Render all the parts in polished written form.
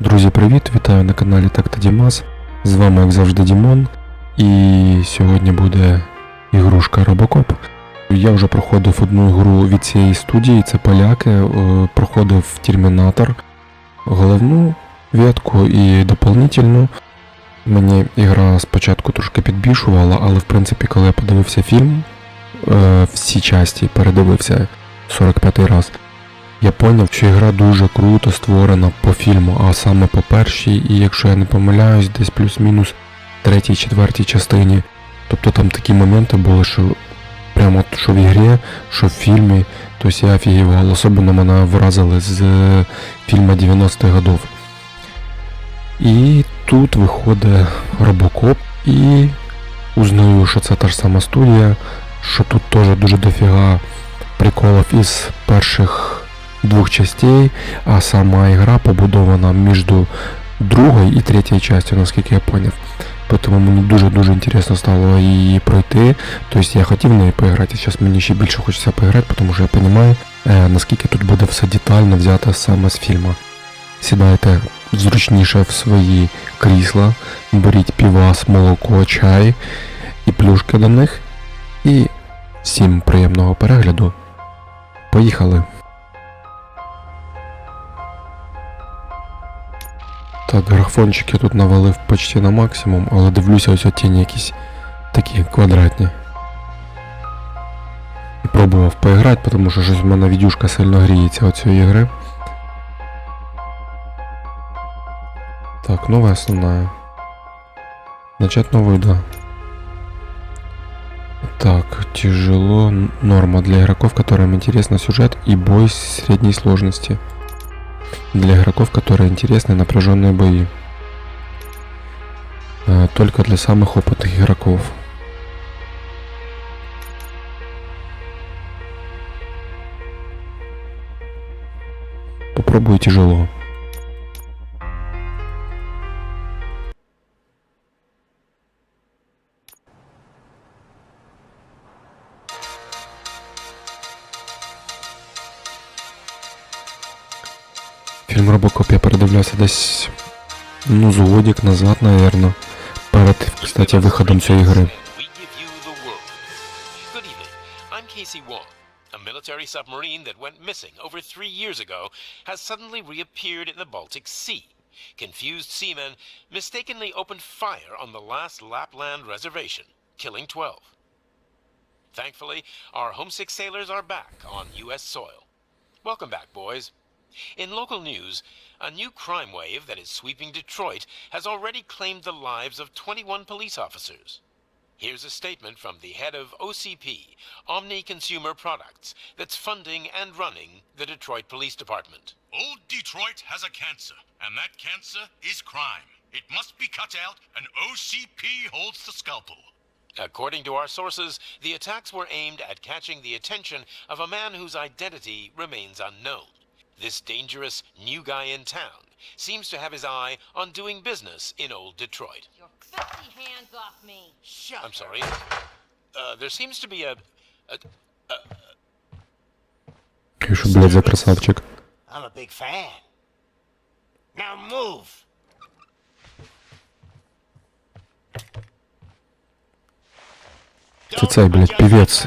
Друзі, привіт! Вітаю на каналі Так Дімас. З вами, як завжди, Дімон. І сьогодні буде ігрушка RoboCop. Я вже проходив одну гру від цієї студії, це поляки. Проходив Термінатор, головну ветку і доповнительну. Мені ігра спочатку трошки підбільшувала, але в принципі, коли я подивився фільм, всі часті передивився 45-й раз, я зрозумів, що гра дуже круто створена по фільму, а саме по першій, і якщо я не помиляюсь, десь плюс-мінус третій, четвертій частині. Тобто там такі моменти були, що прямо що в ігрі, що в фільмі, тобто я офігівав, особливо мене вразили з фільму 90-х годів. І тут виходить RoboCop, і узнаю, що це та ж сама студія, що тут теж дуже дофіга приколів із перших двох частей, а сама ігра побудована між другою і третьою частю, наскільки я зрозумів. Тому мені дуже-дуже інтересно стало її пройти. Тобто я хотів в неї поіграти, зараз мені ще більше хочеться поіграти, тому що я розумію, наскільки тут буде все детально взято саме з фільму. Сідайте зручніше в свої крісла, беріть півас, молоко, чай і плюшки до них. І всім приємного перегляду. Поїхали! Так, графончик я тут навалив почти на максимум, але дивлюся, ось тіні якісь такі квадратні. І пробував поіграти, тому що щось в мене відюшка сильно гріється від цієї гри. Так, новая основная. Начать новую, да. Так, тяжело. Норма для игроков, которым интересно сюжет и бой средней сложности. Для игроков, которые интересны напряженные бои. Только для самых опытных игроков. Попробую тяжело. Фільм RoboCop я передивлявся десь, з годик назад, наверное, перед, кстати, виходом цієї гри. A military submarine that went missing over 3 years ago has suddenly reappeared in the Baltic Sea. Confused seamen mistakenly opened fire on the last Lapland reservation, killing 12. Thankfully, our homesick sailors are back on U.S. soil. Welcome back, boys. In local news, a new crime wave that is sweeping Detroit has already claimed the lives of 21 police officers. Here's a statement from the head of OCP, Omni Consumer Products, that's funding and running the Detroit Police Department. Old Detroit has a cancer, and that cancer is crime. It must be cut out, and OCP holds the scalpel. According to our sources, the attacks were aimed at catching the attention of a man whose identity remains unknown. This dangerous new guy in town seems to have his eye on doing business in old Detroit. Your filthy hands off me! Shut I'm sorry. There seems to be a Ти що, блядь, за красавчик? I'm a big fan. Now move. Це цей, блядь, півець.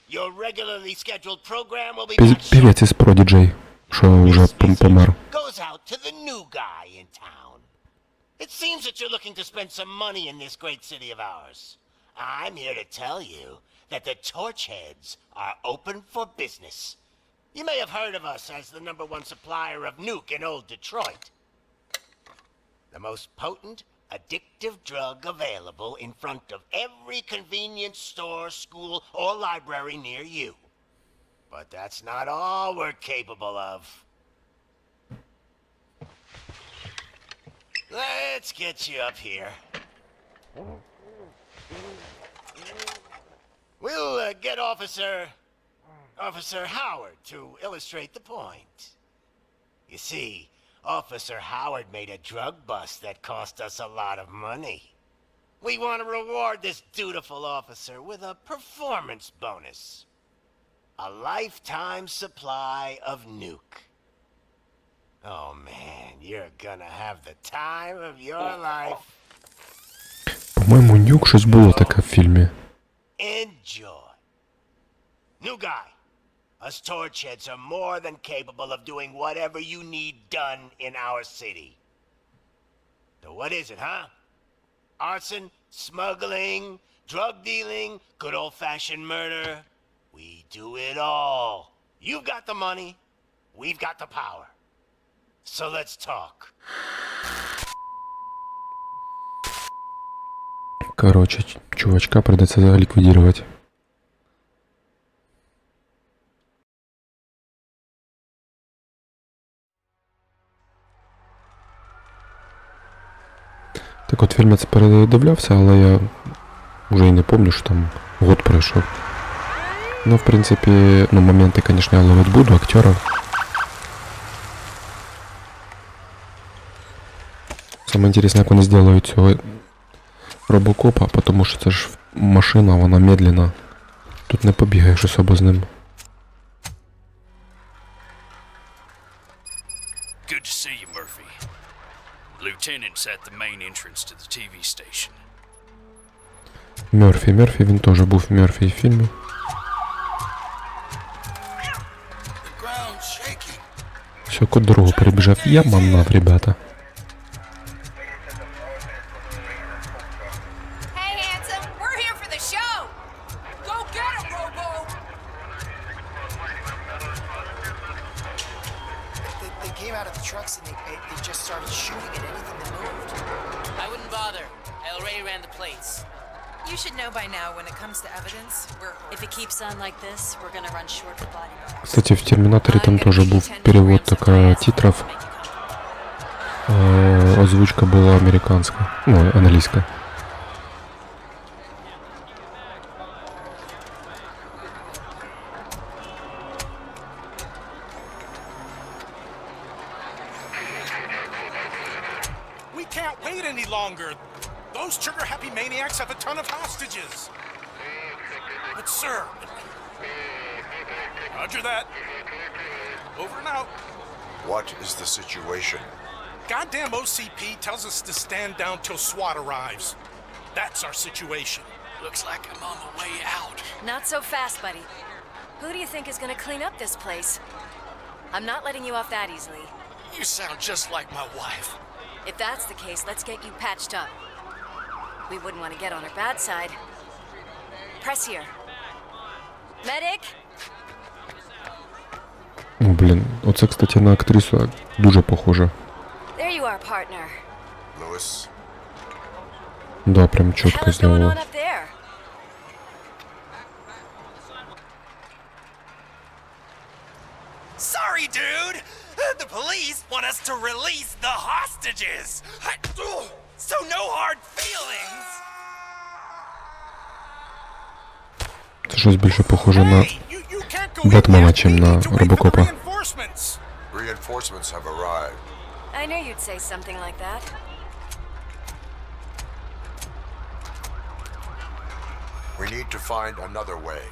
Your regularly scheduled program will be cut Півець із Prodigy, що вже помер. goes out to the new guy in town. It seems that you're looking to spend some money in this great city of ours. I'm here to tell you that the Torchheads are open for business. You may have heard of us as the #1 supplier of nuke in old Detroit. The most potent, addictive drug available in front of every convenience store, school, or library near you. But that's not all we're capable of. Let's get you up here. We'll get Officer Howard to illustrate the point. You see, Officer Howard made a drug bust that cost us a lot of money. We want to reward this dutiful officer with a performance bonus. A lifetime supply of nuke. Oh man, you're gonna have the time of your life. По-моєму, Нюк щось було таке в фільмі. Enjoy. New guy. Us torchheads are more than capable of doing whatever you need done in our city. So what is it, huh? Arson, smuggling, drug dealing, good old-fashioned murder. We do it all. You've got the money. We've got the power. So let's talk. Короче, чувачка придется ликвидировать. Так от фільм я це передивлявся, але я вже і не пам'ятаю, що там год пройшов. Ну, в принципі, ну, моменти, конечно, я ловить буду, актерів. Саме інтересне, як вони зроблять цього робокопа, тому що це ж машина, вона медленна. Тут не побігаєш особо з ним. Good to see you, Murphy. Lieutenant's at the main entrance to the TV station. Мерфі, він теж був Мерфі в фільмі. Все, кот дорогу перебіжав. Я манав, ребята. Hey, handsome, we're here for the show. Go get him, Robo. They came out of the trucks and they just started shooting at anything that moved. I wouldn't bother. I already ran the plates. You should know by now when it comes to evidence, if it keeps on like this, we're gonna run short of bodyguards. Кстати, в Терминаторе там тоже був перевод титров. Озвучка была американская, ну, английская. We can't wait any longer. Those trigger-happy maniacs have a ton of hostages. But sir... Roger that. Over and out. What is the situation? Goddamn OCP tells us to stand down till SWAT arrives. That's our situation. Looks like I'm on the way out. Not so fast, buddy. Who do you think is gonna clean up this place? I'm not letting you off that easily. You sound just like my wife. If that's the case, let's get you patched up. We wouldn't want to get on her bad side. Press here. Medic? О, блін, оце, кстати, на актрису дуже похоже. There you are, partner. Lewis? Да, прям What the hell чітко is going on зробила. up there? Sorry, dude! The police want us to release the hostages! So no hard feelings! Це щось більше похоже на Hey, you can't go in Бетмена, yet. чим We на need to wait for the Робокопа. reinforcements. Reinforcements have arrived. I knew you'd say something like that. We need to find another way.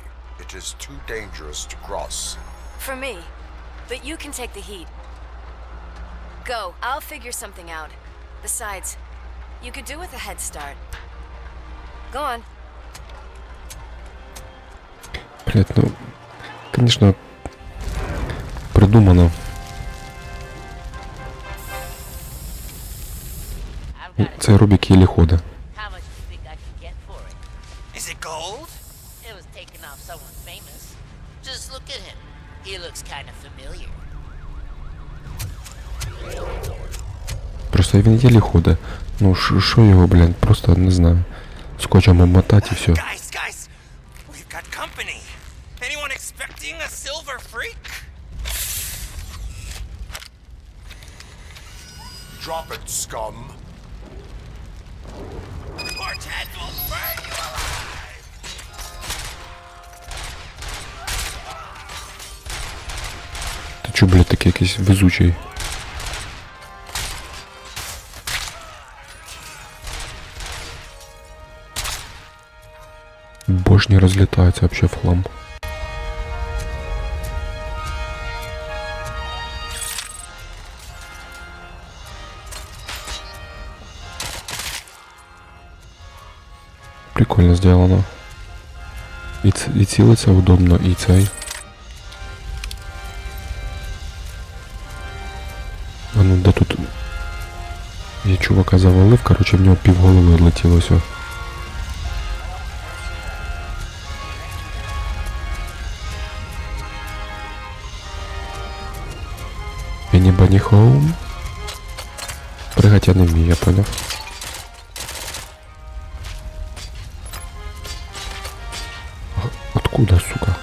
It is too dangerous to cross. For me. But you can take the heat. Go. I'll figure something out. Besides, you could do with a head start. Go on. Блять, ну, конечно, придумано. Це робить єліходи. How much do you think I could get for it? Is it gold? It was taken off someone famous. Just look at him. He looks kind of familiar. Просто він єліходи. Ну, що його, блядь, просто, не знаю, скотчем обмотати і все. Guys, we've got company. Anyone expecting a silver freak? Drop it, scum. Portent will burn you alive! Ти чо, блядь, такий якийсь везучий? Башни разлетаются вообще в хлам. прикольно сделано. І цілиться удобно, і цей. А ну де тут? Я чувака завалив, короче, в нього півголови відлетіло все. Anybody home? Пригать я не вмію, я поняв. Откуда, сука?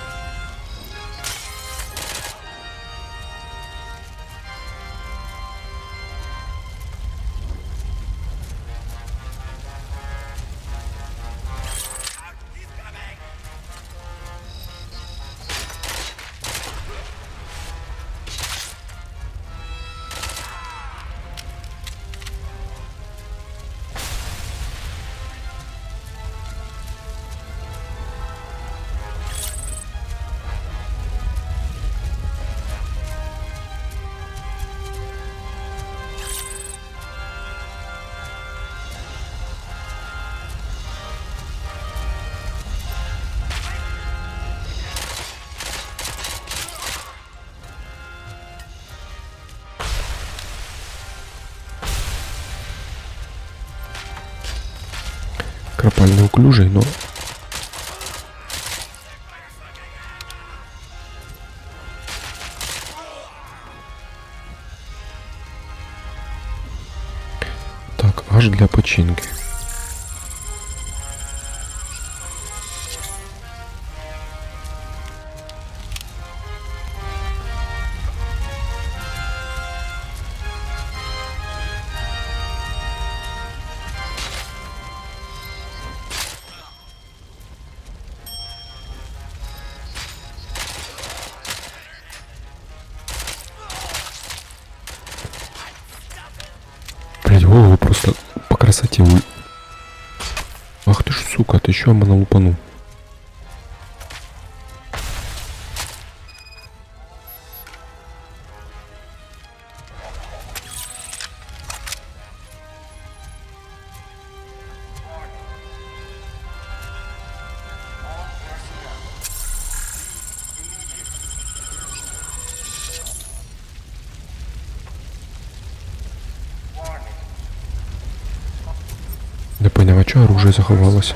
Крапаль неуклюжий, но... Так, аж для починки. Блять, голову просто по красоте. Ах ты ж, сука, ты чё меня лупанул? Не поняв, а чого оружие заховалося?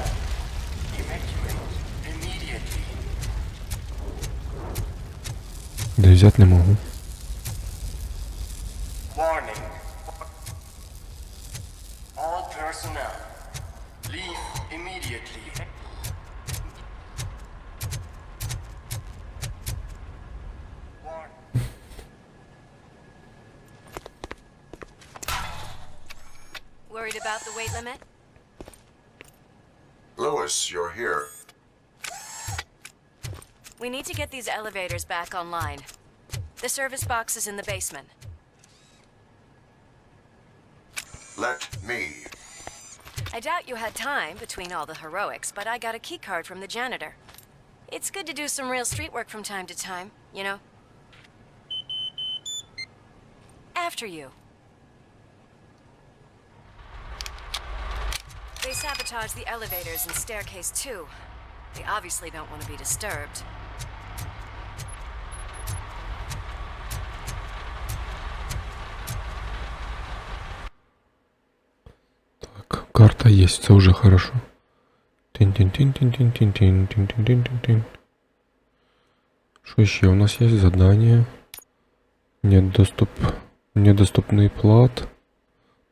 Да взять не можу. Worried about the weight limit? Lewis, you're here. We need to get these elevators back online. The service box is in the basement. Let me. I doubt you had time between all the heroics, but I got a key card from the janitor. It's good to do some real street work from time to time, you know? After you. They sabotage the elevators and staircase too. They obviously don't want to be disturbed. Так, карта есть, це уже хорошо. Тин-тин-тин-тин-тин-тин-тин-тин-тин-тин-тин. Что еще? У нас есть задание. Нет доступ. Недоступный плат.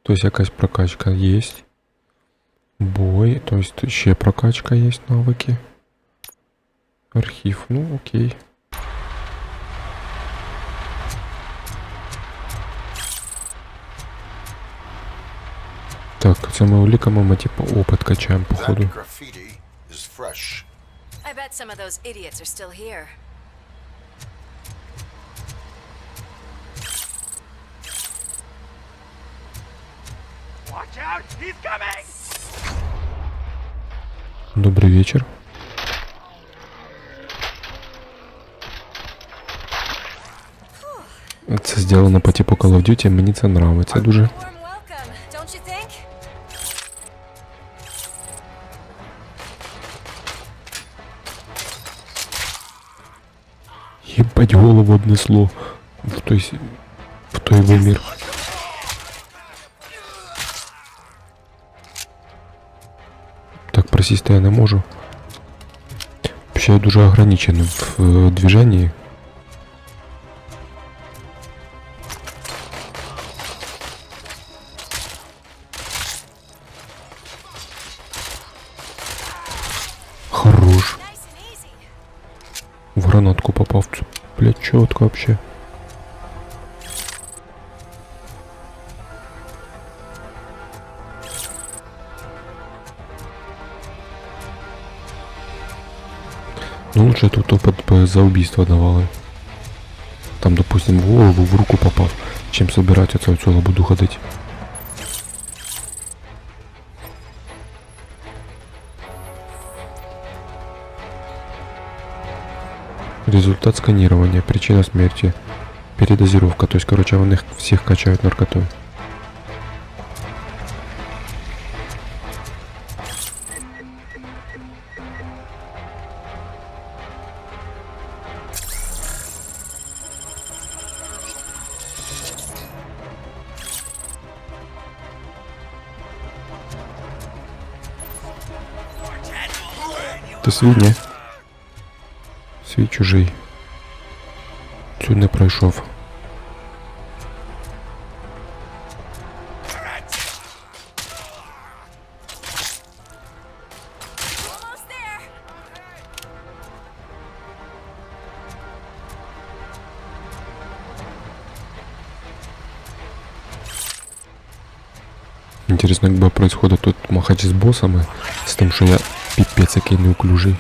То есть якась прокачка есть. Бой, то есть ще прокачка есть, навыки. Архив, ну окей. Так, це ми уліками, ми типу опит качаємо, походу. That graffiti is fresh. I bet some of those idiots are still here. Watch out! He's coming! Добрий вечір. Це зроблено по типу Call of Duty, мені це нравиться дуже. Warm welcome, don't you think? Єбать, голову однесло в той вимір. Так, присісти я не можу. Ще я дуже ограничений в движенні. Хорош. В гранатку попав. Блять, чётко вообще. Ну лучше тут опыт за убийство давали. Там, допустим, в голову, в руку попав, чем собирать это все буду ходить. Результат сканирования. Причина смерти. Передозировка. То есть, короче, он их всех качают наркотой. Ти свій, ні? Свій чужий. Цю не пройшов. Интересно, как бы происходит тут махач с боссами, с тем, что я пипец який неуклюжий.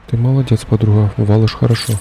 Ты молодец, подруга, валишь хорошо.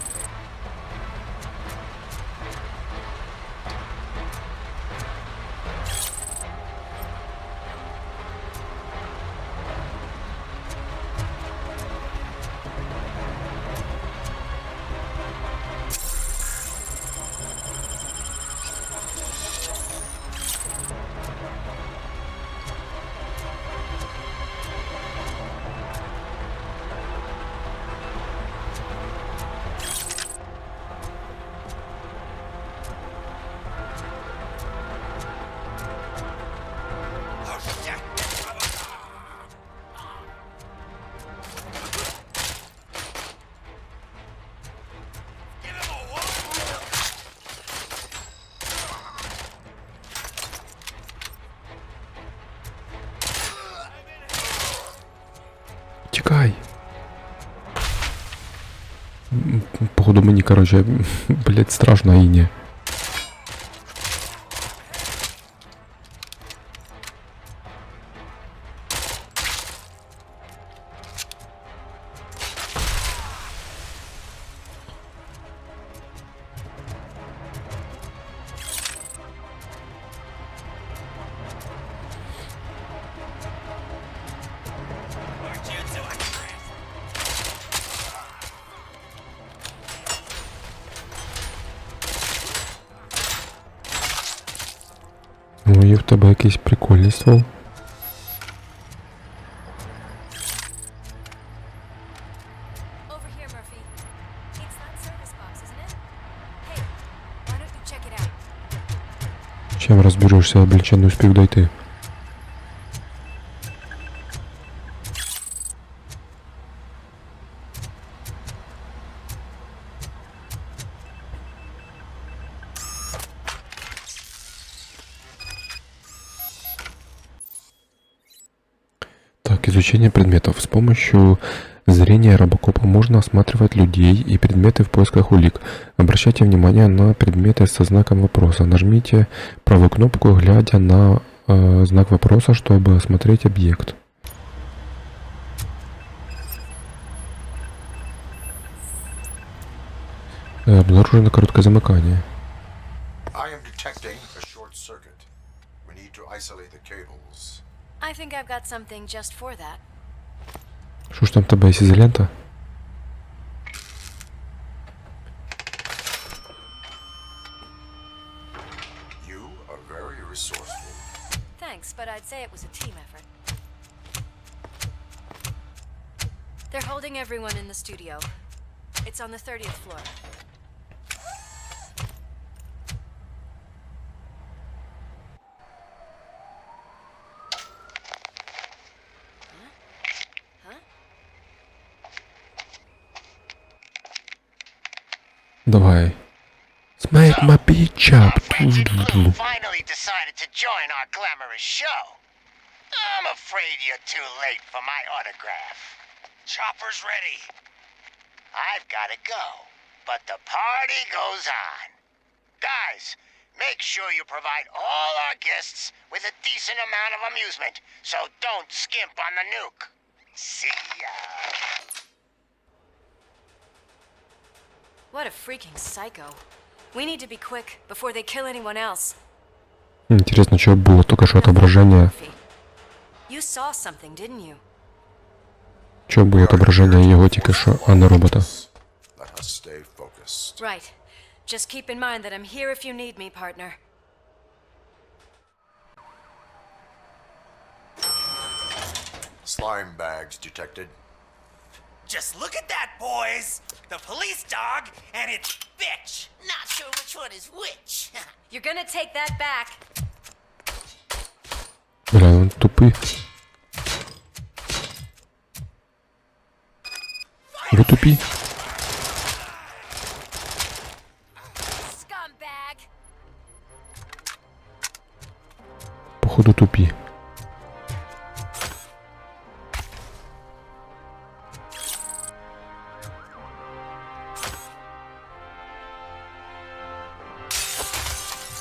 Тікай. Походу мені, короче, блять, страшно і не. Ну і в тебе якийсь прикольний ствол. Чем разберешься, я, блин, не успею дойти. Так, изучение предметов. С помощью зрения робокопа можно осматривать людей и предметы в поисках улик. Обращайте внимание на предметы со знаком вопроса. Нажмите правую кнопку, глядя на знак вопроса, чтобы осмотреть объект. Обнаружено короткое замыкание. I think I've got something just for that. Що ж там в тебе є ізолента? You are very resourceful. Thanks, but I'd say it was a team effort. They're holding everyone in the studio. It's on the 30th floor. Давай. Smack my bitch up. Finally decided to join our glamorous show. I'm afraid you're too late for my autograph. Chopper's ready. I've gotta go, but the party goes on. Guys, make sure you provide all our guests with a decent amount of amusement, so don't skimp on the nuke. See ya. What a freaking psycho. We need to be quick before they kill anyone else. Интересно, что было только что отображение. You saw something, didn't you? Что было отображение его только что, а не робота? Let us stay focused. Right. Just keep in mind that I'm here if you need me, partner. Slime bags detected. Just look at that, boys! The police dog and its bitch! Not sure which one is which. You're gonna take that back. Бля, он тупый. Вы тупи. Scumbag. Походу тупи.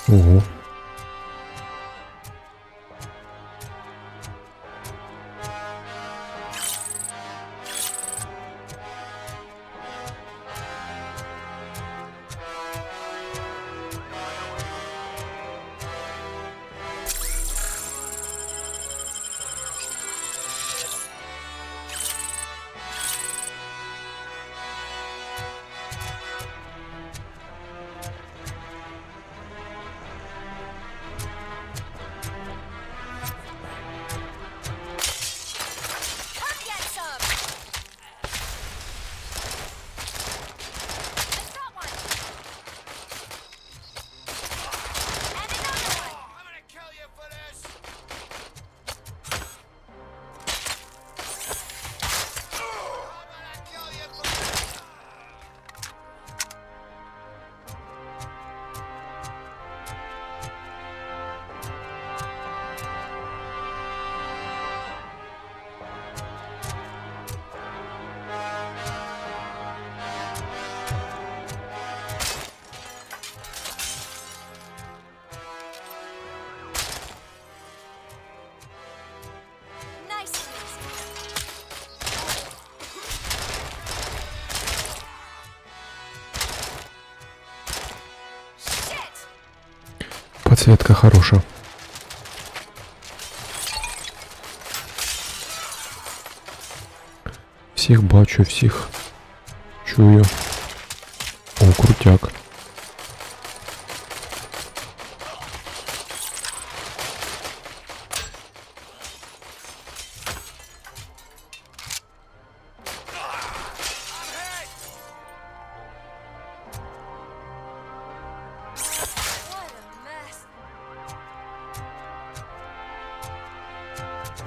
Ого. Подсветка хорошая. Всіх бачу, всіх чую. О, крутяк.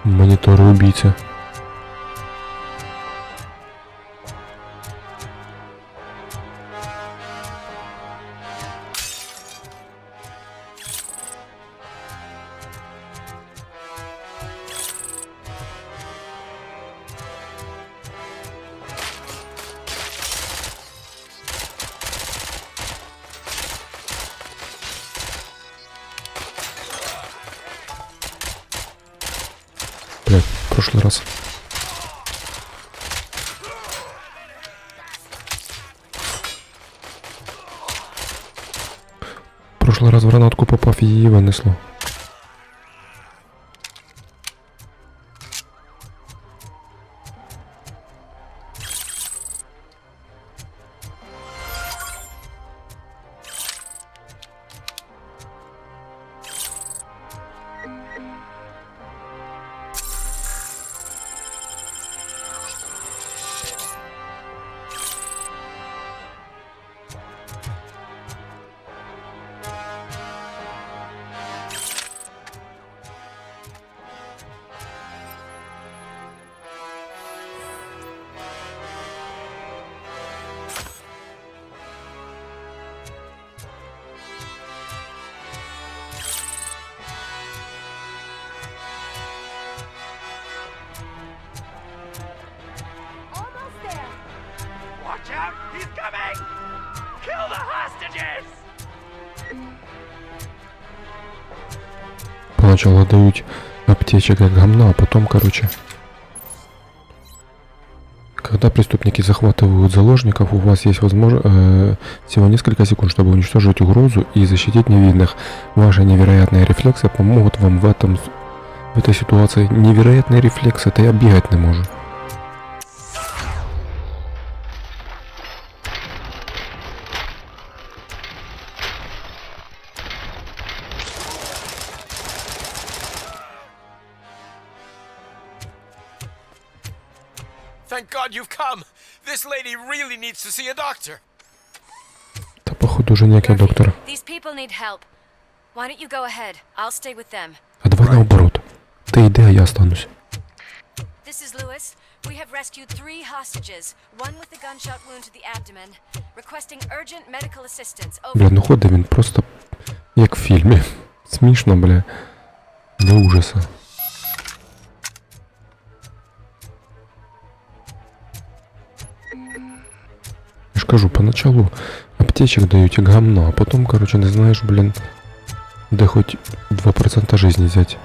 Мониторы убийцы. Блядь, в прошлый раз. В прошлый раз в гранатку попав, її винесло. Поначалу дают аптечек как гамна, а потом, короче... Когда преступники захватывают заложников, у вас есть возможность всего несколько секунд, чтобы уничтожить угрозу и защитить невинных. Ваши невероятные рефлексы помогут вам в этой ситуации. Невероятный рефлекс, это я бегать не могу. Thank God you've come. This lady really needs to see a doctor. Та походу уже некий доктор. These people need help. Why don't you go ahead? I'll stay with them. А давай наоборот. Ти йди, а я останусь. This is Lewis. We have rescued 3 hostages, one with a gunshot wound to the abdomen, requesting urgent medical assistance. Over. Бля, ну ходить він просто як в фільмі. Смішно, бля. До ужаса. Я ж кажу, поначалу аптечек дають як гамна, а потом, короче, не знаєш, блін, де хоч 2% жизни взять.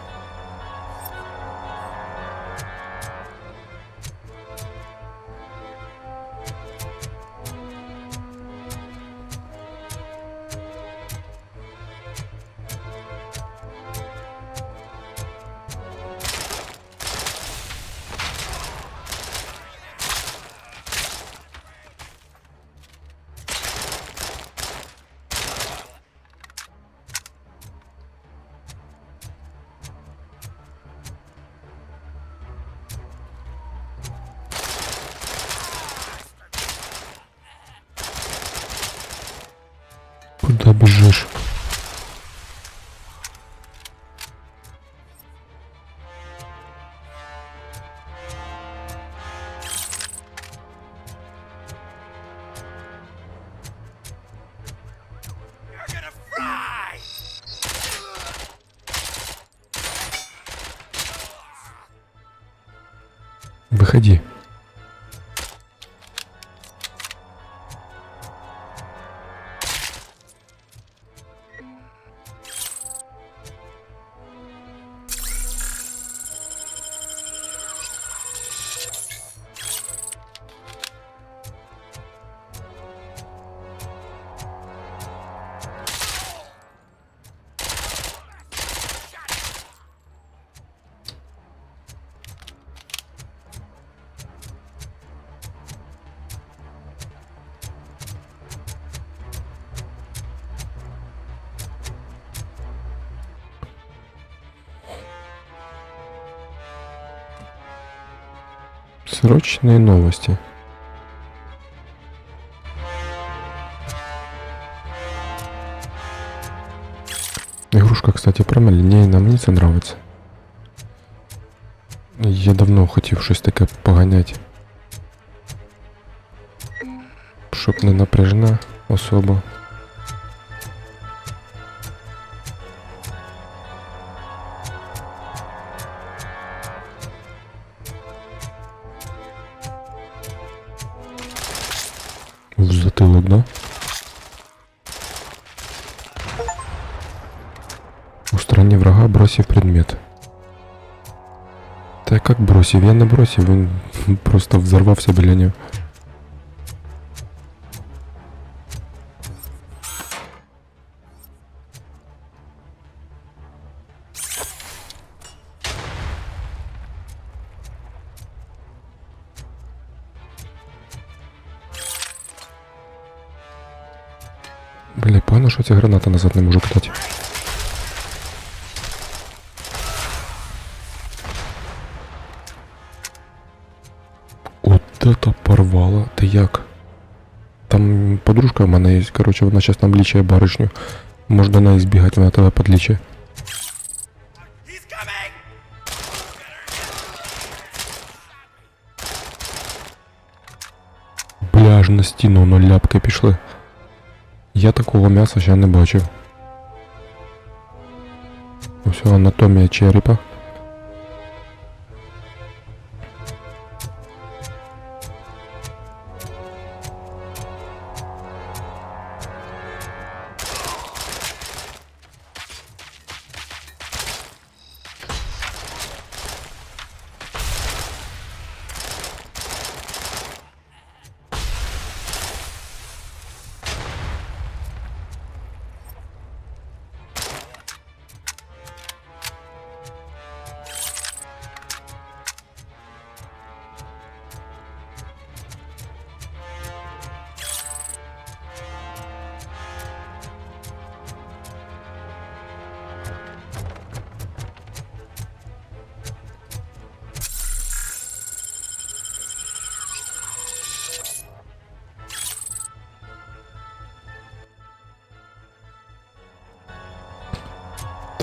Куда бежишь? Выходи. Срочные новости. Игрушка, кстати, прямолинейная, мне це нравится. Я давно хотів щось таке поганять. Щоб не напряжна особа. В затылок, да? Устрани врага, бросив предмет. Та как бросив? Я не бросив, він просто взорвався біля нього. Бля, погано, що ця граната назад не можу кидати. От это порвало. Ти як? Там подружка в мене є, короче, вона зараз нам лічає баришню. Може до неї збігати, вона тебе подлічає. Бля, аж на стіну воно ляпки пішли. Я такого м'яса ще не бачив. Ось анатомія черепа.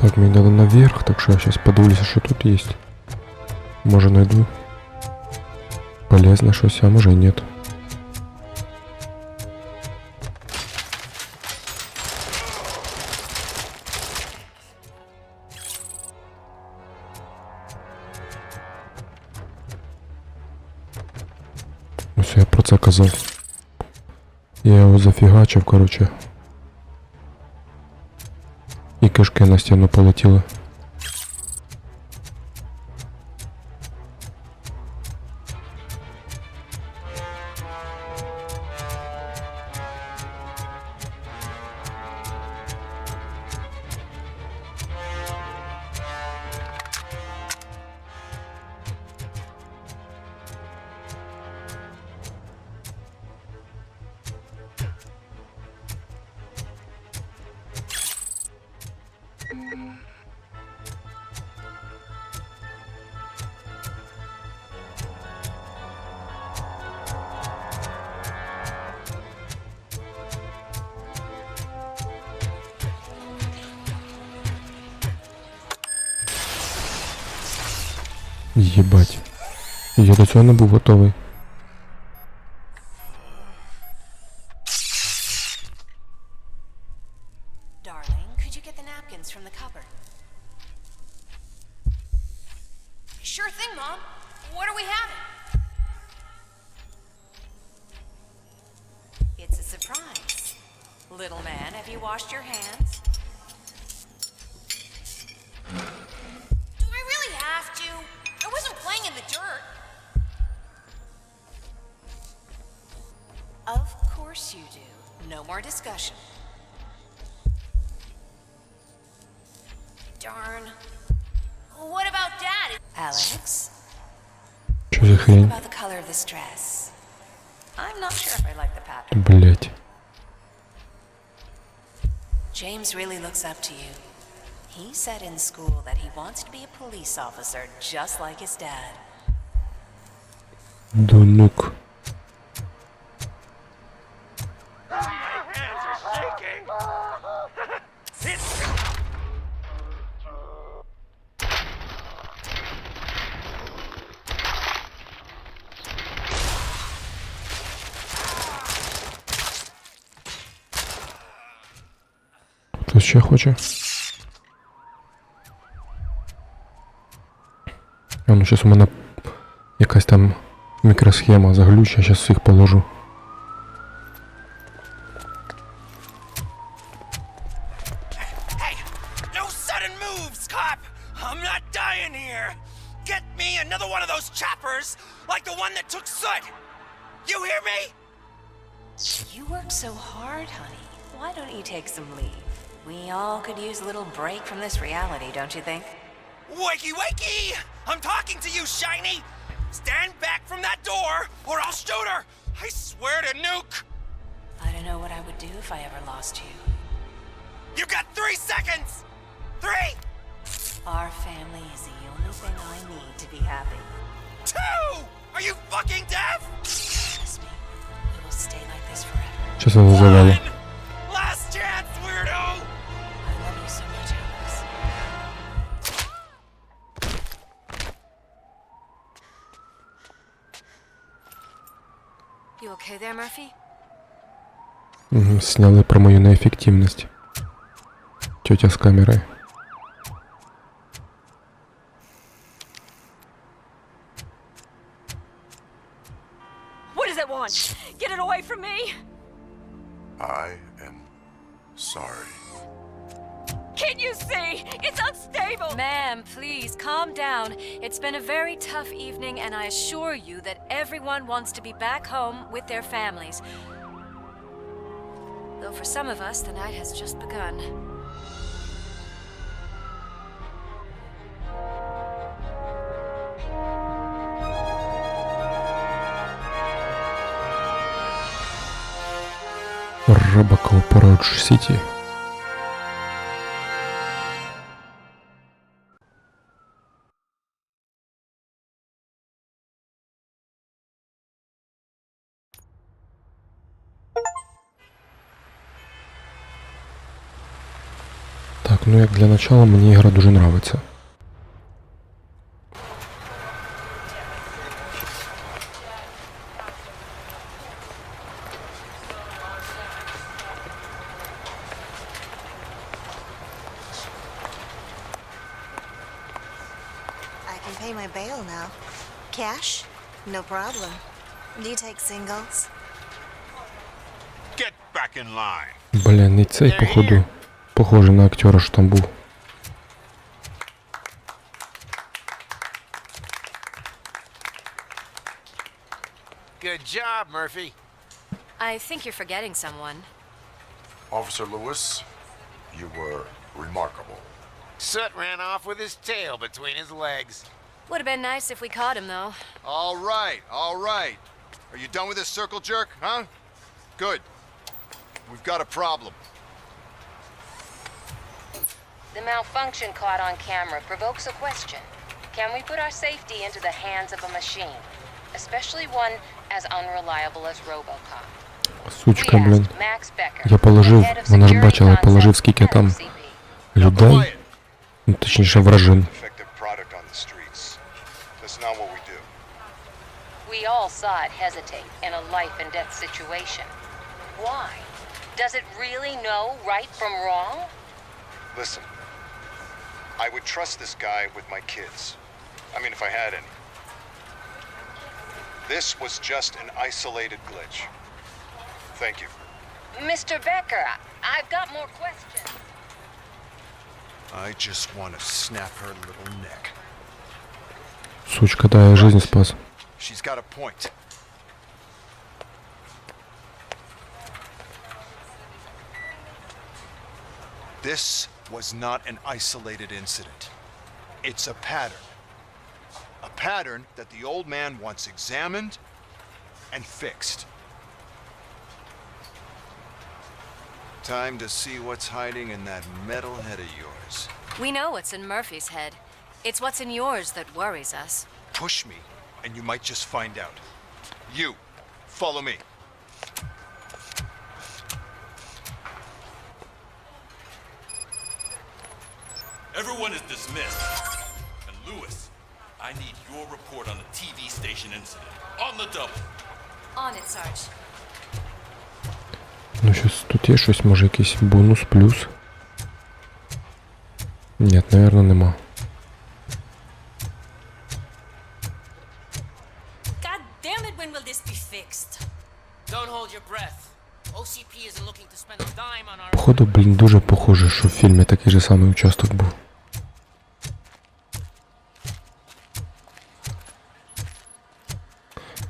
Так, мені надо наверх, так що я сейчас подивлюся, що тут є. Може найду полезне щось, а може і нет. Ось я про це казав. Я його зафігачив, короче. І кишки на стіну полетіли. Єбать. Я до цього не був готовий. Darling, could you get the napkins from the cupboard? Sure thing, Mom. What are we having? It's a surprise. Little man, have you washed your hands? Do I really have to? I wasn't playing in the dirt. Of course you do. No more discussion. Darn. What about Dad? Alex, Що за хрень? about the color of this dress. I'm not sure if I like the pattern. Блять. James really looks up to you. He said in school that he wants to be a police officer just like his dad. Донук. Хтось ще хоче? А ну щас у мене якась там мікросхема заглюча, щас всіх положу. Hey! No sudden moves, cop! I'm not dying here! Get me another one of those choppers, like the one that took Soot! You hear me? You work so hard, honey. Why don't you take some leave? We all could use a little break from this reality, don't you think? Wakey, wakey! I'm talking to you, Shiny! Stand back from that door, or I'll shoot her! I swear to nuke! I don't know what I would do if I ever lost you. You got 3 seconds! 3! Our family is the only thing I need to be happy. 2! Are you fucking deaf? Trust me, we will stay like this forever. Щас вона завела. 1! Last chance, weirdo! I love you so much, Alex. You okay there, Murphy? Угу, сняли про мою неефективність. Тетя з камерою. What does it want? Get it away from me! I am sorry. Can you see? It's unstable! Ma'am, please, calm down. It's been a very tough evening, and I assure you that everyone wants to be back home with their families. Though for some of us, the night has just begun. RoboCop Roach City. Так, ну як для начала мені ігра дуже нравиться. I can pay my bail now. Cash? No problem. Do you take singles? Get back in line. Блін, і цей, походу, похожий на актера, що там був. Good job, Murphy. I think you're forgetting someone. Officer Lewis, you were remarkable. Soot ran off with his tail between his legs. Would have been nice if we caught him, though. All right, all right. Are you done with this circle jerk, huh? Good. We've got a problem. The malfunction caught on camera provokes a question. Can we put our safety into the hands of a machine? Especially one as unreliable as RoboCop. Сучка, блін. Я положив, вона ж бачила, я положив, скільки там людей. Ну, точніше, вражин. We all saw it hesitate in a life and death situation. Why? Does it really know right from wrong? Listen, I would trust this guy with my kids. I mean, if I had any. This was just an isolated glitch. Thank you. Mr. Becker, I've got more questions. I just want to snap her little neck. Сучка, да, я жизнь спас. She's got a point. This was not an isolated incident. It's a pattern. A pattern that the old man wants examined and fixed. Time to see what's hiding in that metal head of yours. We know what's in Murphy's head. It's what's in yours that worries us. Push me, and you might just find out. You, follow me. Everyone is dismissed. And Lewis, I need your report on the TV station incident. On the double. On it, Sarge. Ну, щось тут є щось, може якийсь бонус, плюс. Ні, наверное, нема. God damn it, when will this be fixed? Don't hold your breath. OCP isn't looking to spend a dime on our... Походу, блін, дуже похоже, що в фільмі такий же самий участок був.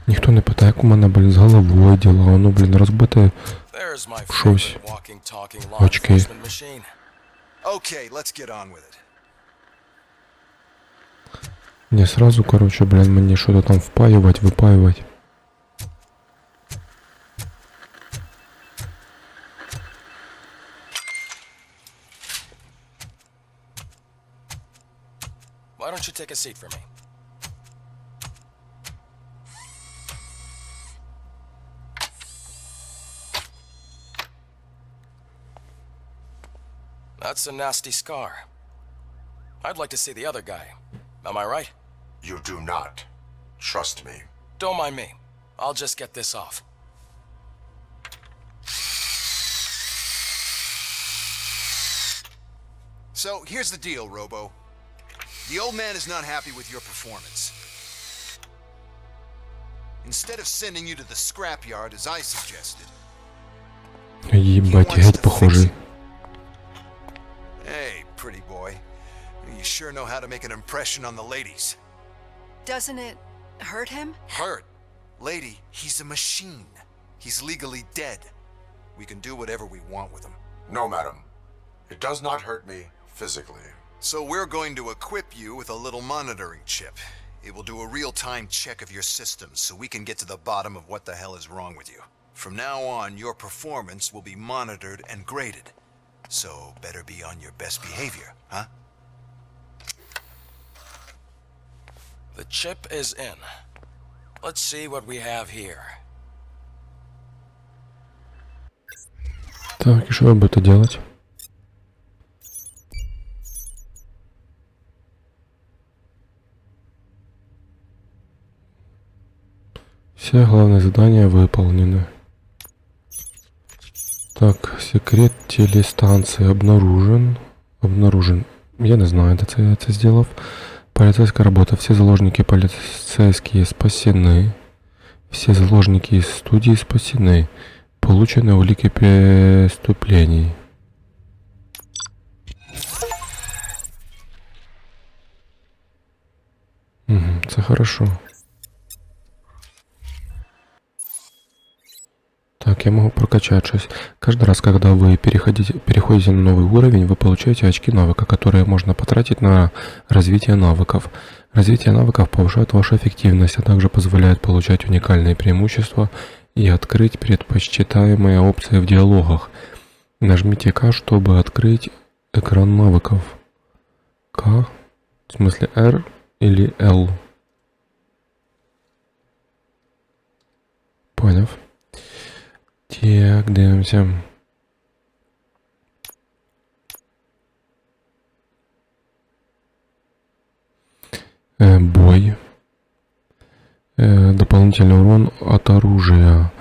Ніхто не питає, як у мене, блін, з головою діла, воно, блін, розбите в щось. Очки. Okay, let's get on with it. Не сразу, короче, блін, мені що-то там впаювати, випаювати. Why don't you take a seat for me? That's a nasty scar. I'd like to see the other guy. Am I right? You do not. Trust me. Don't mind me. I'll just get this off. So, here's the deal, Robo. The old man is not happy with your performance. Instead of sending you to the scrapyard as I suggested, Їбать, геть похожий. Hey, pretty boy. You sure know how to make an impression on the ladies. Doesn't it hurt him? Hurt? Lady, he's a machine. He's legally dead. We can do whatever we want with him. No, madam. It does not hurt me physically. So we're going to equip you with a little monitoring chip. It will do a real-time check of your systems so we can get to the bottom of what the hell is wrong with you. From now on, your performance will be monitored and graded. So better be on your best behavior, huh? The chip is in. Let's see what we have here. Так, и что вы будете делать? Все главные задания выполнены. Так, секрет телестанции обнаружен. Я не знаю, де це я це зробив. Полицейская работа. Все заложники полицейские спасены. Все заложники из студии спасены. Получены улики преступлений. Це хорошо. Так, я могу прокачать что-то. Каждый раз, когда вы переходите на новый уровень, вы получаете очки навыка, которые можно потратить на развитие навыков. Развитие навыков повышает вашу эффективность, а также позволяет получать уникальные преимущества и открыть предпочитаемые опции в диалогах. Нажмите К, чтобы открыть экран навыков. К, в смысле R или L. Понял. Так, дивимося. Бой. Дополнительный урон от оружия.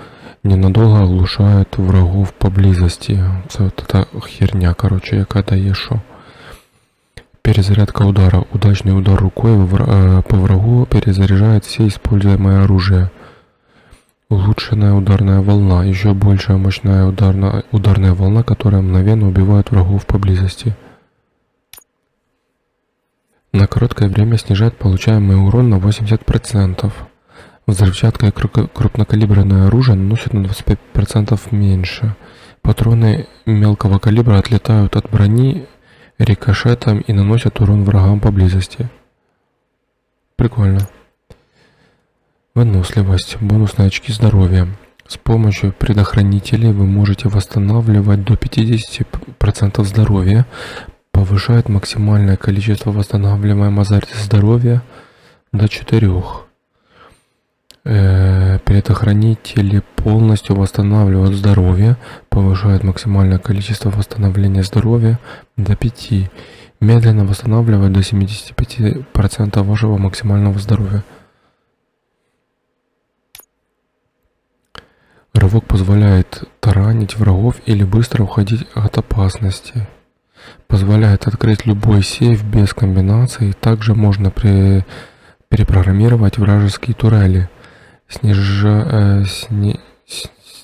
Ненадолго оглушает врагов поблизости. Вот эта херня, короче, яка дає що. Перезарядка удара. Удачный удар рукой по врагу перезаряжает все используемое оружие. Улучшенная ударная волна. Еще большая мощная ударная волна, которая мгновенно убивает врагов поблизости. На короткое время снижает получаемый урон на 80%. Взрывчатка и крупнокалиберное оружие наносят на 25% меньше. Патроны мелкого калибра отлетают от брони рикошетом и наносят урон врагам поблизости. Прикольно. Выносливость. Бонусные очки здоровья. С помощью предохранителей вы можете восстанавливать до 50% здоровья. Повышает максимальное количество восстанавливаемого здоровья до 4. Предохранители полностью восстанавливают здоровье. Повышает максимальное количество восстановления здоровья до 5. Медленно восстанавливает до 75% вашего максимального здоровья. Рывок позволяет таранить врагов или быстро уходить от опасности. Позволяет открыть любой сейф без комбинаций. Также можно перепрограммировать вражеские турели.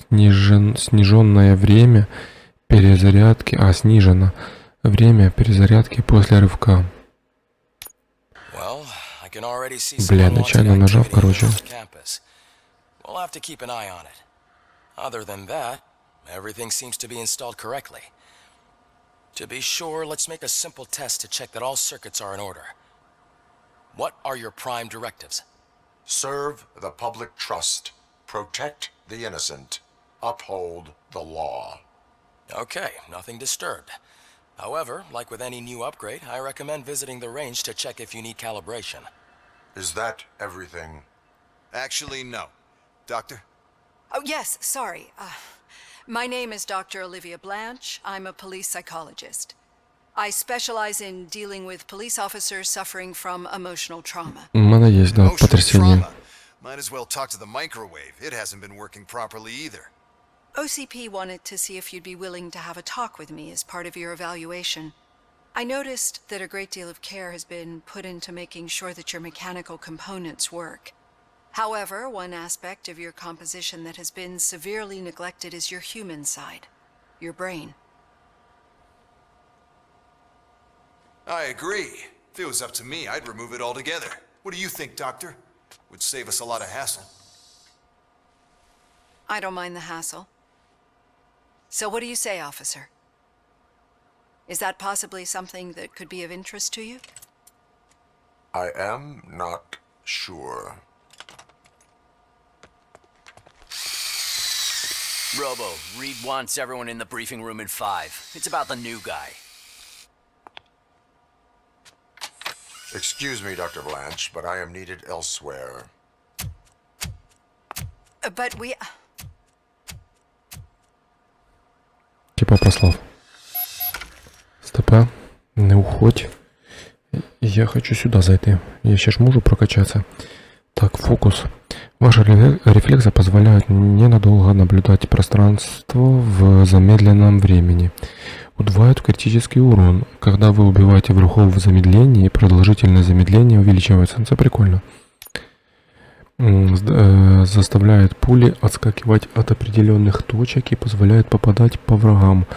Сниженное время перезарядки. Снижено время перезарядки после рывка. Бля, нечаянно нажав, короче. Other than that, everything seems to be installed correctly. To be sure, let's make a simple test to check that all circuits are in order. What are your prime directives? Serve the public trust. Protect the innocent. Uphold the law. Okay, nothing disturbed. However, like with any new upgrade, I recommend visiting the range to check if you need calibration. Is that everything? Actually, no. Doctor? Oh, yes, sorry. My name is Dr. Olivia Blanche. I'm a police psychologist. I specialize in dealing with police officers suffering from emotional trauma. У мене є, да, потрясіння. Might as well talk to the microwave. It hasn't been working properly either. OCP wanted to see if you'd be willing to have a talk with me as part of your evaluation. I noticed that a great deal of care has been put into making sure that your mechanical components work. However, one aspect of your composition that has been severely neglected is your human side, your brain. I agree. If it was up to me, I'd remove it altogether. What do you think, Doctor? Would save us a lot of hassle. I don't mind the hassle. So what do you say, officer? Is that possibly something that could be of interest to you? I am not sure. Robo, Reed wants everyone in the briefing room in 5. It's about the new guy. Excuse me, Dr. Blanche, but I am needed elsewhere. But we... Типа послав. Стопа, не уходь. Я хочу сюда зайти. Я ще ж можу прокачатися. Так, фокус. Ваши рефлексы позволяют ненадолго наблюдать пространство в замедленном времени. Удваивают критический урон. Когда вы убиваете врагов в замедлении, продолжительное замедление увеличивается. Это прикольно. Заставляет пули отскакивать от определенных точек и позволяет попадать по врагам,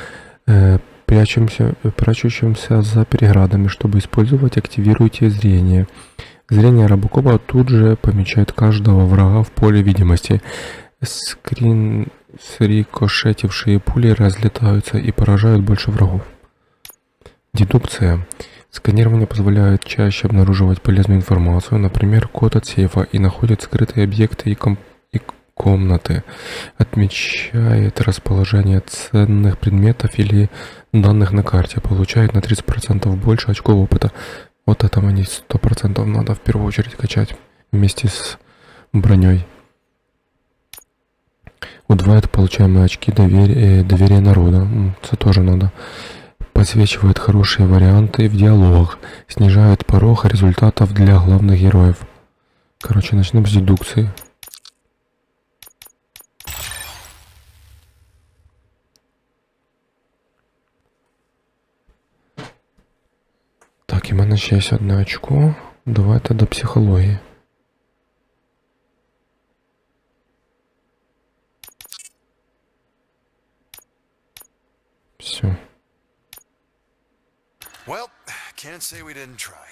прячущимся за переградами. Чтобы использовать, активируйте зрение. Зрение робокопа тут же помечает каждого врага в поле видимости. Срикошетившие пули разлетаются и поражают больше врагов. Дедукция. Сканирование позволяет чаще обнаруживать полезную информацию, например, код от сейфа, и находит скрытые объекты и комнаты. Отмечает расположение ценных предметов или данных на карте. Получает на 30% больше очков опыта. Вот это мне 100% надо в первую очередь качать вместе с броней. Удваивает получаемые очки доверия народа. Это тоже надо. Подсвечивает хорошие варианты в диалогах. Снижает порог результатов для главных героев. Короче, начнем с дедукции. Так, і в мене ще є одне очко. Давайте до психології. Все. Well, can't say we didn't try.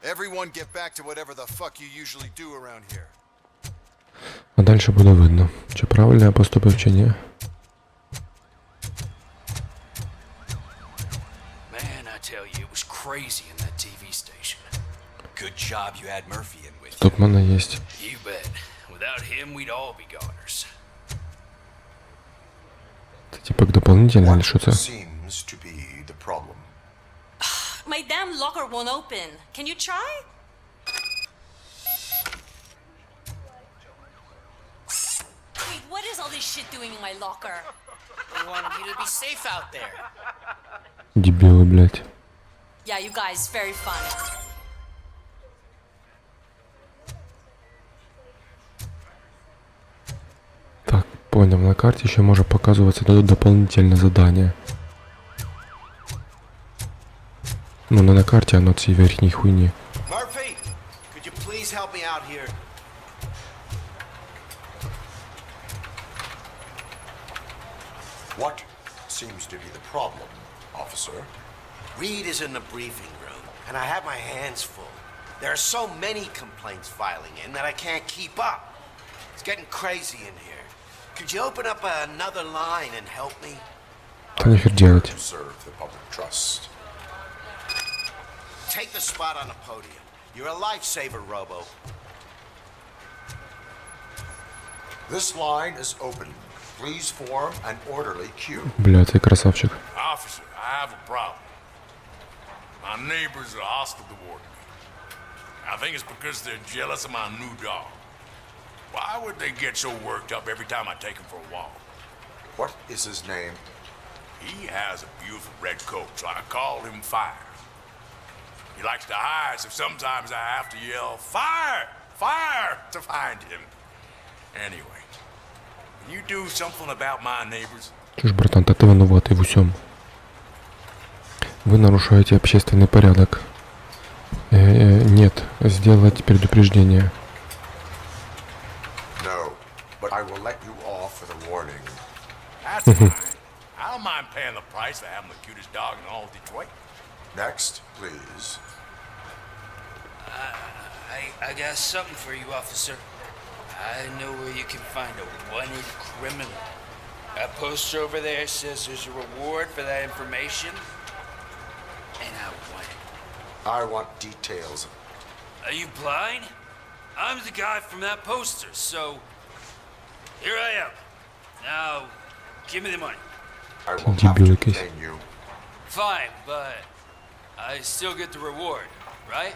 Everyone get back to whatever the fuck you usually do around here. А далі буде видно, чи правильно я поступив, чи ні. Crazy in that TV station. Good job you had Murphy in with you. Тут в мене є. You bet. Without him, we'd all be goners. Це типа як доповнення, или що це? Seems to be the problem. My damn locker won't open. Can you try? Wait, what is all this shit doing in my locker? We wanted you to be safe out there. Дебилы, блядь. Yeah, you guys, very fun. Так, понял, на карте еще может показываться дополнительное задание. Ну, не на карте, а на цій верхній хуйні. Murphy, could you please help me out here? What seems to be the problem, officer? Reed is in the briefing room, and I have my hands full. There are so many complaints filing in that I can't keep up. It's getting crazy in here. Could you open up another line and help me? Что нахер делать? Serve the public trust. Take the spot on the podium. You're a lifesaver, Robo. This line is open. Please form an orderly queue. Бля, ты красавчик. Officer, I have a problem. My neighbors are hostile toward me. I think it's because they're jealous of my new dog. Why would they get so worked up every time I take him for a walk? What is his name? He has a beautiful red coat, so I call him Fire. He likes to hide, so sometimes I have to yell, Fire! Fire! to find him. Anyway, can you do something about my neighbors? Чушь, братан, ты виноватый в усем. Вы нарушаете общественный порядок. Нет, сделать предупреждение. No, but I will let you off with a warning. That's fine. I don't mind paying the price for having the cutest dog in all of Detroit. Next, please. I got something for you, officer. I know where you can find a wanted criminal. That poster over there says there's a reward for that information. And I want it. I want details. Are you blind? I'm the guy from that poster, so here I am. Now, give me the money. I will have to detain you. Fine, but I still get the reward, right?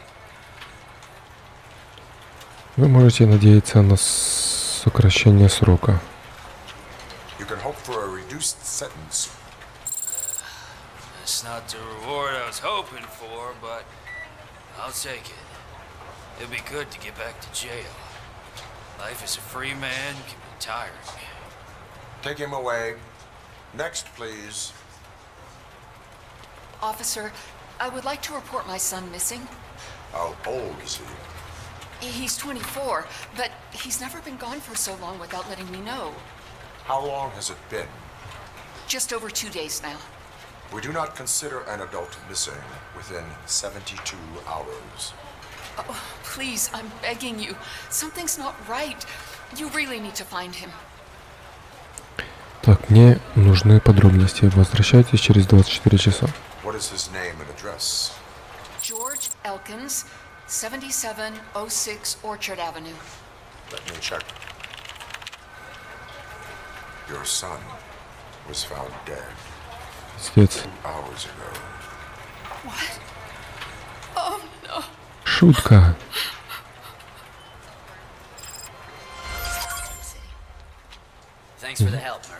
Вы можете надеяться на сокращение срока. You can hope for a reduced sentence. That's not the reward I was hoping for, but I'll take it. It'd be good to get back to jail. Life as a free man can be tiring. Take him away. Next, please. Officer, I would like to report my son missing. How old is he? He's 24, but he's never been gone for so long without letting me know. How long has it been? Just over 2 days now. We do not consider an adult missing within 72 hours. Oh, please, I'm begging you. Something's not right. You really need to find him. Так, мне нужны подробности. Возвращайтесь через 24 часа. What is his name and address? George Elkins, 7706 Orchard Avenue. Let me check. Your son was found dead Пиздец. 2 hours ago. What? Oh, no. Шутка. Thanks for the help, Murphy.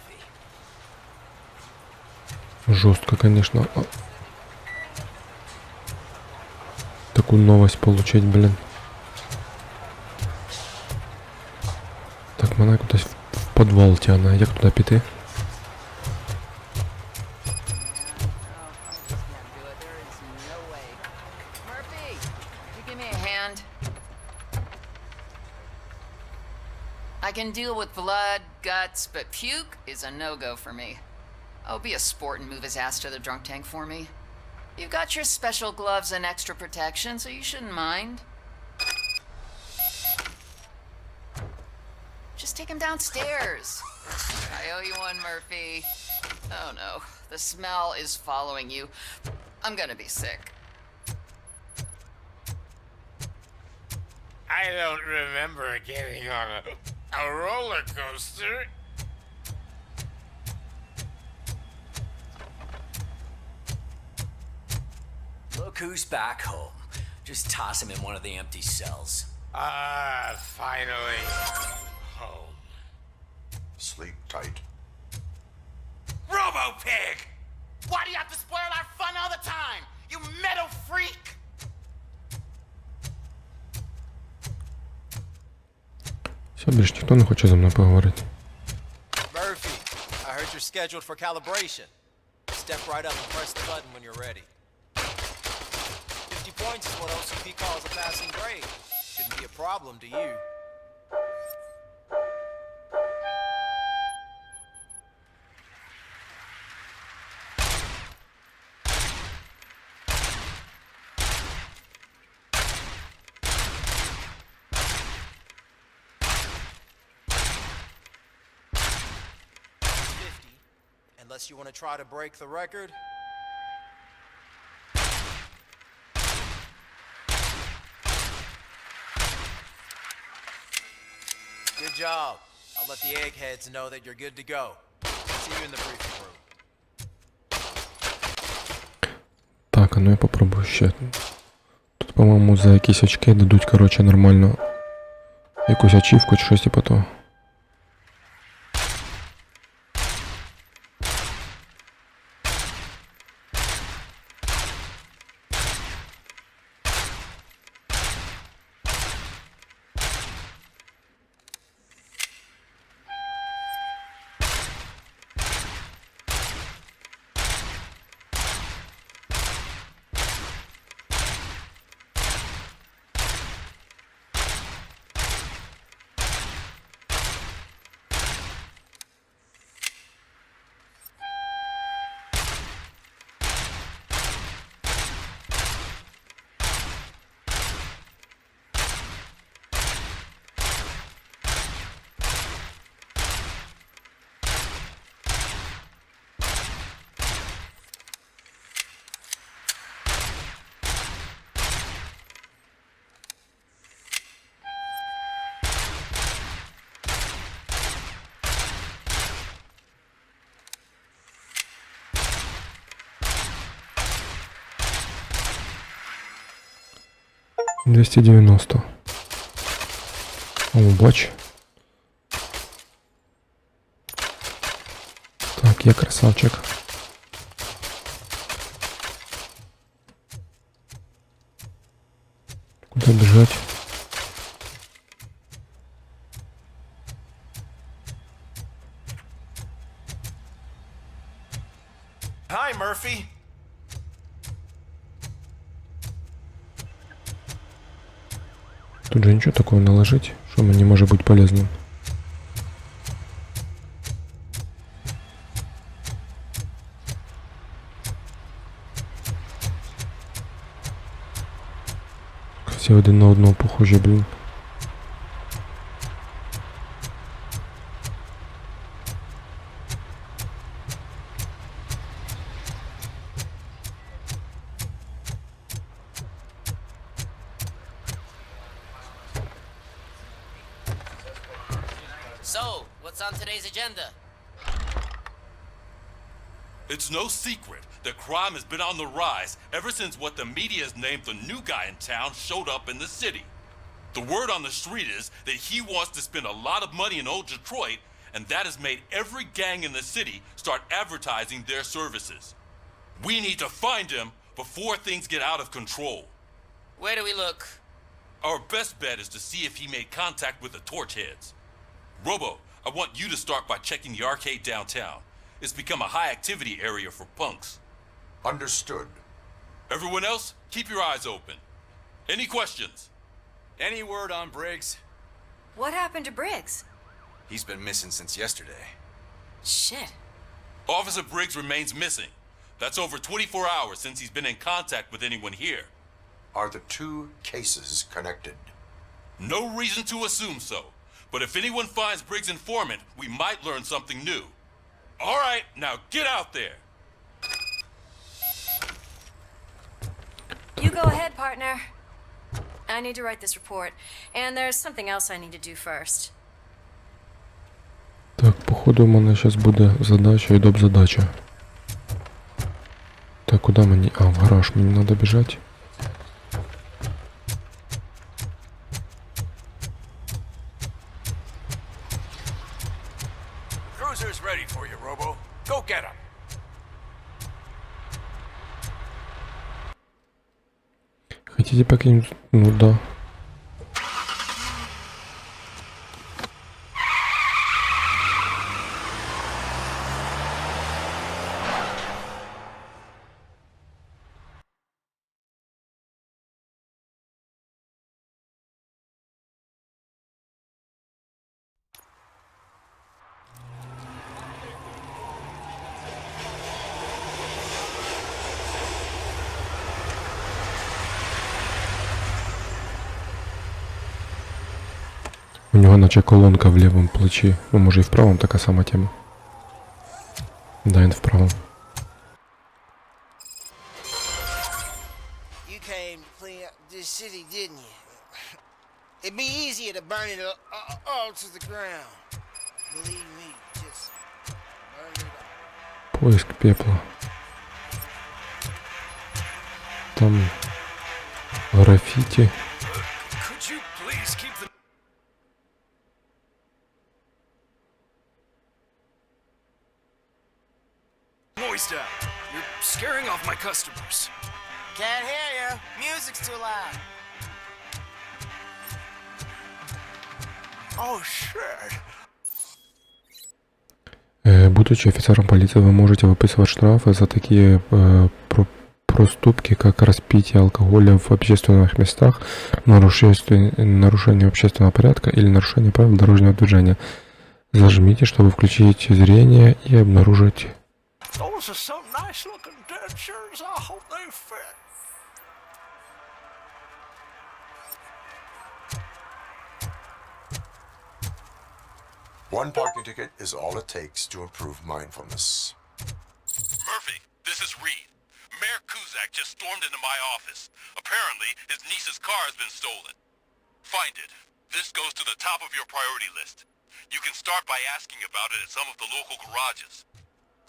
Жестко, конечно. Такую новость получить, блин. Так, мене кудись в підвал тягне. Як туди піти? I can deal with blood, guts, but puke is a no-go for me. Oh, be a sport and move his ass to the drunk tank for me. You've got your special gloves and extra protection, so you shouldn't mind. Just take him downstairs. I owe you one, Murphy. Oh no, the smell is following you. I'm gonna be sick. I don't remember getting on a roller coaster. Look who's back home. Just toss him in one of the empty cells. Finally home. Sleep tight. Robo-Pig! Why do you have to spoil our fun all the time? You metal freak! Все, більш ніхто не хоче зі мною поговорити. Murphy, I heard you're scheduled for calibration. Step right up and press the button when you're ready. 50 points is what OCP calls a passing grade. Shouldn't be a problem to you. Unless you want to try to break the record. Good job. I'll let the eggheads know that you're good to go. See you in the briefing room. Так, а ну я попробую ще. Тут, по-моєму, за якісь очки дадуть, коротше, нормально якусь ачівку чи щось типу того. $290. О, бач. Так, я красавчик. Куда бежать? Murphy? Тут же ничего такого не лежить, что мне может быть полезным. Все один на одного похожі, блин. So, what's on today's agenda? It's no secret that crime has been on the rise ever since what the media has named the new guy in town showed up in the city. The word on the street is that he wants to spend a lot of money in old Detroit, and that has made every gang in the city start advertising their services. We need to find him before things get out of control. Where do we look? Our best bet is to see if he made contact with the Torchheads. Robo, I want you to start by checking the arcade downtown. It's become a high-activity area for punks. Understood. Everyone else, keep your eyes open. Any questions? Any word on Briggs? What happened to Briggs? He's been missing since yesterday. Shit. Officer Briggs remains missing. That's over 24 hours since he's been in contact with anyone here. Are the two cases connected? No reason to assume so. But if anyone finds Briggs' informant, we might learn something new. All right, now get out there. You go ahead, partner. I need to write this report, and there's something else I need to do first. Так, походу у мене зараз буде задача і доп-задача. Так, куди мені? А, в гараж мені треба біжати. Cruiser's ready for you, Robo. Go get him. Хотите покинуть? Ну да. У нього наче колонка в лівому плечі. Ну, може і в правому така сама тема. Да, він в правому. You came to clean up this city, didn't you? It'd be easier to burn it all to the ground. Believe me, just burn it all. Поиск пепла. Там граффити. Could you please keep the noise down? You're scaring off my customers. Can't hear you. Music's too loud. Oh, shit. Будучи офицером полиции, вы можете выписывать штрафы за такие проступки, как распитие алкоголя в общественных местах, нарушение общественного порядка или нарушение правил дорожного движения. Зажмите, чтобы включить зрение и обнаружить. Those are some nice looking dentures. I hope they fit. One parking ticket is all it takes to improve mindfulness. Murphy, this is Reed. Mayor Kuzak just stormed into my office. Apparently, his niece's car has been stolen. Find it. This goes to the top of your priority list. You can start by asking about it at some of the local garages.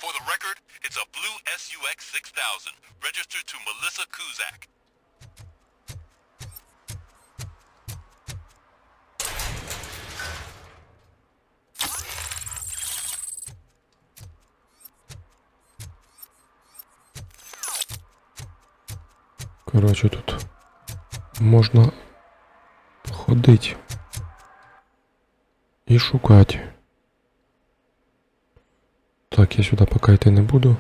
For the record, it's a blue SUX 6000, registered to Melissa Kuzak. Короче, тут можна ходити і шукати. Так, я сюди поки йти не буду.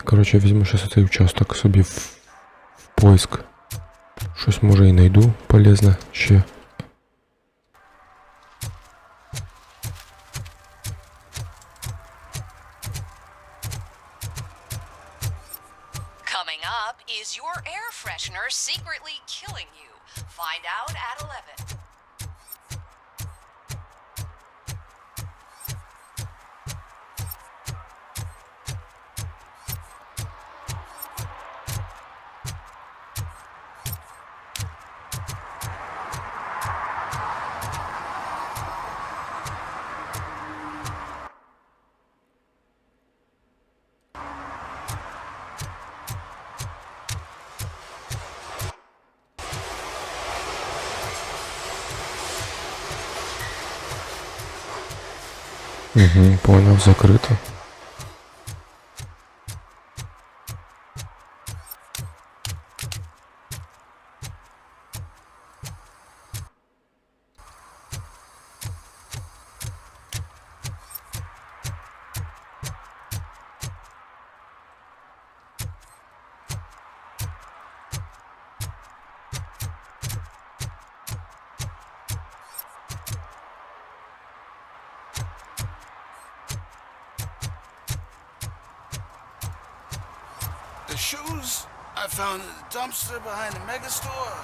Коротше, візьму зараз цей участок собі в поиск. Щось може і знайду полезне ще. Coming up, is your air freshener secretly killing you? Find out at 11. Угу, понял, закрыто. The shoes I found in the dumpster behind the mega store.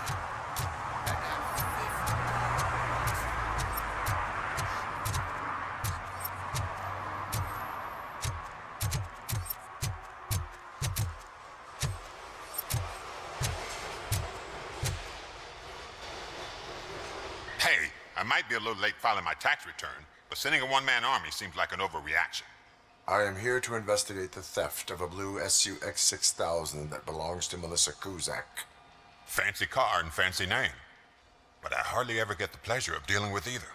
Hey, I might be a little late filing my tax return, but sending a one-man army seems like an overreaction. I am here to investigate the theft of a blue SUX 6000 that belongs to Melissa Kuzak. Fancy car and fancy name. But I hardly ever get the pleasure of dealing with either.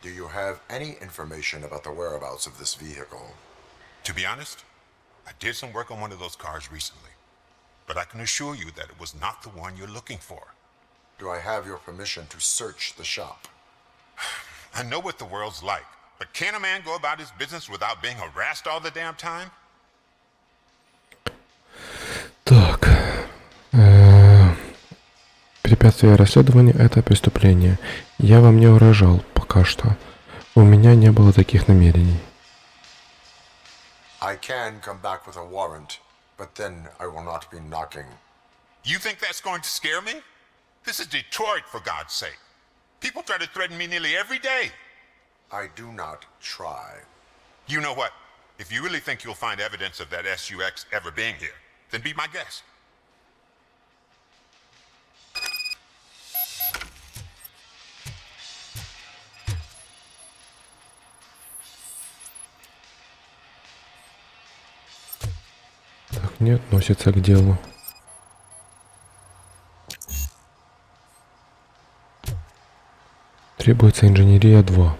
Do you have any information about the whereabouts of this vehicle? To be honest, I did some work on one of those cars recently. But I can assure you that it was not the one you're looking for. Do I have your permission to search the shop? I know what the world's like. But can a man go about his business without being harassed all the damn time? Так. Препятствие расследования — это преступление. Я вам не угрожал пока что. У меня не было таких намерений. I can come back with a warrant, but then I will not be knocking. You think that's going to scare me? This is Detroit, for God's sake. People try to threaten me nearly every day. I do not try. You know what? If you really think you'll find evidence of that SUX ever being here, then be my guest. Так, не относится к делу. Требуется инженерия 2.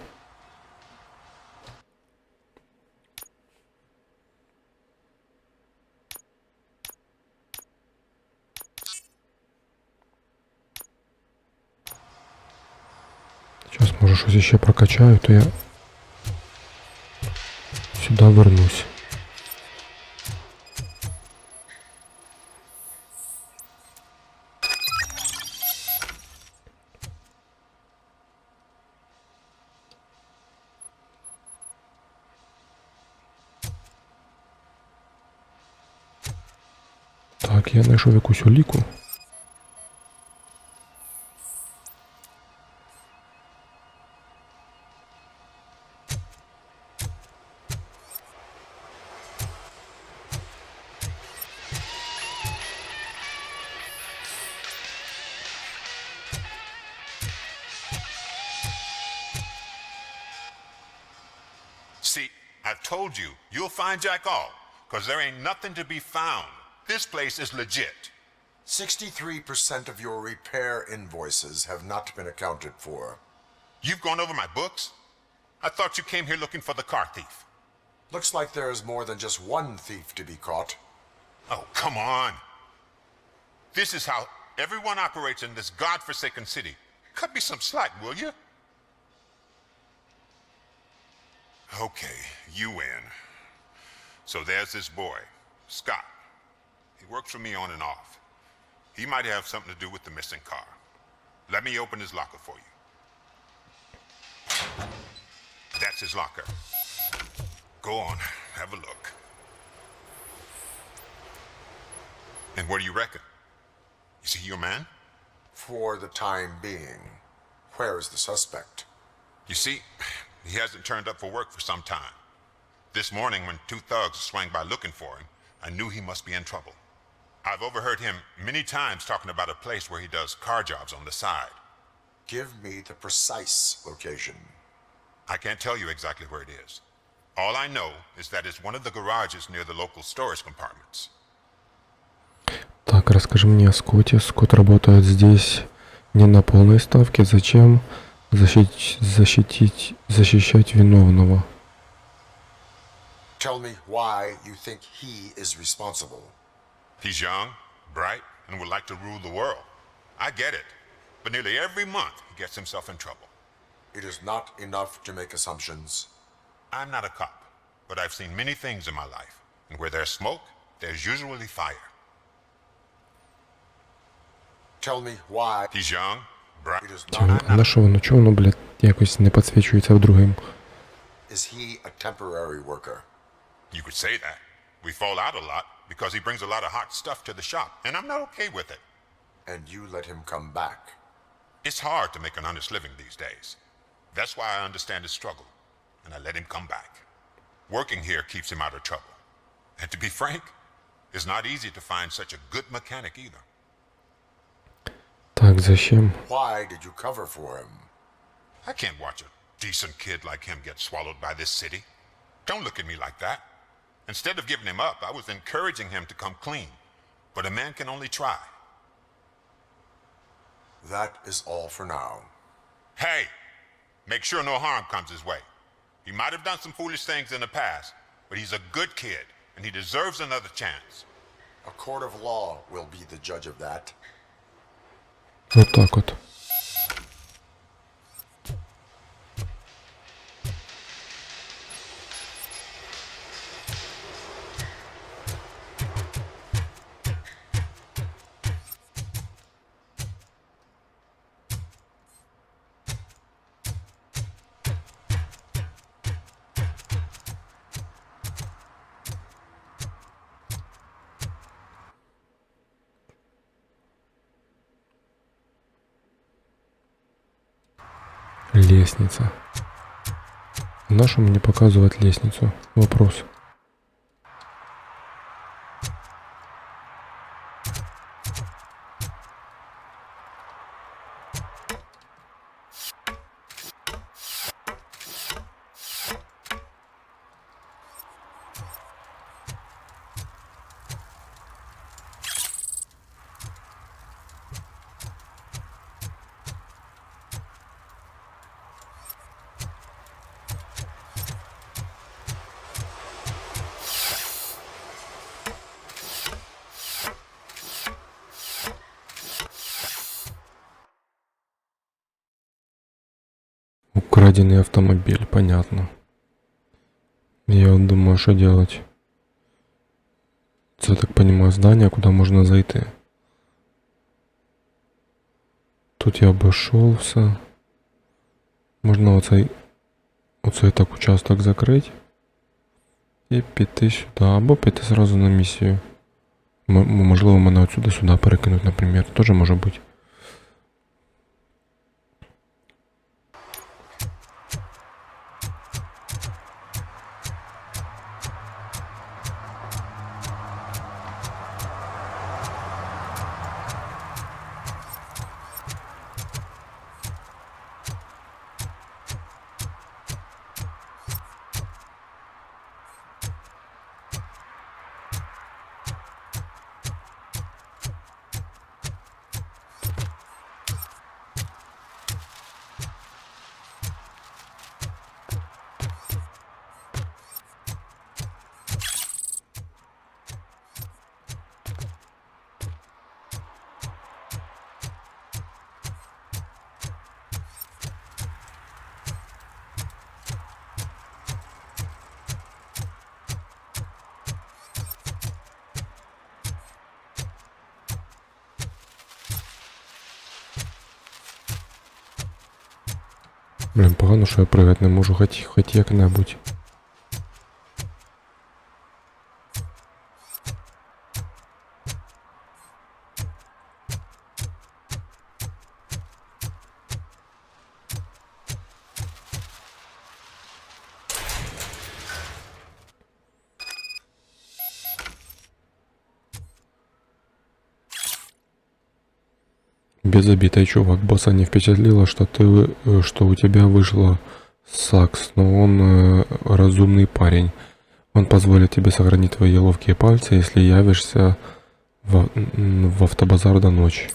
Сейчас, может, что-то еще прокачаю, то я сюда вернусь. Так, я знайшов якусь уліку. See, I've told you, you'll find Jack all, because there ain't nothing to be found. This place is legit. 63% of your repair invoices have not been accounted for. You've gone over my books? I thought you came here looking for the car thief. Looks like there is more than just one thief to be caught. Oh, come on. This is how everyone operates in this godforsaken city. Cut me some slack, will you? Okay, you win. So there's this boy. Scott. He works for me on and off. He might have something to do with the missing car. Let me open his locker for you. That's his locker. Go on, have a look. And what do you reckon? Is he your man? For the time being. Where is the suspect? You see, he hasn't turned up for work for some time. This morning, when two thugs swang by looking for him, I knew he must be in trouble. I've overheard him many times talking about a place where he does car jobs on the side. Give me the precise location. I can't tell you exactly where it is. All I know is that it's one of the garages near the local storage compartments. Так, расскажи мне о Скотте. Скотт работает здесь не на полной ставке. Зачем защищать виновного? Tell me why you think he is responsible. He's young, bright, and would like to rule the world. I get it. But nearly every month he gets himself in trouble. It is not enough to make assumptions. I'm not a cop, but I've seen many things in my life. And where there's smoke, there's usually fire. Tell me why. He's young, bright. It is not. А на що воно? Чого воно, блядь, якось не підсвічується в другим? Is he a temporary worker? You could say that. We fall out a lot because he brings a lot of hot stuff to the shop, and I'm not okay with it. And you let him come back. It's hard to make an honest living these days. That's why I understand his struggle, and I let him come back. Working here keeps him out of trouble. And to be frank, it's not easy to find such a good mechanic either. Так, зачем? Why did you cover for him? I can't watch a decent kid like him get swallowed by this city. Don't look at me like that. Instead of giving him up, I was encouraging him to come clean. But a man can only try. That is all for now. Hey, make sure no harm comes his way. He might have done some foolish things in the past, but he's a good kid, and he deserves another chance. A court of law will be the judge of that. Вот так вот. Лестница. На что мне показывать лестницу? Вопрос. Украденный автомобиль, понятно. Я вот думаю, что делать. Это, я так понимаю, здание, куда можно зайти. Тут я обошел все. Можна оцей так участок закрити. І піти сюди. Або піти сразу на місію. Можливо, мене отсюда сюди перекинуть, наприклад. Тоже може бути. Блін, погано, що я пригати не можу, хоч як-небудь. Без обиды, чувак, босса не впечатлило, что у тебя вышло сакс, но он разумный парень. Он позволит тебе сохранить твои ловкие пальцы, если явишься в автобазар до ночи.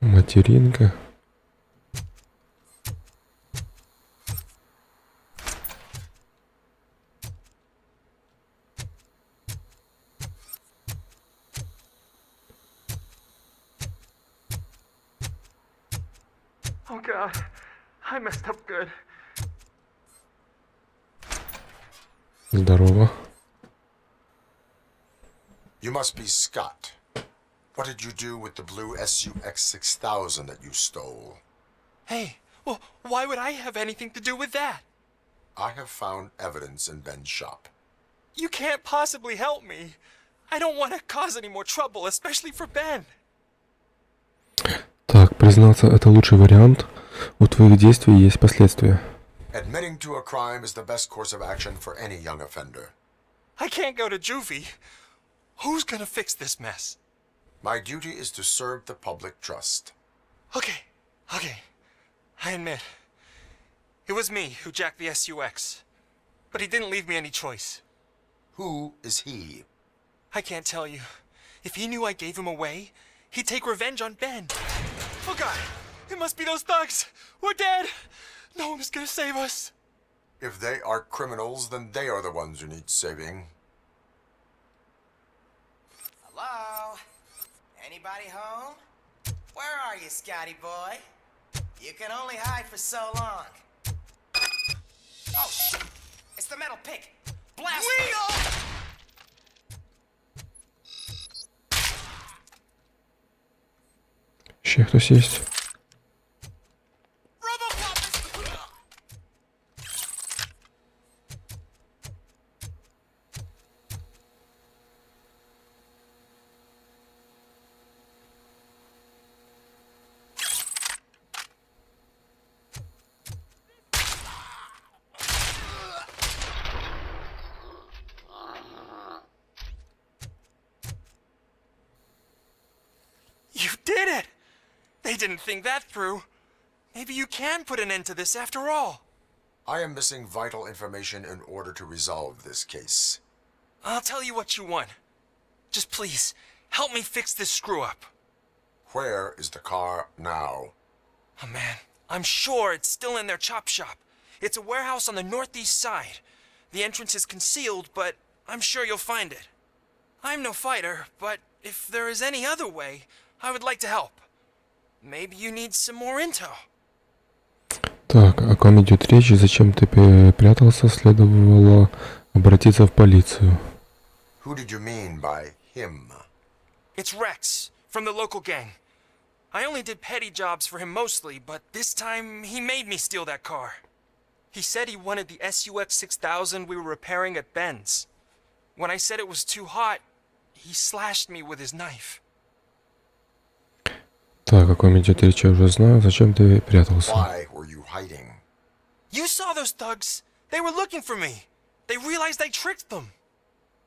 Материнка. Oh God, I messed up good. Здорово. You must be Scott. What did you do with the blue SUX 6000 that you stole? Hey, well, why would I have anything to do with that? I have found evidence in Ben's shop. You can't possibly help me. I don't want to cause any more trouble, especially for Ben. Так, признаться, это лучший вариант. У твоих действий есть последствия. Admitting to a crime is the best course of action for any young offender. I can't go to juvie. Who's gonna fix this mess? My duty is to serve the public trust. Okay. I admit. It was me who jacked the SUX. But he didn't leave me any choice. Who is he? I can't tell you. If he knew I gave him away, he'd take revenge on Ben. Oh God, it must be those thugs. We're dead. No one is gonna save us. If they are criminals, then they are the ones who need saving. Hello? Anybody home? Where are you, Scotty boy? You can only hide for so long. Oh, shit! It's the metal pig! Blast! Ще хтось есть? You did it! They didn't think that through. Maybe you can put an end to this after all. I am missing vital information in order to resolve this case. I'll tell you what you want. Just please, help me fix this screw-up. Where is the car now? Oh man, I'm sure it's still in their chop shop. It's a warehouse on the northeast side. The entrance is concealed, but I'm sure you'll find it. I'm no fighter, but if there is any other way, I would like to help. Maybe you need some more intel. Так, о ком идет речь и зачем ты прятался, следовало обратиться в полицию. Who did you mean by him? It's Rex, from the local gang. I only did petty jobs for him mostly, but this time he made me steal that car. He said he wanted the SUX 6000 we were repairing at Ben's. When I said it was too hot, he slashed me with his knife. Так, о ком идет речь, я уже знаю. Зачем ты прятался? Why were you hiding? You saw those thugs. They were looking for me. They realized I tricked them.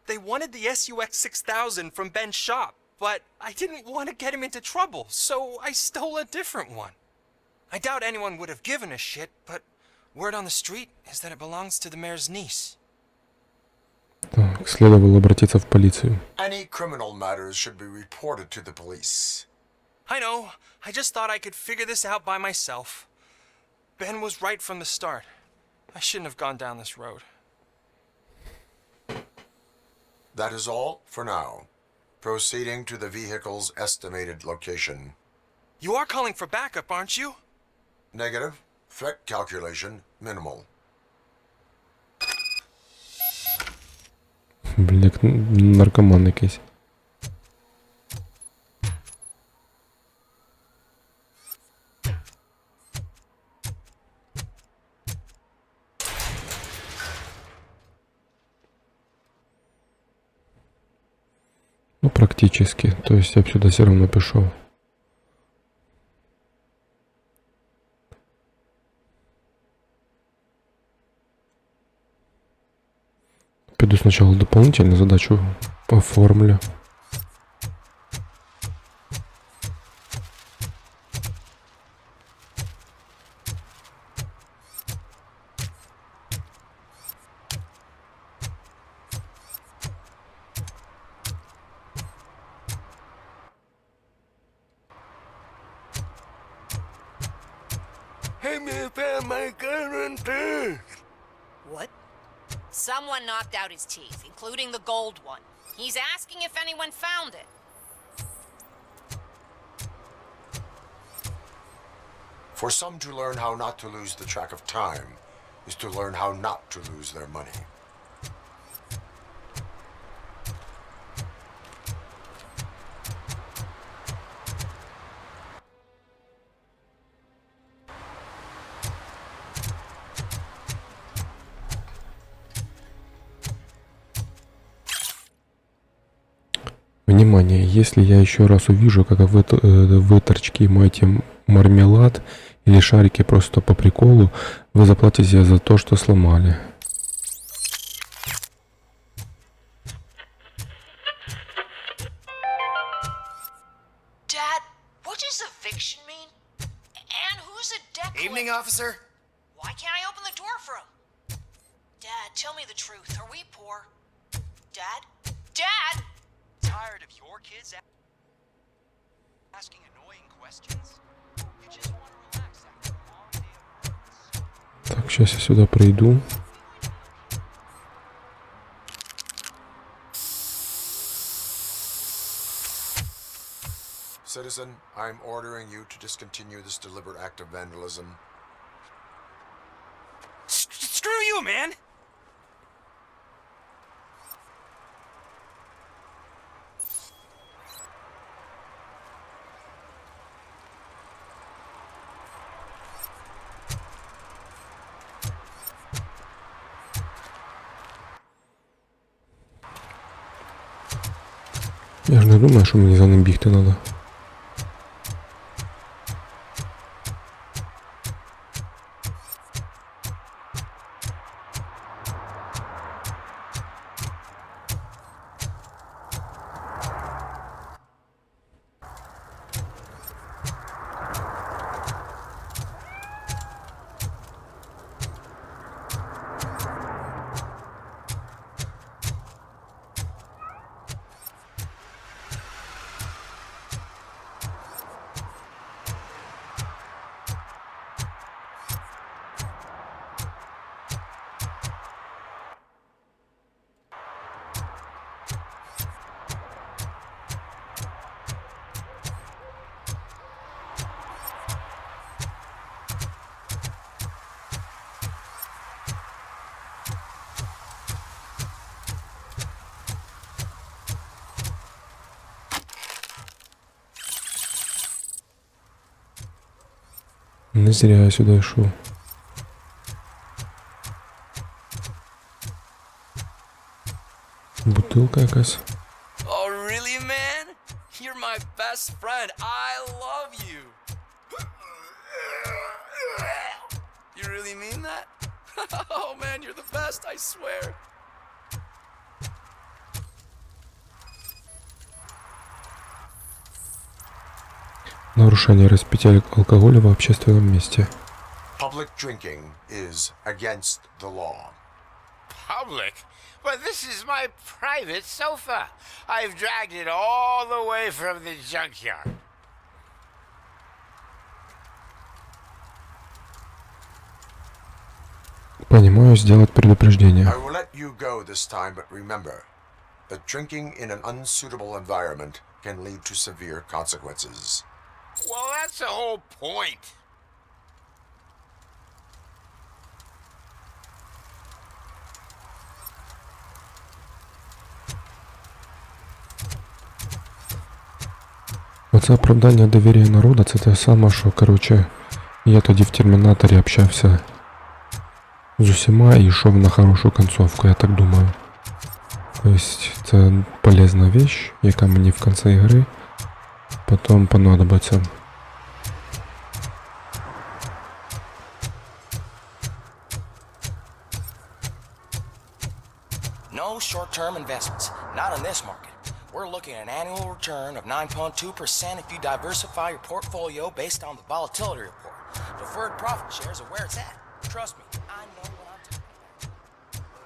They wanted the SUX 6000 from Ben's shop, but I didn't want to get him into trouble, so I stole a different one. I doubt anyone would have given a shit, but word on the street is that it belongs to the mayor's niece. Так, следовало обратиться в полицию. Any criminal matters should be reported to the police. I know. I just thought I could figure this out by myself. Ben was right from the start. I shouldn't have gone down this road. That is all for now. Proceeding to the vehicle's estimated location. You are calling for backup, aren't you? Negative. Threat calculation minimal. Блін, як наркоман якийсь. Ну, практически. То есть я б сюда все равно пішов. Піду сначала дополнительную задачу оформлю. Hey, me found my gun and purse. What? Someone knocked out his teeth, including the gold one. He's asking if anyone found it. For some to learn how not to lose the track of time is to learn how not to lose their money. Внимание, если я еще раз увижу, как вы, торчки, моете мармелад или шарики просто по приколу, вы заплатите за то, что сломали. Dad, what does eviction mean? And who's a debt collector? Evening, officer. Why can't I open the door for him? Dad, tell me the truth. Are we poor? Dad? Dad! Tired of your kids asking annoying questions? You just want to relax after a long day of work. Так, сейчас я сюда пройду. Citizen, I'm ordering you to discontinue this deliberate act of vandalism. Screw you, man! Я ж не думаю, що мені за ним бігти треба. Не зря я сюди йшов. Бутилка якась. Oh, really, man? You're my best friend. I love you. You really mean that? Oh, man, you're the best, I swear. Нарушение распития алкоголя в общественном месте. Public drinking is against the law. Public? But this is my private sofa. I've dragged it all the way from the junkyard. Понимаю, сделать предупреждение. I will let you go this time, but remember, that drinking in an unsuitable environment can lead to severe consequences. Well, that's the whole point. Оце оправдання довір'я народу, це те саме, що, коротше, я тоді в Термінаторі общався з усіма і йшов на хорошу концовку, я так думаю. Тобто це полезна вещь, яка мені в кінці гри потім понадобиться. No short-term investments, not in this market. We're looking at an annual return of 9.2% if you diversify your portfolio based on the volatility report. Deferred profit shares are where it's at. Trust me, I know what I'm talking about.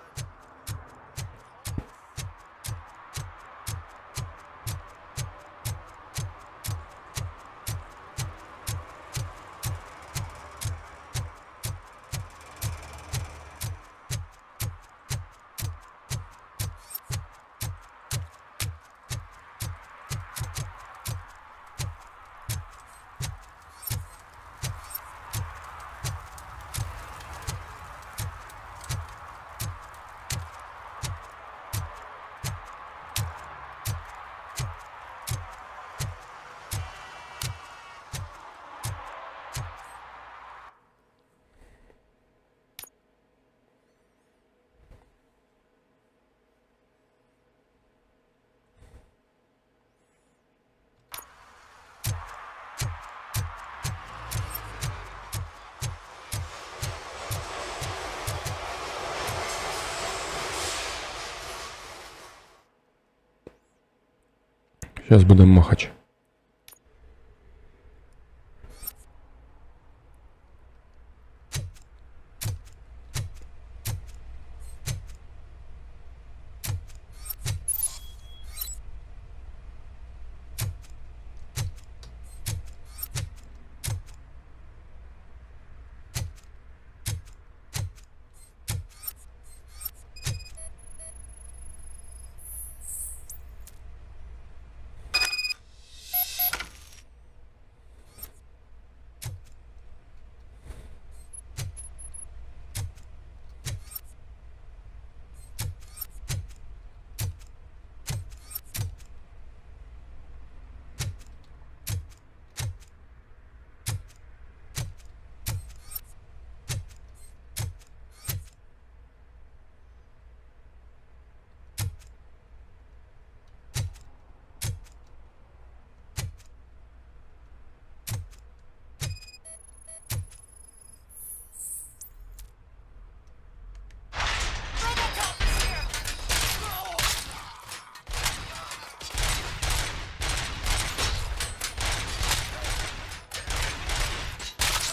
Зараз будемо махач.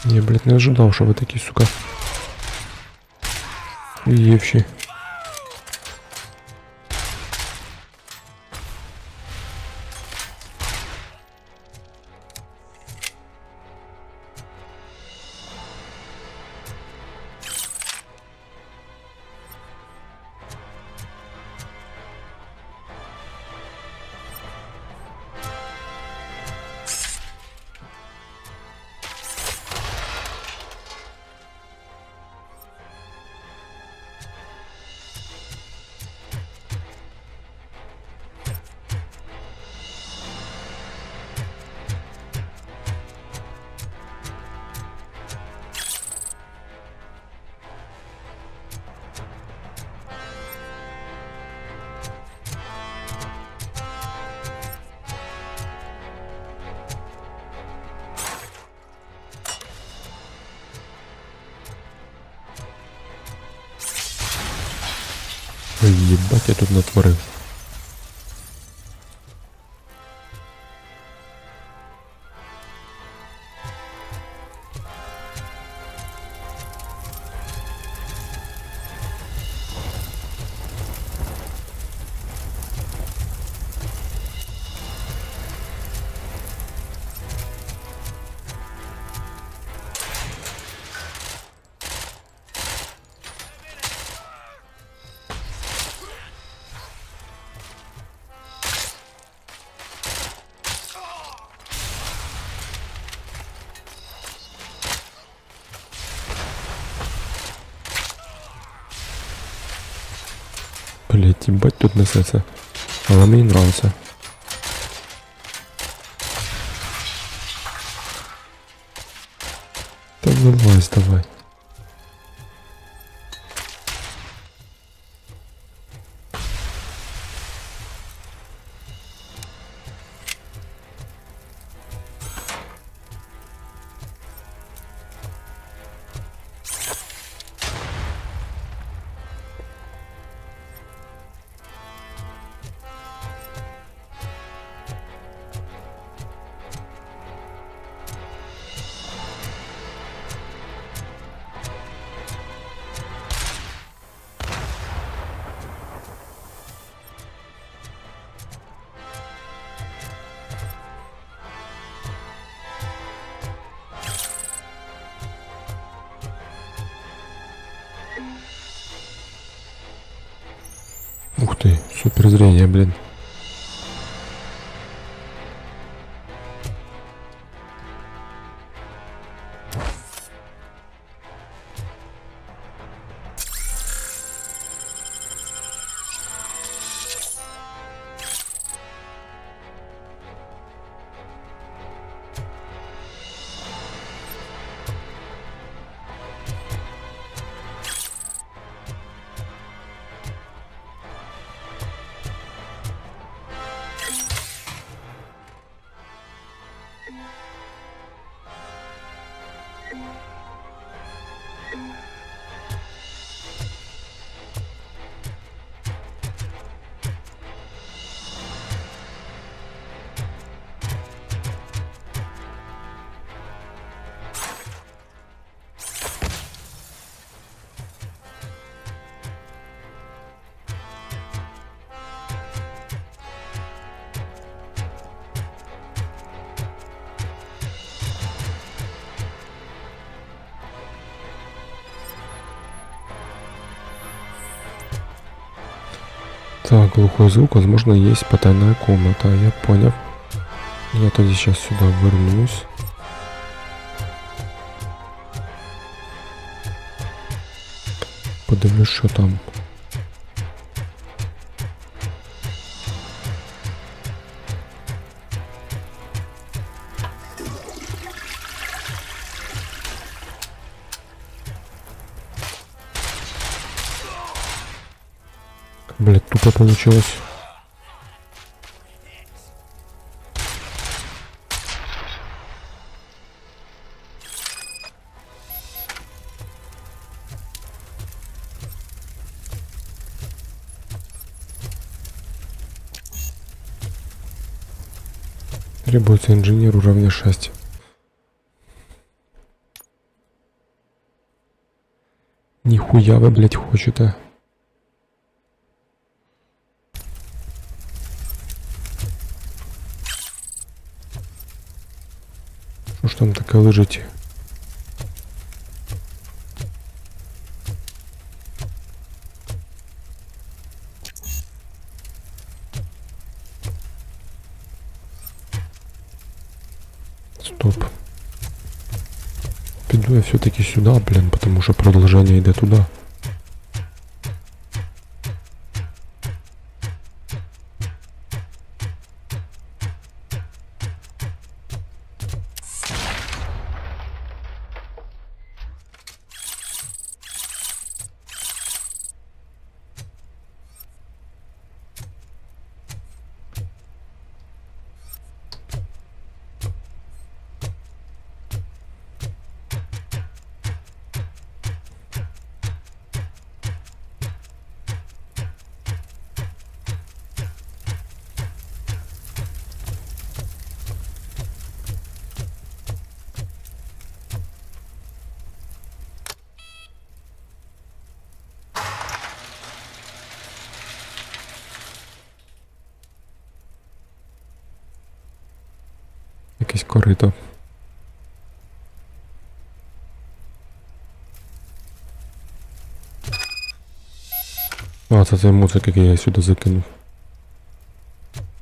Я, блядь, не ожидав, що ви такі, сука, євші. Єбать, я тут натворив. Блять, їбать тут несеться. Але мені нравиться. Та вилазь давай. Ух ты, суперзрение, блин. Так, глухой звук, возможно, есть потайная комната, я понял. Я тогда сейчас сюда вернусь. Подивлюсь, что там. Блять, тупо получилось. Требуется инженер уровня 6. Нихуя вы, блять, хочете. Что ж там таке лежить? Стоп. Піду я все-таки сюда, блин, потому что продолжение идет туда. Якесь корито. А, це цей мусик, який я сюди закинув.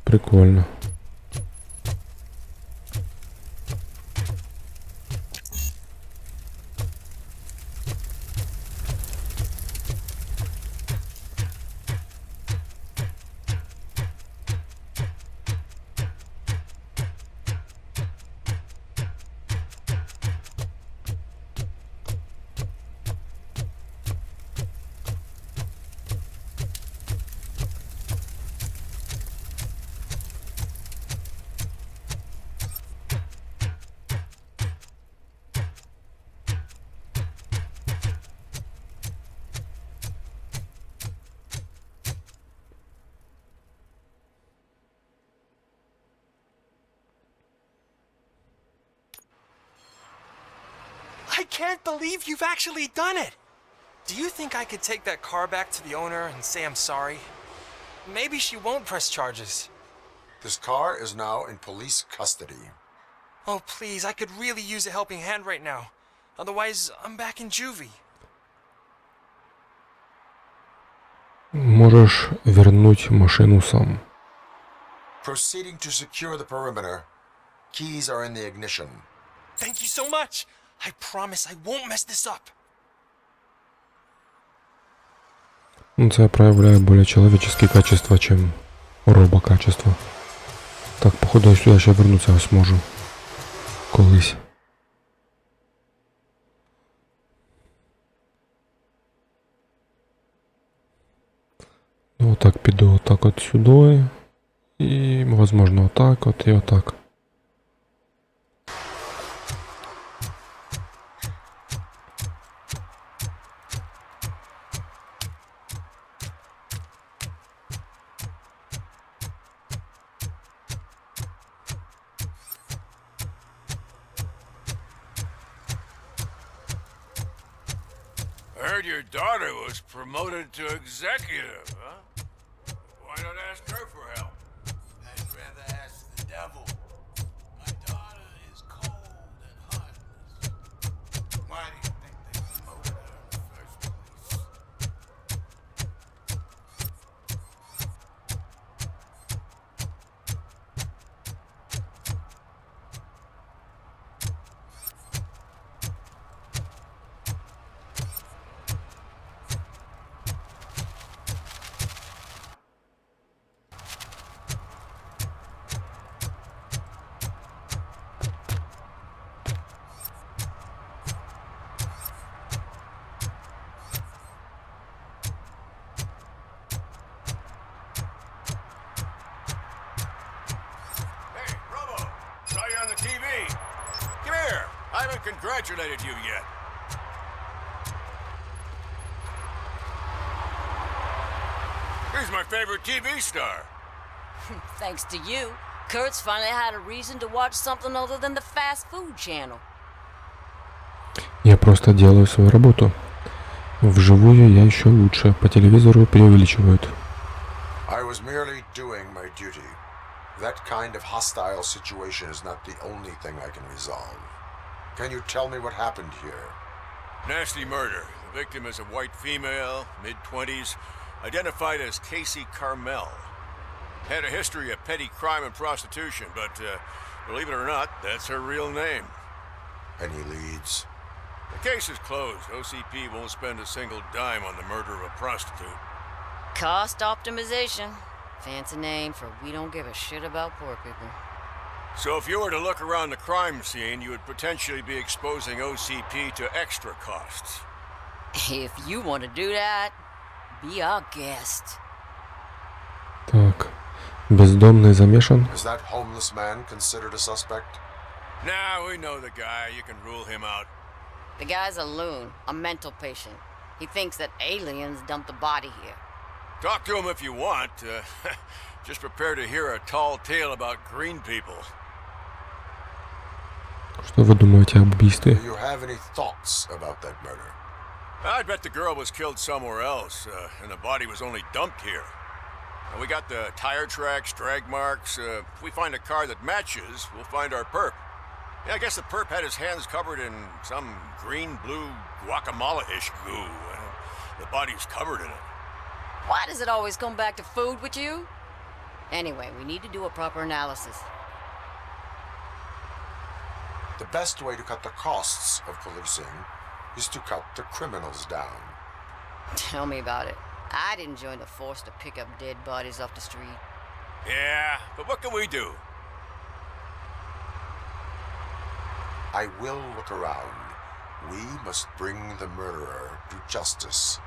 Прикольно. can't believe you've actually done it. Do you think I could take that car back to the owner and say I'm sorry? Maybe she won't press charges. This car is now in police custody. Oh, please, I could really use a helping hand right now. Otherwise, I'm back in juvie. Можешь вернуть машину сам. Proceeding to secure the perimeter. Keys are in the ignition. Thank you so much. I promise I won't mess this up. Це проявляє более человеческие качества, чем робокачество. Так, походу я сюди ще вернуться зможу. Колись. Ну, отак піду отак от сюди. І, возможно, отак от і отак. I heard your daughter was promoted to executive, huh? Why not ask her for help? I'd rather ask the devil. My daughter is cold and heartless. Why do you think they promoted her in the first place? Hey, Robo! Saw you on the TV. Come here. I haven't congratulated you yet. Here's my favorite TV star. Thanks to you, Kurt's finally had a reason to watch something other than the fast food channel. Я просто делаю свою работу. Вживую я еще лучше. По телевизору преувеличивают. I was merely doing my duty. That kind of hostile situation is not the only thing I can resolve. Can you tell me what happened here? Nasty murder. The victim is a white female, mid-20s, identified as Casey Carmel. Had a history of petty crime and prostitution, but believe it or not, that's her real name. Any leads? The case is closed. OCP won't spend a single dime on the murder of a prostitute. Cost optimization. Fancy name for we don't give a shit about poor people. So if you were to look around the crime scene, you would potentially be exposing OCP to extra costs. If you want to do that, be our guest. Так. Бездомный замешан. Is that homeless man considered a suspect? Nah, we know the guy. You can rule him out. The guy's a loon, a mental patient. He thinks that aliens dumped the body here. Talk to him if you want. Just prepare to hear a tall tale about green people. Что вы думаете об убийстве? Do you have any thoughts about that murder? I bet the girl was killed somewhere else, and the body was only dumped here. And we got the tire tracks, drag marks. If we find a car that matches, we'll find our perp. Yeah, I guess the perp had his hands covered in some green-blue guacamole-ish goo. The body's covered in it. Why does it always come back to food with you? Anyway, we need to do a proper analysis. The best way to cut the costs of policing is to cut the criminals down. Tell me about it. I didn't join the force to pick up dead bodies off the street. Yeah, but what can we do? I will look around. We must bring the murderer to justice.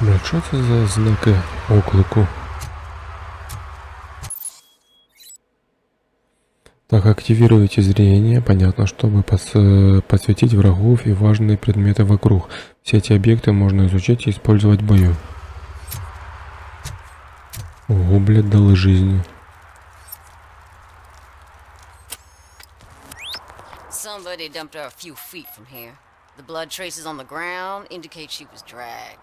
Бля, що це за знаки оклику? Так, активируйте зрение, понятно, чтобы подсветить врагов и важные предметы вокруг. Все эти объекты можно изучить и использовать в бою. Ого, блядь, дали жизни. Somebody dumped her a few feet from here. The blood traces on the ground indicate she was dragged.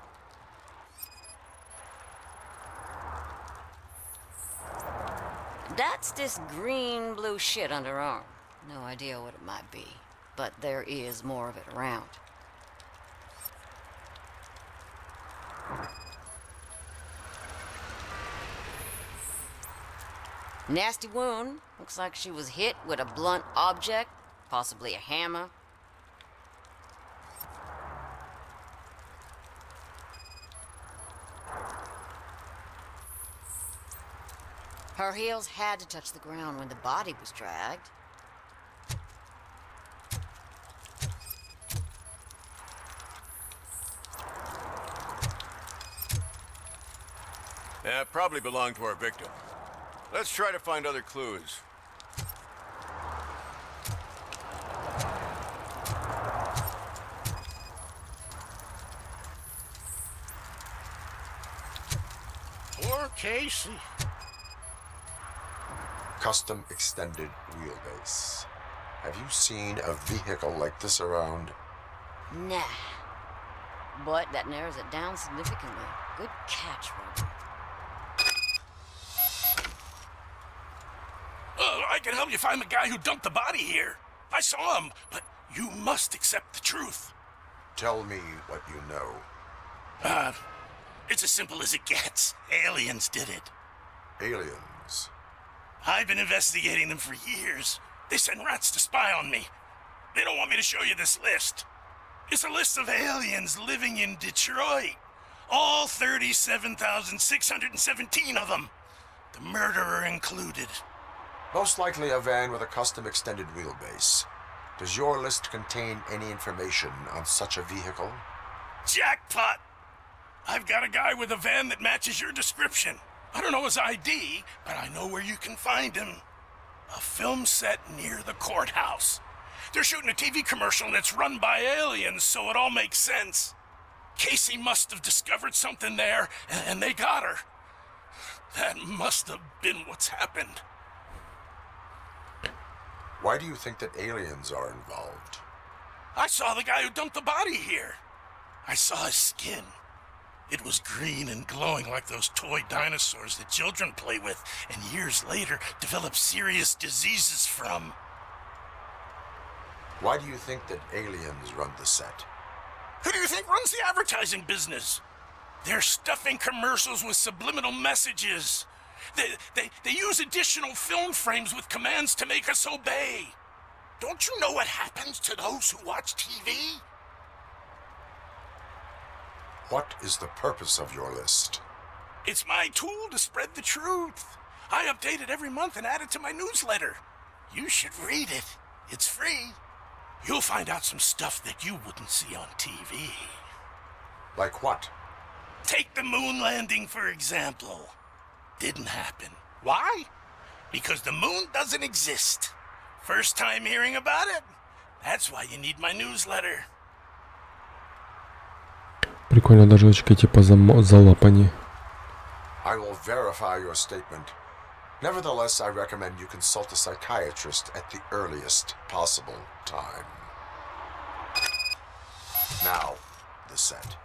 That's this green-blue shit under her arm. No idea what it might be, but there is more of it around. Nasty wound. Looks like she was hit with a blunt object, possibly a hammer. Her heels had to touch the ground when the body was dragged. Yeah, probably belonged to our victim. Let's try to find other clues. Poor Casey. Custom extended wheelbase. Have you seen a vehicle like this around? Nah. But that narrows it down significantly. Good catch, Robo. I can help you find the guy who dumped the body here. I saw him, but you must accept the truth. Tell me what you know. It's as simple as it gets. Aliens did it. Aliens? I've been investigating them for years. They send rats to spy on me. They don't want me to show you this list. It's a list of aliens living in Detroit. All 37,617 of them. The murderer included. Most likely a van with a custom extended wheelbase. Does your list contain any information on such a vehicle? Jackpot! I've got a guy with a van that matches your description. I don't know his ID, but I know where you can find him. A film set near the courthouse. They're shooting a TV commercial and it's run by aliens, so it all makes sense. Casey must have discovered something there, and they got her. That must have been what's happened. Why do you think that aliens are involved? I saw the guy who dumped the body here. I saw his skin. It was green and glowing like those toy dinosaurs that children play with and years later develop serious diseases from. Why do you think that aliens run the set? Who do you think runs the advertising business? They're stuffing commercials with subliminal messages. They use additional film frames with commands to make us obey. Don't you know what happens to those who watch TV? What is the purpose of your list? It's my tool to spread the truth. I update it every month and add it to my newsletter. You should read it. It's free. You'll find out some stuff that you wouldn't see on TV. Like what? Take the moon landing, for example. Didn't happen. Why? Because the moon doesn't exist. First time hearing about it? That's why you need my newsletter. Прикольно, даже очки типа залапани. I will verify your statement. Nevertheless, I recommend you consult a psychiatrist at the earliest possible time. Now, the set.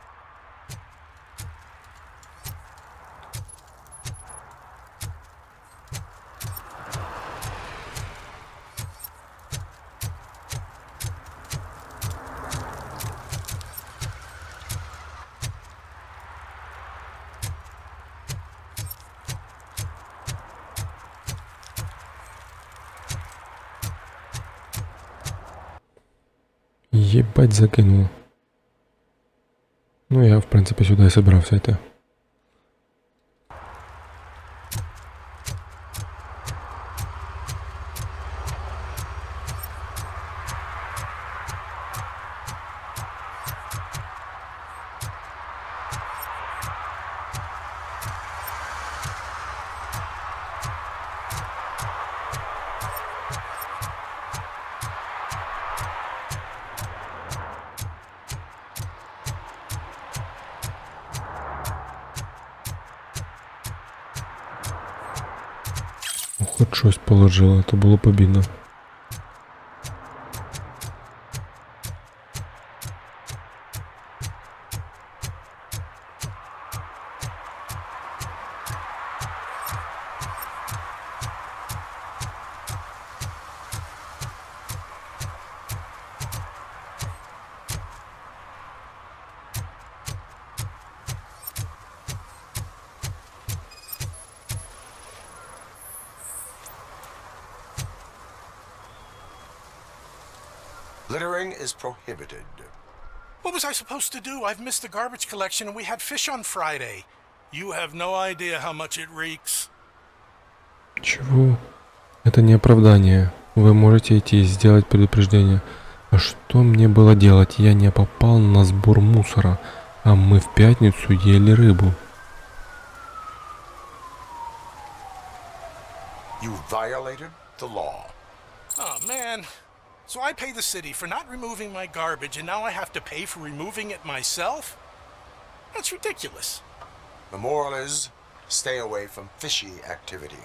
Ебать закинул. Ну я в принципе сюда и собирался это. Хоч щось положили, то було б обідно. Littering is prohibited. What was I supposed to do? I've missed the garbage collection and we had fish on Friday. You have no idea how much it reeks. Чего? Это не оправдание. Вы можете идти и сделать предупреждение. А что мне было делать? Я не попал на сбор мусора, а мы в пятницу ели рыбу. You violated the law. Oh, man. So I pay the city for not removing my garbage, and now I have to pay for removing it myself? That's ridiculous. The moral is, stay away from fishy activity.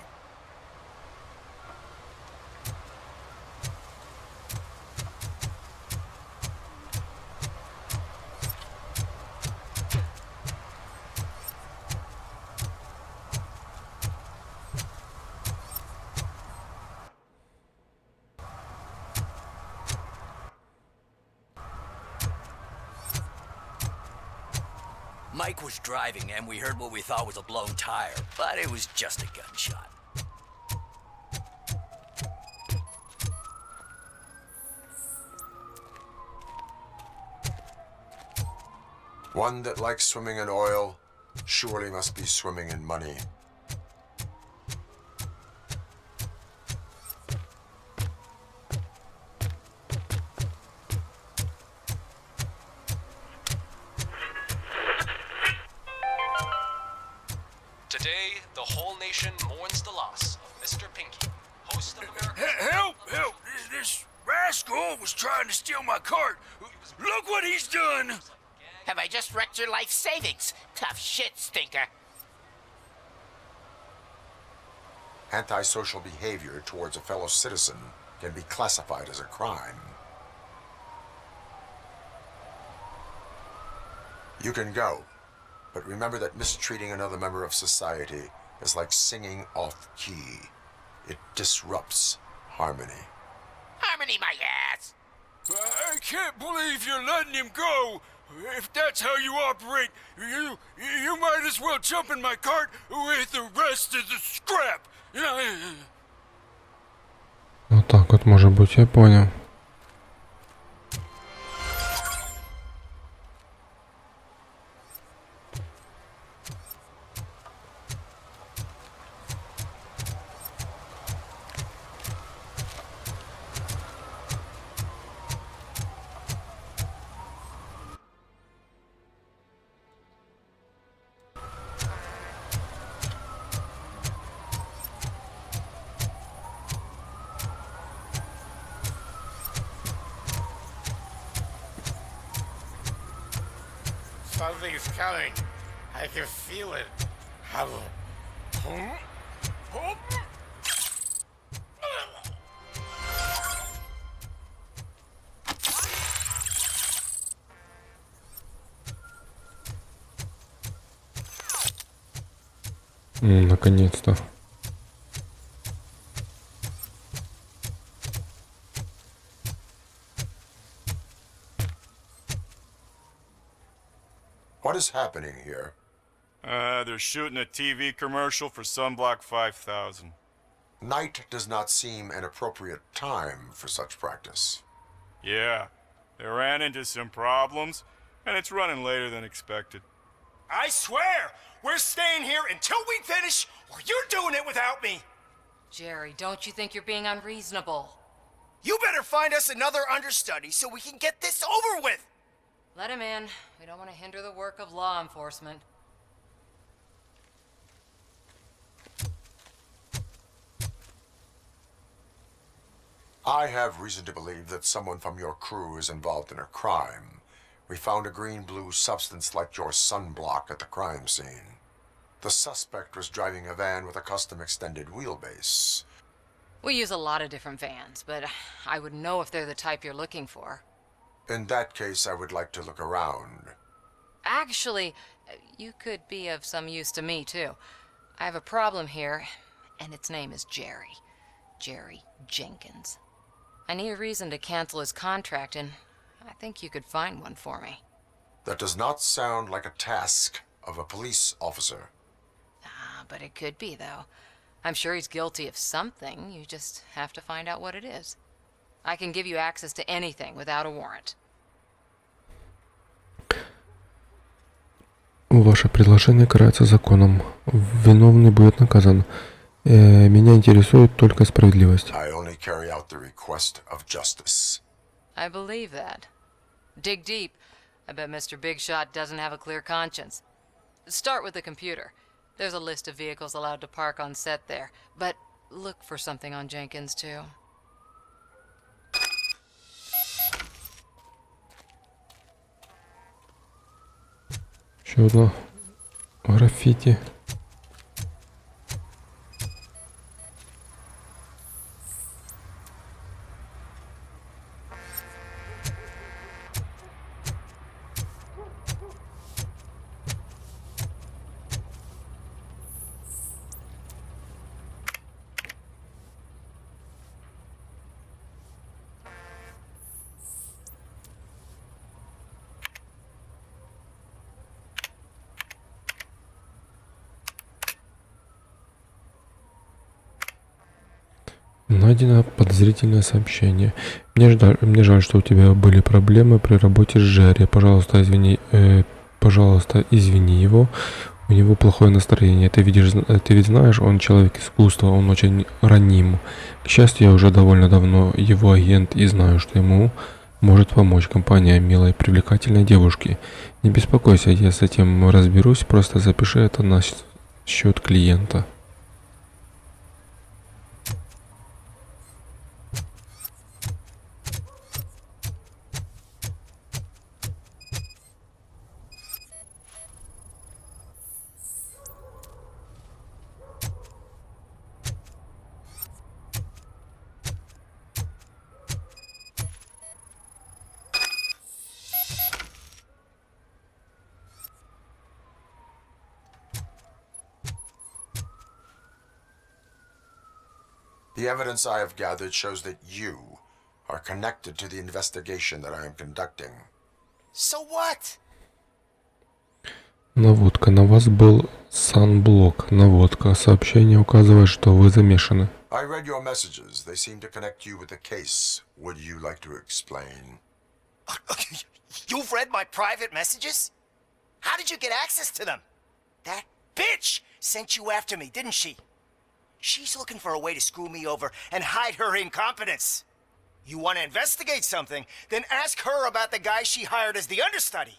Mike was driving and we heard what we thought was a blown tire, but it was just a gunshot. One that likes swimming in oil surely must be swimming in money. Today, the whole nation mourns the loss of Mr. Pinky, host of America's... Help! Help! This rascal was trying to steal my cart. Look what he's done! Have I just wrecked your life savings? Tough shit, stinker. Antisocial behavior towards a fellow citizen can be classified as a crime. You can go, but remember that mistreating another member of society is like singing off key. It disrupts harmony. Harmony, my ass! I can't believe you're letting him go! If that's how you operate, you might as well jump in my cart with the rest of the scrap! Вот так вот, может быть, я понял. Something's coming. I can feel it. Наконец-то. What is happening here? They're shooting a TV commercial for Sunblock 5000. Night does not seem an appropriate time for such practice. Yeah, they ran into some problems, and it's running later than expected. I swear, we're staying here until we finish, or you're doing it without me! Jerry, don't you think you're being unreasonable? You better find us another understudy so we can get this over with! Let him in. We don't want to hinder the work of law enforcement. I have reason to believe that someone from your crew is involved in a crime. We found a green-blue substance like your sunblock at the crime scene. The suspect was driving a van with a custom extended wheelbase. We use a lot of different vans, but I wouldn't know if they're the type you're looking for. In that case, I would like to look around. Actually, you could be of some use to me, too. I have a problem here, and its name is Jerry. Jerry Jenkins. I need a reason to cancel his contract, and I think you could find one for me. That does not sound like a task of a police officer. But it could be, though. I'm sure he's guilty of something. You just have to find out what it is. I can give you access to anything without a warrant. Ваше предложение карается законом. Виновный будет наказан. Меня интересует только справедливость. I only carry out the request of justice. I believe that. Dig deep. I bet Mr. Big Shot doesn't have a clear conscience. Start with the computer. There's a list of vehicles allowed to park on set there. But look for something on Jenkins, too. Еще одно граффити. Найдено подозрительное сообщение. Мне жаль, что у тебя были проблемы при работе с Джерри. Пожалуйста, извини его. У него плохое настроение. Ты ведь знаешь, он человек искусства, он очень раним. К счастью, я уже довольно давно его агент и знаю, что ему может помочь компания милой, привлекательной девушки. Не беспокойся, я с этим разберусь, просто запиши это на счет клиента. The evidence I have gathered shows that you are connected to the investigation that I am conducting. So what? Наводка. На вас был санблок. Наводка. Сообщение указывает, что вы замешаны. I read your messages. They seem to connect you with the case. Would you like to explain? You've read my private messages? How did you get access to them? That bitch sent you after me, didn't she? She's looking for a way to screw me over and hide her incompetence. You want to investigate something, then ask her about the guy she hired as the understudy.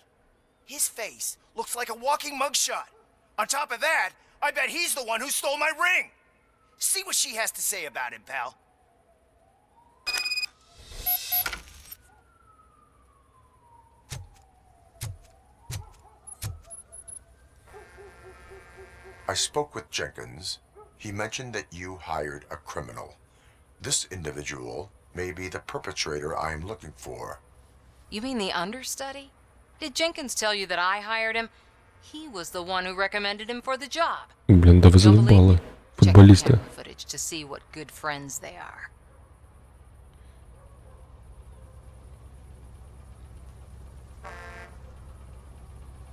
His face looks like a walking mugshot. On top of that, I bet he's the one who stole my ring. See what she has to say about him, pal. I spoke with Jenkins. He mentioned that you hired a criminal. This individual may be the perpetrator I am looking for. You mean the understudy? Did Jenkins tell you that I hired him? He was the one who recommended him for the job. Блин, да вы задолбали. Футболисты. Check the camera footage to see what good friends they are.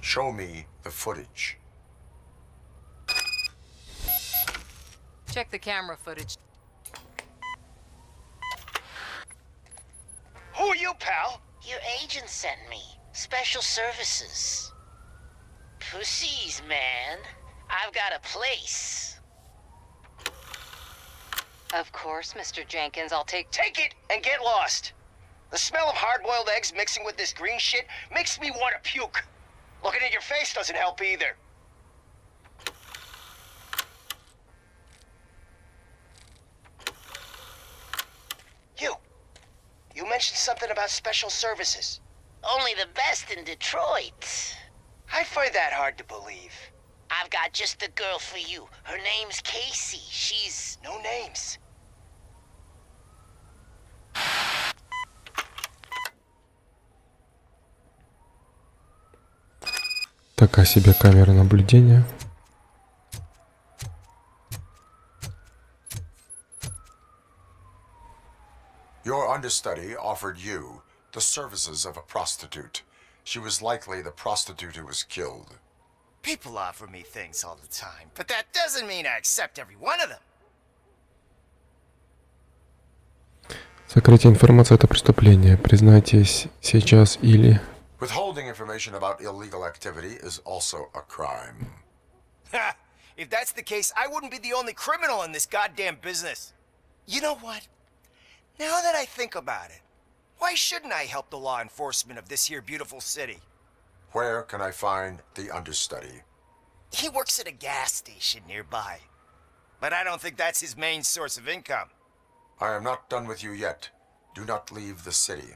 Show me the footage. Check the camera footage. Who are you, pal? Your agent sent me. Special services. Pussies, man. I've got a place. Of course, Mr. Jenkins, I'll take it and get lost. The smell of hard-boiled eggs mixing with this green shit makes me want to puke. Looking at your face doesn't help either. You mentioned something about special services. Only the best in Detroit. I find that hard to believe. I've got just the girl for you. Her name's Casey. She's... No names. Такая себе камера наблюдения. Your understudy offered you the services of a prostitute. She was likely the prostitute who was killed. People offer me things all the time, but that doesn't mean I accept every one of them. Сокрытие информации — это преступление. Признайтесь сейчас или... Withholding information about illegal activity is also a crime. Ha! If that's the case, I wouldn't be the only criminal in this goddamn business. You know what? Now that I think about it, why shouldn't I help the law enforcement of this here beautiful city? Where can I find the understudy? He works at a gas station nearby. But I don't think that's his main source of income. I am not done with you yet. Do not leave the city.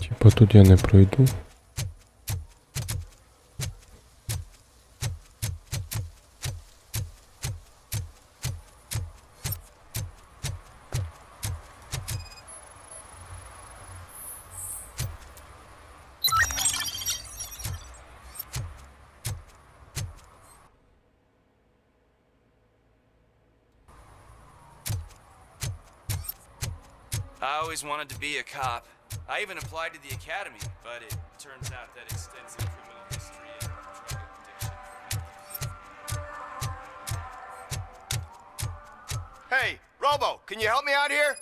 Типа тут я не пройду. I always wanted to be a cop. I even applied to the academy, but it turns out that extensive criminal history and drug addiction. Hey, Robo, can you help me out here?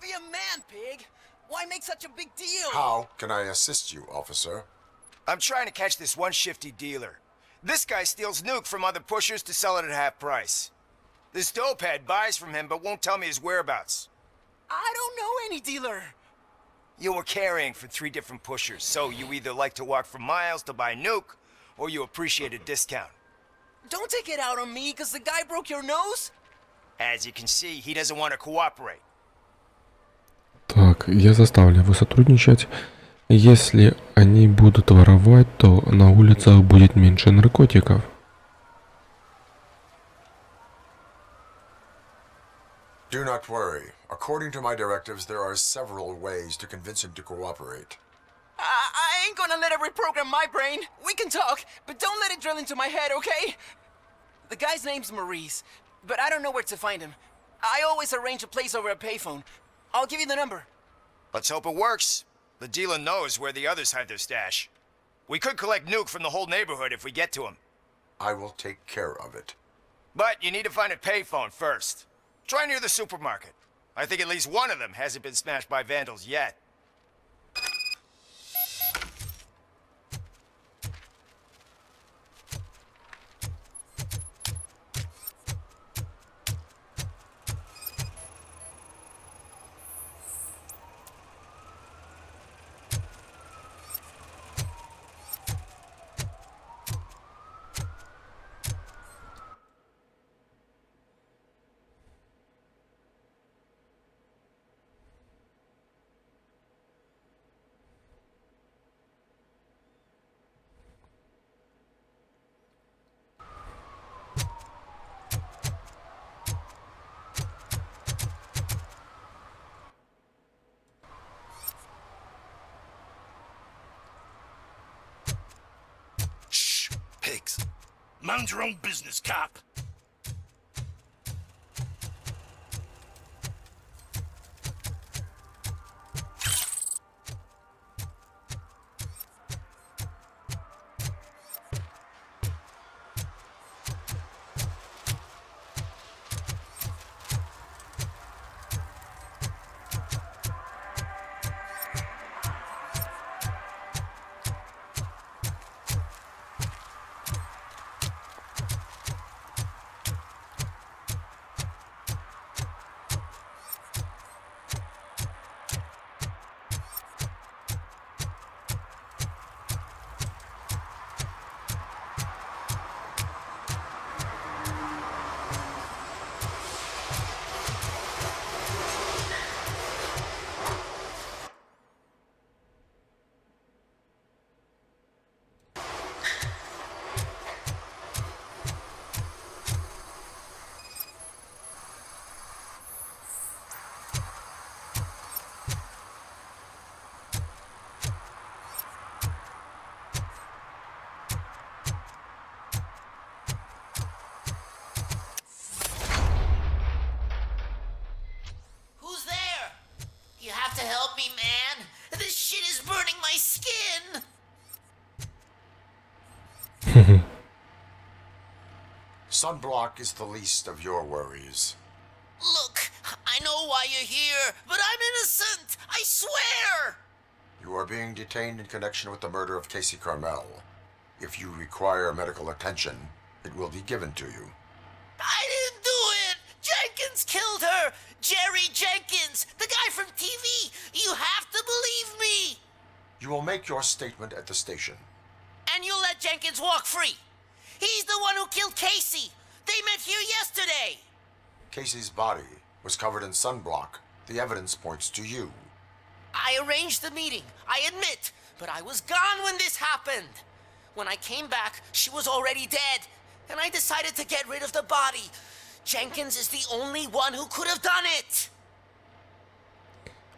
Be a man, pig. Why make such a big deal? How can I assist you, officer? I'm trying to catch this one shifty dealer. This guy steals nuke from other pushers to sell it at half price. This dopehead buys from him but won't tell me his whereabouts. I don't know any dealer. You were carrying for 3 different pushers, so you either like to walk for miles to buy nuke, or you appreciate a discount. Don't take it out on me, because the guy broke your nose? As you can see, he doesn't want to cooperate. Так, я заставлю его сотрудничать. Если они будут воровать, то на улицах будет меньше наркотиков. Do not worry. According to my directives, there are several ways to convince him to cooperate. I ain't gonna let it reprogram my brain. We can talk, but don't let it drill into my head, okay? The guy's name's Maurice, but I don't know where to find him. I always arrange a place over a payphone. I'll give you the number. Let's hope it works. The dealer knows where the others hide their stash. We could collect nuke from the whole neighborhood if we get to him. I will take care of it. But you need to find a payphone first. Try near the supermarket. I think at least one of them hasn't been smashed by vandals yet. Pigs. Mind your own business, cop. help me, man. This shit is burning my skin. Sunblock is the least of your worries. Look, I know why you're here, but I'm innocent. I swear. You are being detained in connection with the murder of Casey Carmel. If you require medical attention, it will be given to you. I didn't do it. Jenkins killed her. Jerry Jenkins, the guy from TV. You have to believe me. You will make your statement at the station. And you'll let Jenkins walk free. He's the one who killed Casey. They met here yesterday. Casey's body was covered in sunblock. The evidence points to you. I arranged the meeting, I admit, but I was gone when this happened. When I came back, she was already dead, and I decided to get rid of the body. Jenkins is the only one who could have done it.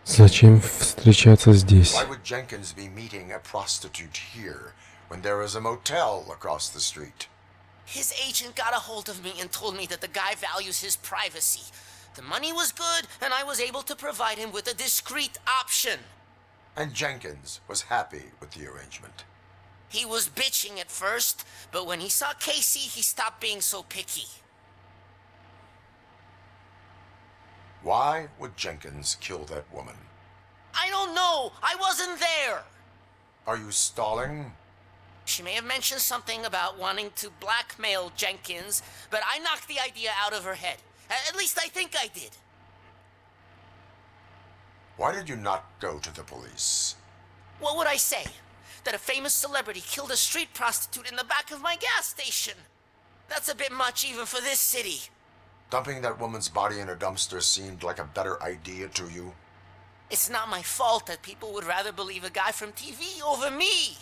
Зачем встречаться здесь? Why would Jenkins be meeting a prostitute here when there is a motel across the street? His agent got a hold of me and told me that the guy values his privacy. The money was good, and I was able to provide him with a discreet option. And Jenkins was happy with the arrangement. He was bitching at first, but when he saw Casey, he stopped being so picky. Why would Jenkins kill that woman? I don't know. I wasn't there. Are you stalling? She may have mentioned something about wanting to blackmail Jenkins, but I knocked the idea out of her head. At least I think I did. Why did you not go to the police? What would I say? That a famous celebrity killed a street prostitute in the back of my gas station? That's a bit much even for this city. Dumping that woman's body in a dumpster seemed like a better idea to you? It's not my fault that people would rather believe a guy from TV over me.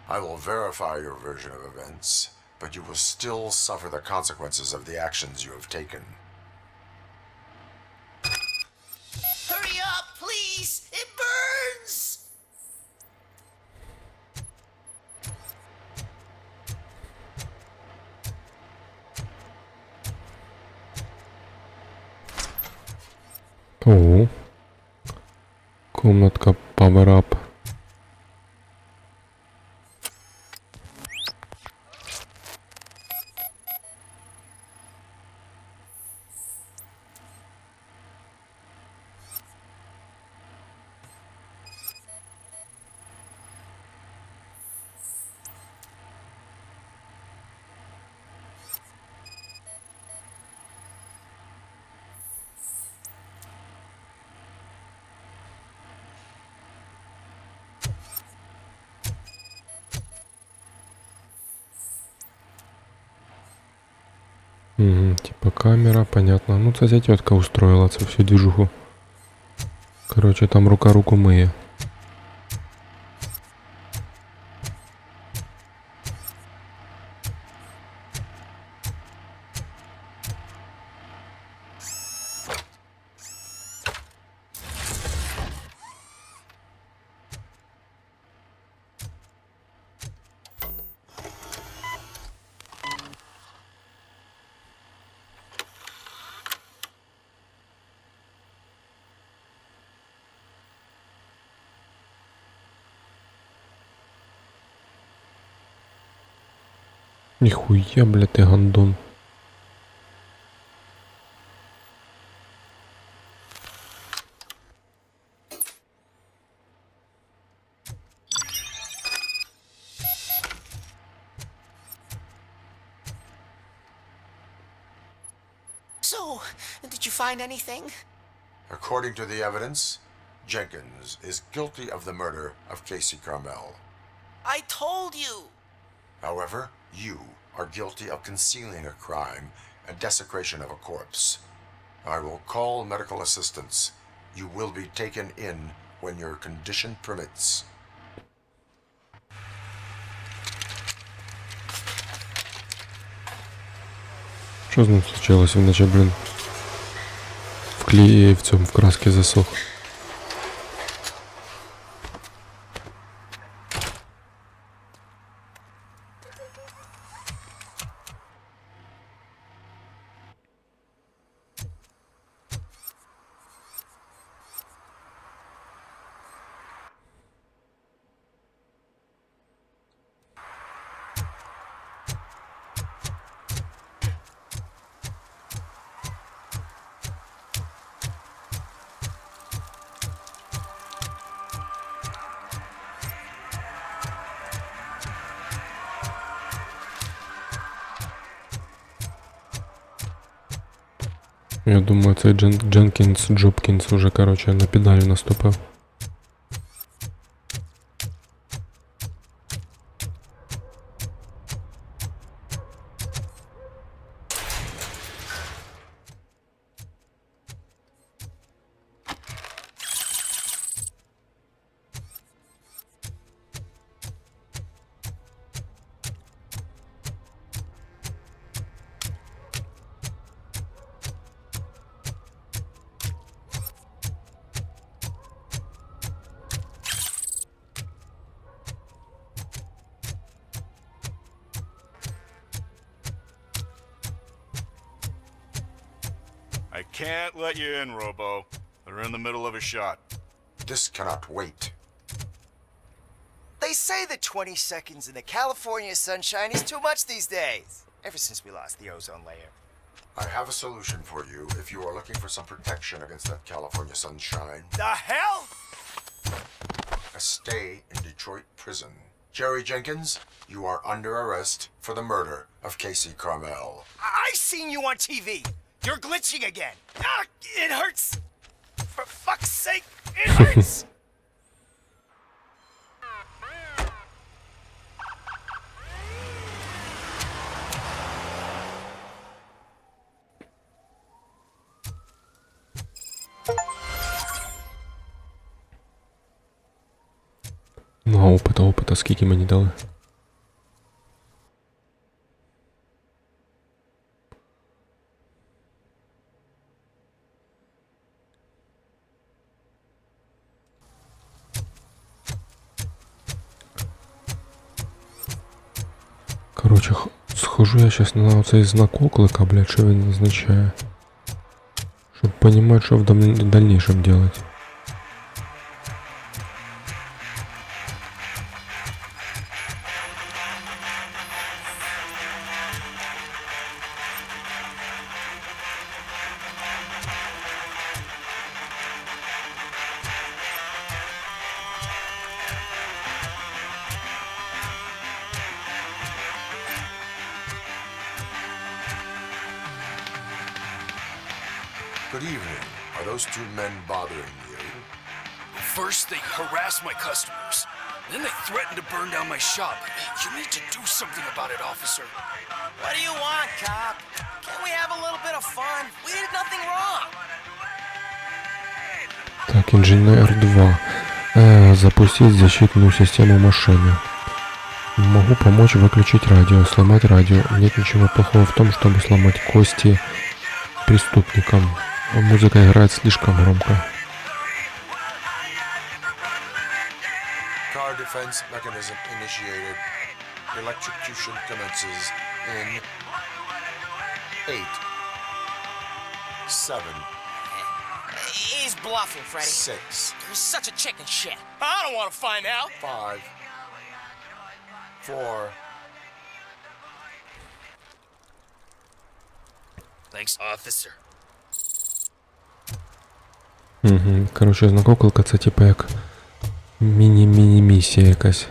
I will verify your version of events, but you will still suffer the consequences of the actions you have taken. Hurry up, please! It burns! О, комнатка Power Up. Угу, типа камера, понятно. Ну, це ця тетка устроила це всю движуху. Короче, там рука руку миє. Нихуя, бля, ты гандон. So, did you find anything? According to the evidence, Jenkins is guilty of the murder of Casey Carmel. I told you! However, you are guilty of concealing a crime and desecration of a corpse. I will call medical assistance. You will be taken in when your condition permits. Что с ним случилось? Он начал, блин, в краске засох. Я думаю, цей Джопкінс уже, короче, на педалі наступив. I can't let you in, Robo. They're in the middle of a shot. This cannot wait. They say that 20 seconds in the California sunshine is too much these days. Ever since we lost the ozone layer. I have a solution for you if you are looking for some protection against that California sunshine. The hell? A stay in Detroit prison. Jerry Jenkins, you are under arrest for the murder of Casey Carmel. I seen you on TV. You're glitching again. Ah, it hurts. For fuck's sake, it hurts. Ну, а опыта скільки мені дали? Короче, схожу я сейчас на оцей знак оклика, блядь, що він означає. Щоб понимать, що в дальнейшем делать. Good evening. Are those two men bothering you? First, they harass my customers. Then they threaten to burn down my shop. You need to do something about it, officer. What do you want, cop? Can't we have a little bit of fun? We did nothing wrong. Так, инженер 2. Запустить защитную систему машины. Могу помочь выключить радио, сломать радио. Нет ничего плохого в том, чтобы сломать кости преступникам. Музыка играет слишком громко. Car defense mechanism initiated. Electrocution commences in 8, 7. He's bluffing, Freddy. 6. You're such a chicken shit. I don't want to find out. 5, 4. Thanks, officer. Угу. Короче, знак оклика це типа як міні-місія якась.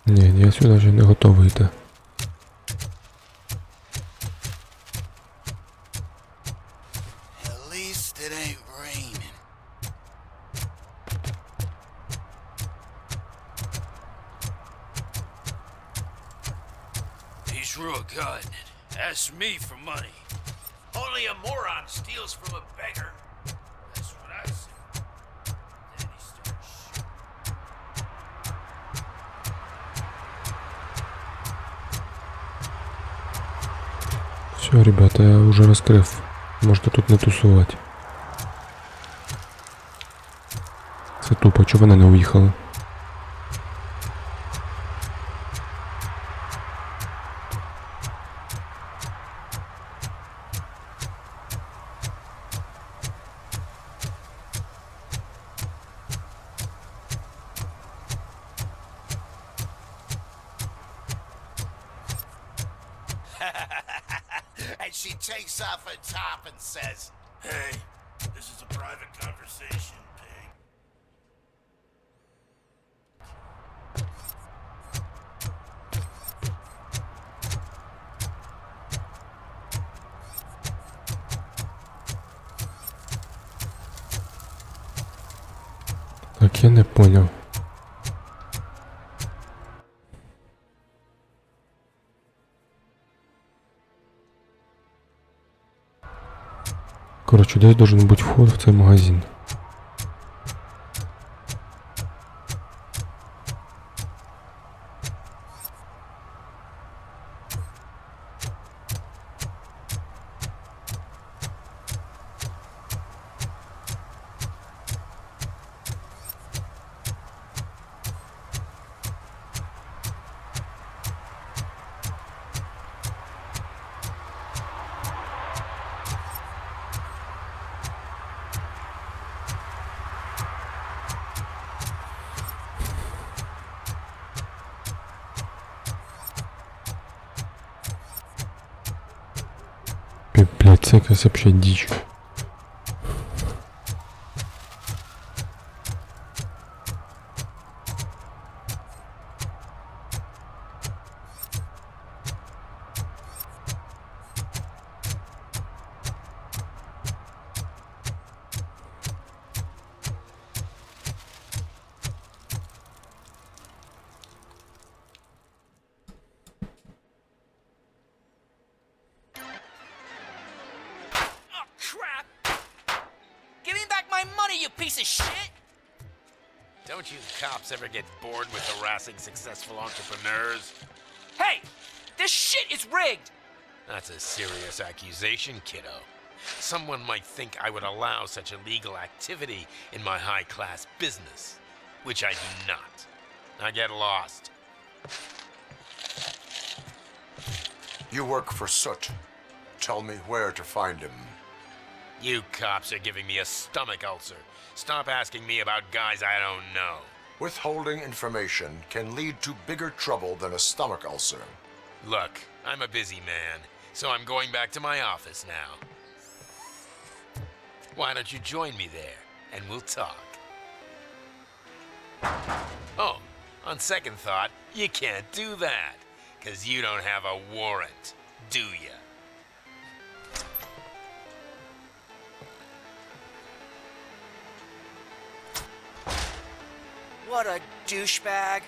Ні, я сюди вже не готовий йти. At least it ain't raining. He's real good. Ask me for money. Only a moron steals from a beggar. That's what I said. Then he starts shooting. Все, ребята, я уже раскрыв Можна тут не тусувати. Це тупо, чого вона не уїхала? And she takes off her top and says, Hey, this is a private conversation, pig. Так, я не поняв. Короче, десь должен бути вход в цей магазин. Блять, це якась вообще дичь. Piece of shit! Don't you cops ever get bored with harassing successful entrepreneurs? Hey! This shit is rigged! That's a serious accusation, kiddo. Someone might think I would allow such illegal activity in my high-class business, which I do not. Now get lost. You work for Soot. Tell me where to find him. You cops are giving me a stomach ulcer. Stop asking me about guys I don't know. Withholding information can lead to bigger trouble than a stomach ulcer. Look, I'm a busy man, so I'm going back to my office now. Why don't you join me there, and we'll talk. Oh, on second thought, you can't do that, 'cause you don't have a warrant, do ya? What a douchebag.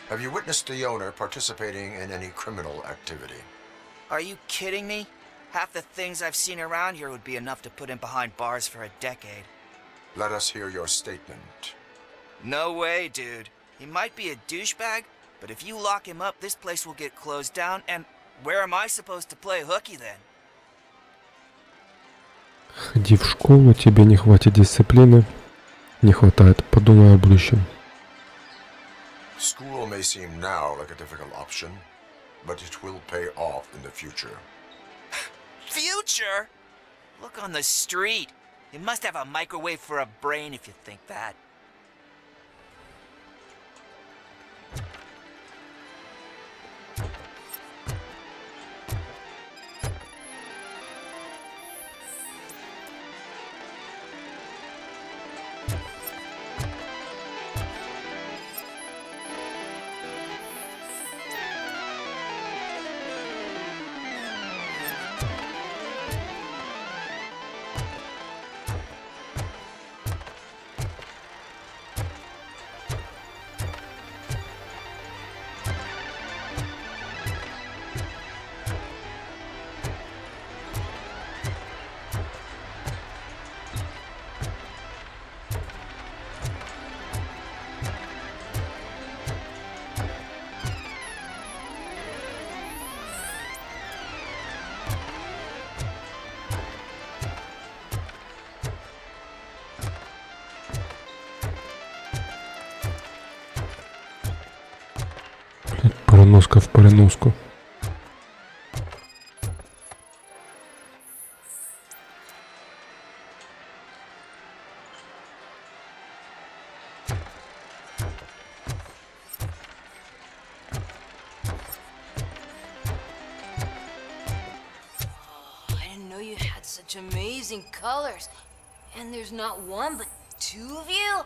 Have you witnessed the owner participating in any criminal activity? Are you kidding me? Half the things I've seen around here would be enough to put him behind bars for a decade. Let us hear your statement. No way, dude. He might be a douchebag, but if you lock him up, this place will get closed down, and where am I supposed to play hooky then? Ходи в школу, тебе не хватит дисциплины. Не хватает, подумай о будущем. School may seem now like a difficult option, but it will pay off in the future. Future? Look on the street. You must have a microwave for a brain if you think that. Носка в переноску. Such amazing colors. And there's not one, but two of you?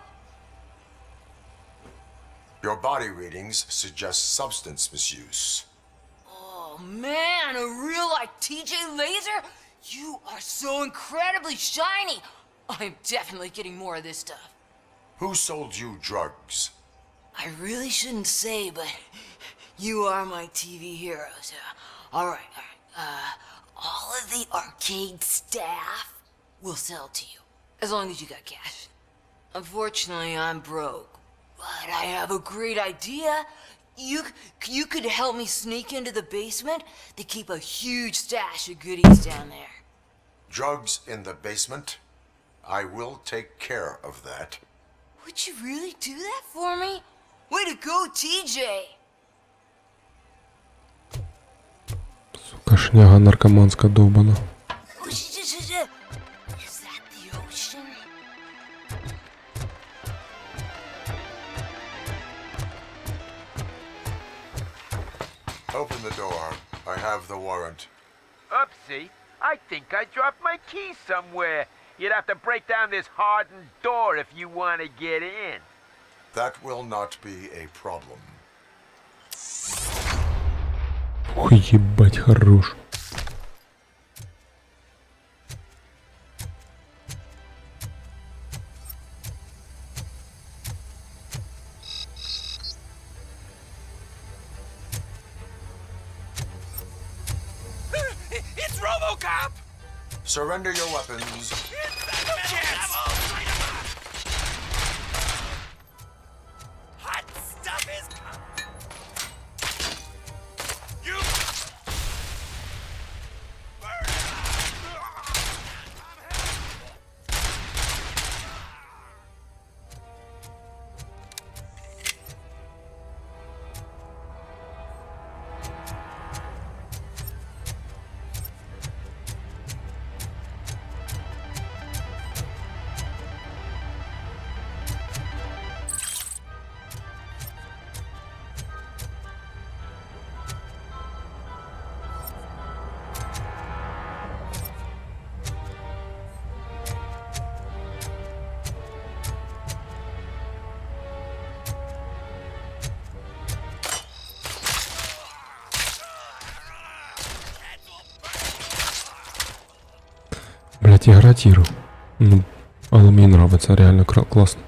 Your body readings suggest substance misuse. Oh man, a real like TJ Laser? You are so incredibly shiny. I'm definitely getting more of this stuff. Who sold you drugs? I really shouldn't say, but you are my TV heroes. All right. All of the arcade staff will sell to you, as long as you got cash. Unfortunately, I'm broke, but I have a great idea. You could help me sneak into the basement. They keep a huge stash of goodies down there. Drugs in the basement? I will take care of that. Would you really do that for me? Way to go, TJ! Кашняга наркоманська довбана. Is that the ocean? Open the door. I have the warrant. Oopsie. I think I dropped my key somewhere. You'd have to break down this hardened door if you want to get in. That will not be a problem. Ой, ебать, хорош. It's RoboCop! Surrender your weapons. Hot stuff is... You... Блять, игра тиру. Ну, але мне нравится, реально классно.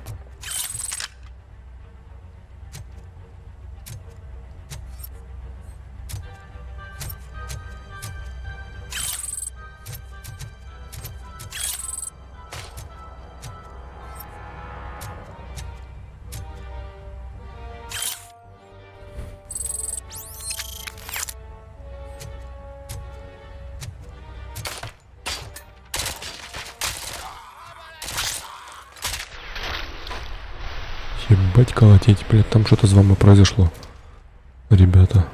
Ебать колотеть, блядь, там что-то с вами произошло, ребята.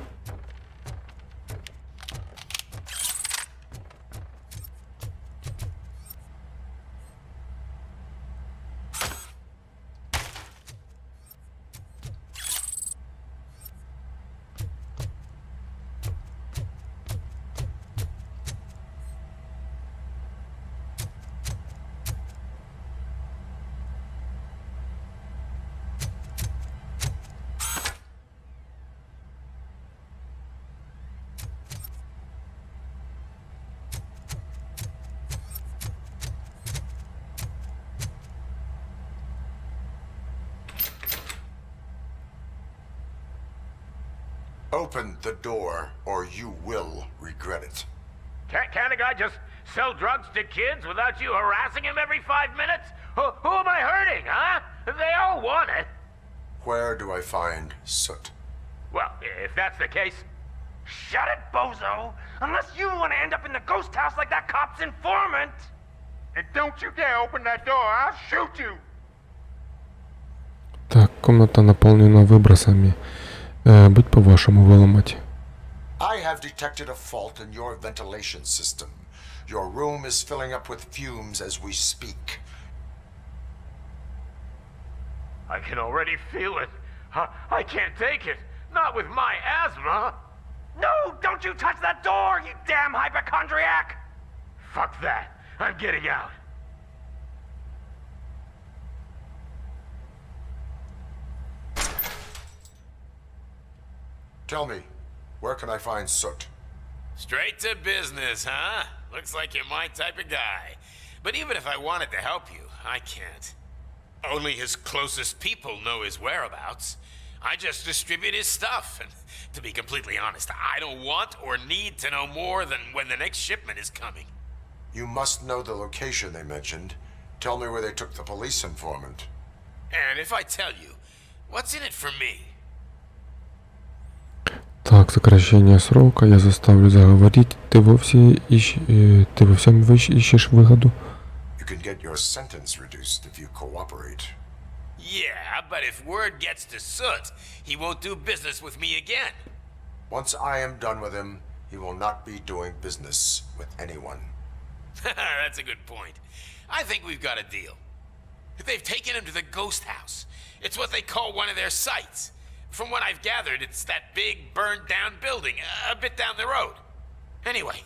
Open the door, or you will regret it. Can't a guy just sell drugs to kids without you harassing him every 5 minutes? Who am I hurting, huh? They all want it. Where do I find Soot? Well, if that's the case, shut it, bozo! Unless you want to end up in the ghost house like that cop's informant! And don't you dare open that door, I'll shoot you! Так, комната наполнена выбросами. Будь по-вашому, виламать. I have detected a fault in your ventilation system. Your room is filling up with fumes as we speak. I can already feel it. I can't take it. Not with my asthma. No, don't you touch that door, you damn hypochondriac! Fuck that. I'm getting out. Tell me, where can I find Soot? Straight to business, huh? Looks like you're my type of guy. But even if I wanted to help you, I can't. Only his closest people know his whereabouts. I just distribute his stuff, and to be completely honest, I don't want or need to know more than when the next shipment is coming. You must know the location they mentioned. Tell me where they took the police informant. And if I tell you, what's in it for me? Так, сокращение срока, я заставлю заговорить. Ты во всем ищешь выгоду? You can get your sentence reduced if you cooperate. Yeah, but if word gets to Soot, he won't do business with me again. Once I am done with him, he will not be doing business with anyone. That's a good point. I think we've got a deal. They've taken him to the ghost house. It's what they call one of their sites. From what I've gathered, it's that big, burned-down building a bit down the road. Anyway,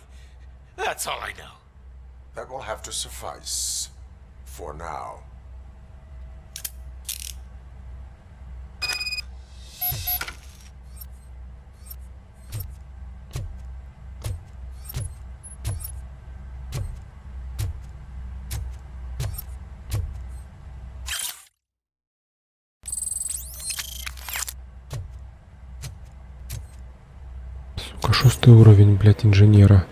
that's all I know. That will have to suffice. For now. Сука, 6 уровень, блядь, инженера.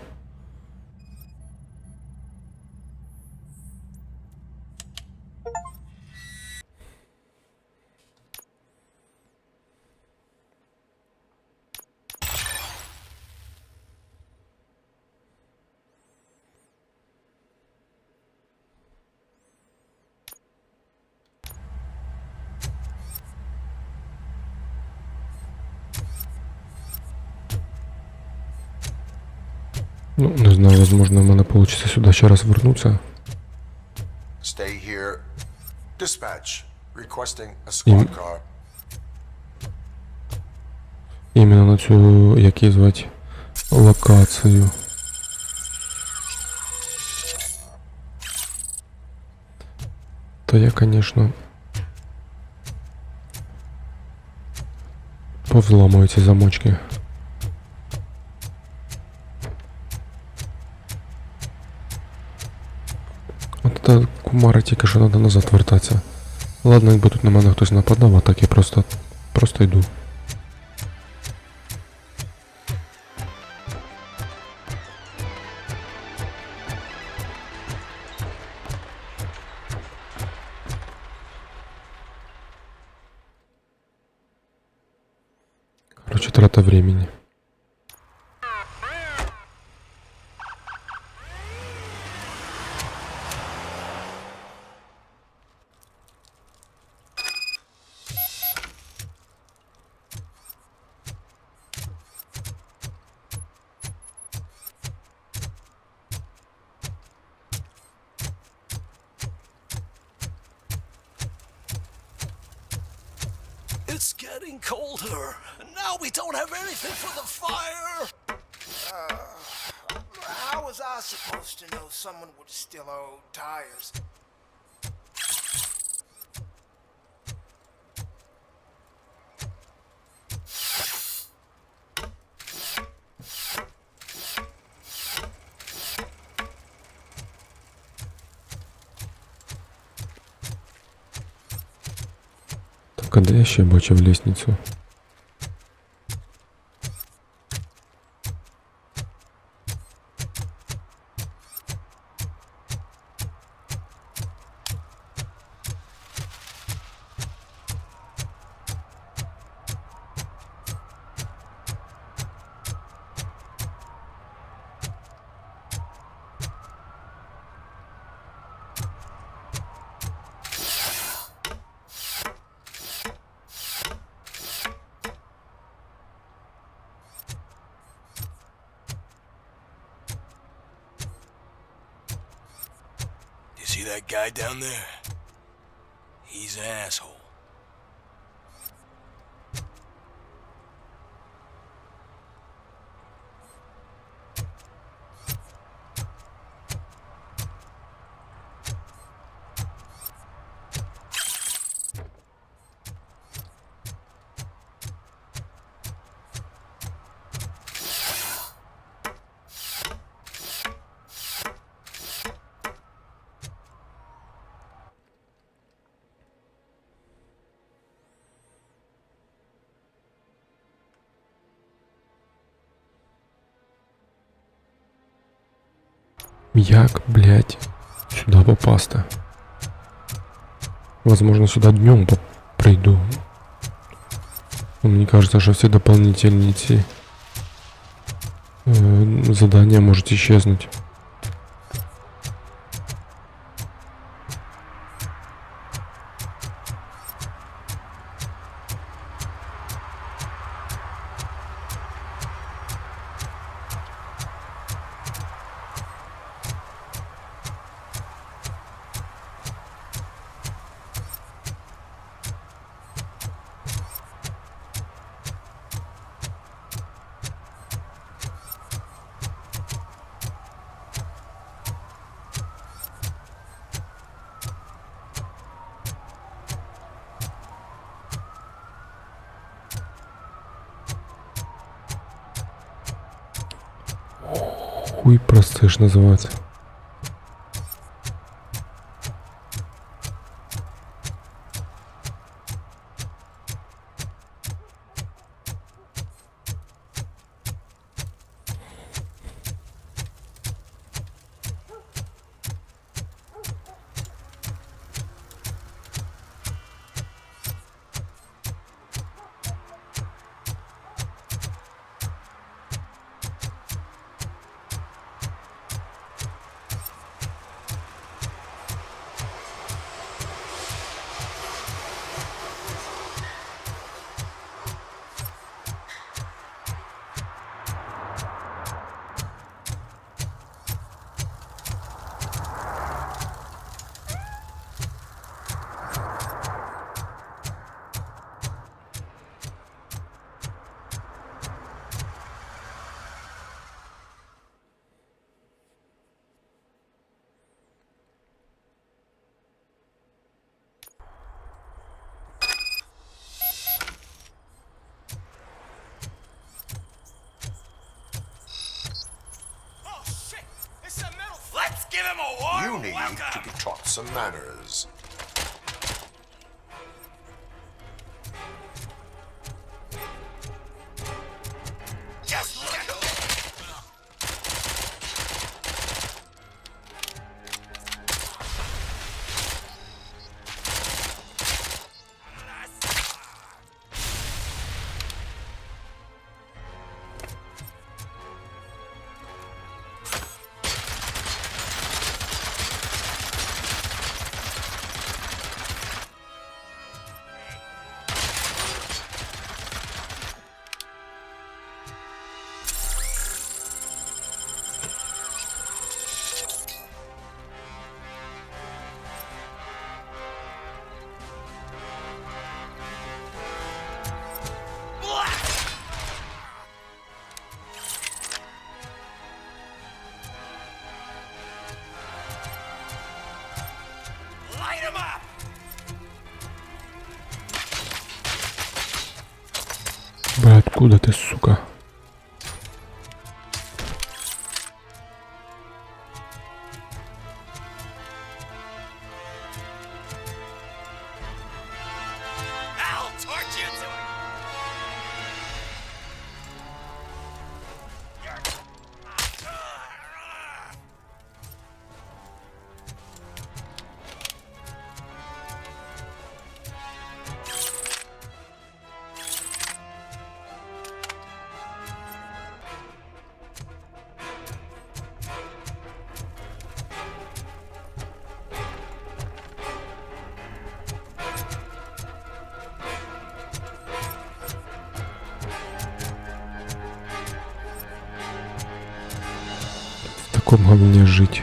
Ну, не знаю, возможно, в мене получится сюда ще раз вернуться. Stay here. Dispatch. Requesting a squad car. Іменно на цю, як її звати, локацію. Та я, конечно, повзламую ці замочки. От та кумара тільки що треба назад вертатися. Ладно, якби тут на мене хтось нападав, а так я просто йду. Короче, трата времени. It's getting colder, and now we don't have anything for the fire! How was I supposed to know someone would steal our old tires? Так, а де я ще бачив лестницю? See that guy down there? He's an asshole. Як, блядь, сюда попасть-то? Возможно, сюда днем приду. Но мне кажется, что все дополнительные эти задания может исчезнуть. Хуй простыш называется. Give him a warm You need welcome. to be taught some manners. Just look at light him up. Бля, откуда ты, сука? I'll torch you to it. В таком говне жить.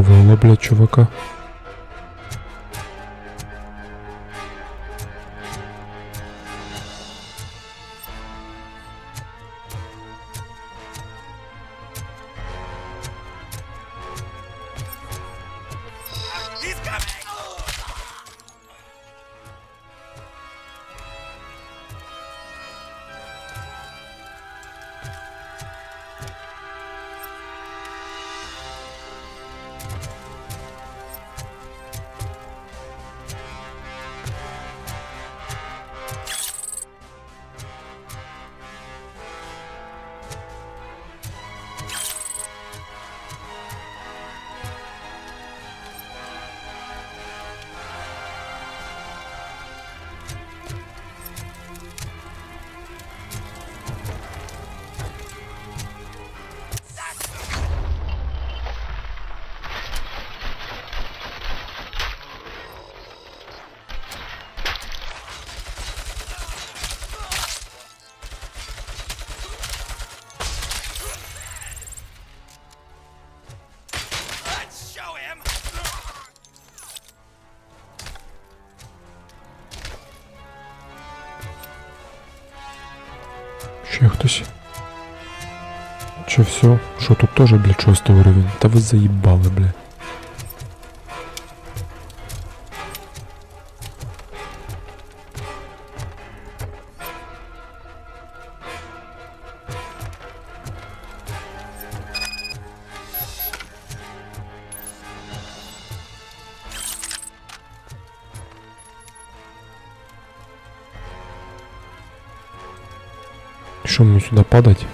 порвало, блядь, чувака. He's coming! Let's show him! Ще хтось? Че все? Що тут теж, блядь, 6 уровень? Та ви заїбали, блядь. Что, мне сюда падать?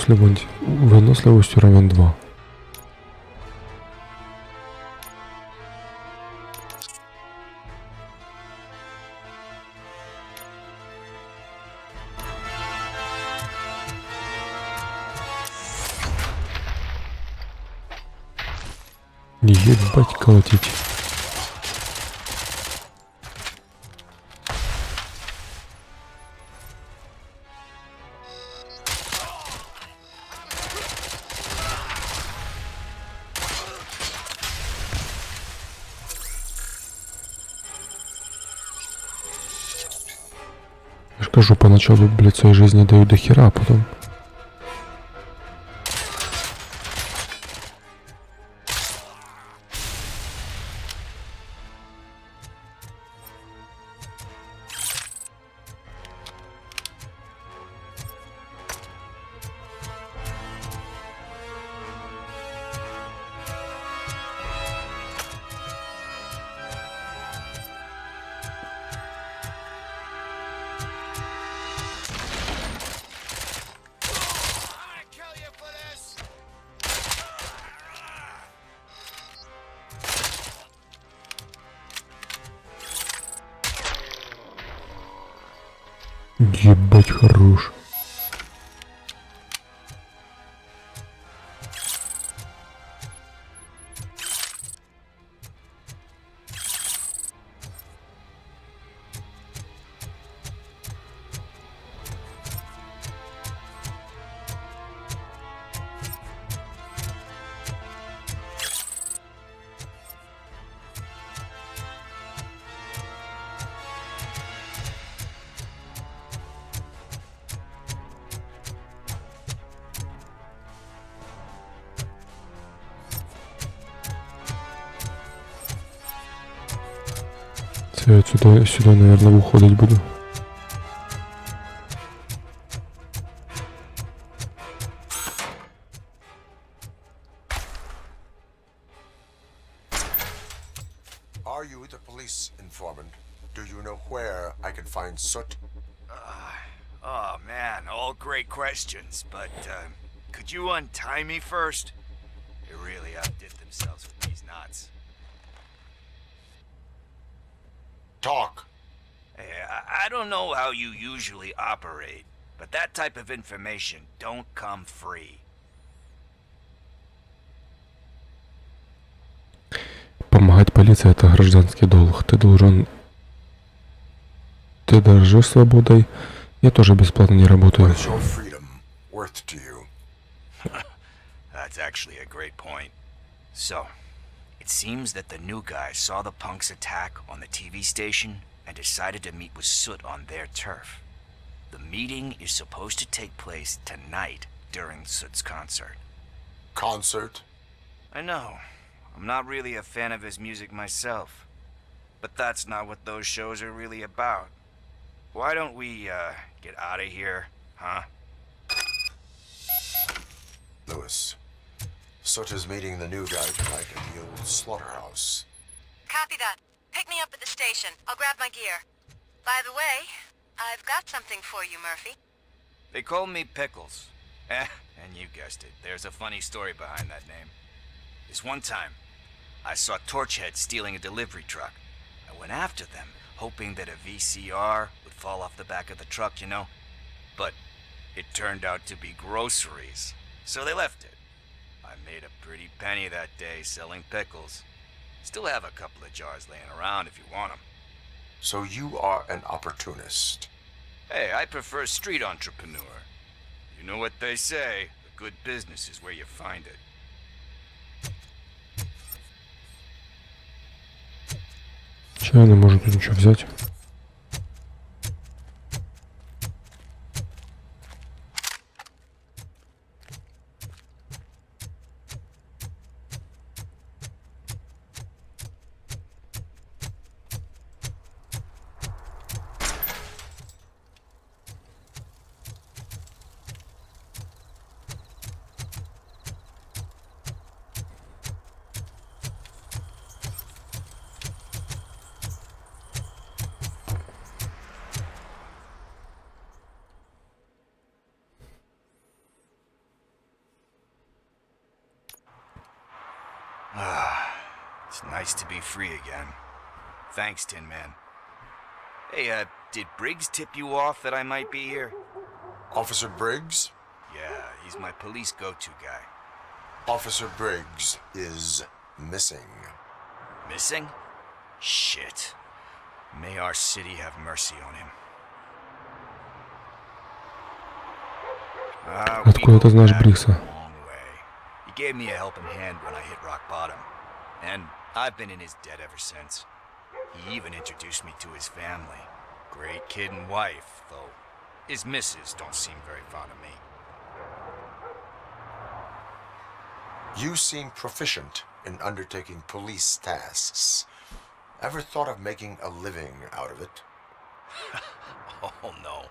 Выносливость уровень 2. Ебать колотить. Я ж кажу, поначалу, блядь, своей жизни дают до хера, а потом... Ебать хорош. Я сюда, наверное, выходить буду. Are you the police informant? Do you know where I can find Soot? Oh man, all great questions, but could you untie me first? They really outdid themselves with these knots. Talk. Hey, I don't know how you usually operate, but that type of information don't come free. Помогать полиции — это гражданский долг. Ты должен... Ты дорожишь свободой. Я тоже бесплатно не работаю. What is your freedom worth to you? That's actually a great point. So, it seems that the new guy saw the punks attack on the TV station and decided to meet with Soot on their turf. The meeting is supposed to take place tonight during Soot's concert. Concert? I know. I'm not really a fan of his music myself. But that's not what those shows are really about. Why don't we, get out of here, huh? Lewis, Soot is meeting the new guy tonight at the old slaughterhouse. Copy that. Pick me up at the station. I'll grab my gear. By the way, I've got something for you, Murphy. They call me Pickles. And you guessed it. There's a funny story behind that name. This one time, I saw Torchhead stealing a delivery truck. I went after them, hoping that a VCR would fall off the back of the truck, you know? But it turned out to be groceries. So they left it. I made a pretty penny that day selling pickles. Still have a couple of jars laying around if you want them. So you are an opportunist. Hey, I prefer street entrepreneur. You know what they say, a good business is where you find it. Че, я не могу тут ничего взять? It's nice to be free again. Thanks, Tin Man. Hey, did Briggs tip you off that I might be here? Officer Briggs? Yeah, he's my police go-to guy. Officer Briggs is missing. Missing? Shit. May our city have mercy on him. Откуда ты знаешь Брикса? He gave me a helping hand when I hit rock bottom. And I've been in his debt ever since. He even introduced me to his family. Great kid and wife, though his missus don't seem very fond of me. You seem proficient in undertaking police tasks. Ever thought of making a living out of it? Oh no.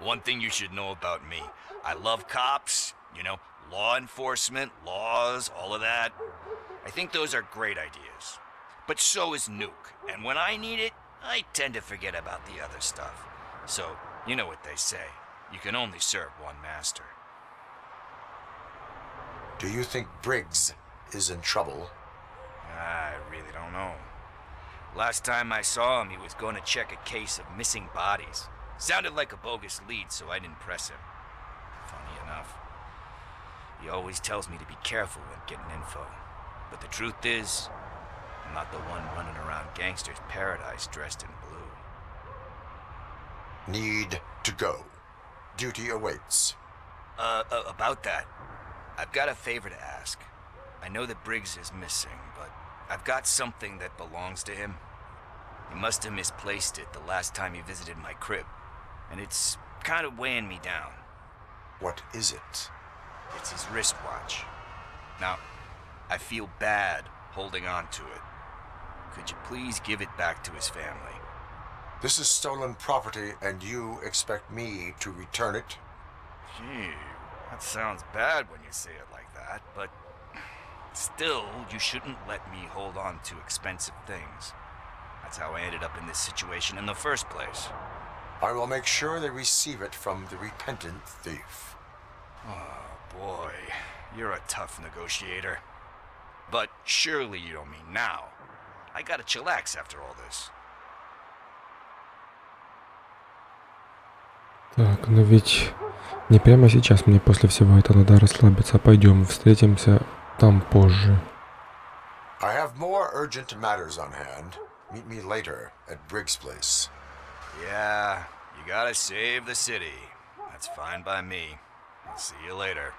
One thing you should know about me. I love cops, you know, law enforcement, laws, all of that. I think those are great ideas. But so is Nuke. And when I need it, I tend to forget about the other stuff. So, you know what they say. You can only serve one master. Do you think Briggs is in trouble? I really don't know. Last time I saw him, he was going to check a case of missing bodies. Sounded like a bogus lead, so I didn't press him. Funny enough. He always tells me to be careful when getting info. But the truth is, I'm not the one running around Gangster's Paradise dressed in blue. Need to go. Duty awaits. About that, I've got a favor to ask. I know that Briggs is missing, but I've got something that belongs to him. He must have misplaced it the last time he visited my crib, and it's kind of weighing me down. What is it? It's his wristwatch. Now, I feel bad holding on to it. Could you please give it back to his family? This is stolen property, and you expect me to return it? Gee, that sounds bad when you say it like that, but still, you shouldn't let me hold on to expensive things. That's how I ended up in this situation in the first place. I will make sure they receive it from the repentant thief. Oh, boy. You're a tough negotiator. But surely you don't mean now. I gotta chillax after all this. Так, но ведь не прямо сейчас мне после всего этого надо расслабиться. Пойдем, встретимся там позже. I have more urgent matters on hand. Meet me later at Briggs' place. Yeah, you gotta save the city. That's fine by me. I'll see you later.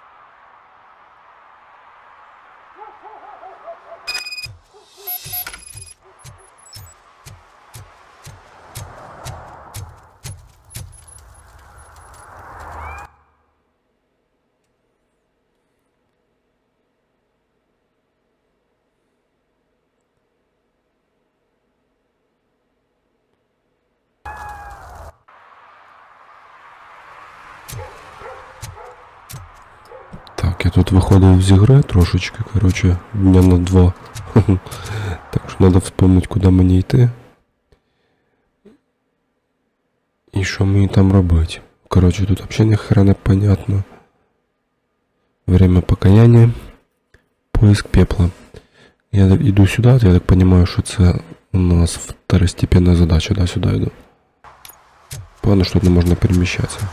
Так, я тут виходив з ігри трошечки, коротше, дня на 2. Так що треба вспомнити, куди мені йти. І що мені там робити. Коротше, тут взагалі ніхера не понятно. Время покаяння. Поиск пепла. Я йду сюди, я так розумію, що це у нас второстепенна задача, да, сюди йду. Певно, що тут не можна переміщатися.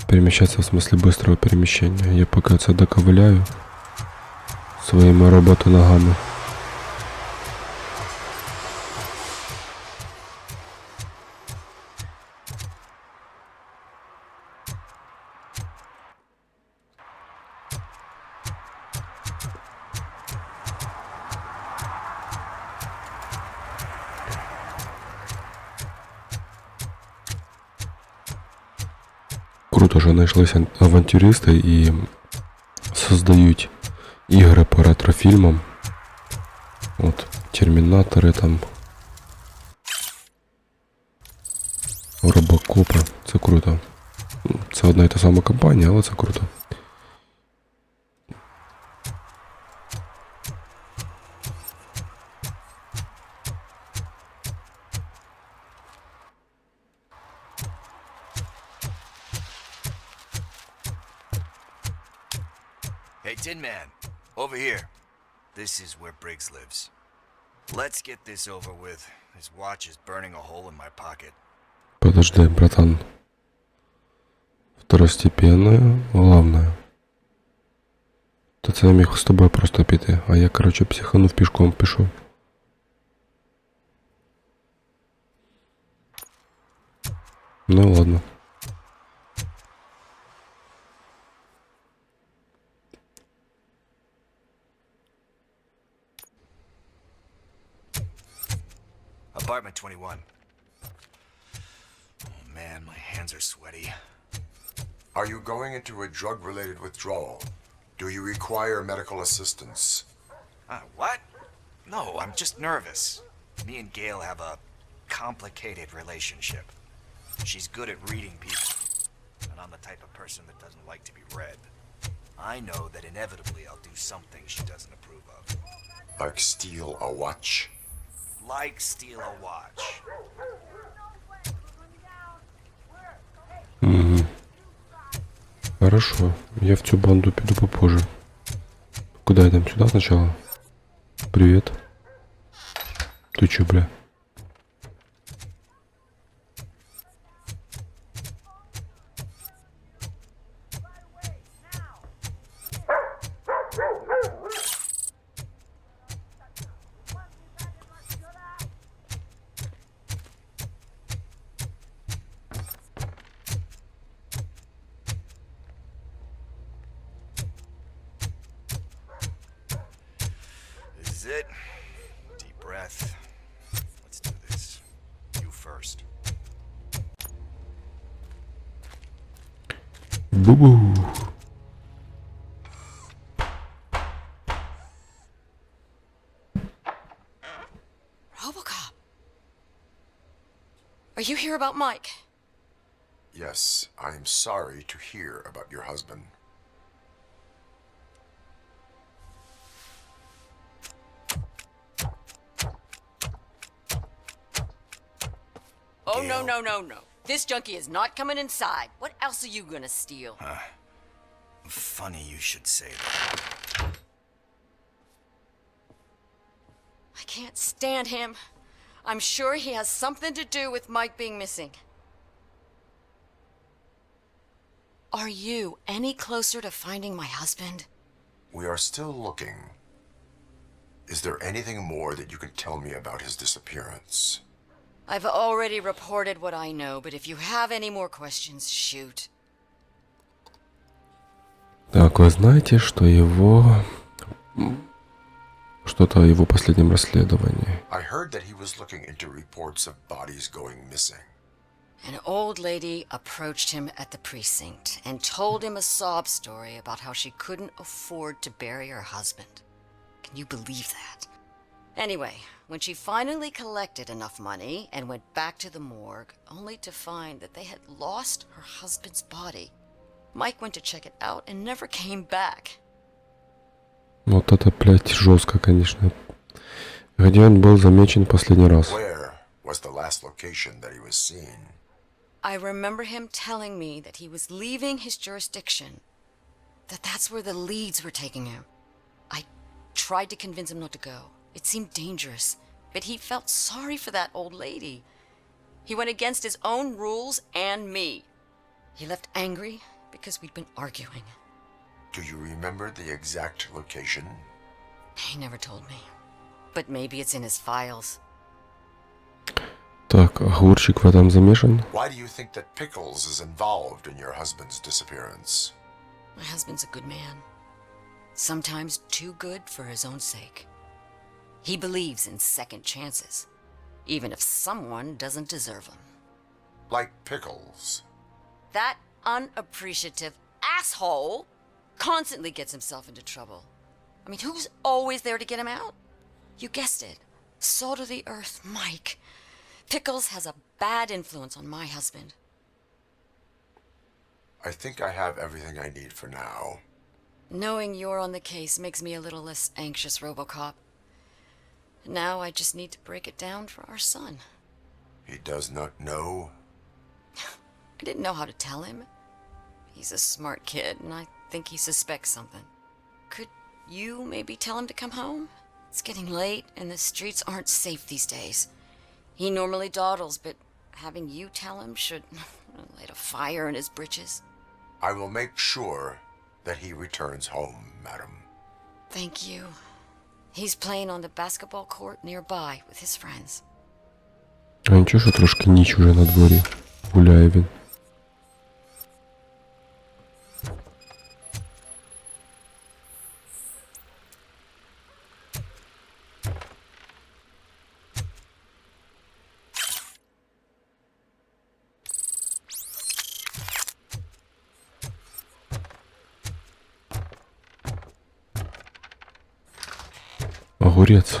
Перемещаться в смысле быстрого перемещения. Я пока це доковыляю своими роботоногами. Круто, що знайшлися авантюристи і создають ігри по ретрофільмам. От, Термінатори там. RoboCop. Це круто. Це одна і та сама компанія, але це круто. Hey, Tin Man, over here. This is where Briggs lives. Let's get this over with. His watch is burning a hole in my pocket. Подожди, братан. Второстепенное, главное. То це я міг з тобою просто піти, а я, короче, психанув, пішком пішов. Ну ладно. Apartment 21. Oh man, my hands are sweaty. Are you going into a drug-related withdrawal? Do you require medical assistance? What? No, I'm just nervous. Me and Gail have a complicated relationship. She's good at reading people, and I'm the type of person that doesn't like to be read. I know that inevitably I'll do something she doesn't approve of. Like steal a watch? Like steal a watch. Угу. Хорошо, я в цю банду піду попозже. Куда я там? Сюда сначала? Привет. Ты чё, бля? This is it. Deep breath. Let's do this. You first. Бу-бу. RoboCop. Are you here about Mike? Yes, I am sorry to hear about your husband. No. This junkie is not coming inside. What else are you gonna steal? Funny you should say that. I can't stand him. I'm sure he has something to do with Mike being missing. Are you any closer to finding my husband? We are still looking. Is there anything more that you can tell me about his disappearance? I've already reported what I know, but if you have any more questions, shoot. Так, вы знаете, что его... Что-то о его последнем расследовании. I heard that he was looking into reports of bodies going missing. An old lady approached him at the precinct and told him a sob story about how she couldn't afford to bury her husband. Can you believe that? Anyway, when she finally collected enough money and went back to the morgue, only to find that they had lost her husband's body, Mike went to check it out and never came back. Вот это, блядь, жестко, конечно. Где он был замечен последний раз? Where was the last location that he was seen? I remember him telling me that he was leaving his jurisdiction, that that's where the leads were taking him. I tried to convince him not to go. It seemed dangerous, but he felt sorry for that old lady. He went against his own rules and me. He left angry because we'd been arguing. Do you remember the exact location? He never told me, but maybe it's in his files. Так, огурчик в этом замешан? Why do you think that Pickles is involved in your husband's disappearance? My husband's a good man. Sometimes too good for his own sake. He believes in second chances, even if someone doesn't deserve them. Like Pickles. That unappreciative asshole constantly gets himself into trouble. I mean, who's always there to get him out? You guessed it. Salt of the earth, Mike. Pickles has a bad influence on my husband. I think I have everything I need for now. Knowing you're on the case makes me a little less anxious, RoboCop. Now I just need to break it down for our son. He does not know? I didn't know how to tell him. He's a smart kid, and I think he suspects something. Could you maybe tell him to come home? It's getting late, and the streets aren't safe these days. He normally dawdles, but having you tell him should light a fire in his britches. I will make sure that he returns home, madam. Thank you. He's playing on the basketball court nearby with his friends. А нічого, що трошки ніч уже на дворі. Гуляє він. Огурец.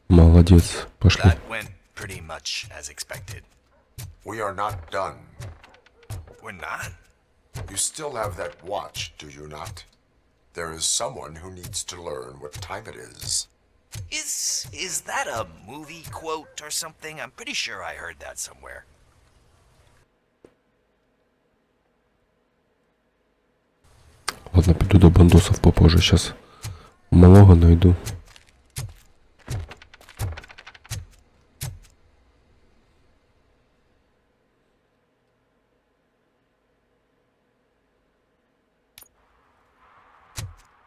Молодец. Пошли. That went pretty much as expected. We are not done. We're not? You still have that watch, do you not? There is someone who needs to learn what time it is. Is that a movie quote or something? I'm pretty sure I heard that somewhere. Ладно, піду до бандосов попозже. Сейчас малого найду.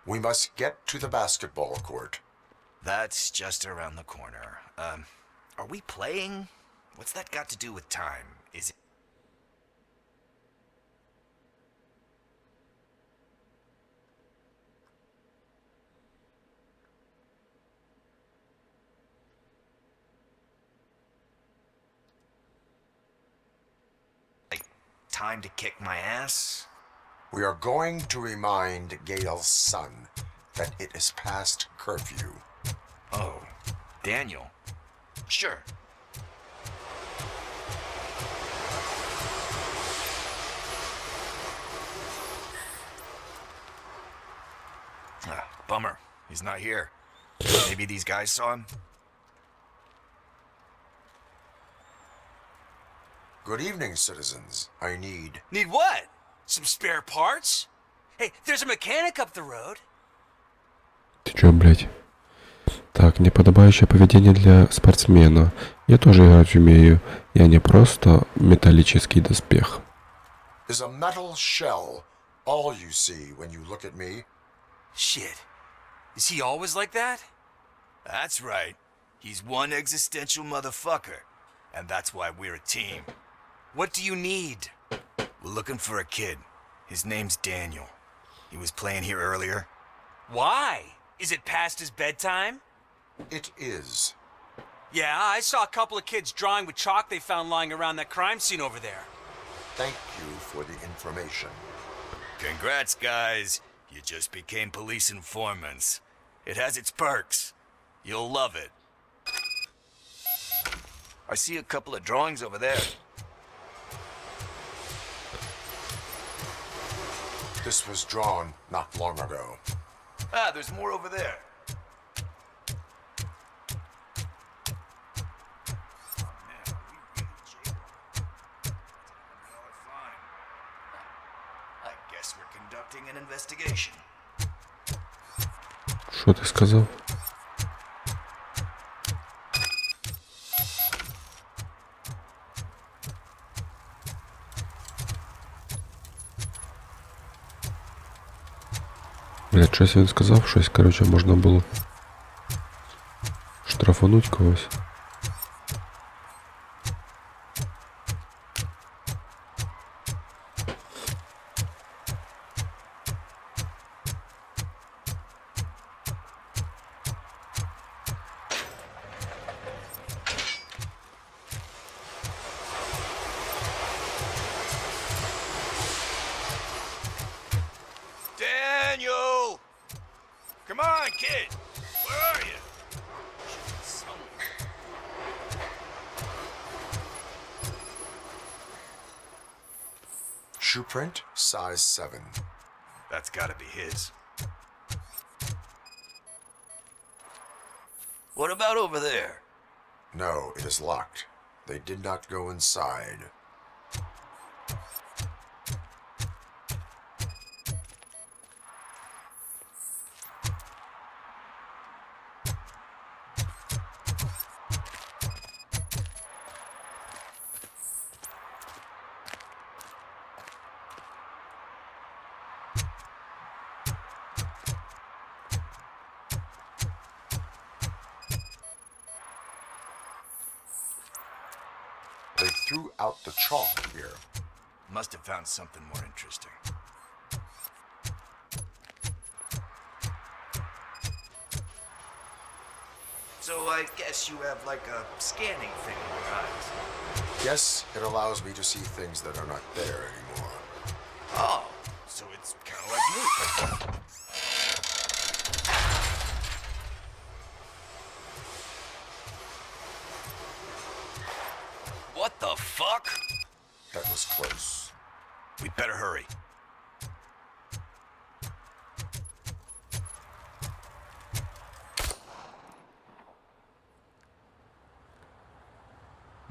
We must get to the basketball court. That's just around the corner. Are we playing? What's that got to do with time? Is it... like time to kick my ass? We are going to remind Gail's son that it is past curfew. Oh, Daniel. Sure. Bummer. He's not here. Maybe these guys saw him? Good evening, citizens. I need... Need what? Some spare parts? Hey, there's a mechanic up the road. Ты чё, блядь? Так, неподобающее поведение для спортсмена. Я тоже играть умею. Я не просто металлический доспех. Is a metal shell all you see when you look at me? Shit. Is he always like that? That's right. He's one existential motherfucker. And that's why we're a team. What do you need? We're looking for a kid. His name's Daniel. He was playing here earlier. Why? Is it past his bedtime? It is. Yeah, I saw a couple of kids drawing with chalk they found lying around that crime scene over there. Thank you for the information. Congrats, guys. You just became police informants. It has its perks. You'll love it. I see a couple of drawings over there. This was drawn not long ago. Ah, there's more over there. I guess we're conducting an investigation. Что ты сказал? Блядь, щось він сказав, щось, короче, можна було штрафануть когось. Daniel! Come on, kid! Where are you? Shoe print, size 7. That's gotta be his. What about over there? No, it is locked. They did not go inside. They threw out the chalk here. Must have found something more interesting. So I guess you have like a scanning thing in your eyes. Yes, it allows me to see things that are not there anymore. Oh, so it's kind of like me. What the fuck? That was close. We better hurry.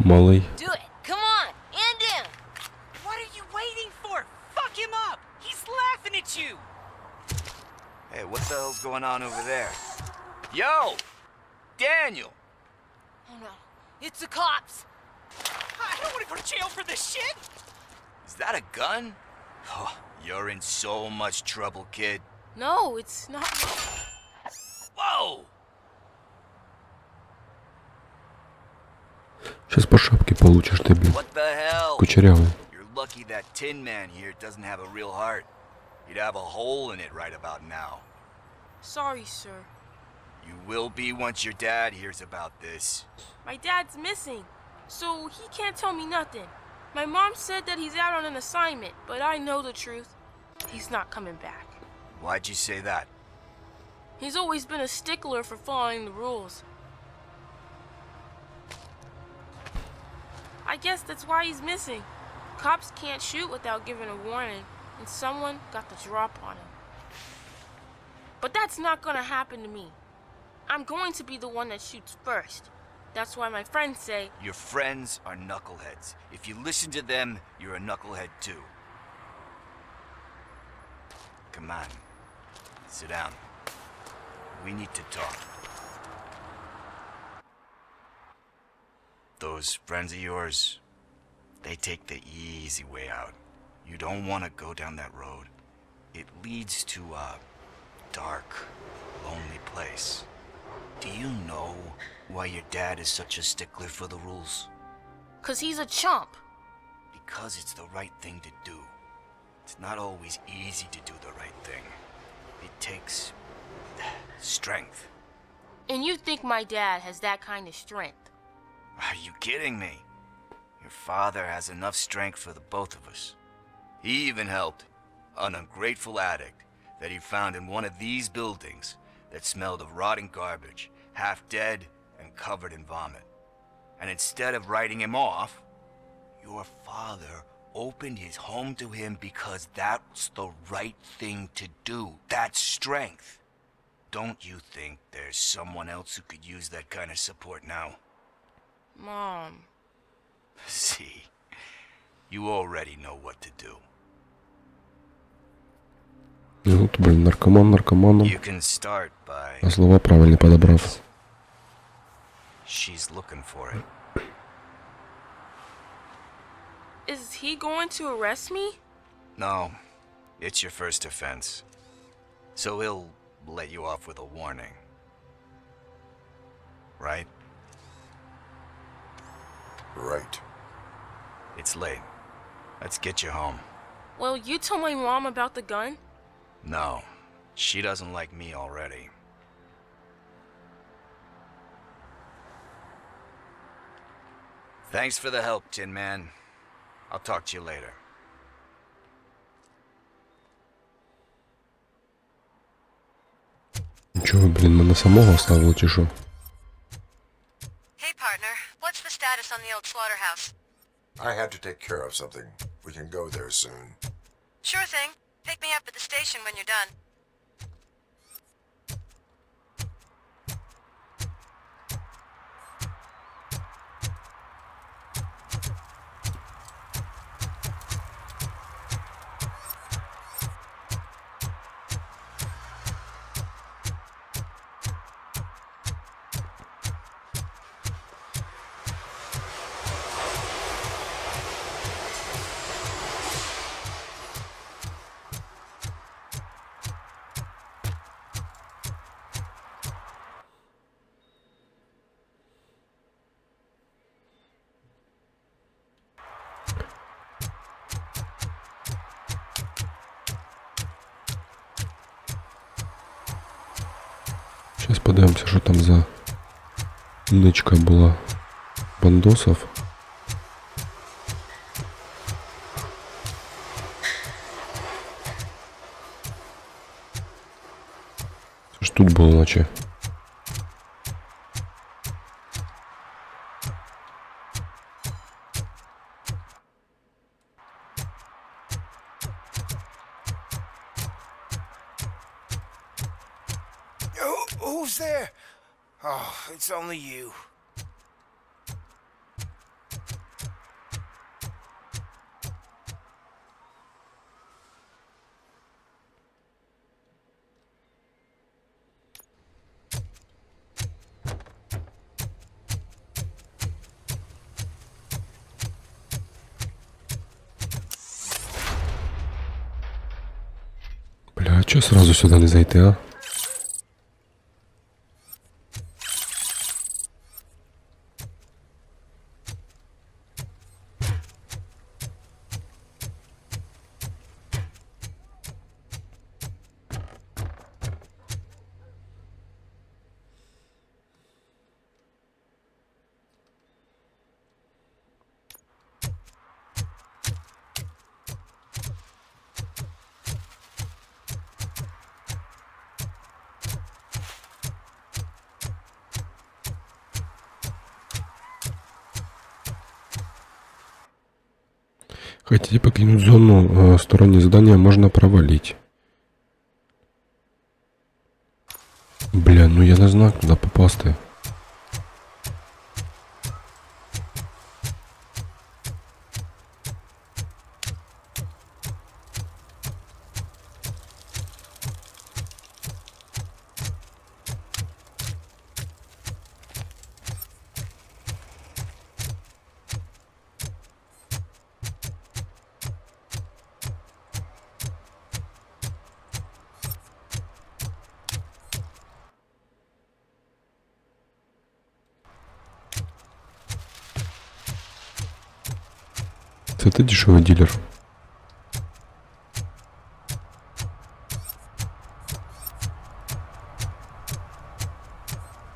Малий. Do it! Come on! And down! What are you waiting for? Fuck him up! He's laughing at you! Hey, what the hell's going on over there? Yo! Daniel! Oh no, it's the cops! I don't want to go to jail for this shit! Is that a gun? Oh, you're in so much trouble, kid. No, it's not. Whoa! Сейчас по шапке получишь ты, блин. What the hell? Кучерявый. You're lucky that Tin Man here doesn't have a real heart. You'd have a hole in it right about now. Sorry, sir. You will be once your dad hears about this. My dad's missing, so he can't tell me nothing. My mom said that he's out on an assignment, but I know the truth. He's not coming back. Why'd you say that? He's always been a stickler for following the rules. I guess that's why he's missing. Cops can't shoot without giving a warning, and someone got the drop on him. But that's not gonna happen to me. I'm going to be the one that shoots first. That's why my friends say... Your friends are knuckleheads. If you listen to them, you're a knucklehead too. Come on. Sit down. We need to talk. Those friends of yours, they take the easy way out. You don't want to go down that road. It leads to a dark, lonely place. Do you know why your dad is such a stickler for the rules? 'Cause he's a chump. Because it's the right thing to do. It's not always easy to do the right thing. It takes strength. And you think my dad has that kind of strength? Are you kidding me? Your father has enough strength for the both of us. He even helped an ungrateful addict that he found in one of these buildings that smelled of rotting garbage, half dead and covered in vomit. And instead of writing him off, your father opened his home to him because that's the right thing to do. That's strength. Don't you think there's someone else who could use that kind of support now? Mom. See, you already know what to do. Ну, от, блин, наркоман наркоманом. You can start by... А слова правильно подобрав. She's looking for it. Is he going to arrest me? No, it's your first offense. So he'll let you off with a warning. Right? Right. It's late. Let's get you home. Well, you told my mom about the gun? No, she doesn't like me already. Thanks for the help, Tin Man. I'll talk to you later. Чого, блін, мене самого оставили, чи що? Hey, partner. What's the status on the old slaughterhouse? I had to take care of something. We can go there soon. Sure thing. Pick me up at the station when you're done. Зараз подивимося, що там за ничка була бандосов. Це ж тут було наче. Who's there? Oh, it's only you. Бля, а чого сразу сюди не зайти, а? Хотите покинуть зону, сторонние здания можно провалить. Бля, ну я не знаю, куди попасти. Це ти дешевий дилер?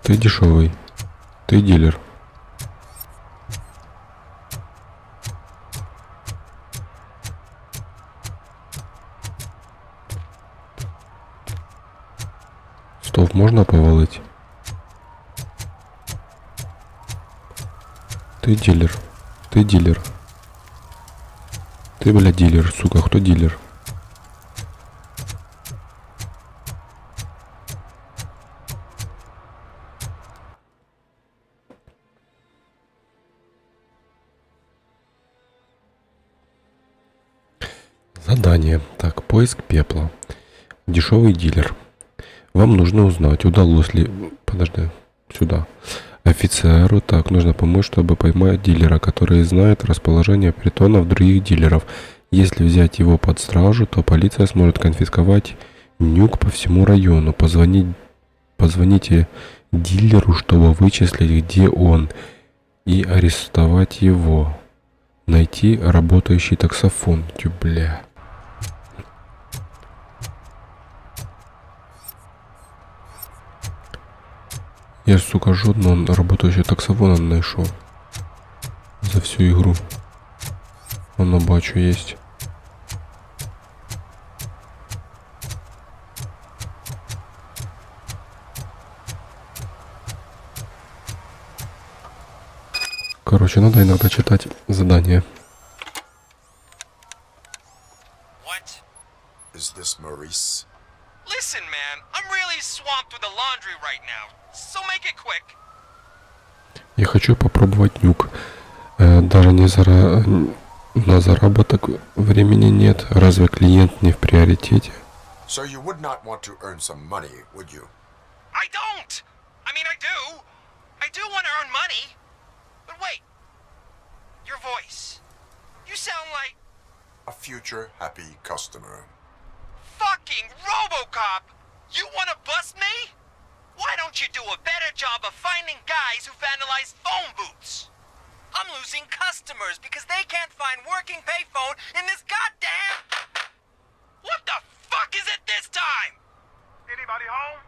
Ты дешевый. Ты дилер. Стов можно повалить? Ты дилер. Ты дилер. Ты, бля, дилер, сука. Кто дилер? Задание. Так, поиск пепла. Дешевый дилер. Вам нужно узнать, удалось ли... Подожди, сюда. Офицеру, так, нужно помочь, чтобы поймать дилера, который знает расположение притонов других дилеров. Если взять его под стражу, то полиция сможет конфисковать нюк по всему району. Позвоните дилеру, чтобы вычислить, где он, и арестовать его. Найти работающий таксофон. Бля. Я ж, сука, жодного работающего таксофона не знайшов за всю игру. Воно, бачу, есть. Короче, надо иногда читать задания. What? Is this Maurice? Listen, man, I'm really swamped with the laundry right now, so make it quick. Я хочу попробовать нюк. Даже на заработок времени нет. Разве клиент не в приоритете? So you would not want to earn some money, would you? I don't! I mean, I do. I do want to earn money. But wait. Your voice. You sound like... A future happy customer. Fucking RoboCop! You want to bust me? Why don't you do a better job of finding guys who vandalize phone booths? I'm losing customers because they can't find working payphone in this goddamn... What the fuck is it this time? Anybody home?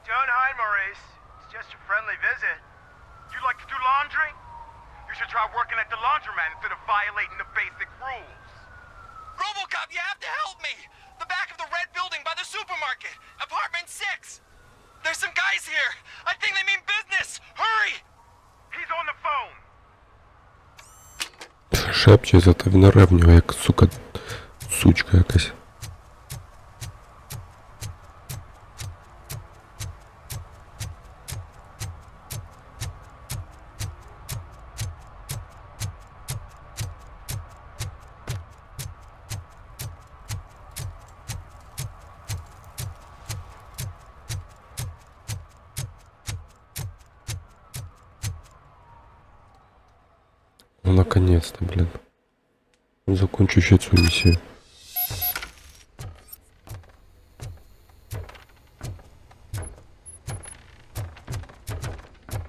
Don't hide, Maurice. It's just a friendly visit. You like to do laundry? You should try working at the laundromat instead of violating the basic rules. RoboCop, you have to help me! The back of the red building by the supermarket. Apartment 6. There's some guys here. I think they mean business. Hurry! He's on the phone. Шепче, зато він ревнює, як, сука, сучка якась. Ну, наконец-то, блин. Закончу еще эту миссию.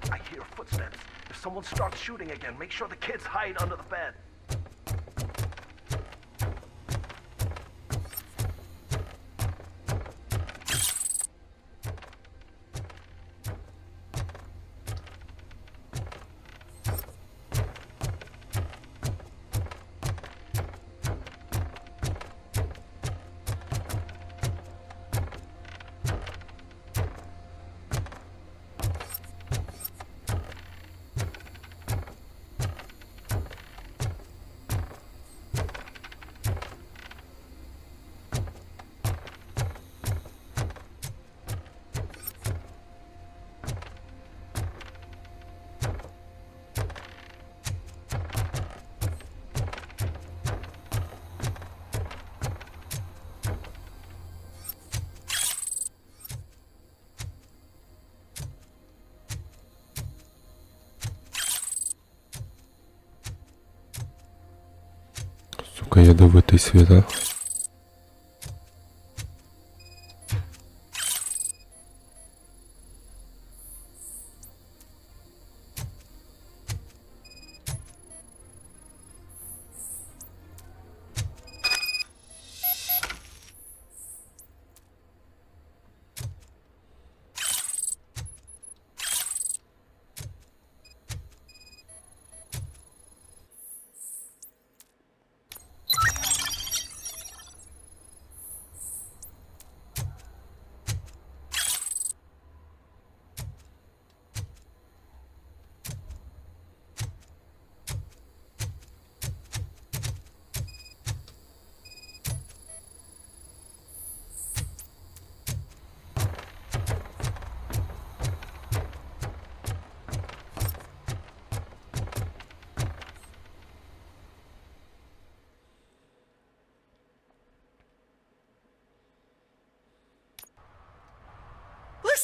I hear footsteps. If someone starts shooting again, make sure the kids hide under the bed. Сука, ядовитий світ, а?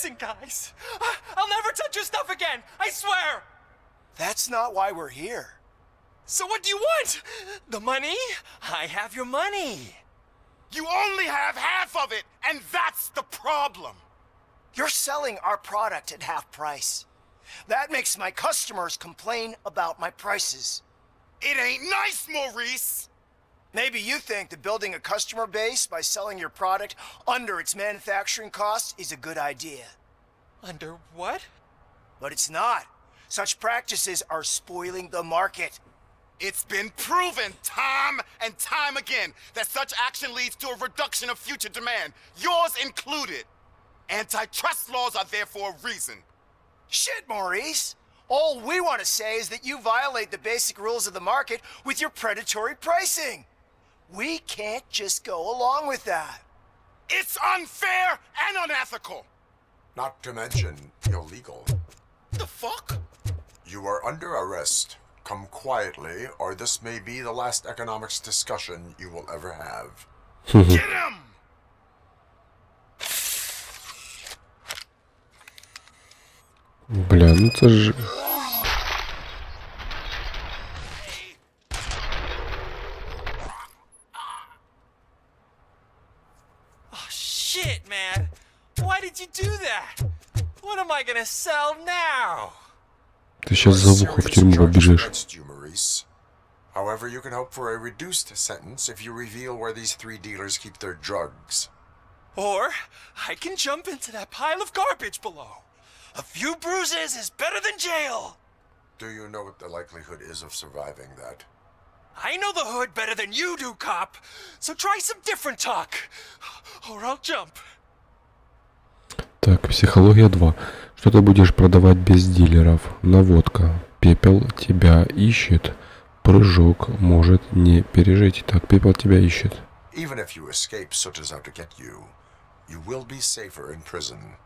Listen, guys, I'll never touch your stuff again, I swear! That's not why we're here. So what do you want? The money? I have your money. You only have half of it, and that's the problem. You're selling our product at half price. That makes my customers complain about my prices. It ain't nice, Maurice! Maybe you think that building a customer base by selling your product under its manufacturing cost is a good idea. Under what? But it's not. Such practices are spoiling the market. It's been proven time and time again that such action leads to a reduction of future demand, yours included. Antitrust laws are there for a reason. Shit, Maurice! All we want to say is that you violate the basic rules of the market with your predatory pricing. We can't just go along with that. It's unfair and unethical. Not to mention illegal. The fuck? You are under arrest. Come quietly, or this may be the last economics discussion you will ever have. Get him! Бля, ну це ж... Oh shit, man! Why did you do that? What am I gonna sell now? Ты сейчас за ухо в тюрьму побежишь. However, you can hope for a reduced sentence if you reveal where these three dealers keep their drugs. Or I can jump into that pile of garbage below. A few bruises is better than jail. Do you know what the likelihood is of surviving that? I know the hood better than you do, cop. So try some different talk, or I'll jump. Так, психология 2. Что ты будешь продавать без дилеров? Наводка. Пепел тебя ищет. Прыжок может не пережить. Так, пепел тебя ищет. Even if you escape Soot is out to get you, you will be safer in prison.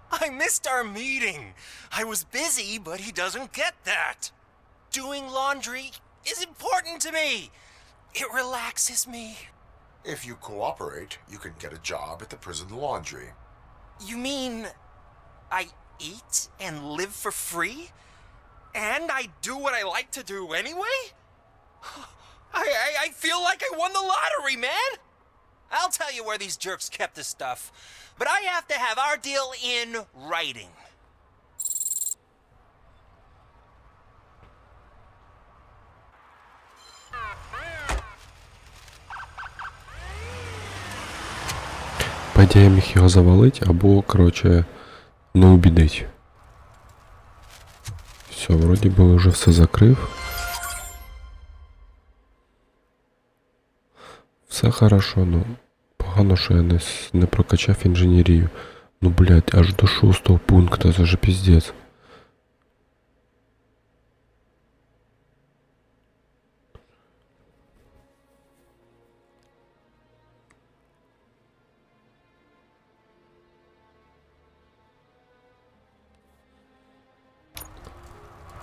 I missed our meeting. I was busy, but he doesn't get that. Doing laundry is important to me. It relaxes me. If you cooperate, you can get a job at the prison laundry. You mean I eat and live for free? And I do what I like to do anyway? I feel like I won the lottery, man! I'll tell you where these jerks kept this stuff, but I have to have our deal in writing. По ідеї я міг його завалити або, короче, не убідить. Все, вроді би вже все закрив. Все хорошо, ну погано, що я не прокачав інженерію. Ну, блядь, аж до 6-го пункту, це же піздець.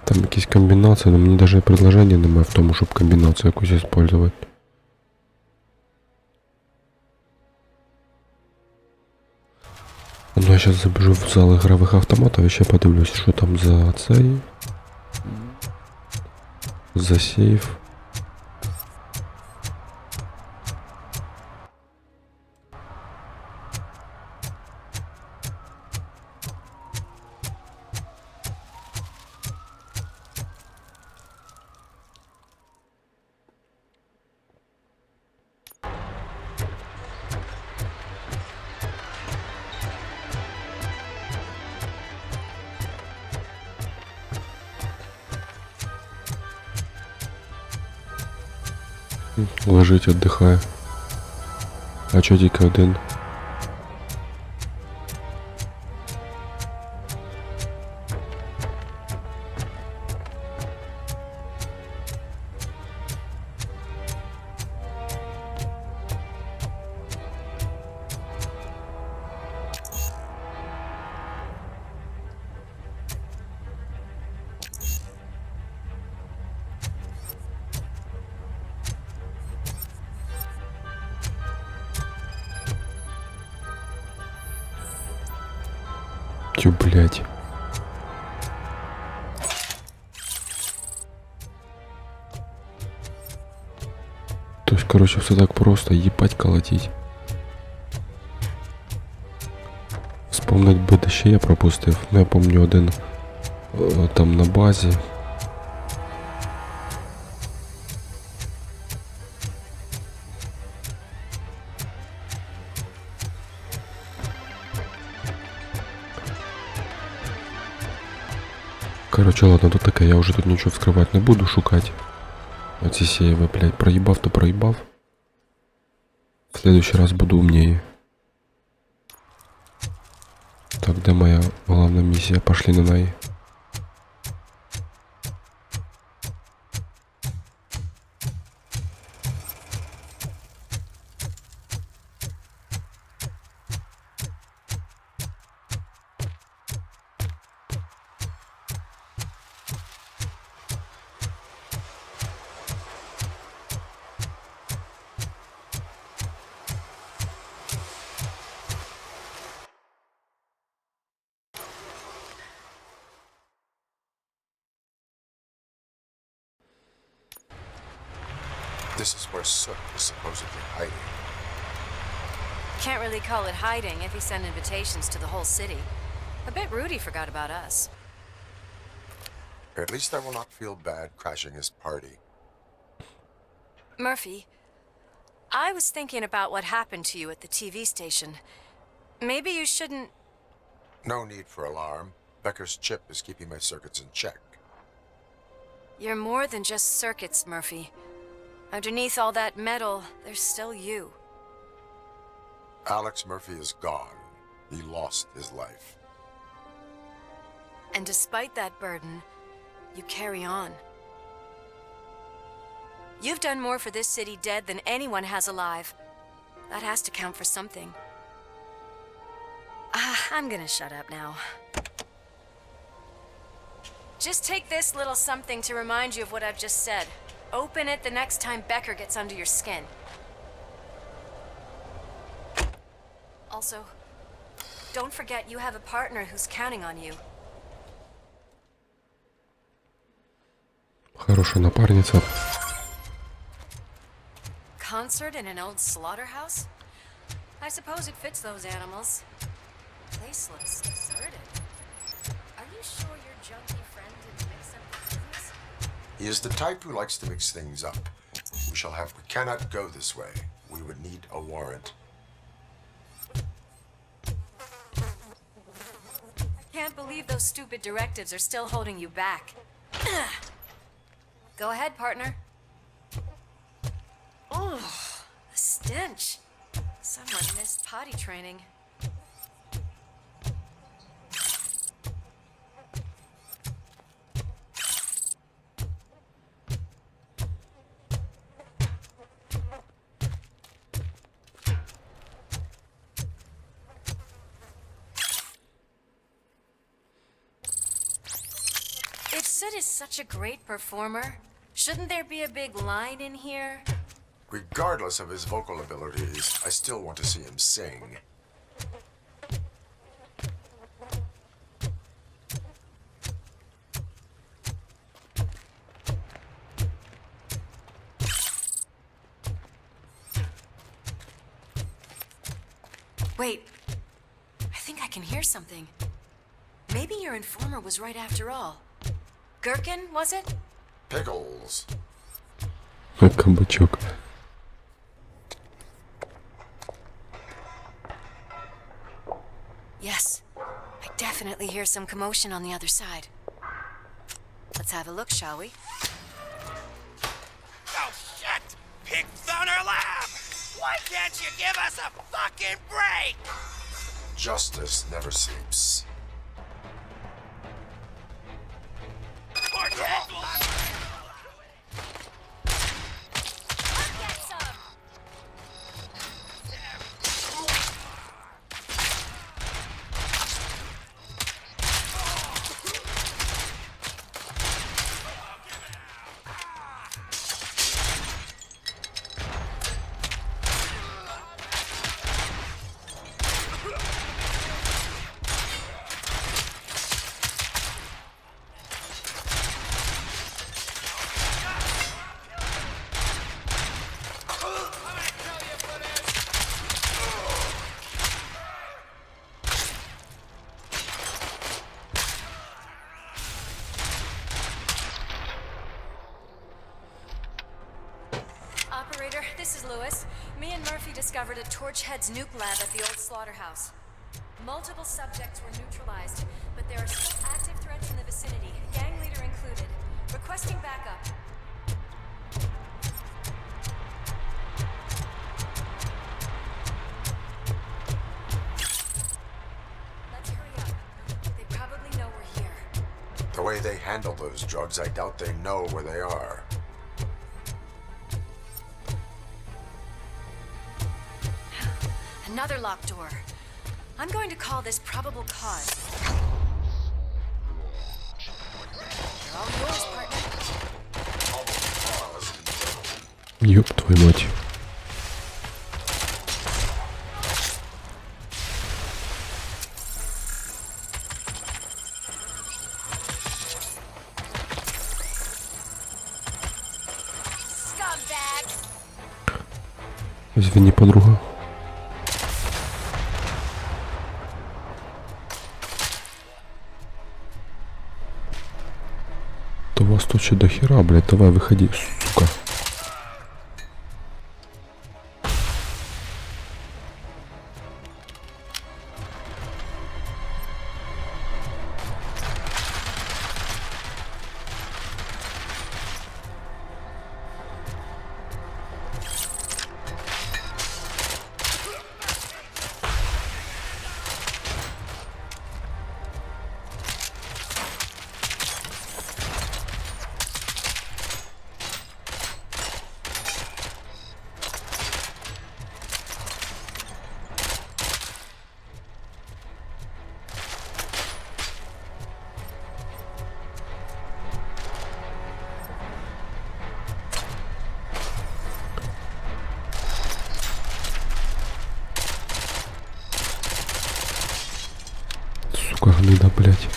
Там якісь комбінації, але мені навіть предложення немає в тому, щоб комбінацію якусь використовувати. Ну, я зараз забіжу в зал ігрових автоматів і ще подивлюсь, що там за цей... За сейф. Лежить, віддихає. А чого тільки один? Тю, блядь. То есть, короче, все так просто, ебать колотить. Вспомнить би, де ще я пропустив. Ну, я помню один там на базі. Короче, ладно, тут таке, я вже тут нічого вскривати не буду, шукати. Оці сейви, блядь, проїбав, то проїбав. В следующий раз буду умнее. Так, де моя головна місія? Пошли на неї. This is where Soot is supposedly hiding. Can't really call it hiding if he sent invitations to the whole city. A bit rude he forgot about us. At least I will not feel bad crashing his party. Murphy, I was thinking about what happened to you at the TV station. Maybe you shouldn't... No need for alarm. Becker's chip is keeping my circuits in check. You're more than just circuits, Murphy. Underneath all that metal, there's still you. Alex Murphy is gone. He lost his life. And despite that burden, you carry on. You've done more for this city dead than anyone has alive. That has to count for something. I'm gonna shut up now. Just take this little something to remind you of what I've just said. Open it the next time Becker gets under your skin. Also, don't forget you have a partner who's counting on you. Хорошая напарница. Concert in an old slaughterhouse? I suppose it fits those animals. Place looks deserted. Are you sure your junkie friend didn't mix up the business? He is the type who likes to mix things up. We cannot go this way. We would need a warrant. I can't believe those stupid directives are still holding you back. Go ahead, partner. Oh, the stench. Someone missed potty training. If Sid is such a great performer, shouldn't there be a big line in here? Regardless of his vocal abilities, I still want to see him sing. Wait, I think I can hear something. Maybe your informer was right after all. Gherkin, was it? Pickles. Кабачок. Yes, I definitely hear some commotion on the other side. Let's have a look, shall we? Oh, shit! Pig Thunder Lab! Why can't you give us a fucking break? Justice never sleeps. this is Lewis. Me and Murphy discovered a Torchhead's nuke lab at the old slaughterhouse. Multiple subjects were neutralized, but there are still active threats in the vicinity, gang leader included. Requesting backup. Let's hurry up. They probably know we're here. The way they handle those drugs, I doubt they know where they are. Another locked door. I'm going to call this probable cause. They're all yours, partner. Ёб твою мать. Извини, подруга. То вас тут ще до хера, блядь, давай выходи, сука. Сука, гнида, блядь.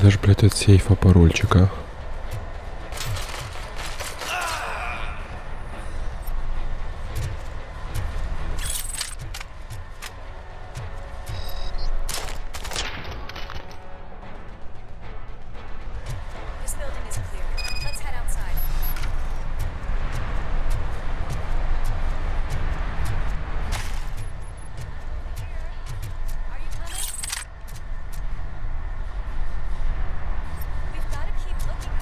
Де ж, блядь, от сейфа парольчика? This building is clear. Let's head outside. Are you coming? We've got to keep looking.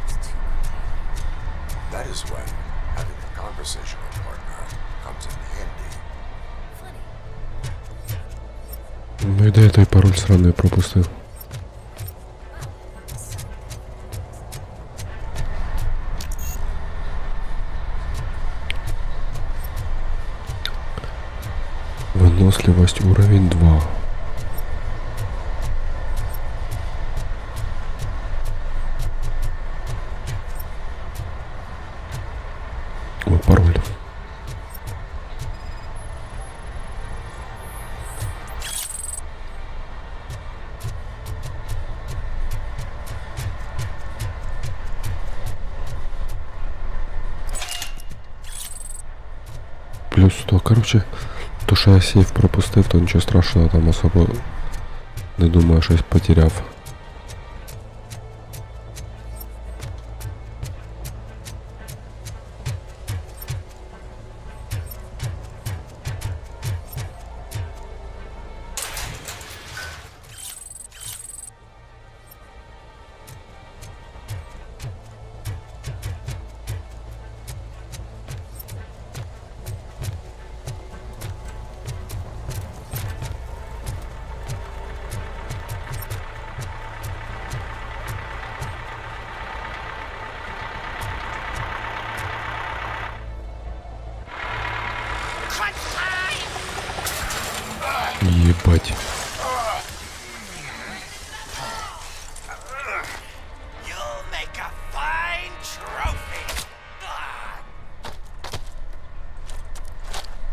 It's too quiet. That is when having a conversational partner comes in handy. Ну і де я той пароль сраний пропустив? Выносливость уровень 2. Вот пароль. Плюс 100. Короче, то, що я сейф пропустив, то нічого страшного, там особо не думаю, щось потеряв. блядь. You'll make a fine trophy.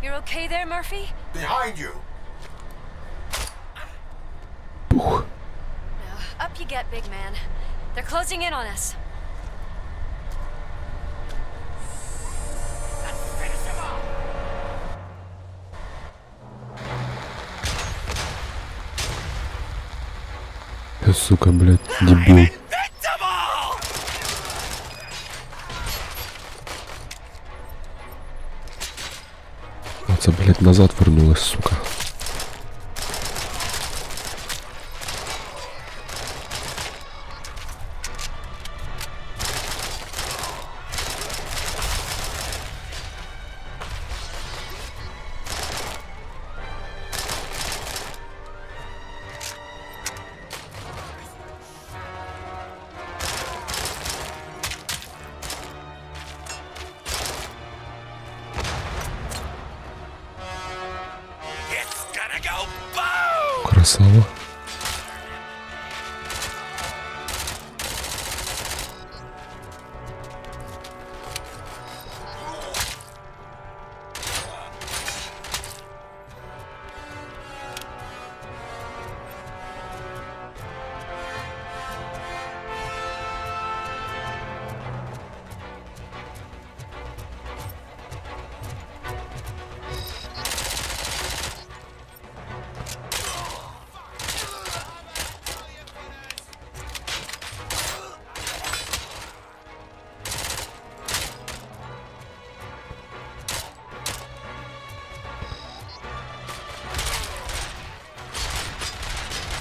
You're okay there, Murphy? Behind you! Пух. Up you get, big man. They're closing in on us. Сука, блядь, дебил. А це, блядь, назад вернулась, сука. Красава.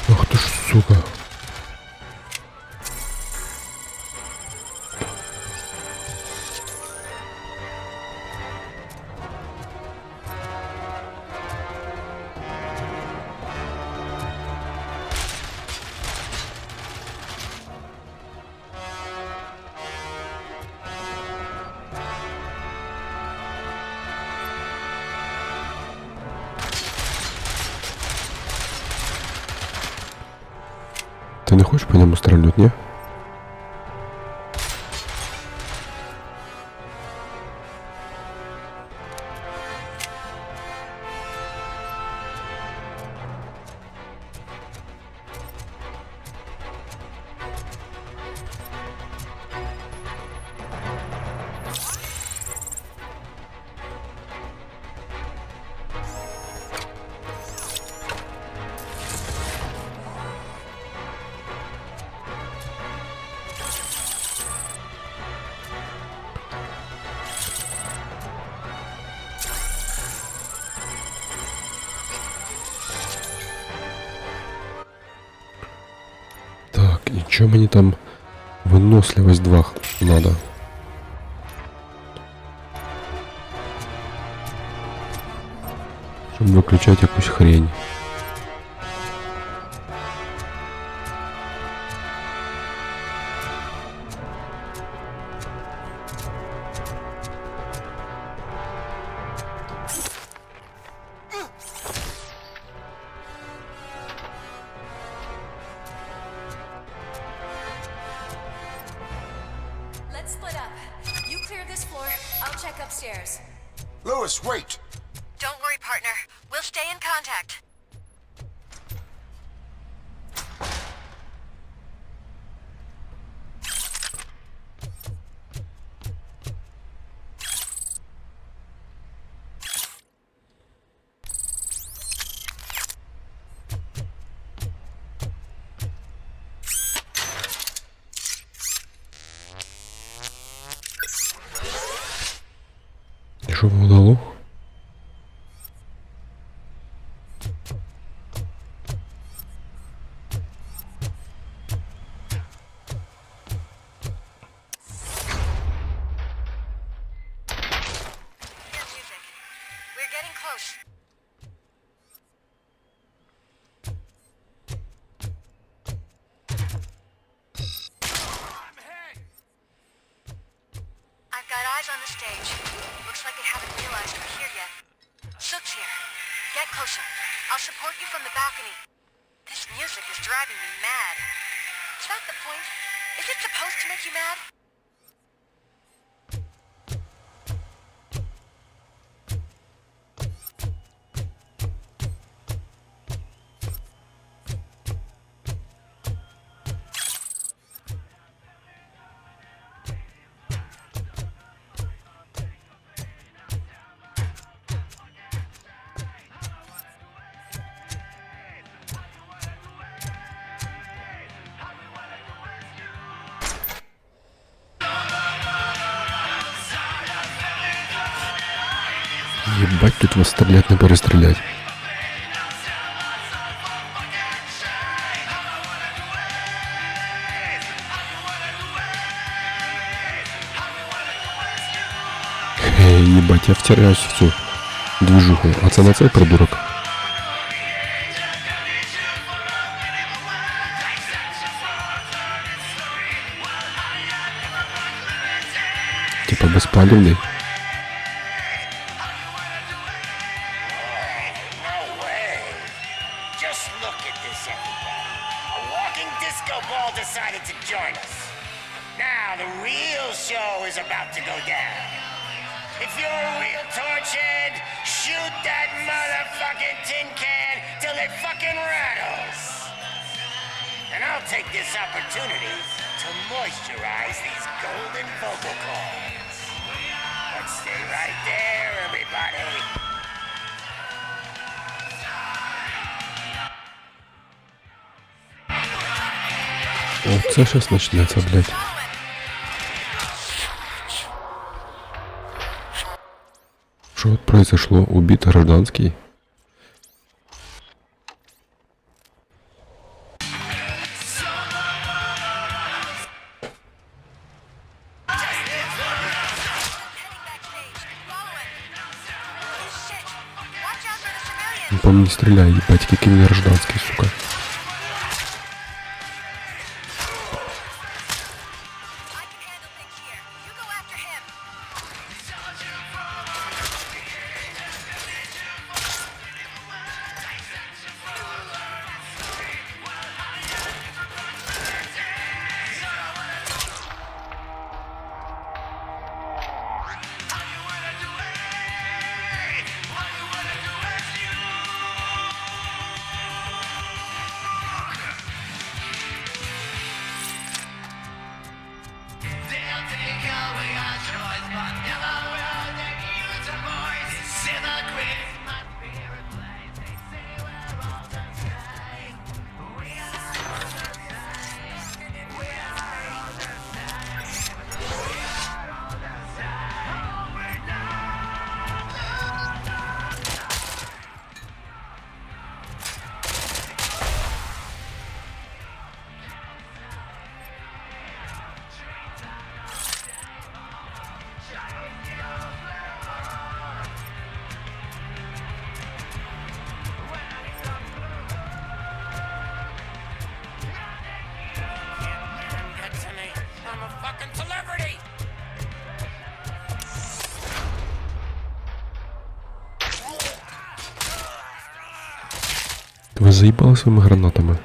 Ах ты ж, сука. Ты не хочешь по нему стрельнуть, не? И чё мне там выносливость 2 надо? Чтобы выключать якусь хрень. Let's split up. You clear this floor, I'll check upstairs. Lewis, wait! Don't worry, partner. We'll stay in contact. Що вам дало? On the stage. Looks like they haven't realized we're here yet. Sook's here. Get closer. I'll support you from the balcony. This music is driving me mad. Is that the point? Is it supposed to make you mad? Ебать, тут вас стрелять не перестрелять. Ебать, я втираюсь в цю движуху. А це на цей придурок? Типа безпалівний. Decided to join us. Now the real show is about to go down. If you're a real torchhead, shoot that motherfucking tin can till it fucking rattles. And I'll take this opportunity to moisturize these golden vocal cords. But stay right there, everybody. О, це щось почнеться, блядь. Что произошло? Убит гражданский? Не по мне стреляй, ебать, какие мне гражданские, сука. Вы заебали своими гранатами?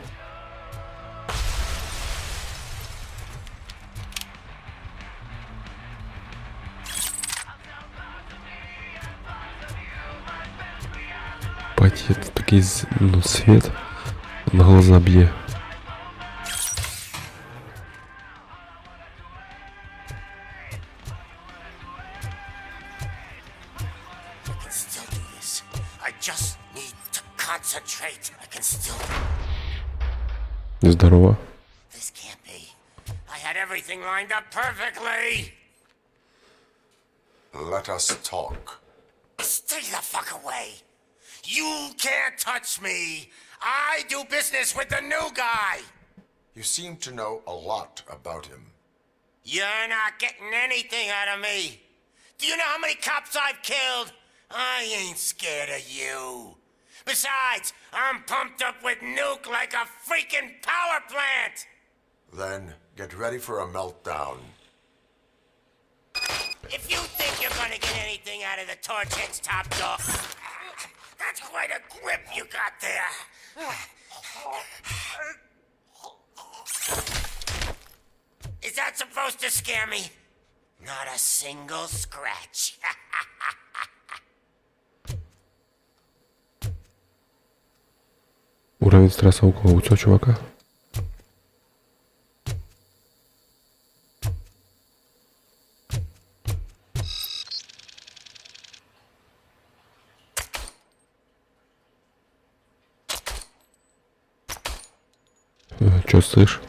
Пать, это такой, ну, свет на глаза бьет. Здорово. This can't be. I had everything lined up perfectly. Let us talk. Stay the fuck away. You can't touch me. I do business with the new guy. You seem to know a lot about him. You're not getting anything out of me. Do you know how many cops I've killed? I ain't scared of you. Besides, I'm pumped up with nuke like a freaking power plant! Then get ready for a meltdown. If you think you're gonna get anything out of the Torchhead's top dog... That's quite a grip you got there. Is that supposed to scare me? Not a single scratch. Уровень стресса у кого? У цього чувака? Чё слышь?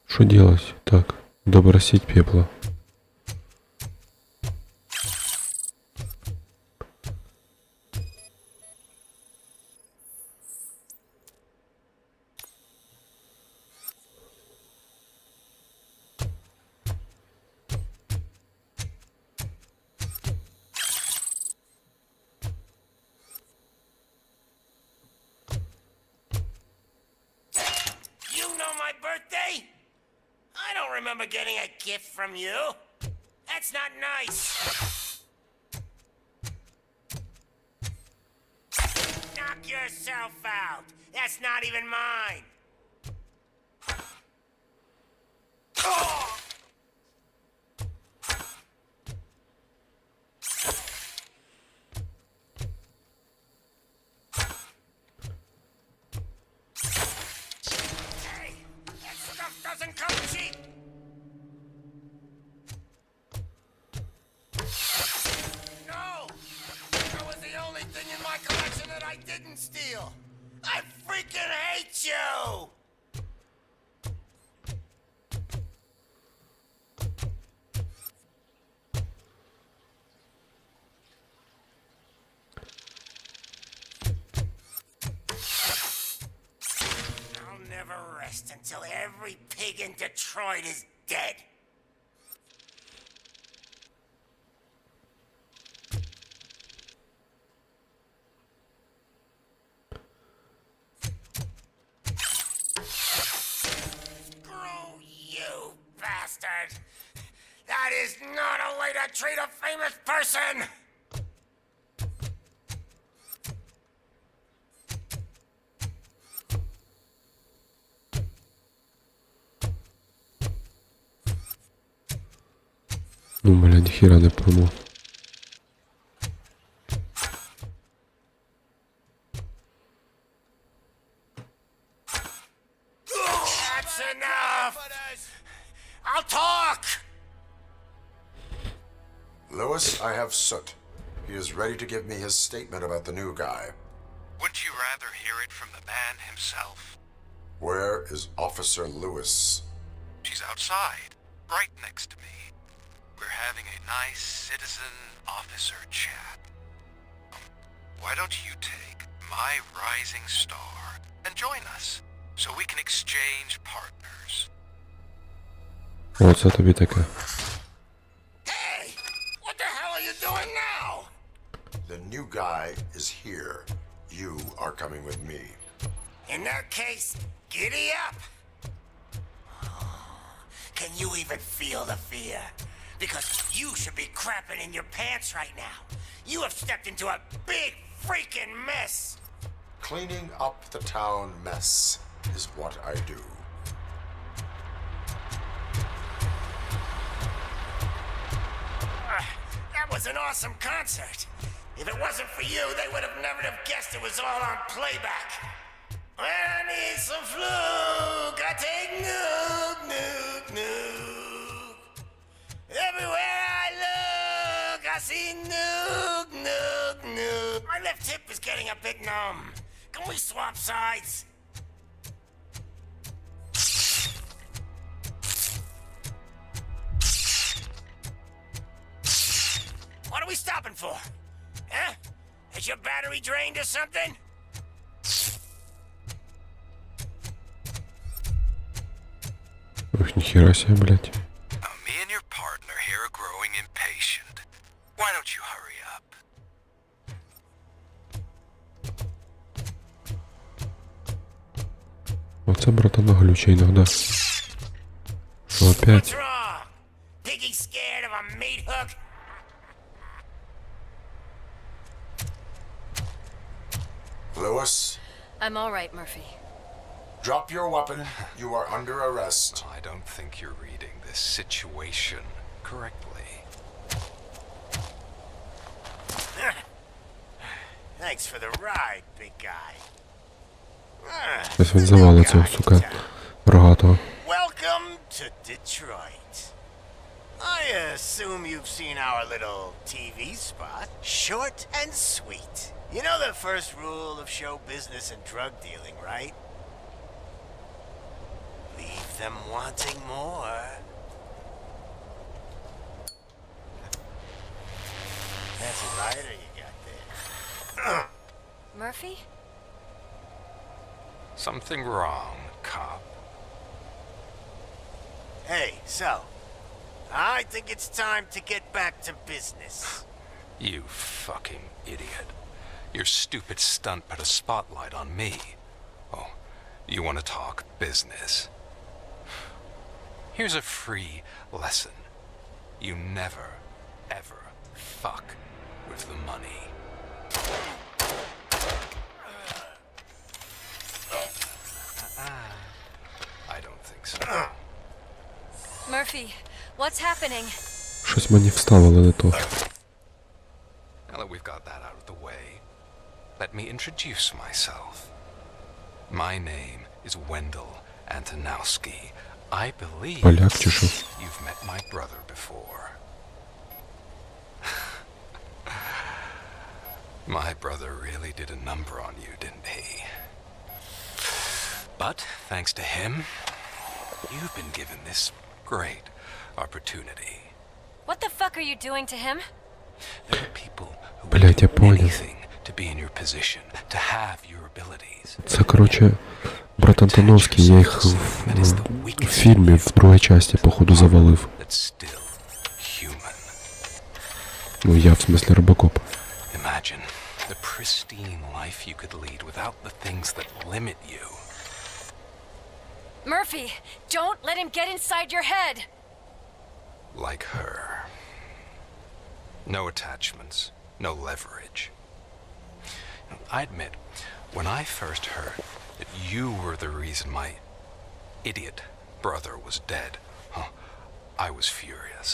Что делать? Так, добросить пепла. Remember getting a gift from you? That's not nice. Knock yourself out. That's not even mine. Oh! Hey, that stuff doesn't come cheap. I didn't steal. I freaking hate you! I'll never rest until every pig in Detroit is dead. That is not a way to treat a famous person! Ну, бля, ни хера не пойму. That's enough! I'll talk! Lewis, I have Soot. He is ready to give me his statement about the new guy. Wouldn't you rather hear it from the man himself? Where is Officer Lewis? She's outside, right next to me. We're having a nice citizen-officer chat. Why don't you take my rising star and join us, so we can exchange partners? Оце тобі таке. What the hell are you doing now? The new guy is here. You are coming with me. In that case, giddy up! Can you even feel the fear? Because you should be crapping in your pants right now. You have stepped into a big freaking mess! Cleaning up the town mess is what I do. That was an awesome concert. If it wasn't for you, they would have never have guessed it was all on playback. When I need some fluke, I take nuke, nuke, nuke. Everywhere I look, I see nuke, nuke, nuke. My left hip is getting a bit numb. Can we swap sides? What are we stopping for? Huh? Is your battery drained or something? Ох, нихера себе, блядь. Me and your partner here are growing impatient. Why don't you hurry up? Оце, братан, глюча иногда. Что опять? What's wrong? Piggy scared of a meat hook? I'm all right, Murphy. Drop your weapon. You are under arrest. I don't think you're reading this situation correctly. Thanks for the ride, big guy. Ось він завалить цього, сука, рогатого. Welcome to Detroit. I assume you've seen our little TV spot. Short and sweet. You know the first rule of show business and drug dealing, right? Leave them wanting more. That's a rider you got there. Murphy? Something wrong, cop. Hey, so, I think it's time to get back to business. You fucking idiot. Your stupid stunt put a spotlight on me. Oh, you want to talk business? Here's a free lesson. You never, ever fuck with the money. I don't think so. Murphy, what's happening? Щось мені вставили не то. Now that we've got that out of the way, let me introduce myself. My name is Wendell Antonowski. I believe Поляк чи що? you've met my brother before. My brother really did a number on you, didn't he? But thanks to him, you've been given this great opportunity. What the fuck are you doing to him? There are people who Блять, я would do понял. anything to be in your position, to have your abilities. Це, короче, брат Антоновський, я їх в фільмі в другій часті, походу, завалив. That's still human. Ну, я, в смислі, робокоп. Imagine the pristine life you could lead without the things that limit you. Murphy, don't let him get inside your head! Like her. No attachments, no leverage. I admit, when I first heard that you were the reason my idiot brother was dead, I was furious.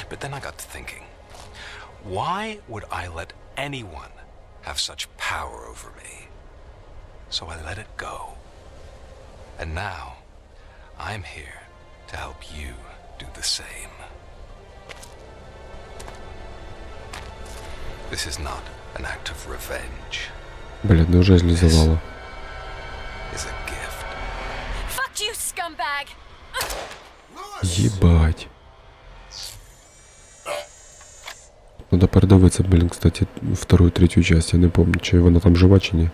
But then I got to thinking, why would I let anyone have such power over me? So I let it go. And now, I'm here to help you do the same. This is not an act of revenge. Блядь, неужели завала? It's a gift. Fuck you, scumbag! Єбать. Надо передивитися, блін, кстати, вторую, третю часть. Я не помню, чи вона там жива, чи ні.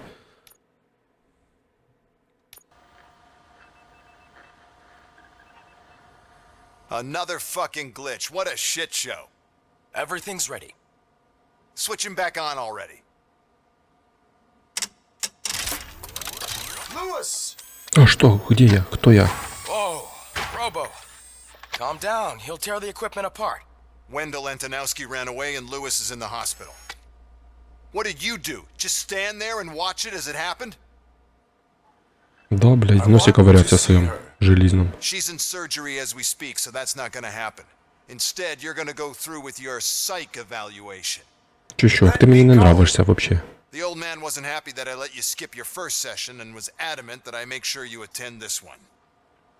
Another fucking glitch. What a shit show. Everything's ready. Switch him back on already. Lewis! А что? Где я? Кто я? Whoa, Robo. Calm down. He'll tear the equipment apart. Wendell Antonowski ran away and Lewis is in the hospital. What did you do? Just stand there and watch it as it happened? Да, блядь, в носе ковырялся своим железным. She's in surgery as we speak, so that's not gonna happen. Instead, you're gonna go through with your psych evaluation. Чё, ты мне не нравишься вообще. The old man wasn't happy that I let you skip your first session and was adamant that I make sure you attend this one.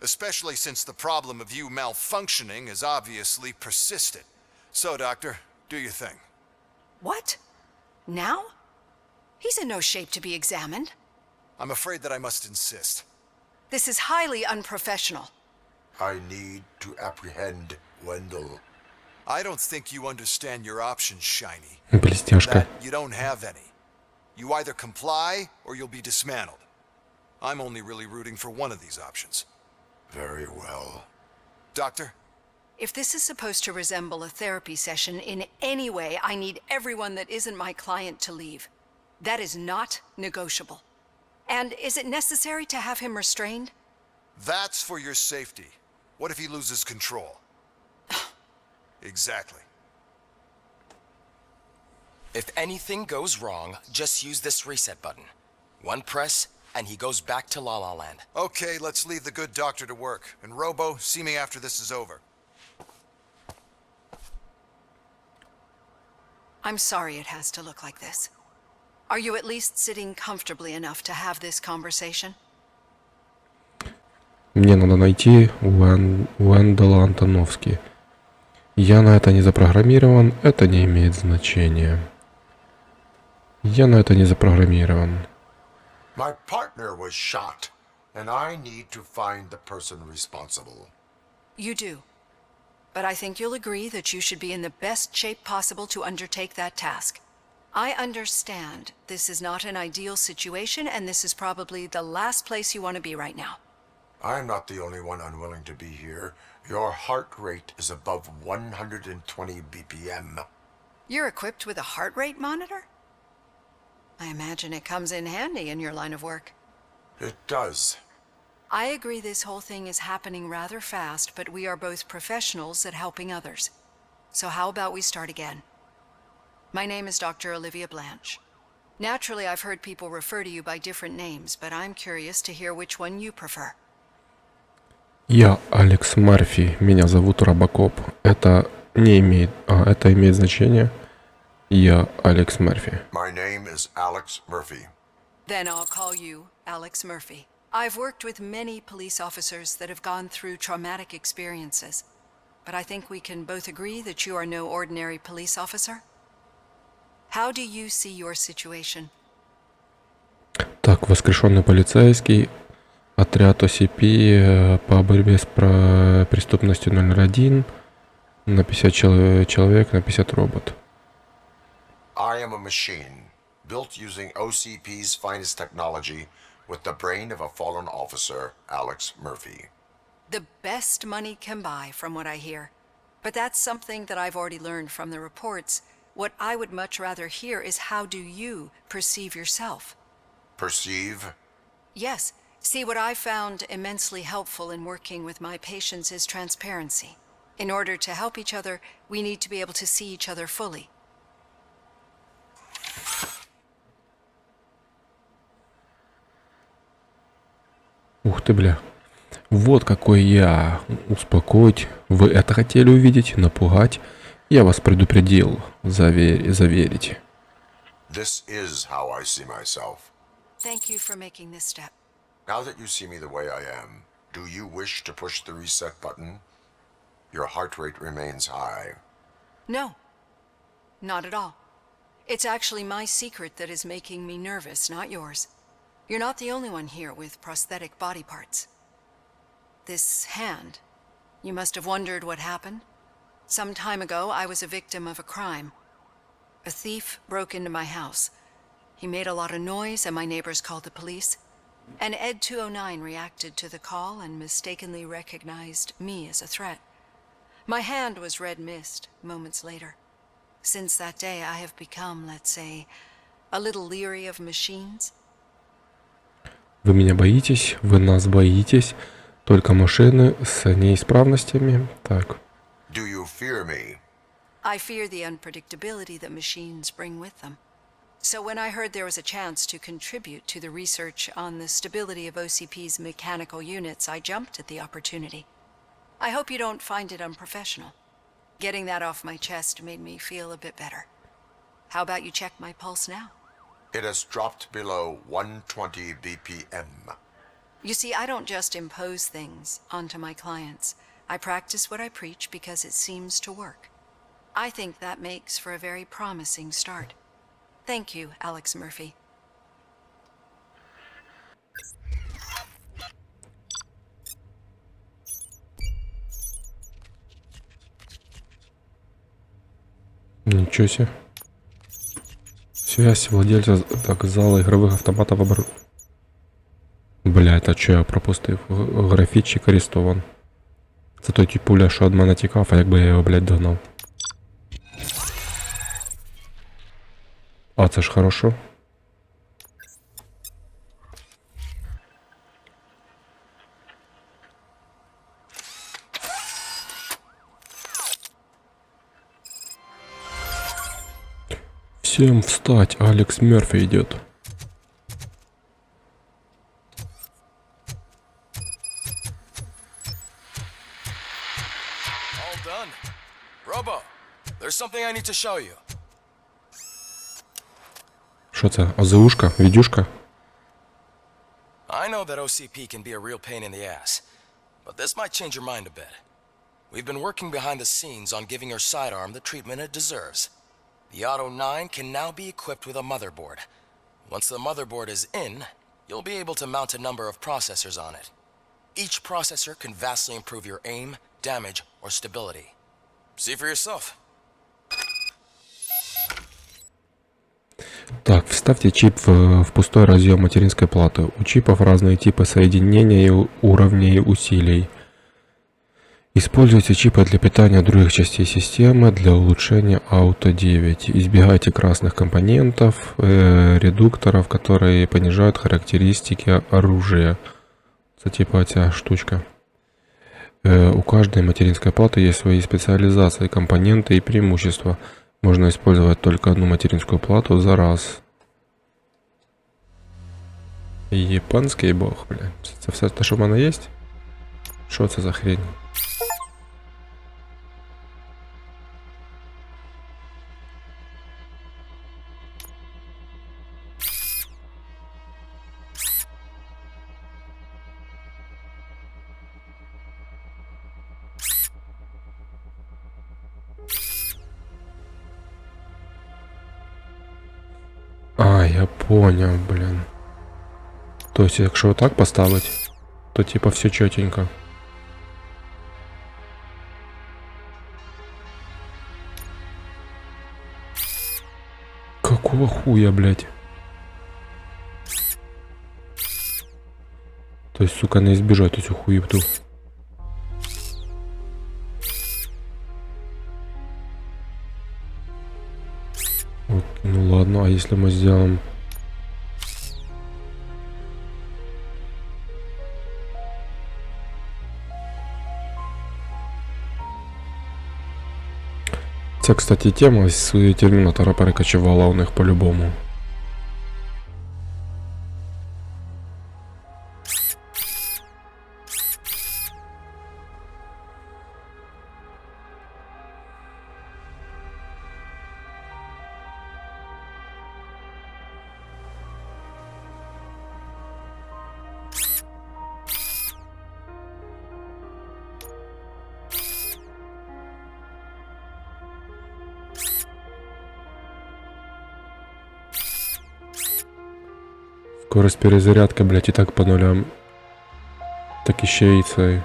Especially since the problem of you malfunctioning is obviously persistent. So, Doctor, do your thing. What? Now? He's in no shape to be examined. I'm afraid that I must insist. This is highly unprofessional. I need to apprehend Wendell. I don't think you understand your options, Shiny. Блестяшка. That you don't have any. You either comply or you'll be dismantled. I'm only really rooting for one of these options. Very well. Doctor? If this is supposed to resemble a therapy session in any way, I need everyone that isn't my client to leave. That is not negotiable. And is it necessary to have him restrained? That's for your safety. What if he loses control? Exactly. If anything goes wrong, just use this reset button. One press, and he goes back to La La Land. Okay, let's leave the good doctor to work. And Robo, see me after this is over. I'm sorry it has to look like this. Are you at least sitting comfortably enough to have this conversation? Мне надо найти Уэндала Антоновски. Я на это не запрограммирован, это не имеет значения. Я на это не запрограммирован. My partner was shot, and I need to find the person responsible. You do. But I think you'll agree that you should be in the best shape possible to undertake that task. I understand this is not an ideal situation, and this is probably the last place you want to be right now. I'm not the only one unwilling to be here. Your heart rate is above 120 BPM. You're equipped with a heart rate monitor? I imagine it comes in handy in your line of work. It does. I agree this whole thing is happening rather fast, but we are both professionals at helping others. So how about we start again? My name is Dr. Olivia Blanche. Naturally, I've heard people refer to you by different names, but I'm curious to hear which one you prefer. Я Алекс Мерфи, меня зовут RoboCop. Это имеет значение. Я Алекс Мерфи. My name is Alex Murphy. Then I'll call you Alex Murphy. I've worked with many police officers that have gone through traumatic experiences, but I think we can both agree that you are no ordinary police officer. How do you see your situation? Так, воскрешенный полицейский, отряд OCP по борьбе с преступностью 01, на 50 человек, на 50 робот. I am a machine, built using OCP's finest technology with the brain of a fallen officer, Alex Murphy. The best money can buy, from what I hear. But that's something that I've already learned from the reports. What I would much rather hear is how do you perceive yourself? Perceive? Yes. See, what I found immensely helpful in working with my patients is transparency. In order to help each other, we need to be able to see each other fully. Ух ты, бля. Вот какой я. Успокоить. Вы это хотели увидеть, напугать. Я вас предупредил. Заверить. This is how I see myself. Thank you for making this step. Now that you see me the way I am, do you wish to push the reset button? Your heart rate remains high. No. Not at all. It's actually my secret that is making me nervous, not yours. You're not the only one here with prosthetic body parts. This hand, you must have wondered what happened. Some time ago, I was a victim of a crime. A thief broke into my house. He made a lot of noise and my neighbors called the police. And Ed 209 reacted to the call and mistakenly recognized me as a threat. My hand was red mist moments later. Since that day, I have become, let's say, a little leery of machines. Вы меня боитесь, вы нас боитесь. Только машины с неисправностями. Так. Do you fear me? I fear the unpredictability that machines bring with them. So when I heard there was a chance to contribute to the research on the stability of OCP's mechanical units, I jumped at the opportunity. I hope you don't find it unprofessional. Getting that off my chest made me feel a bit better. How about you check my pulse now? It has dropped below 120 BPM. You see, I don't just impose things onto my clients. I practice what I preach because it seems to work. I think that makes for a very promising start. Thank you, Alex Murphy. Ничего себе. Связь владельца зала игровых автоматов Бля, это що я пропустив? Графітчик арестован. Це той пуля, що від мене тікав, а якби я його, блядь, догнав. А, це ж хорошо. Всем встать, Алекс Мерфи идет. All done. Robo, there's something I need to show you. Що це? ОЗУшка? Відюшка? I know that OCP can be a real pain in the ass, but this might change your mind a bit. We've been working behind the scenes on giving your sidearm the treatment it deserves. The Auto 9 can now be equipped with a motherboard. Once the motherboard is in, you'll be able to mount a number of processors on it. Each processor can vastly improve your aim, damage, or stability. See for yourself. Так, вставьте чип в пустой разъем материнской платы. У чипов разные типы соединения и уровней усилий. Используйте чипы для питания других частей системы для улучшения Auto 9. Избегайте красных компонентов, редукторов, которые понижают характеристики оружия. Это типа эта штучка. У каждой материнской платы есть свои специализации, компоненты и преимущества. Можно использовать только одну материнскую плату за раз. Японский бог, бля. Це все те, що в мене є? Що це за хрень? А, я понял, блин. То есть, якщо отак поставить, то типа все чётенько. Какого хуя, блядь? То есть, сука, не избежать эту хуету. Вот, ну ладно, а если мы сделаем... Це, кстати, тема з Термінатора перекочувала у них по-любому. Скорость перезарядки, блядь, и так по нулям. Так еще и цей.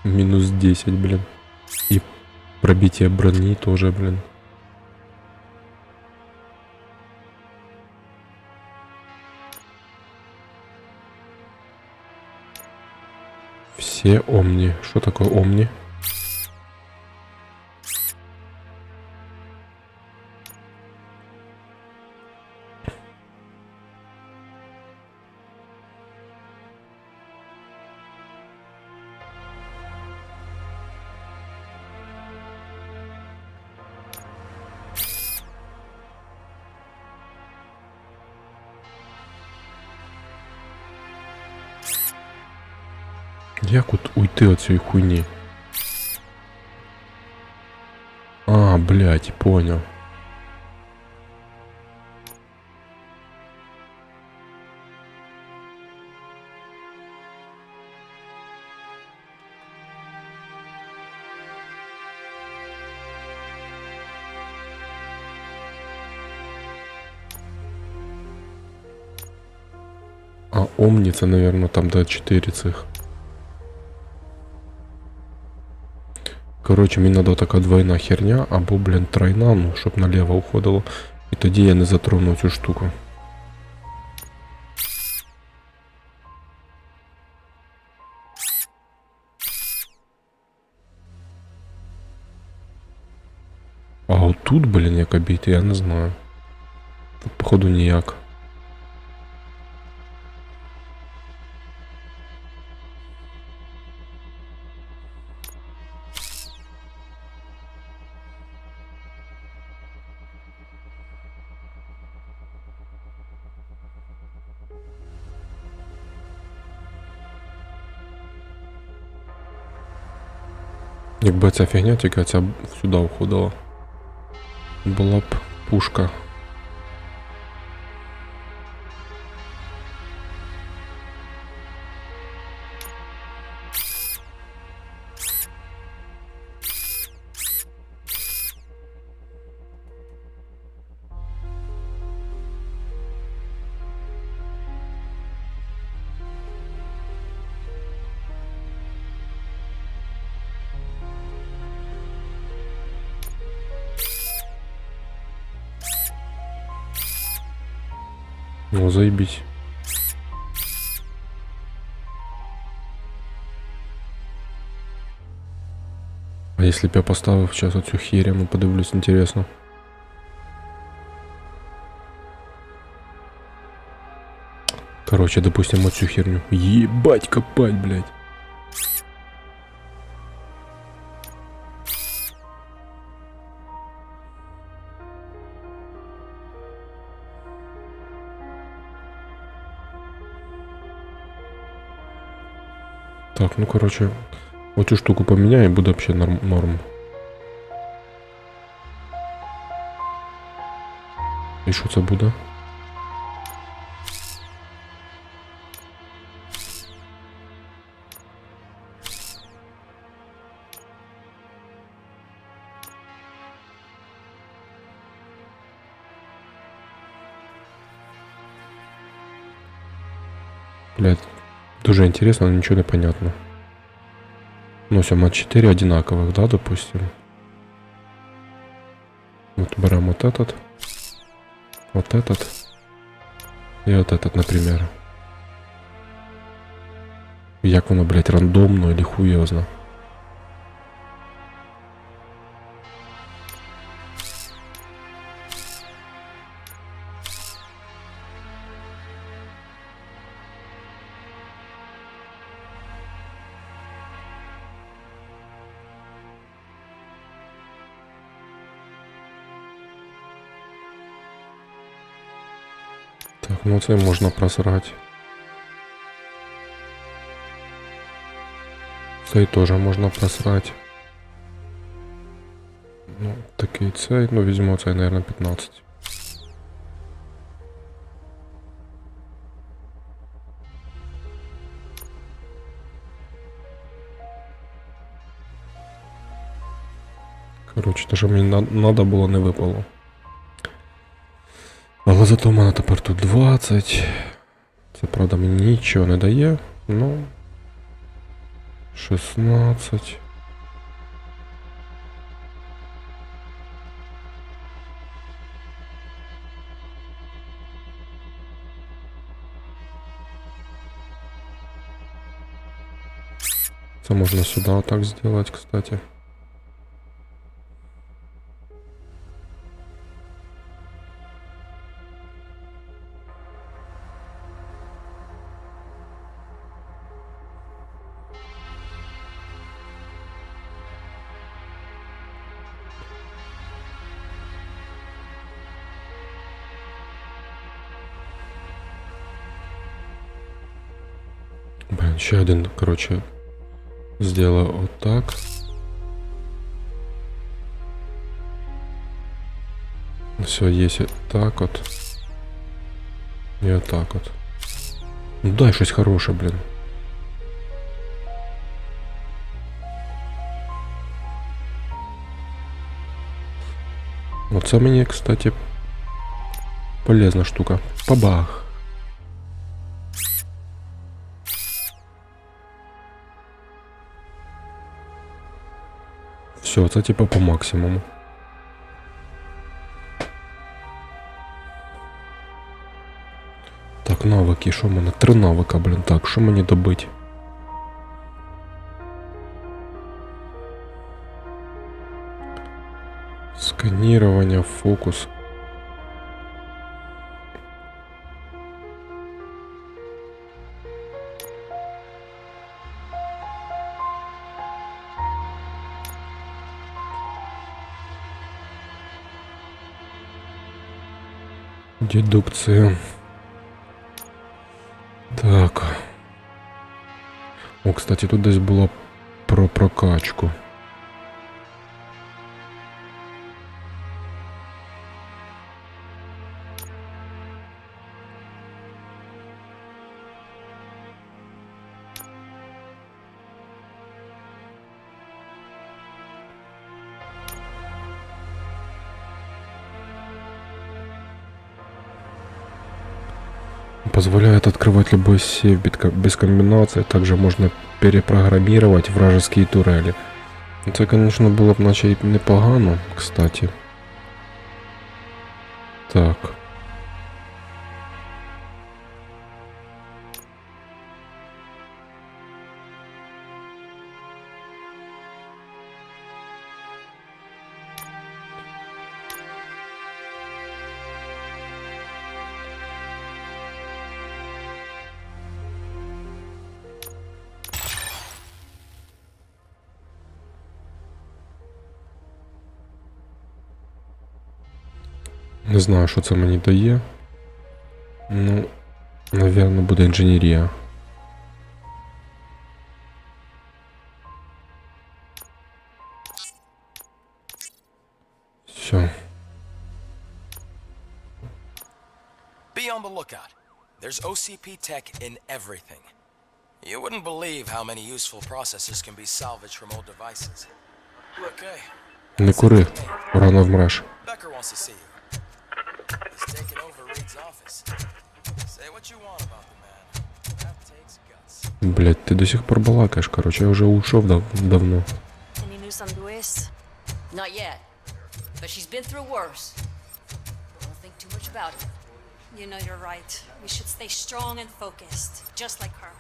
Минус 10, блин. И пробитие брони тоже, блин. Все омни. Что такое омни? Як от уйти от цієї хуйні? А, блядь, понял. А омні це, наверное, там до 4 цих. Короче, мені треба така двойна херня, або, блін, тройна, ну, щоб наліво уходило. І тоді я не затрону цю штуку. А отут, блін, як обійти, я не знаю. Тут, походу, ніяк. Якби ця фігня тільки ця сюди входила, була б пушка. Ну, заебись. А если б я поставив сейчас оцю херь, ну подивлюсь, интересно. Короче, допустим, оцю херню. Ебать копать, блядь. Так, ну короче, оцю штуку поменяю, и буде вообще норм. І що це буде? Блядь, дуже интересно, но ничего не понятно. Ну, все, от 4 одинаковых, да, допустим. Вот берем вот этот и вот этот, например. Як воно, блядь, рандомно или хуёзно. Так, ну це можна просрати. Цей теж можна просрати. Ну, такий цей, ну візьму цей, наверное, 15. Коротше, те, що мені надо було, не випало. Але зато в мене тепер тут 20. Це, правда, мені нічого не дає. Ну, 16. Це можна сюди отак зробити, кстати. Блин, ще один, короче, сделаю вот так. Все, есть вот так вот. И вот так вот. Ну дай что-то хорошее, блин. Вот це мені, кстати, полезна штука. Бабах. Все, це типа по максимуму. Так, навики, що в мене? 3 навика, блін. Так, що мені добить? Сканирование, фокус. Дедукция. Так. О, кстати, тут десь було про прокачку. Позволяет открывать любой сейф без комбинации. Также можно перепрограммировать вражеские турели. Це, конечно, було б наче й непогано, кстати. Так. Не знаю, що це мені дає. Ну, напевно, буде інженерія. Все. Be on the lookout. There's OCP tech in everything. You wouldn't believe how many useful processes can be salvaged from old devices. Okay. Не кури, рано вмреш. Becker wants to see you. He's taken over Reed's office. Say what you want about the man. That takes guts. Блять, ти до сих пор балакаєш, короче, я вже ушов давно. Any news on Luis? Not yet, but she's been through worse. Don't think too much about it. You know you're right. We should stay strong and focused, just like her.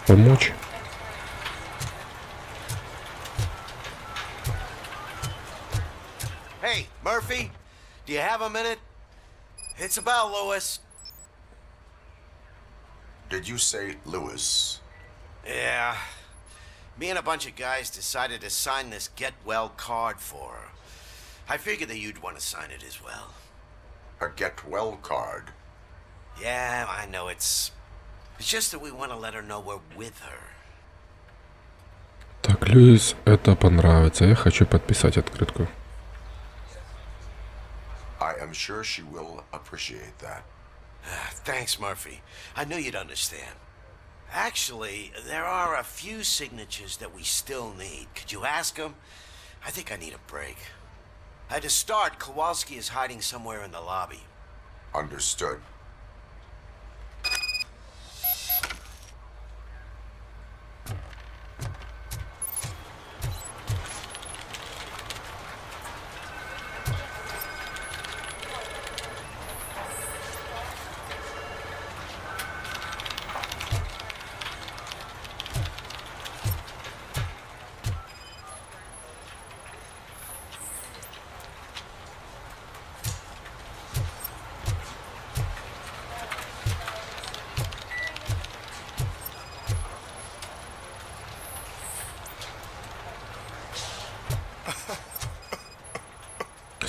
Помочь? Hey, Murphy, do you have a minute? It's about Lewis. Did you say Lewis? Yeah. Me and a bunch of guys decided to sign this get well card for her. I figured that you'd want to sign it as well. A get well card? Yeah, I know it's just that we want to let her know we're with her. Так, Льюис, это понравится. Я хочу подписать открытку. I am sure she will appreciate that. Thanks, Murphy. I knew you'd understand. Actually, there are a few signatures that we still need. Could you ask them? I think I need a break. To start, Kowalski is hiding somewhere in the lobby. Understood.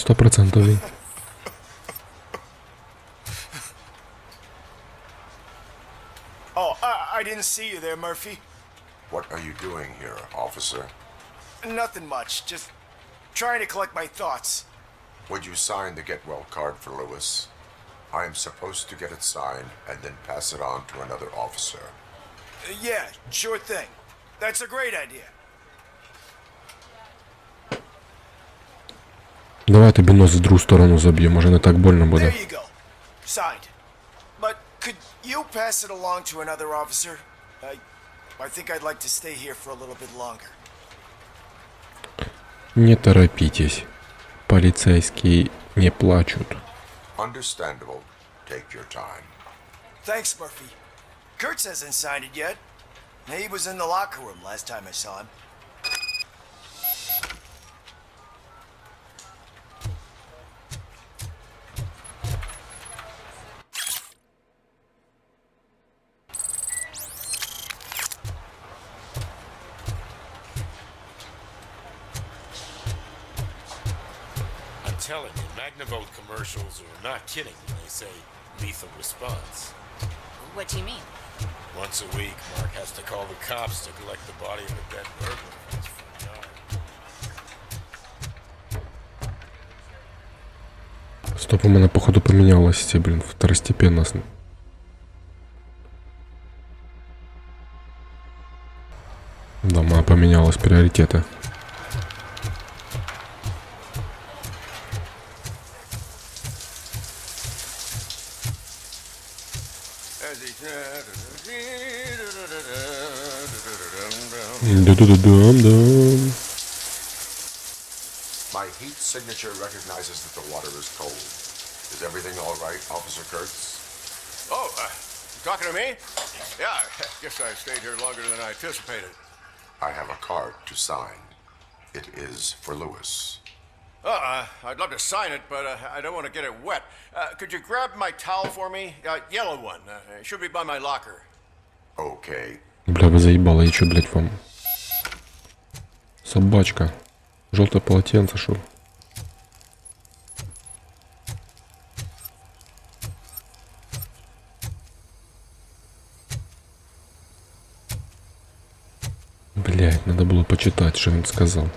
Стопроцентовый. Oh, I didn't see you there, Murphy. What are you doing here, officer? Nothing much, just trying to collect my thoughts. Would you sign the get well card for Lewis? I am supposed to get it signed and then pass it on to another officer. Yeah, sure thing. That's a great idea. Давай тобі нос в другу сторону заб'ю, може не так больно буде. There you go. Signed. But could you pass it along to another officer? I think I'd like to stay here for a little bit longer. Не торопитесь. Полицейские не плачут. Understandable. Take your time. Thanks, Murphy. Kurtz hasn't signed it yet. He was in the locker room last time I saw him. I'm telling you, Magnavolt commercials are not kidding when they say lethal response. What do you mean? Once a week, Mark has to call the cops to collect the body of a dead burglar from his front yard. Стоп, у мене походу помінялось ці, блін, второстепенно. Да, у мене помінялось пріоритети. Ду-ду-ду-дам-дам. My heat signature recognizes that the water is cold. Is everything all right, Officer Kurtz? Oh, talking to me? Yeah, I guess I stayed here longer than I anticipated. I have a card to sign. It is for Lewis. I'd love to sign it, but I don't want to get it wet. Could you grab my towel for me? Yellow one. It should be by my locker. Okay. Бля, вы заебало, я чё, блядь, вам? Собачка. Желтое полотенце, шо? Блядь, надо было почитать, что он сказал.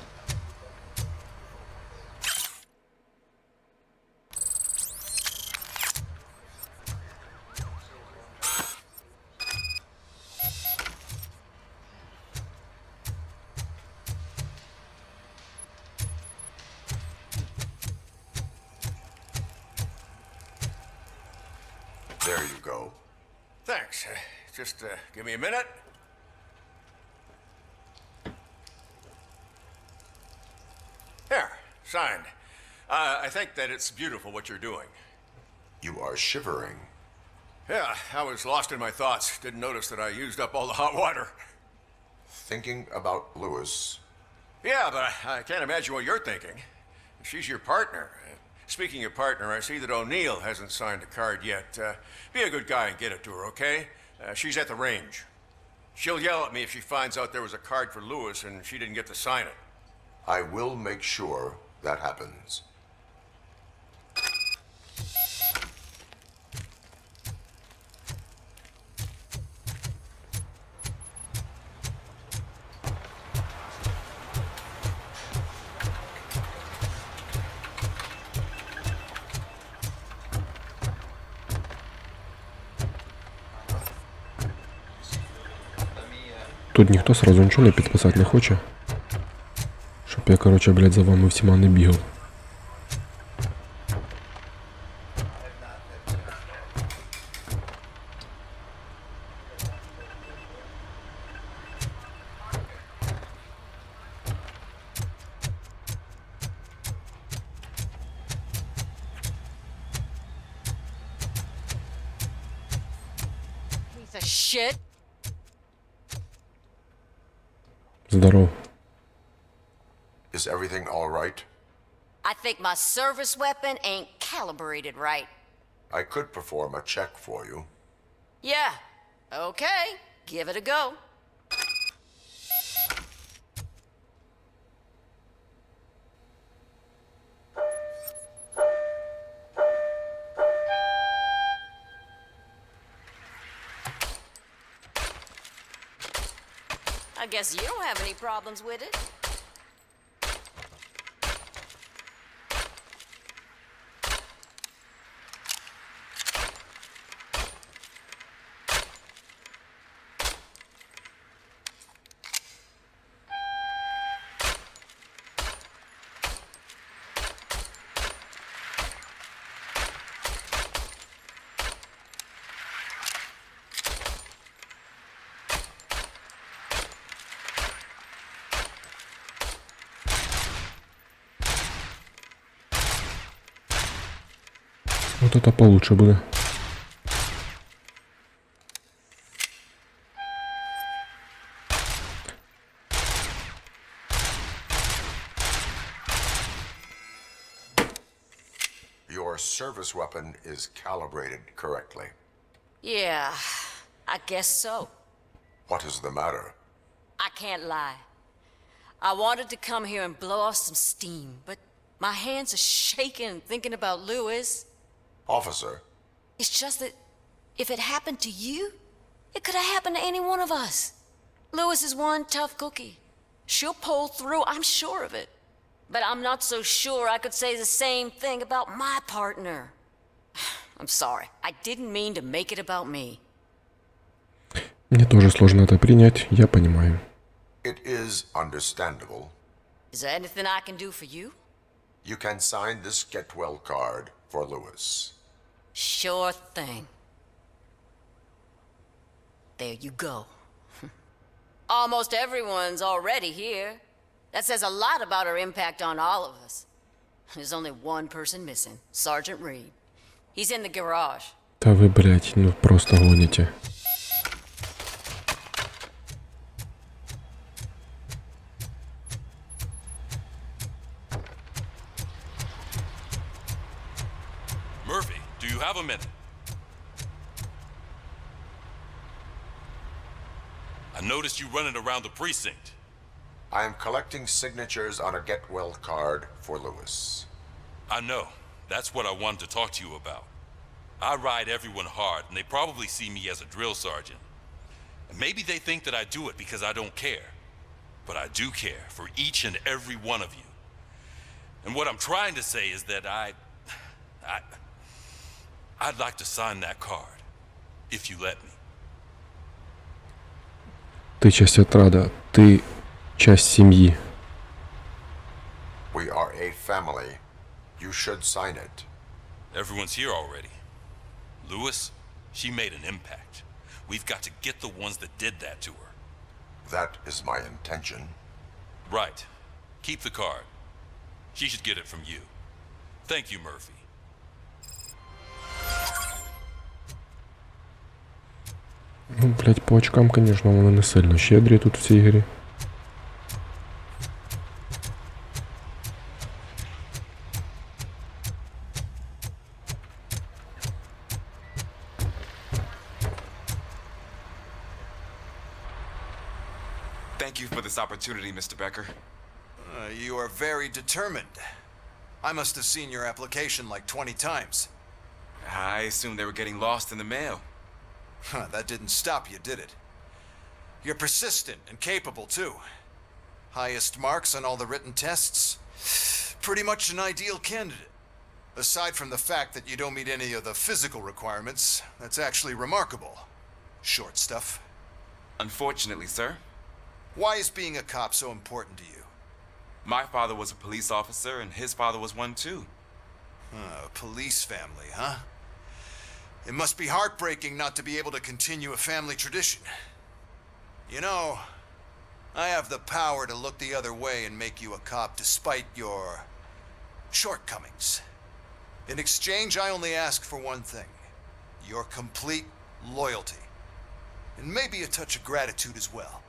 There you go. Thanks. Just give me a minute. Here, signed. I think that it's beautiful what you're doing. You are shivering. Yeah, I was lost in my thoughts. Didn't notice that I used up all the hot water. Thinking about Lewis. Yeah, but I can't imagine what you're thinking. She's your partner. Speaking of partner, I see that O'Neill hasn't signed a card yet. Be a good guy and get it to her, okay? She's at the range. She'll yell at me if she finds out there was a card for Lewis and she didn't get to sign it. I will make sure that happens. Тут ніхто сразу нічого не підписати не хоче. Щоб я, короче, блядь, за вами всіма не бігав. Piece of shit. Здоров. Is everything all right? I think my service weapon ain't calibrated right. I could perform a check for you. Yeah, okay, give it a go. I guess you don't have any problems with it. Вот это получше буде. Your service weapon is calibrated correctly. Yeah, I guess so. What is the matter? I can't lie. I wanted to come here and blow off some steam, but my hands are shaking thinking about Lewis. Officer, It's just that if it happened to you, it could have happened to any one of us. Lewis is one tough cookie. She'll pull through, I'm sure of it. But I'm not so sure I could say the same thing about my partner. I'm sorry. I didn't mean to make it about me. Мне тоже сложно это принять, я понимаю. it is understandable. Is there anything I can do for you? You can sign this get well card for Lewis. Sure thing. There you go. Almost everyone's already here. That says a lot about her impact on all of us. There's only one person missing, Sergeant Reed. He's in the garage. Та ви, блядь, ну просто гоните. Murphy, do you have a minute? I noticed you running around the precinct. I am collecting signatures on a get-well card for Lewis. I know. That's what I wanted to talk to you about. I ride everyone hard, and they probably see me as a drill sergeant. And maybe they think that I do it because I don't care. But I do care for each and every one of you. And what I'm trying to say is that I'd like to sign that card, if you let me. Ты часть отряда, ты часть семьи. We are a family. You should sign it. Everyone's here already. Lewis, she made an impact. We've got to get the ones that did that to her. That is my intention. Right. Keep the card. She should get it from you. Thank you, Murphy. Ну, блядь, по очкам, конечно, вони не сильно щедрі тут в цій грі. Thank you for this opportunity, Mr. Becker. You are very determined. I must have seen your application like 20 times. I assumed they were getting lost in the mail. That didn't stop you, did it? You're persistent and capable, too. Highest marks on all the written tests. Pretty much an ideal candidate. Aside from the fact that you don't meet any of the physical requirements, that's actually remarkable. Short stuff. Unfortunately, sir. Why is being a cop so important to you? My father was a police officer, and his father was one, too. A police family, huh? It must be heartbreaking not to be able to continue a family tradition. You know, I have the power to look the other way and make you a cop despite your shortcomings. In exchange, I only ask for one thing. Your complete loyalty. And maybe a touch of gratitude as well.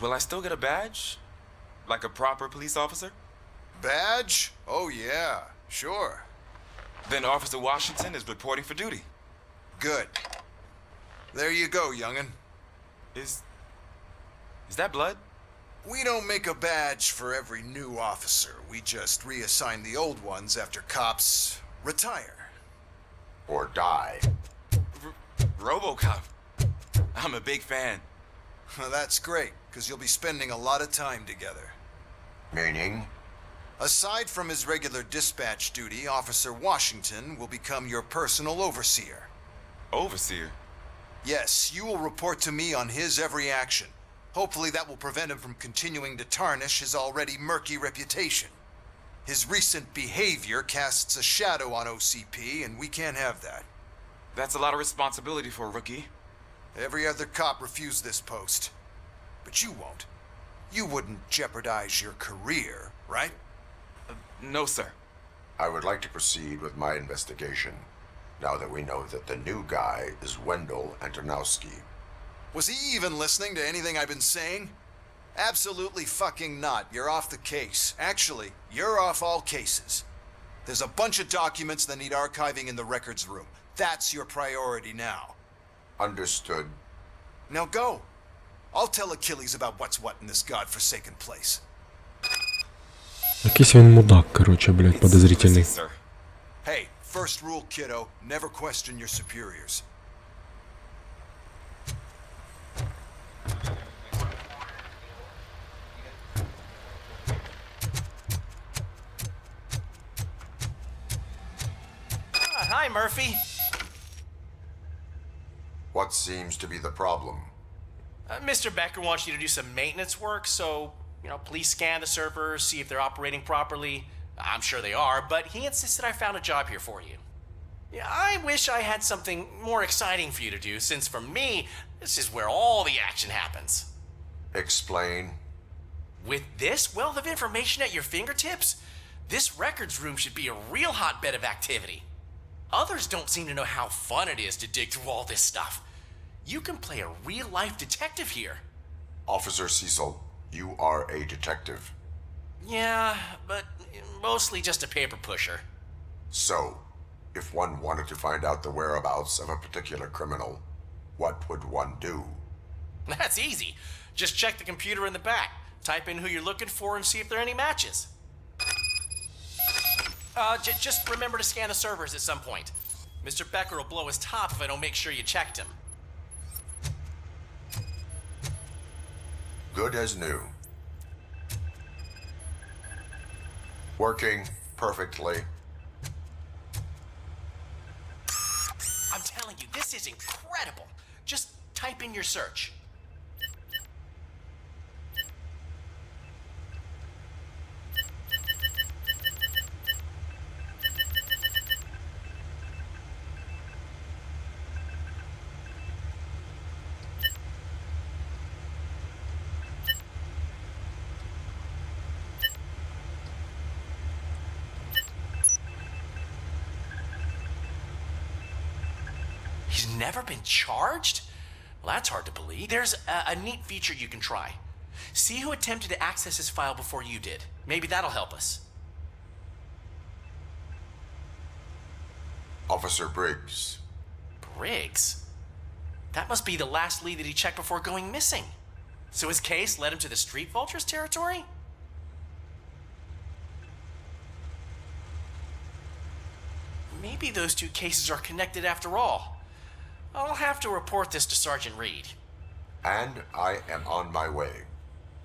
Will I still get a badge? Like a proper police officer? Badge? Oh yeah, sure. Then Officer Washington is reporting for duty. Good. There you go, young'un. Is that blood? We don't make a badge for every new officer. We just reassign the old ones after cops retire. Or die. RoboCop. I'm a big fan. Well, that's great, because you'll be spending a lot of time together. Meaning? Aside from his regular dispatch duty, Officer Washington will become your personal overseer. Overseer? Yes, you will report to me on his every action. Hopefully that will prevent him from continuing to tarnish his already murky reputation. His recent behavior casts a shadow on OCP, and we can't have that. That's a lot of responsibility for a rookie. Every other cop refused this post. But you won't. You wouldn't jeopardize your career, right? No, sir. I would like to proceed with my investigation, now that we know that the new guy is Wendell Antonowski. Was he even listening to anything I've been saying? Absolutely fucking not. You're off the case. Actually, you're off all cases. There's a bunch of documents that need archiving in the records room. That's your priority now. Understood. Now go. I'll tell Achilles about what's what in this godforsaken place. Якийсь він мудак, короче, блядь, подозрительний. Hey, first rule, kiddo. Never question your superiors. Hi, Murphy. What seems to be the problem? Mr. Becker wants you to do some maintenance work, so, please scan the servers, see if they're operating properly. I'm sure they are, but he insisted I found a job here for you. Yeah, I wish I had something more exciting for you to do, since for me, this is where all the action happens. Explain. With this wealth of information at your fingertips, this records room should be a real hotbed of activity. Others don't seem to know how fun it is to dig through all this stuff. You can play a real-life detective here. Officer Cecil, you are a detective. Yeah, but mostly just a paper pusher. So, if one wanted to find out the whereabouts of a particular criminal, what would one do? That's easy. Just check the computer in the back, type in who you're looking for, and see if there are any matches. Just remember to scan the servers at some point. Mr. Becker will blow his top if I don't make sure you checked him. Good as new. Working perfectly. I'm telling you, this is incredible. Just type in your search. He's never been charged? Well, that's hard to believe. There's a neat feature you can try. See who attempted to access his file before you did. Maybe that'll help us. Officer Briggs. Briggs? That must be the last lead that he checked before going missing. So his case led him to the Street Vultures territory? Maybe those two cases are connected after all. I'll have to report this to Sergeant Reed. And I am on my way.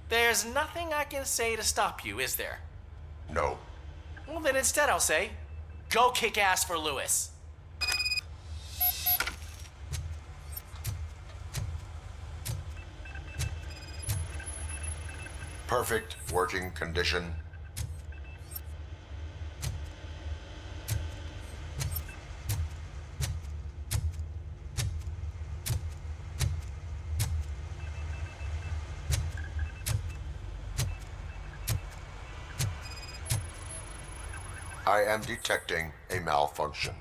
There's nothing I can say to stop you, is there? No. Well, then instead I'll say, go kick ass for Lewis. Perfect working condition. I am detecting a malfunction.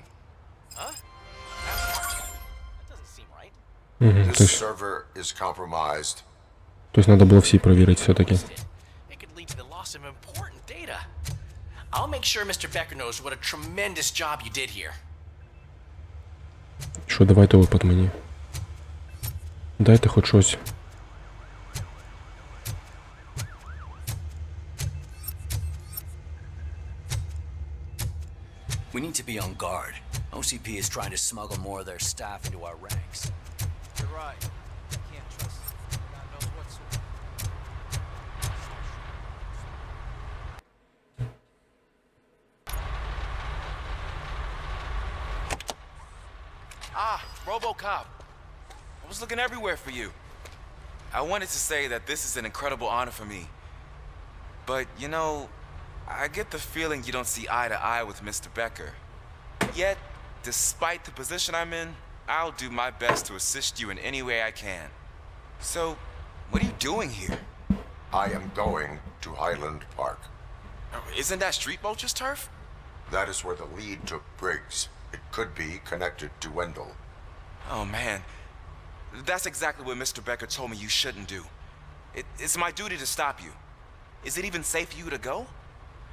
Huh? That doesn't seem right. This server is compromised. То есть надо было все проверить все-таки. It could lead to the loss of important data. I'll make sure Mr. Becker knows what a tremendous job you did here. Що, давайте опит мені. Дайте хоч щось. We need to be on guard. OCP is trying to smuggle more of their staff into our ranks. You're right. Can't trust them. God knows what sort. Ah, RoboCop. I was looking everywhere for you. I wanted to say that this is an incredible honor for me. But, you know, I get the feeling you don't see eye to eye with Mr. Becker. Yet, despite the position I'm in, I'll do my best to assist you in any way I can. So, what are you doing here? I am going to Highland Park. Isn't that Street Vulture's turf? That is where the lead took Briggs. It could be connected to Wendell. Oh, man. That's exactly what Mr. Becker told me you shouldn't do. It's my duty to stop you. Is it even safe for you to go?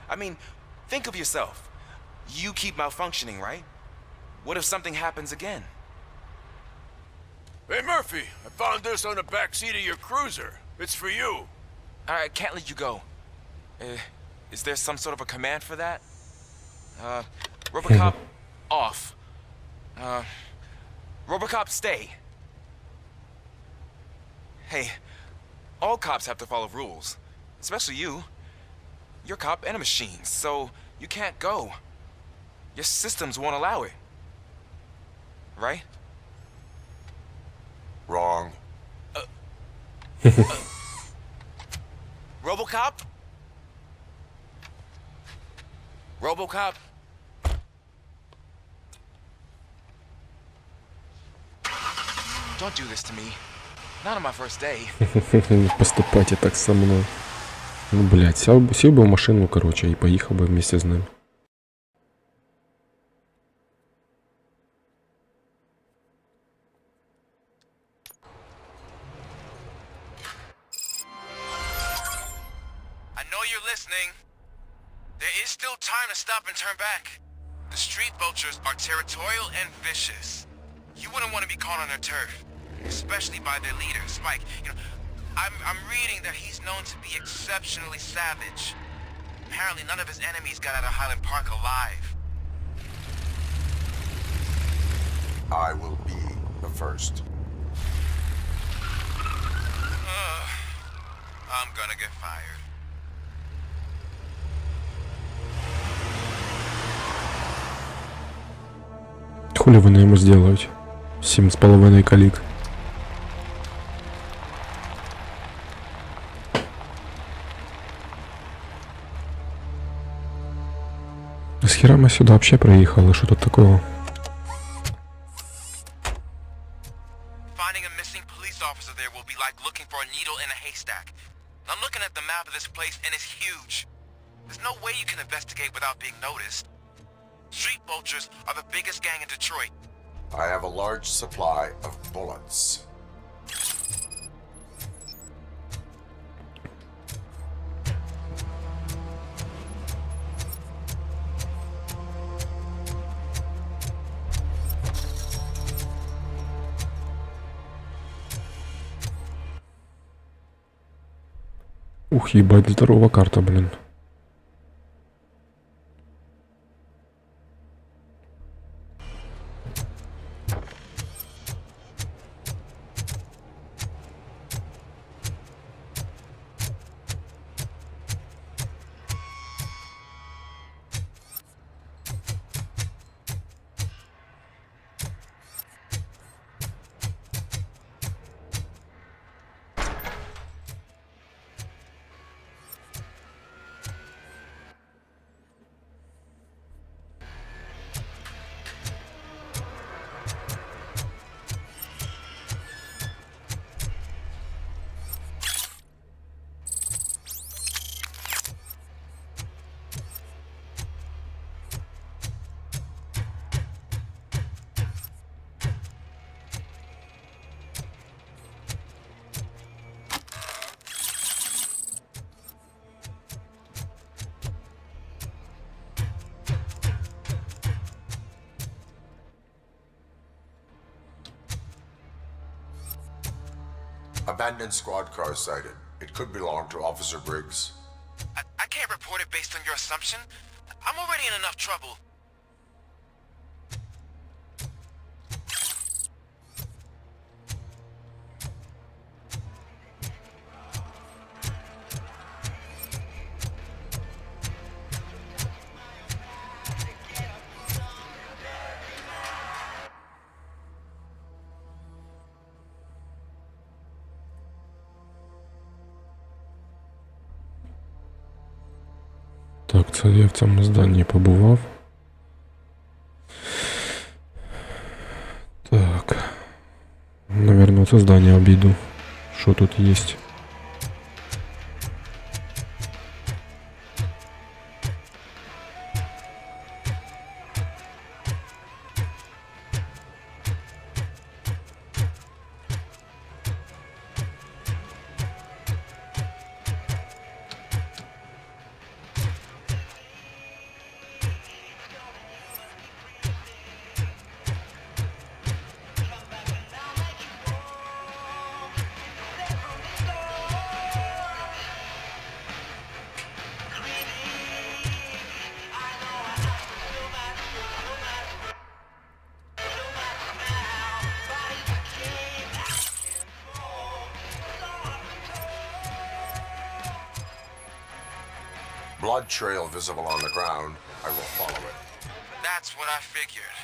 I mean, think of yourself. You keep malfunctioning, right? What if something happens again? Hey, Murphy, I found this on the back seat of your cruiser. It's for you. I can't let you go. Is there some sort of a command for that? RoboCop, off. RoboCop, stay. Hey, all cops have to follow rules. Especially you. You're a cop and a machine, so you can't go. Your systems won't allow it. Right? Wrong. RoboCop? RoboCop? Don't do this to me. Not on my first day. Не поступайте так со мной. Ну, блядь, сел бы в машину, короче, и поехал бы вместе с ним. I know you're listening. There is still time to stop and turn back. The street vultures are territorial and vicious. You wouldn't want to be caught on their turf, especially by their leader, Spike. You know, I'm reading that he's known to be exceptionally savage. Apparently none of his enemies got out of Highland Park alive. I will be the first. I'm gonna get fired. Хули вони йому сделають? 7,5 калік. С хера мы сюда вообще проехали? Что тут такого? Finding a missing police officer there will be like looking for a needle in a haystack. I'm looking at the map of this place and it's huge. There's no way you can investigate without being noticed. Street vultures are the biggest gang in Detroit. I have a large supply of bullets. Ух, ебать, здорова карта, блин. Abandoned squad car sighted. It could belong to Officer Briggs. I can't report it based on your assumption. I'm already in enough trouble. Так, це я в цьому зданні побував. Так. Наверное, це здання обійду. Що тут є? Blood trail visible on the ground. I will follow it. That's what I figured.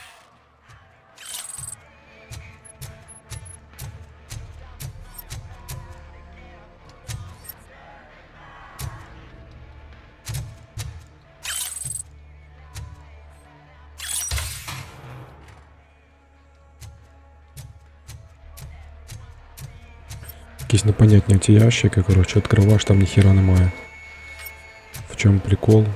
якісь непонятні ці ящики, коротше, відкриваєш, там ніхіра немає. В чому прикол?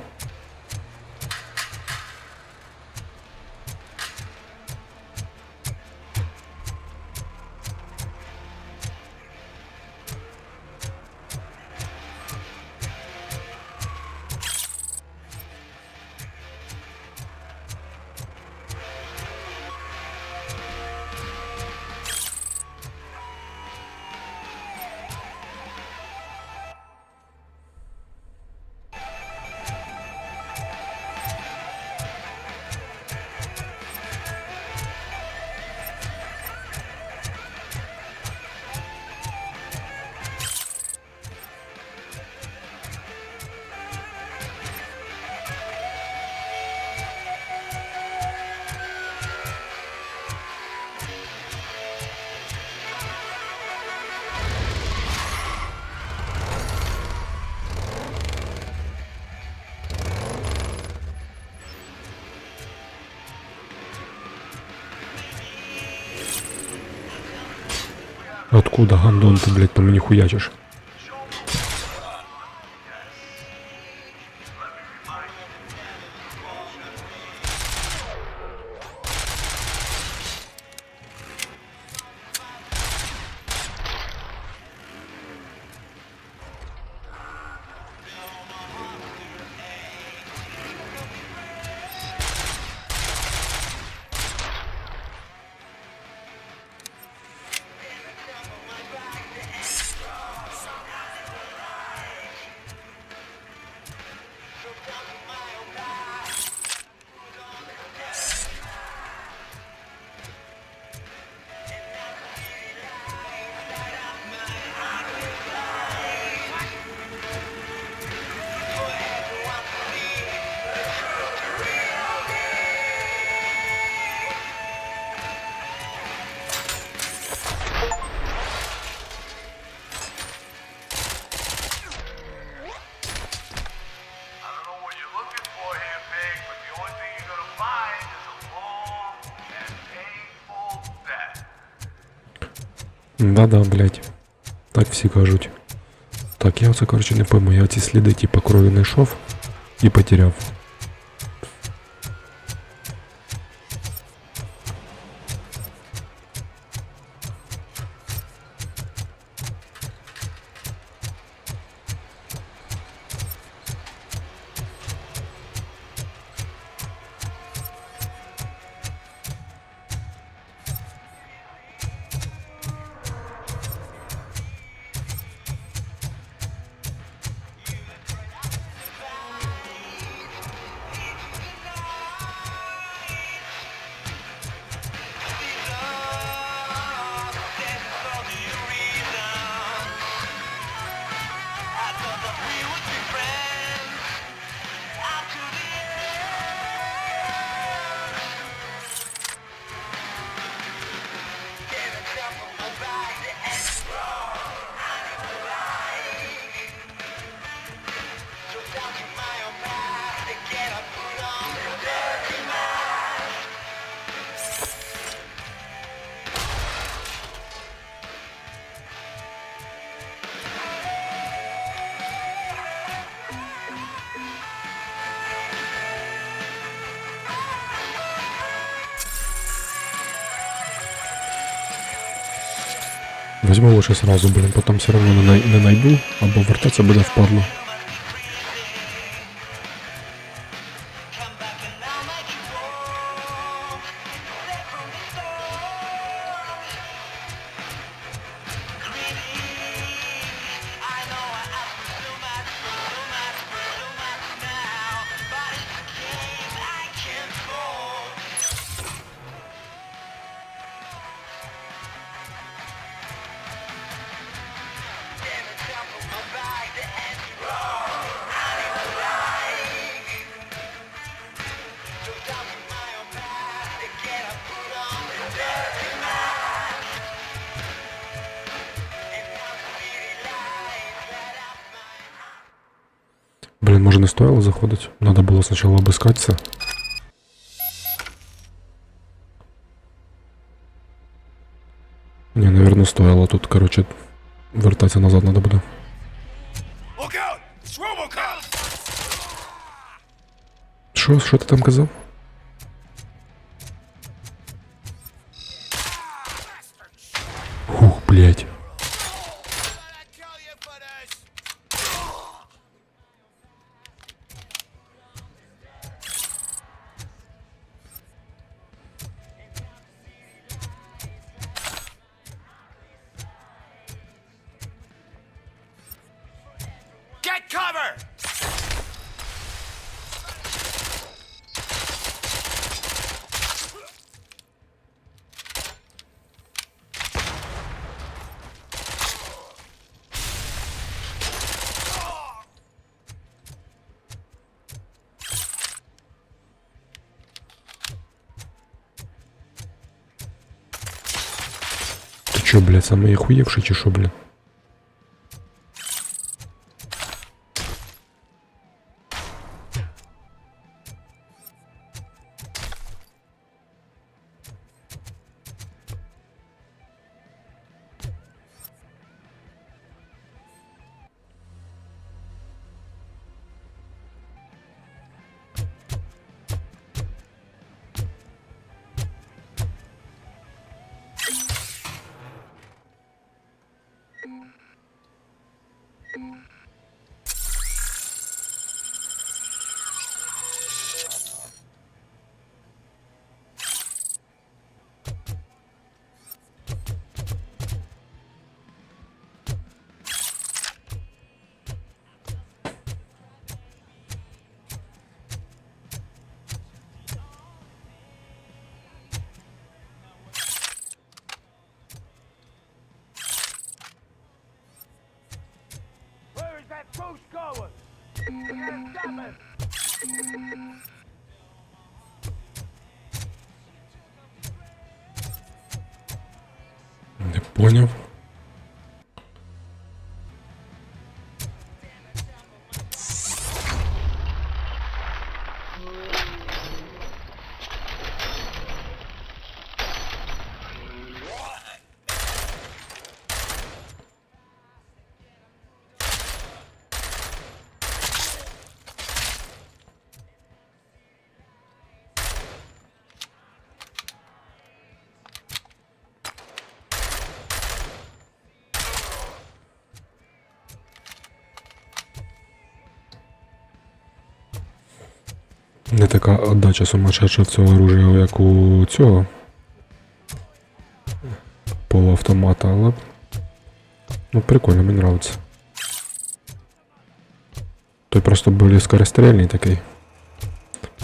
Откуда, гандон, ты, блядь, по мені хуячиш? Да-да, блядь. Так всі кажуть. Так, я оце, коротше, не пойму, я ці сліди типа крові знайшов і потеряв. Возьму лучше сразу, блин, потом все равно не найду, або вертатися буде впадло. Блин, може не стоило заходить? Надо было сначала обыскаться. Не, наверное, стоило тут, короче, Вертатися назад треба буде. Look out! It's RoboCop! Що ти там казав? Ух, блядь. Get cover! Ти чо, блядь, самий охуєвший чи що, блядь? Не поняв. Не така отдача сумасшедша в цього оружия, як у цього полуавтомата, але ну прикольно, мені нравиться. Той просто більш скорострільний такий,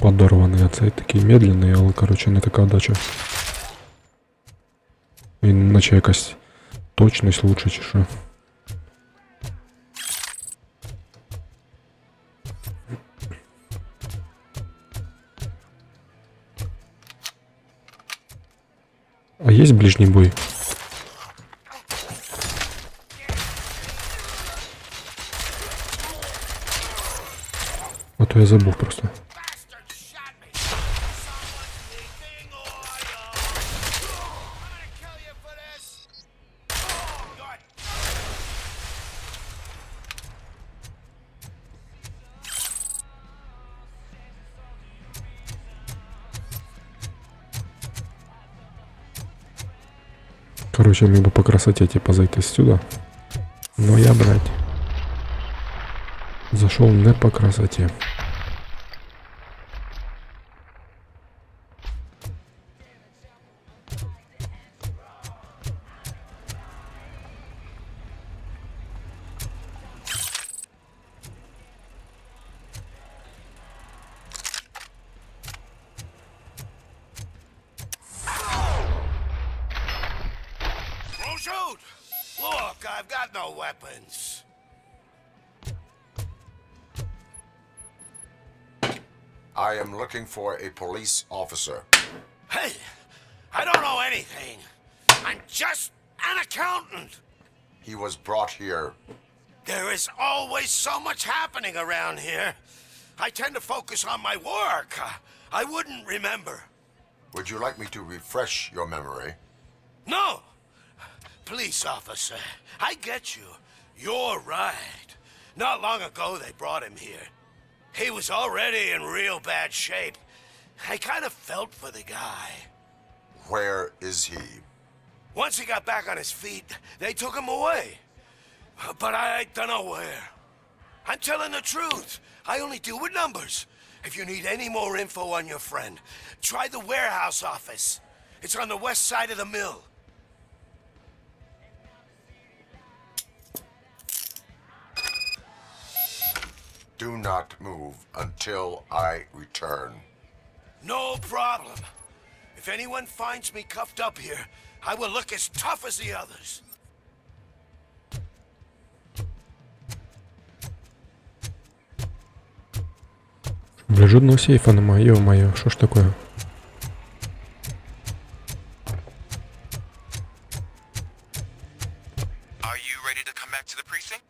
подорваний, а цей такий медленний, але коротше не така отдача. Він наче якась точність лучше чи що. А есть ближний бой? А то я забыл просто. Короче, мне бы по красоте типа зайти сюда. Но я, блядь, зашел не по красоте. Shoot! Look, I've got no weapons. I am looking for a police officer. Hey, I don't know anything. I'm just an accountant. He was brought here. There is always so much happening around here. I tend to focus on my work. I wouldn't remember. Would you like me to refresh your memory? No! Police officer, I get you. You're right. Not long ago they brought him here. He was already in real bad shape. I kind of felt for the guy. Where is he? Once he got back on his feet, they took him away. But I don't know where. I'm telling the truth. I only deal with numbers. If you need any more info on your friend, try the warehouse office. It's on the west side of the mill. Do not move until I return. No problem. If anyone finds me cuffed up here, I will look as tough as the others. Бля, жодного сейфа немає, йо-моє, що ж таке? Are you ready to come back to the precinct?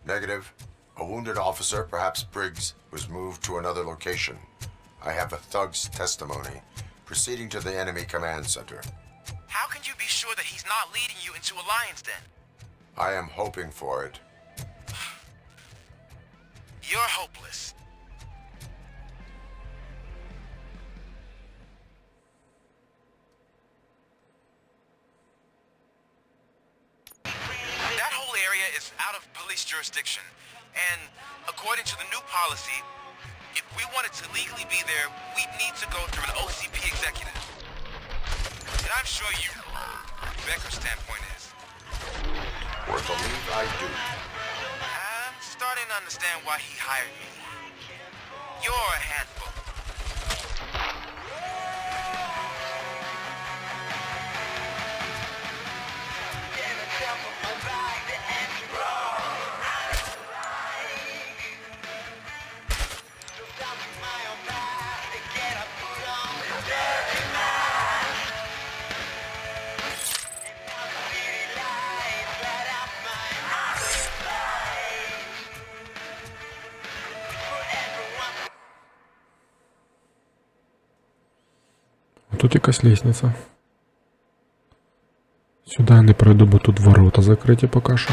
Negative. A wounded officer, perhaps Briggs, was moved to another location. I have a thug's testimony, proceeding to the enemy command center. How can you be sure that he's not leading you into a lion's den? I am hoping for it. You're hopeless. That whole area is out of police jurisdiction, and according to the new policy, if we wanted to legally be there, we'd need to go through an OCP executive. And I'm sure you know what Becker's standpoint is. Or believe I do. I'm starting to understand why he hired me. You're a handful. Тут якась лестниця. Сюди я не пройду, бо тут ворота закриті поки що.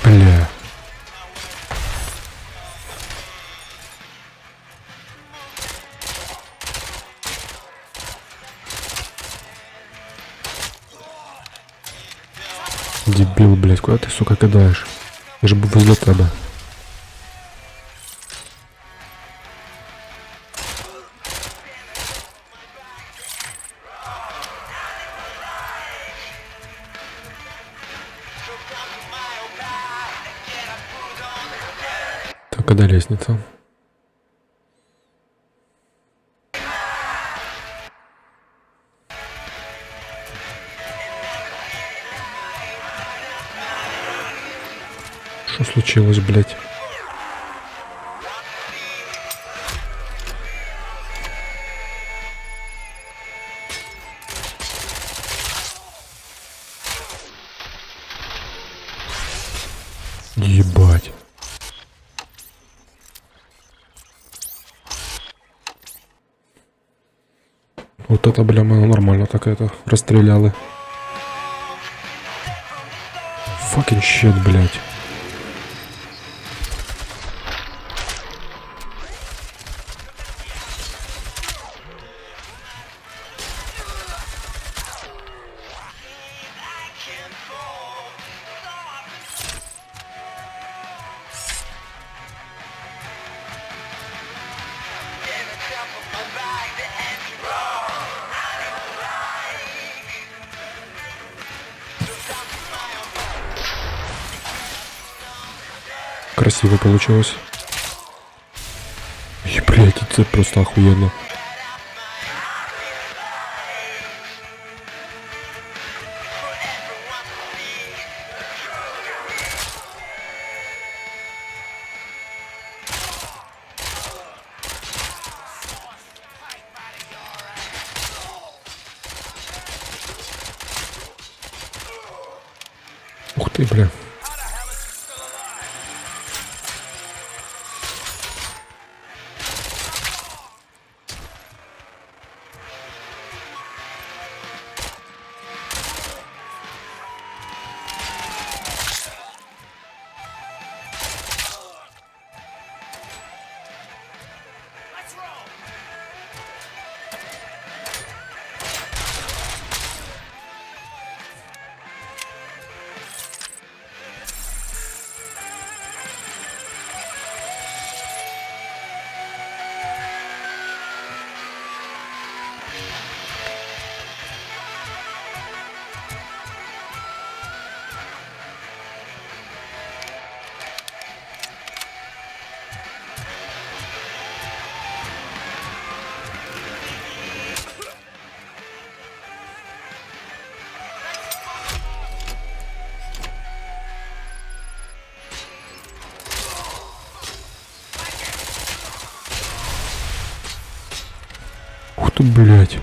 Бля. Дебіл, блядь, куди ти, сука, кидаєш? Я ж був возле тебе. Так, а де лестница? Что случилось, блядь? Ебать. Вот это, бля, мы нормально так это расстреляли. Fucking shit, блядь. Красиво получилось. И, блядь, это просто охуенно. Ух ты, бля. Ух ты, блядь.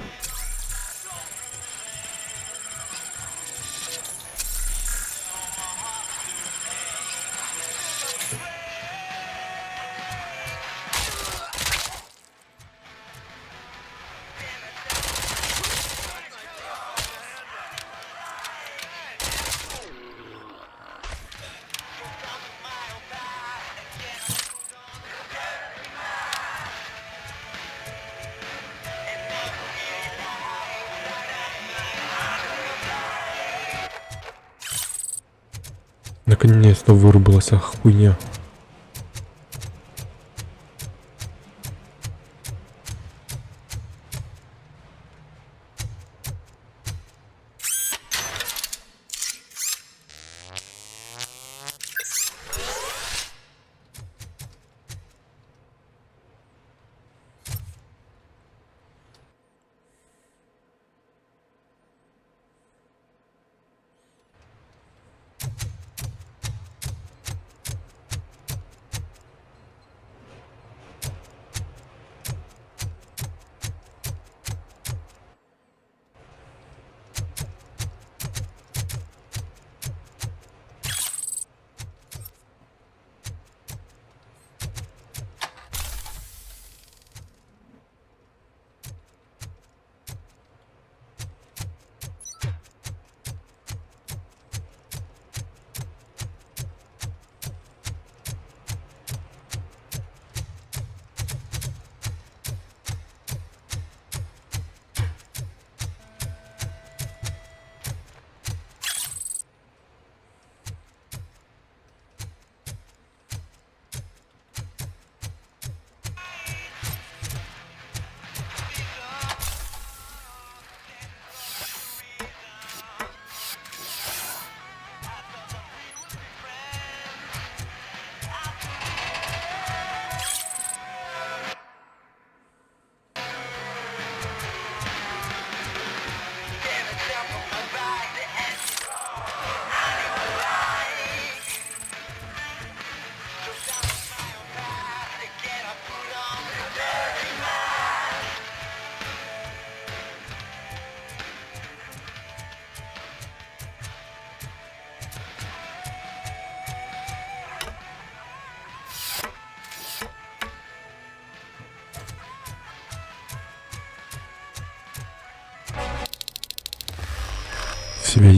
Наконец-то вырубилась хуйня.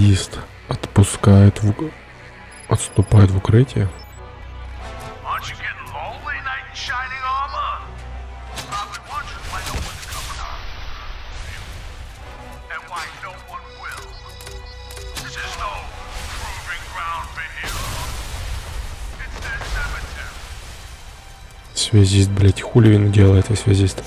связист отступает в укрытие. Aren't you getting lonely, knight in shining armor? I've been wondering why no one's coming on. And why no one will. This is no proving ground for heroes. It's their cemetery. Связист, блять, хули он делает, а связист?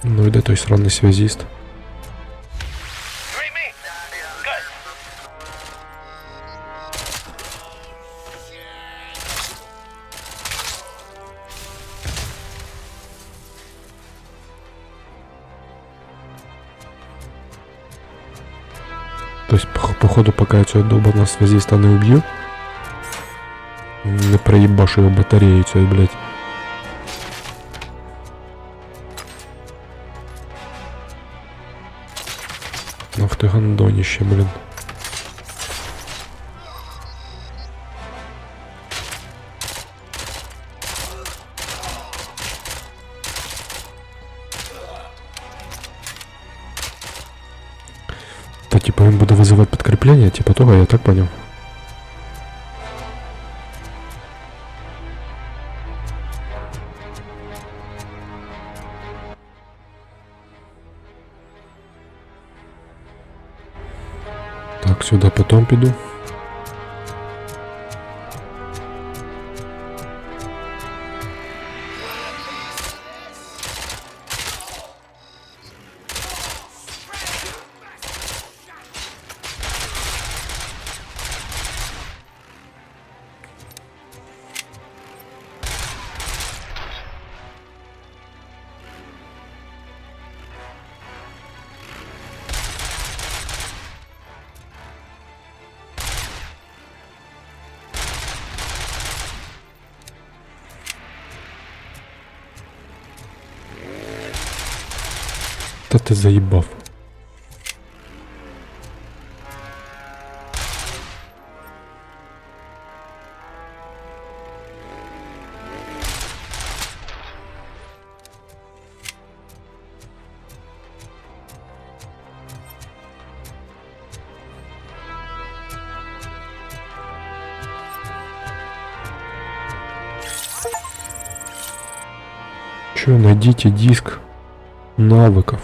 Ну и да той сраный связист. То есть, походу, пока я цього долбаного связиста не убью, не проебашу його батарею цієї, блядь. Ах ты гандонище, блин. Та типа він буде визивати підкріплення, типа того, я так понял. Так, сюда потом піду. Та ти заїбав. Чё, найдите диск навыков.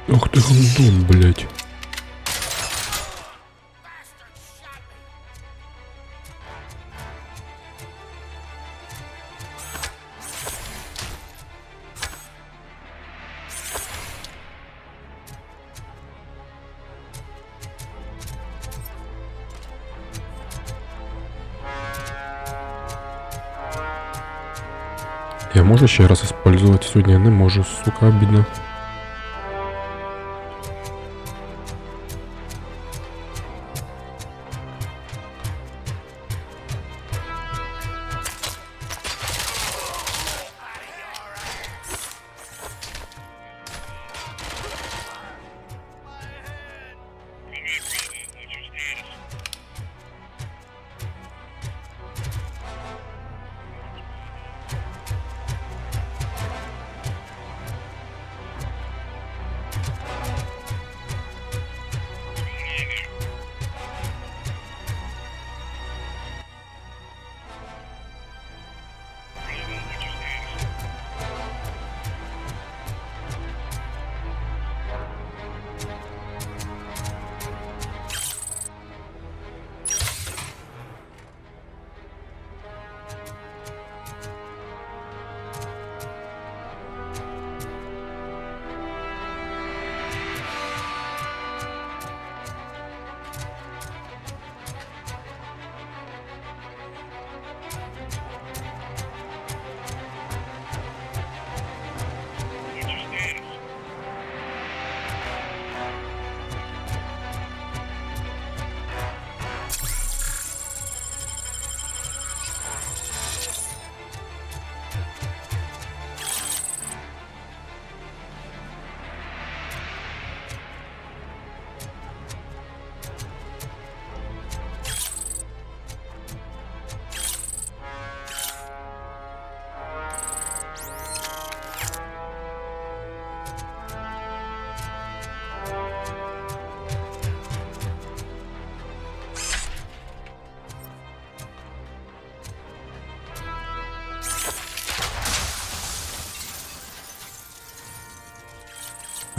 Ох ты гандон, блядь. Я можу ще раз использовать? Сегодня не можу, сука, обидно.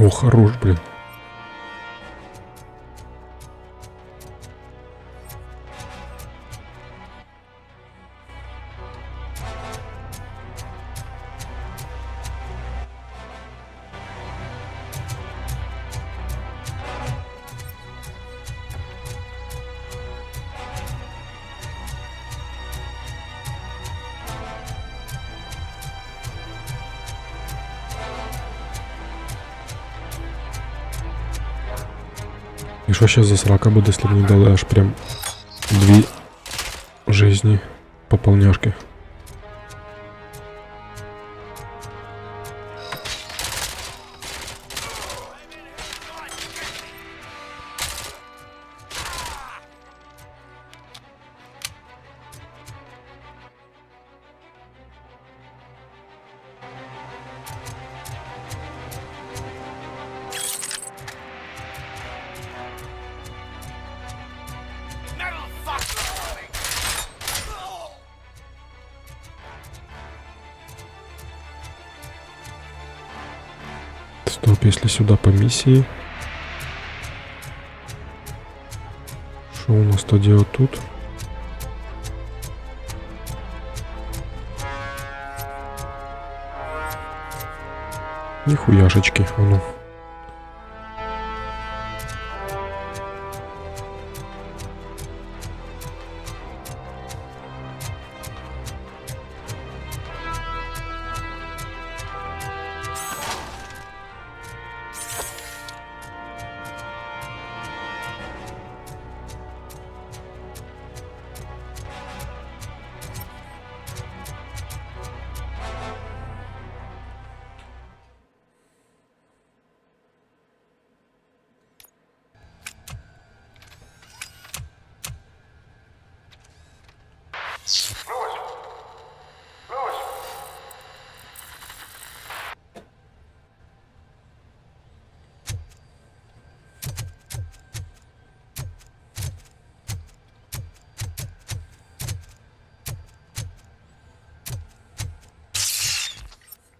О, хорош, блин. И что сейчас за срака будет, если мне дали аж прям 2 жизни пополняшки? Стоп, если сюда по миссии. Что у нас-то делать тут? Нихуяшечки, а ну.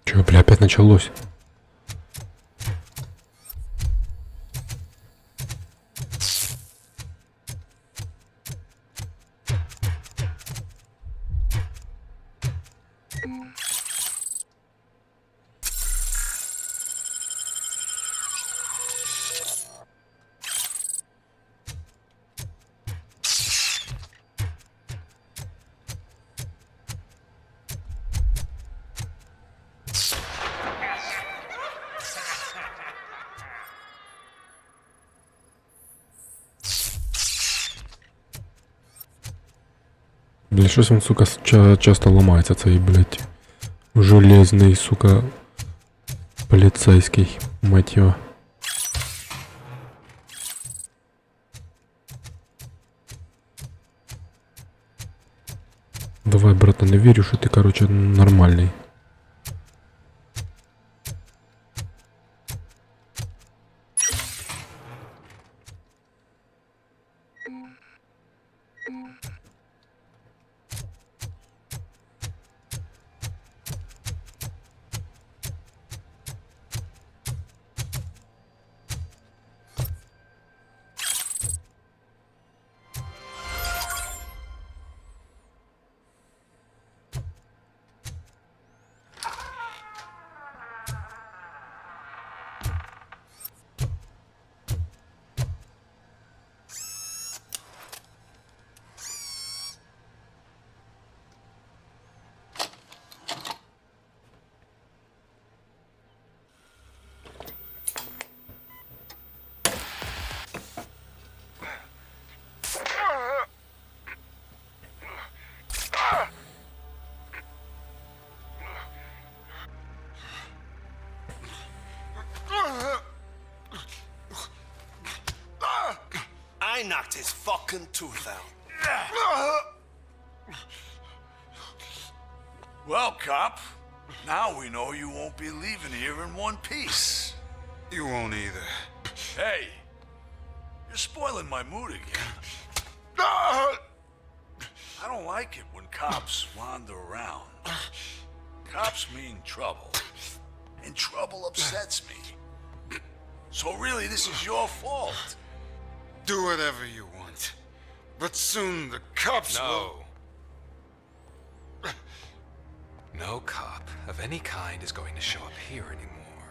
Чё, бля, опять началось? Бля, щось він, сука, часто ламається, цей, блядь, железний, сука, поліцейський, мать його. Давай, брата, не вірю, що ти, короче, нормальний. I knocked his fucking tooth out. Well, cop, now we know you won't be leaving here in one piece. You won't either. Hey, you're spoiling my mood again. I don't like it when cops wander around. Cops mean trouble, and trouble upsets me. So really, this is your fault. Do whatever you want. But soon the cops will... No cop of any kind is going to show up here anymore.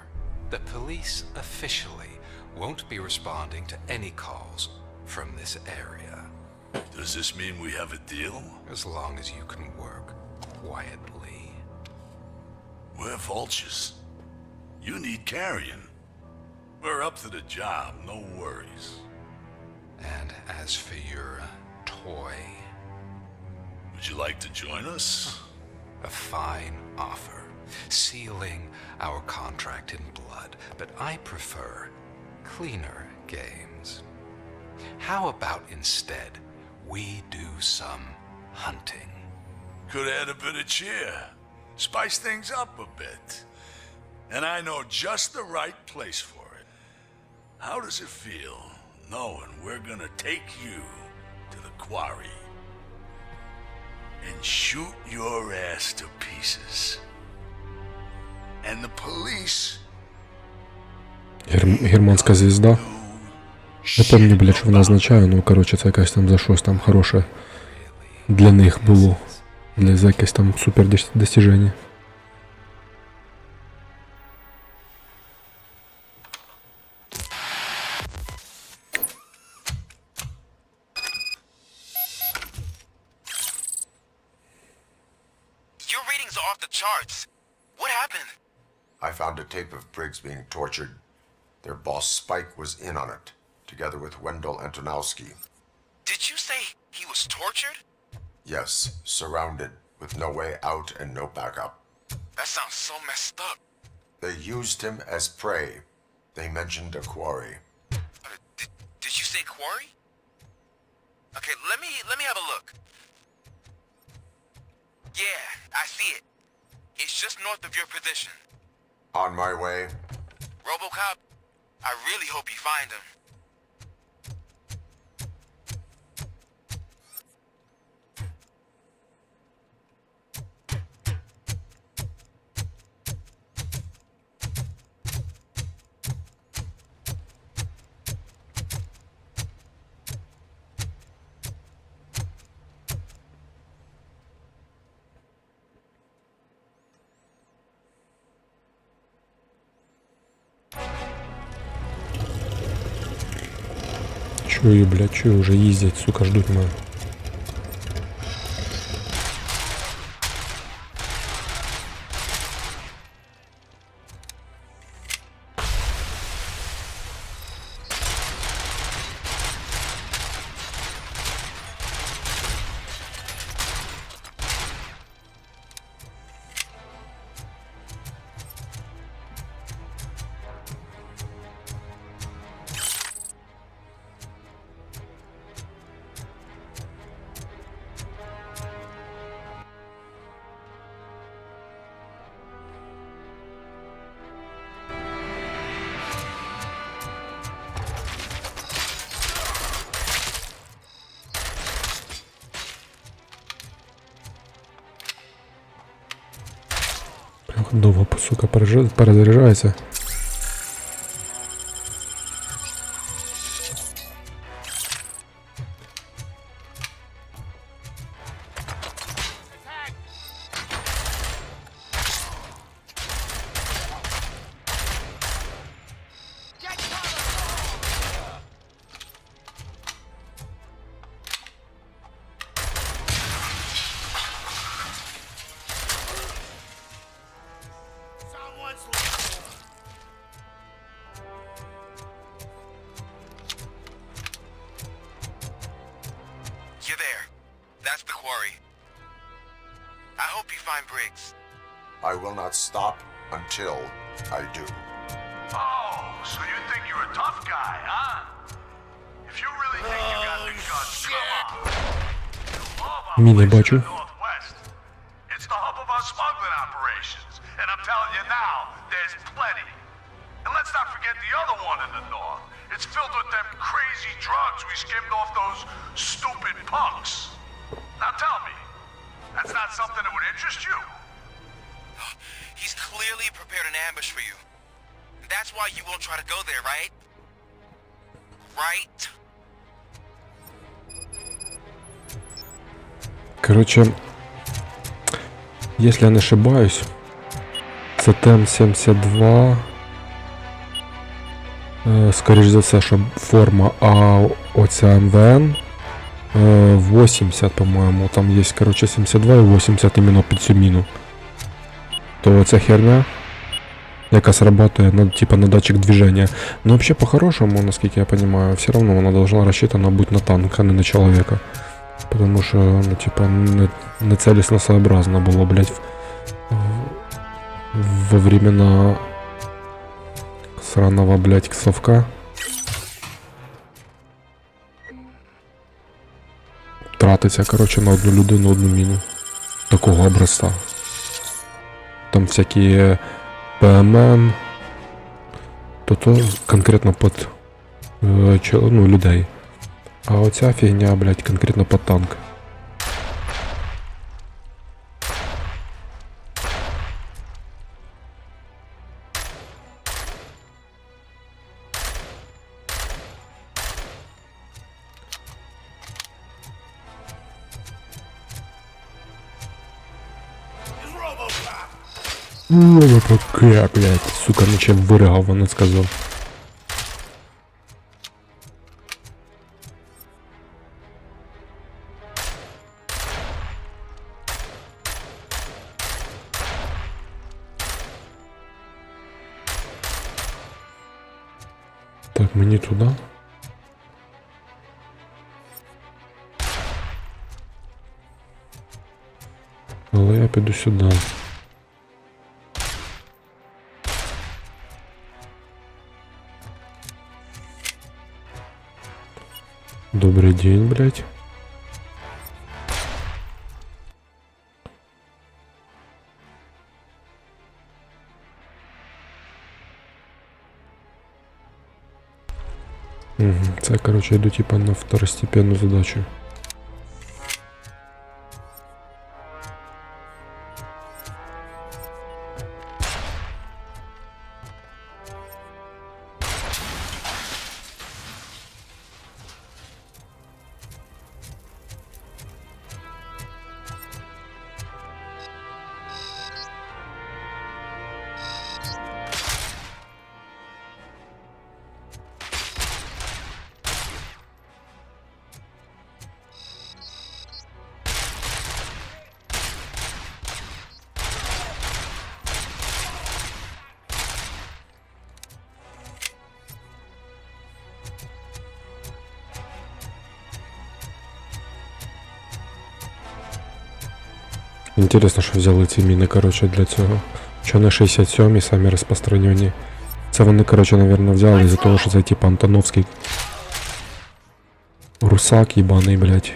The police officially won't be responding to any calls from this area. Does this mean we have a deal? As long as you can work quietly. We're vultures. You need carrion. We're up to the job, no worries. And as for your toy... Would you like to join us? A fine offer, sealing our contract in blood, but I prefer cleaner games. How about instead we do some hunting? Could add a bit of cheer, spice things up a bit. And I know just the right place for it. How does it feel knowing we're gonna take you to the quarry and shoot your ass to pieces? And the police... Германська звізда. Не пам'ятаю, блядь, що вона означає, ну, коротше, це якась там за щось там хороше для них було. За якесь там супер достіження. Your readings are off the charts. What happened? I found a tape of Briggs being tortured. Their boss Spike was in on it, together with Wendell Antonowski. Did you say he was tortured? Yes, surrounded, with no way out and no backup. That sounds so messed up. They used him as prey. They mentioned a quarry. Did you say quarry? Okay, let me have a look. Yeah, I see it. It's just north of your position. On my way. RoboCop, I really hope you find him. Чую, блядь, чую, уже ездить, сука, ждут меня. Довго, сука, перезаряджається. You're there. That's the quarry. I hope you find Briggs. I will not stop until I do. Oh, so you think you're a tough guy, huh? If you really think you got the guts, come on. Міни бачу. Northwest. It's the hub of our smuggling operations. And I'm telling you now, there's plenty. And let's not forget the other one in the north. It's filled with them crazy drugs we skimmed off those stupid punks. Now tell me, that's not something that would interest you? He's clearly prepared an ambush for you. That's why you won't try to go there, right? Right? Короче, если я не ошибаюсь, ЦТМ-72, скоріш за все, що форма, а оця МВН 80, по-моєму, там є, короче, 72 і 80 іменно під цю міну. То оця херня, яка срабатує на, типа, на датчик движения. Но вообще, по-хорошему, наскільки я понимаю, все равно вона должна рассчитана бути на танк, а не на человека. Потому что, ну, типа, не целесообразно было, блядь, во времена сраного, блядь, совка тратиться, короче, на одну людину, одну міну. Такого образца. Там всякие ПМН, то конкретно под ну, людей. А оця фігня, блядь, конкретно под танк. RoboCop, блядь, сука, нічим виригав, вона сказав. Так, мені туди. Але я піду сюди. Добрый день, блядь. Угу. Це, короче, йду типа на второстепенную задачу. Інтересно, що взяли ці міни, короче, для цього. Чого на 67-й самі розпространені. Це вони, короче, наверное, взяли із-за того, що це типа Антоновський русак єбаний, блядь.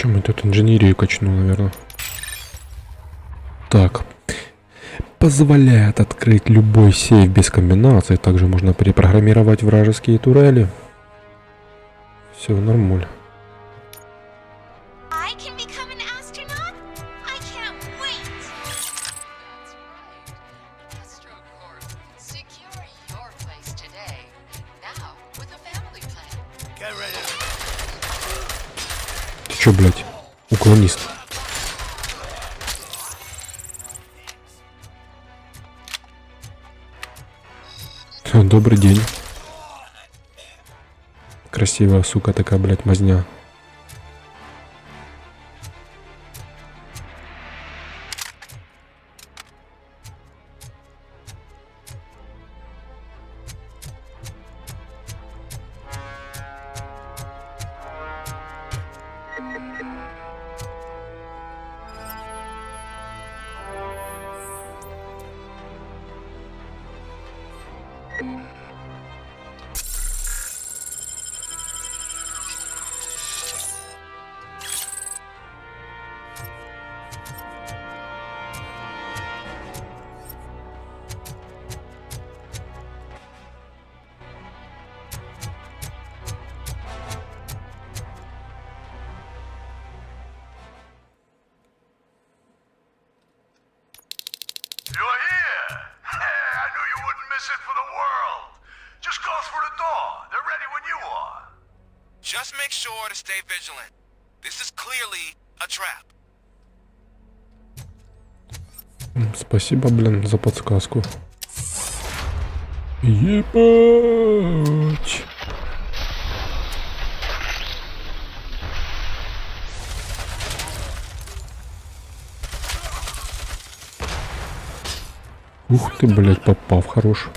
Чё мы тут инженерию качнул, наверное. Так. Позволяет открыть любой сейф без комбинаций. Также можно перепрограммировать вражеские турели. Все нормально. Ты чё, блядь, уклонист? Добрый день. Красивая, сука, такая, блядь, мазня. You're here! I knew you wouldn't miss it for the world. Just go through the door. They're ready when you are. Just make sure to stay vigilant. This is clearly a trap. Спасибо, блин, за подсказку. Ебать! Ух ты, блядь, попав, хорош.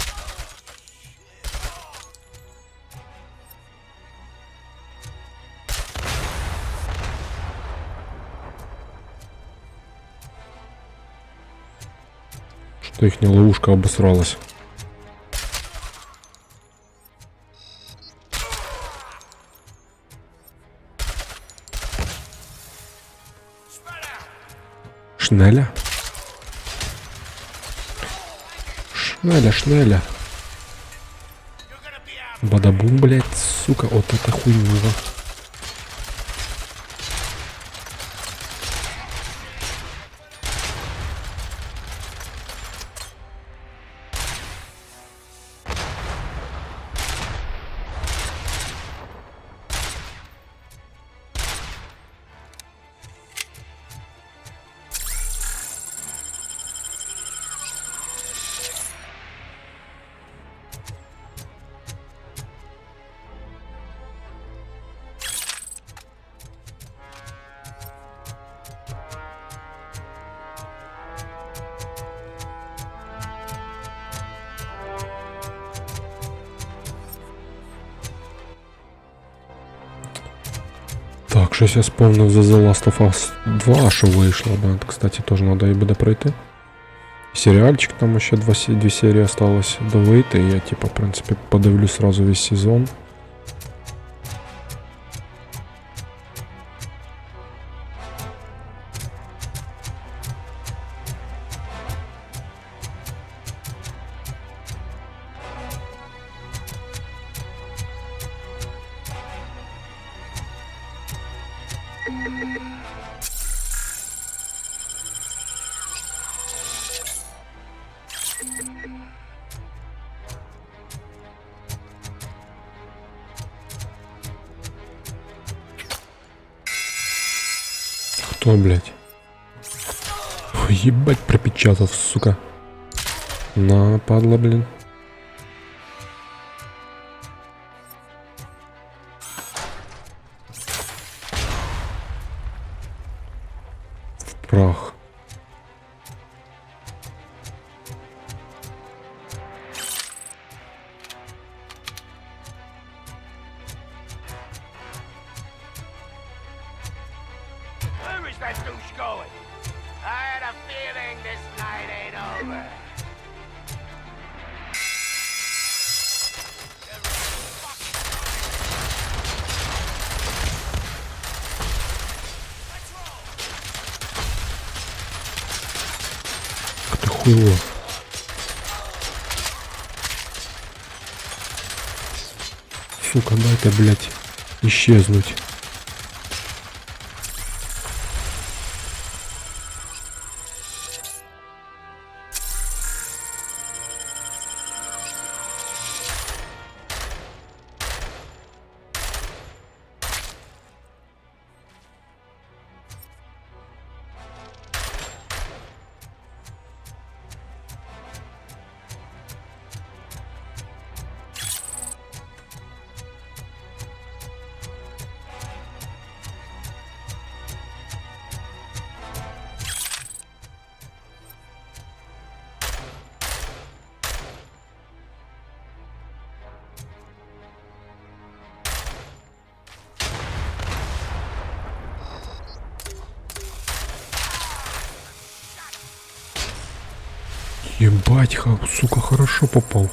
Что ихняя ловушка обосралась. Шнеля? Шнеля. Бадабум, блядь, сука, вот это хуйня. Так, щось я вспомнив за The Last of Us 2, що вийшло, да, кстати, теж треба і буде пройти. Серіальчик, там ще дві серії осталось довийти, і я, типа, в принципі, подивлюсь сразу весь сезон. Кто, блядь? Ой, ебать, пропечатал, сука. На, падла, блин. В прах. Where is that douche going? I had a feeling this night ain't over. хуйло. Сука, дайте, блядь, исчезнуть. Ебать, сука, хорошо попал.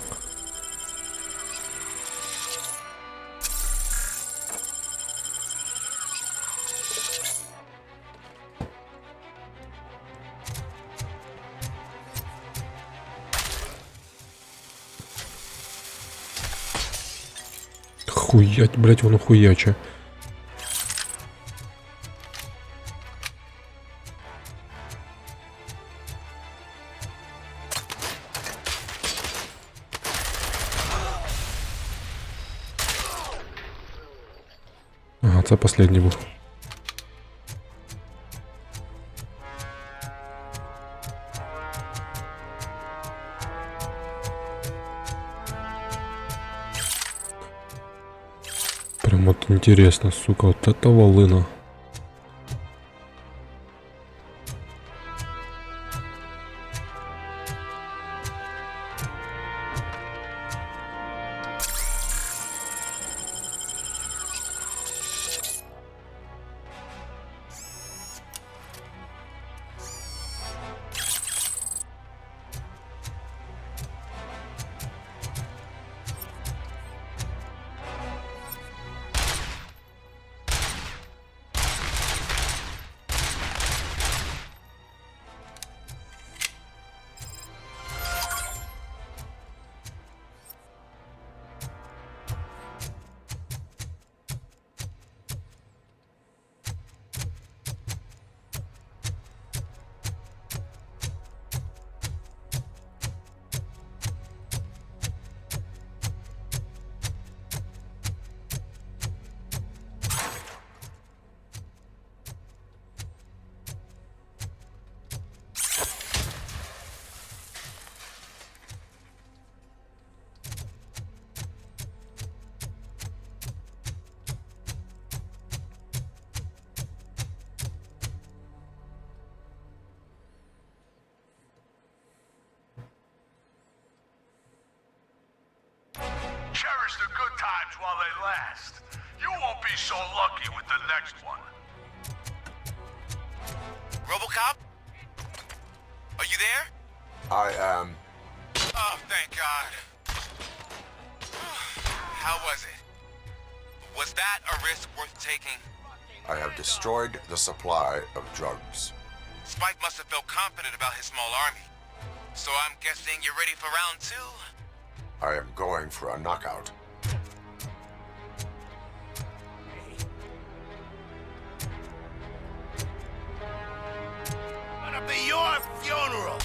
Хуять, блять, воно хуяче. Ага, це последній був. Прям вот интересно, сука, вот это волына. Cherish the good times while they last. You won't be so lucky with the next one. RoboCop? Are you there? I am. Oh, thank God. How was it? Was that a risk worth taking? I have destroyed the supply of drugs. Spike must have felt confident about his small army. So I'm guessing you're ready for round two? I am going for a knockout. Gonna be your funeral.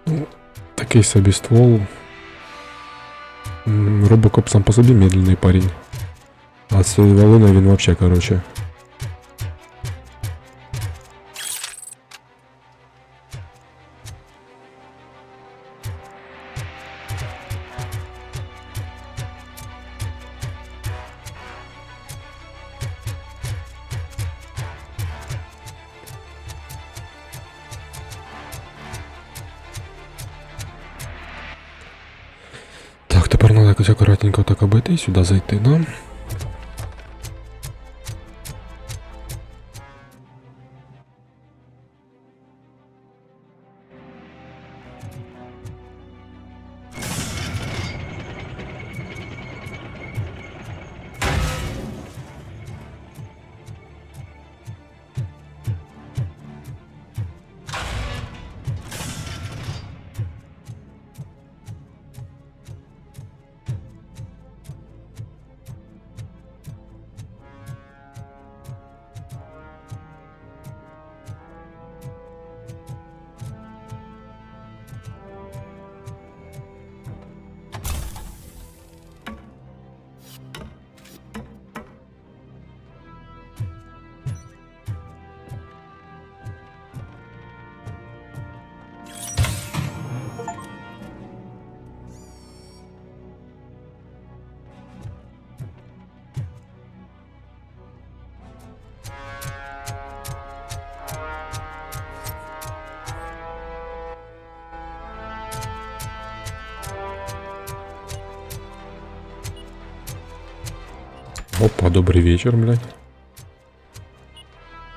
Ну, такий собі ствол. Робокоп сам по собі медленний парень. А з волиною він вообще, короче. Так, тепер надо якось акуратненько так обійти і сюди зайти, да? Опа, добрый вечер, блядь.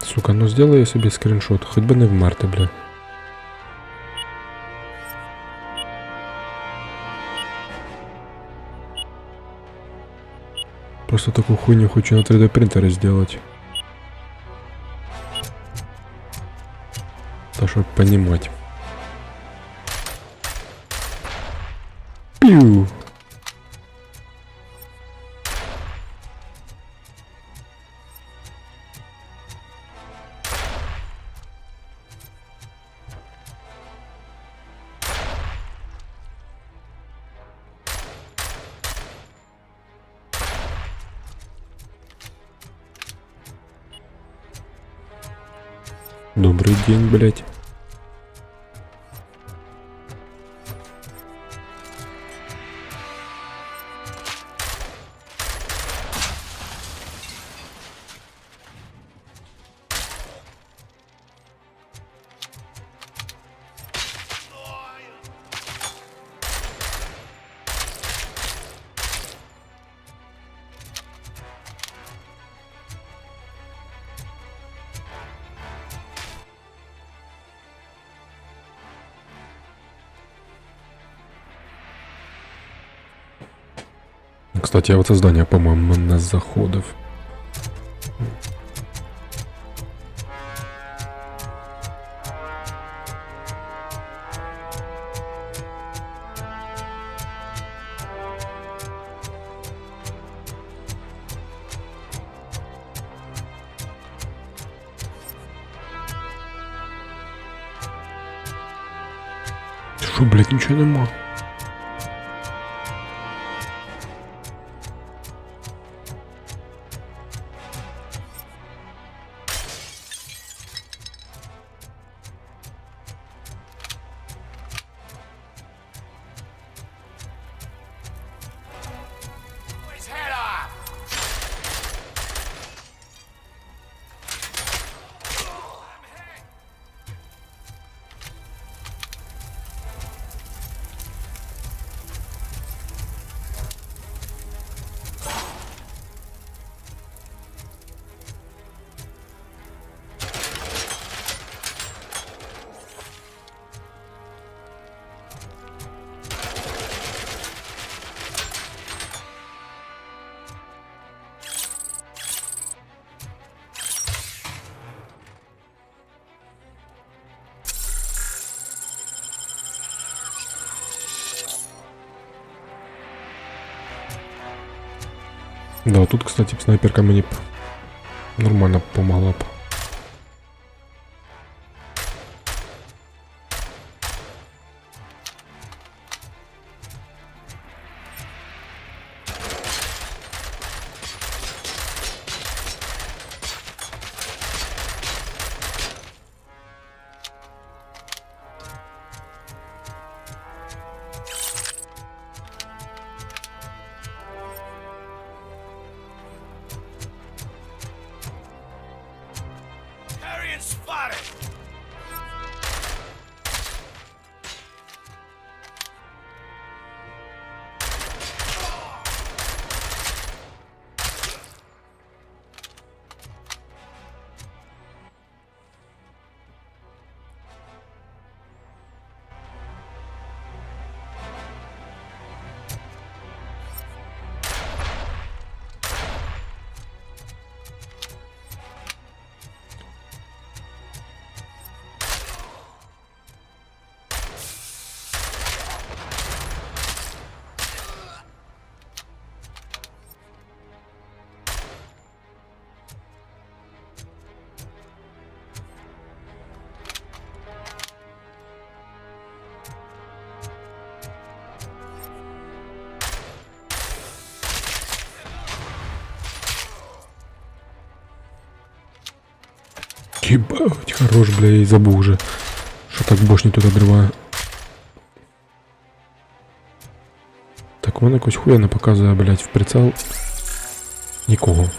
Сука, ну сделай я себе скриншот, хоть бы не вмерти, блядь. Просто такую хуйню хочу на 3D принтере сделать. Да, чтобы понимать. Пиу! Добрый день, блядь. Кстати, я в це здання, по-моєму, не заходив. Що, блядь, нічого нема? Да, тут, кстати, снайперка мне нормально помогла. Ебать, хорош, бля, я и забыл уже, что так бошню тут отрываю. Так, вон якось хуя не показує, блядь, в прицел. Нікого.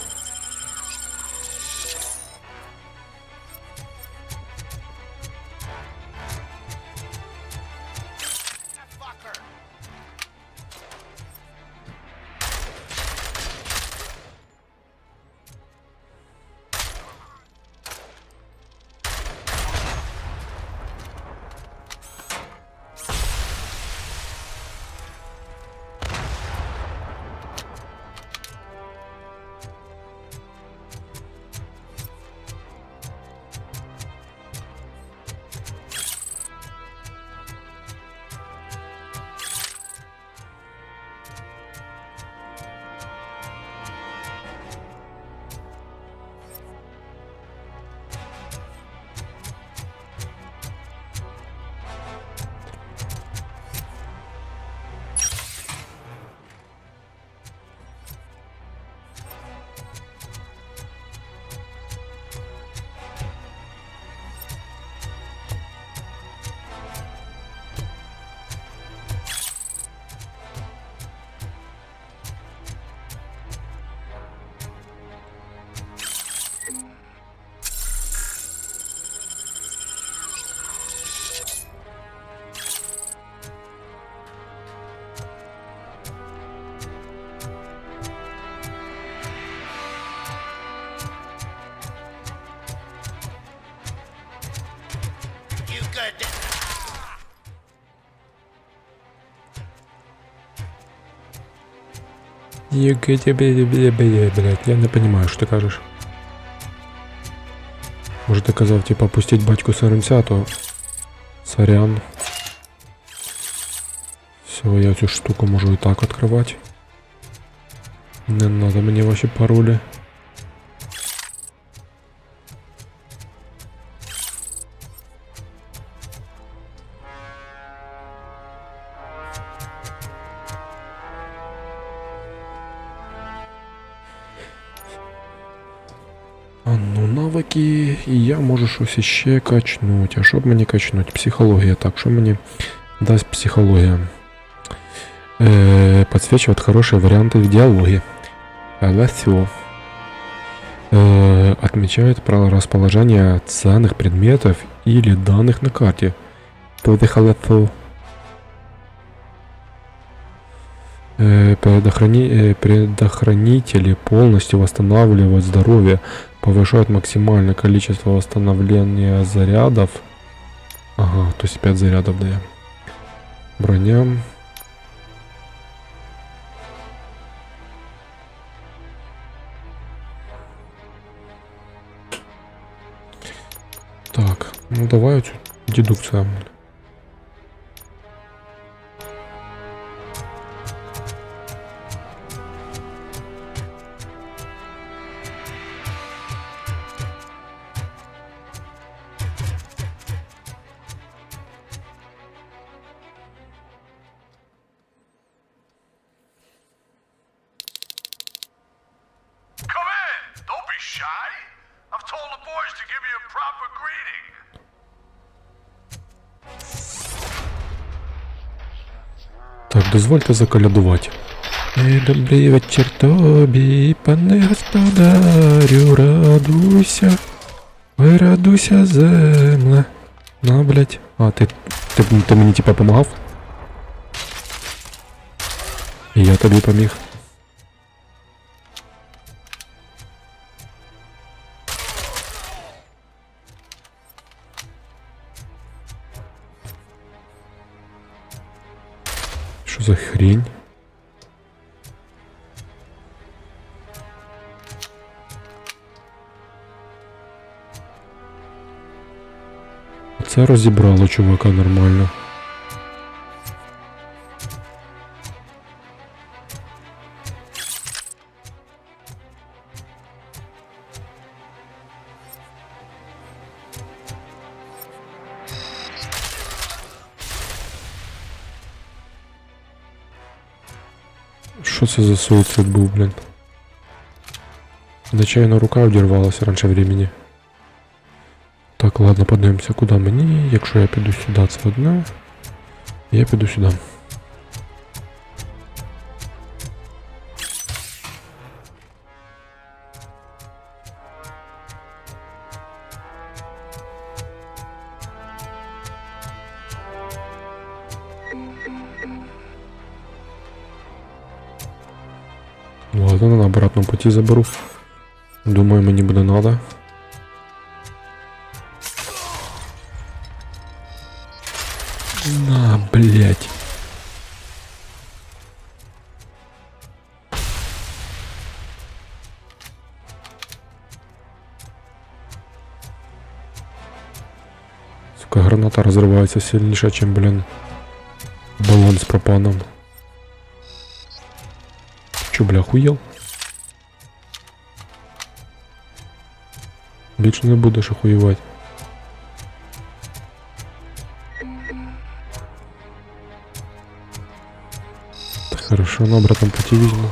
Блять, я не понимаю, що ти кажеш. Може ти казав, типа, пустіть батьку соренця, то... Сорян. Все, я цю штуку можу і так відкривати. Не надо мені ваші паролі. А ну, навики, і я можу щось іще качнуть. А що б мені качнуть? Психологія. Так, що мені дасть психологія? Подсвечивает хорошие варианты в диалоге. Все. Отмечает про расположение ценных предметов или данных на карте. Предохранители полностью восстанавливают здоровье, повышают максимальное количество восстановления зарядов. Ага, то есть 5 зарядов, да. Броня. Так, ну давай цю дедукцію. Так, дозвольте заколядувати. Добрий вечір тобі, пане господарю, радуйся. Ой, радуйся, земле. На, блять. А, ти мені типа помагав? І я тобі поміг. Що за хрень? Це розібрало чувака нормально. Що це за суїцид був, блін? Нечайно рука одірвалася раніше времени. Так, ладно, подивимося, куди мені. Якщо я піду сюди, це одне. Я піду сюди. Ладно, на обратному пути заберу. Думаю, мені буде надо. На, блять. Сука, граната разрывается сильнейше, чем, блин, баллон с пропаном. Чё, бля, охуел? Більше не будеш охуєвати. Хорошо, на обратном пути візьму.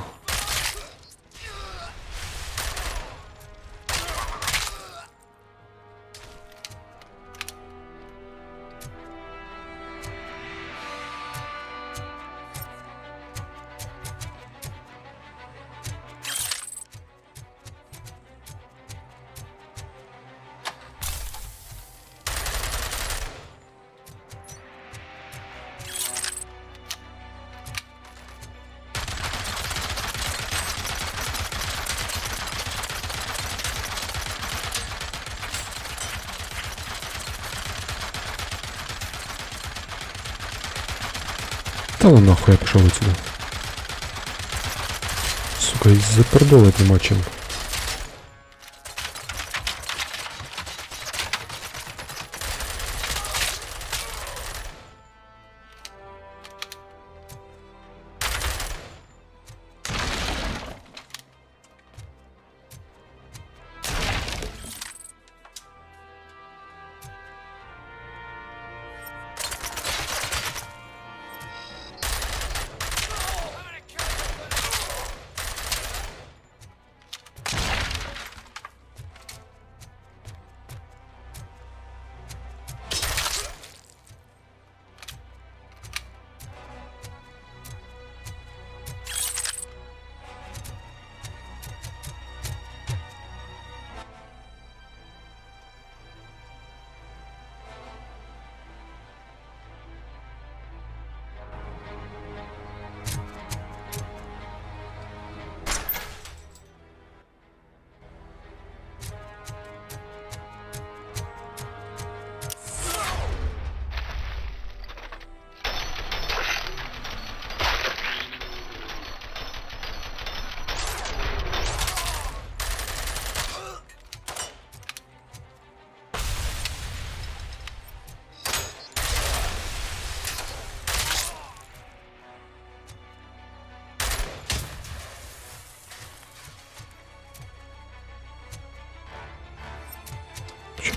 Та ну нахуй, я пішов отсюда. Сука, і запердолить нема чим.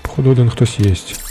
Походу один хтось єсть.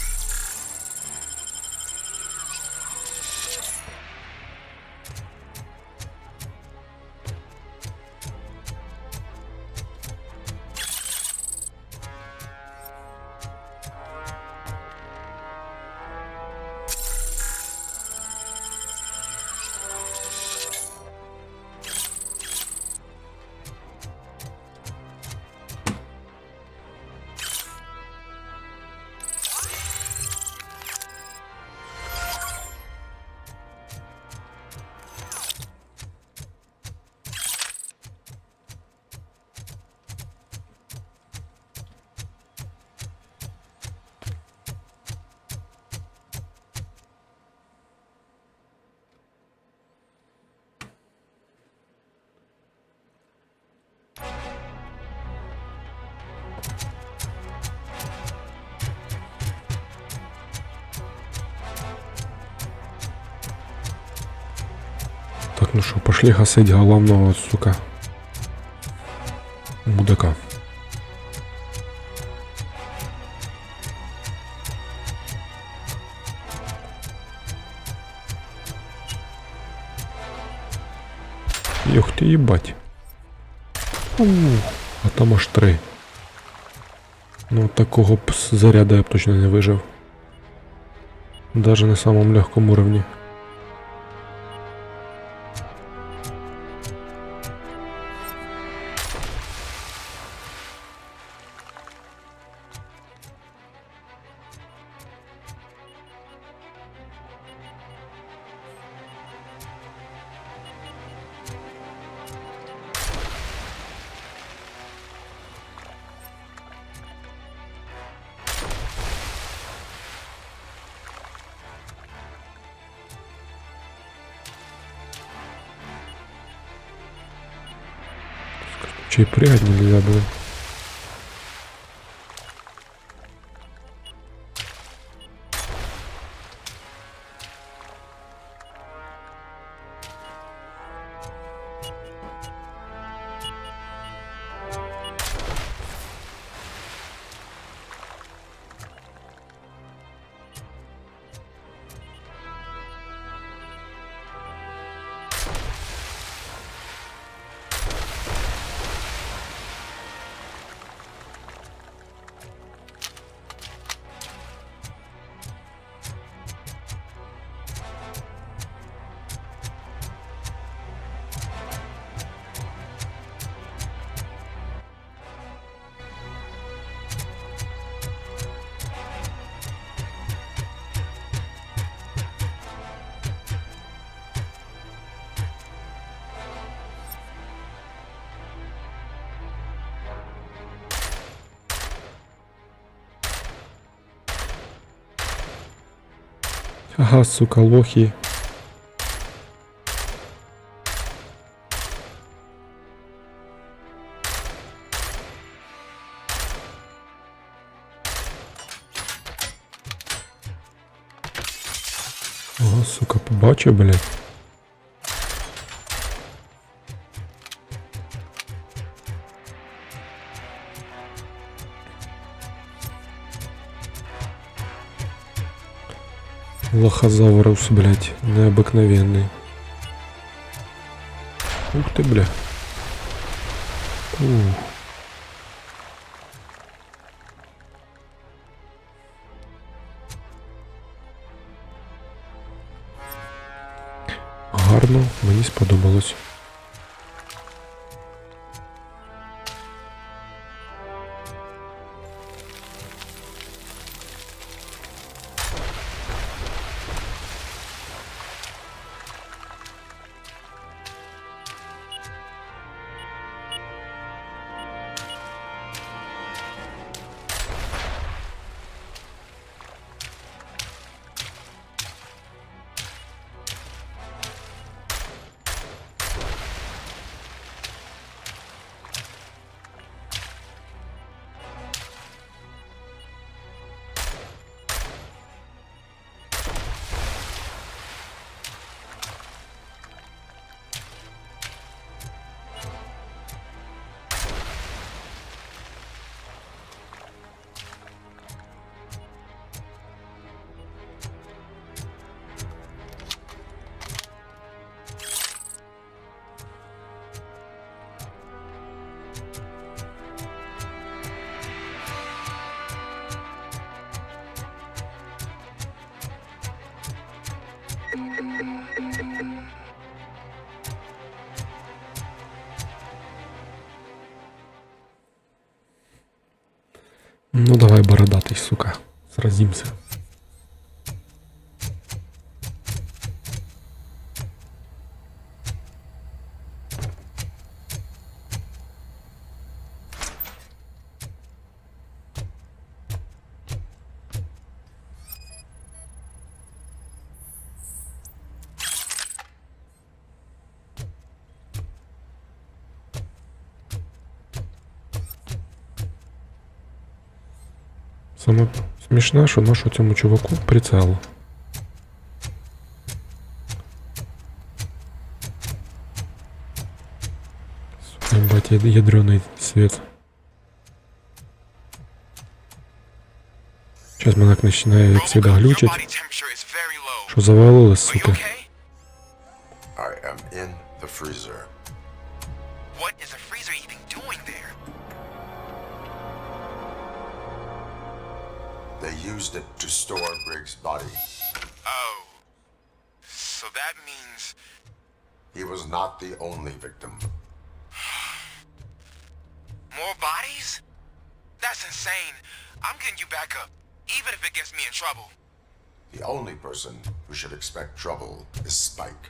Так, ну что, пошли гасить головного, сука, мудака. Ёх ты, ебать. А там аж 3. Ну, такого б заряда я б точно не вижив. Даже на самом легком уровне. Че и прыгать нельзя было. Ага, сука, лохи. Ага, сука, побачив, блядь. Лохозаврус, блядь, необыкновенный. Ух ты, бля. Ух. Гарно, мені сподобалось. Ну давай, бородатый, сука, сразимся. Саме смішне, що нашу цьому чуваку прицел. Сука, ебать, ядреный свет. Сейчас мене починає, як завжди, глючить. Що завалилось, сука? I am in the freezer. What is the freezer even doing there? They used it to store Briggs' body. Oh. So that means... He was not the only victim. More bodies? That's insane. I'm getting you back up, even if it gets me in trouble. The only person who should expect trouble is Spike.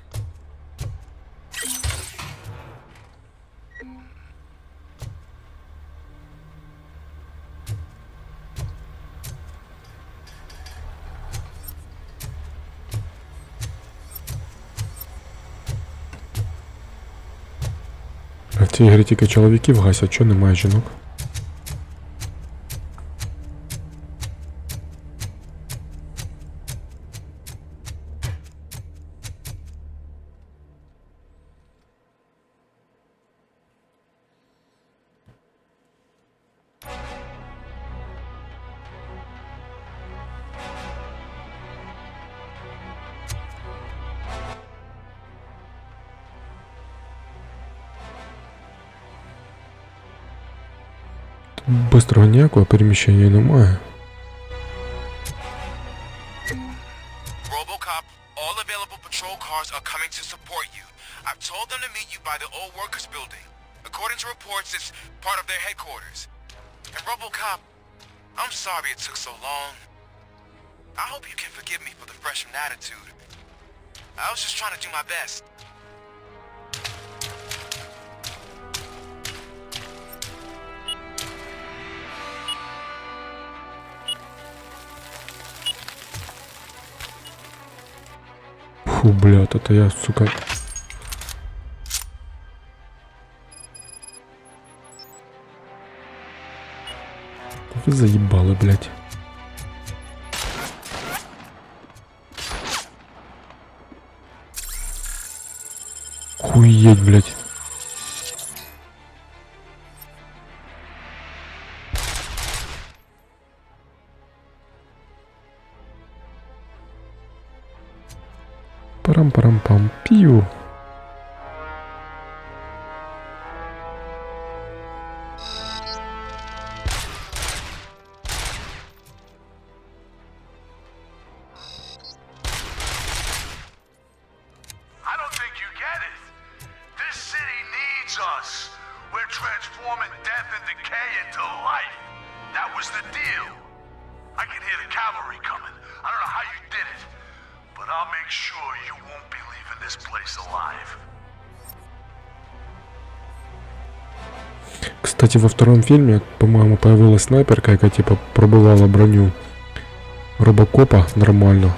А в цій грі тільки чоловіків гасять, чого немає жінок? Бистрого ніякого переміщення немає. RoboCop, all available patrol cars are coming to support you. I've told them to meet you by the old workers building. According to reports, it's part of their headquarters. And RoboCop, I'm sorry it took so long. I hope you can forgive me for the freshman attitude. I was just trying to do my best. Фу, блядь, это я, сука. Вы заебалы, блядь. Охуеть, блядь. Парам-парам-пам. Пью. transforming death and decay into life. That was the deal. I can hear the cavalry coming. I don't know how you did it, but I'll make sure you won't be leaving this place alive. Кстати, во втором фильме, по-моему, появилась снайперка, яка типа пробивала броню робокопа нормально.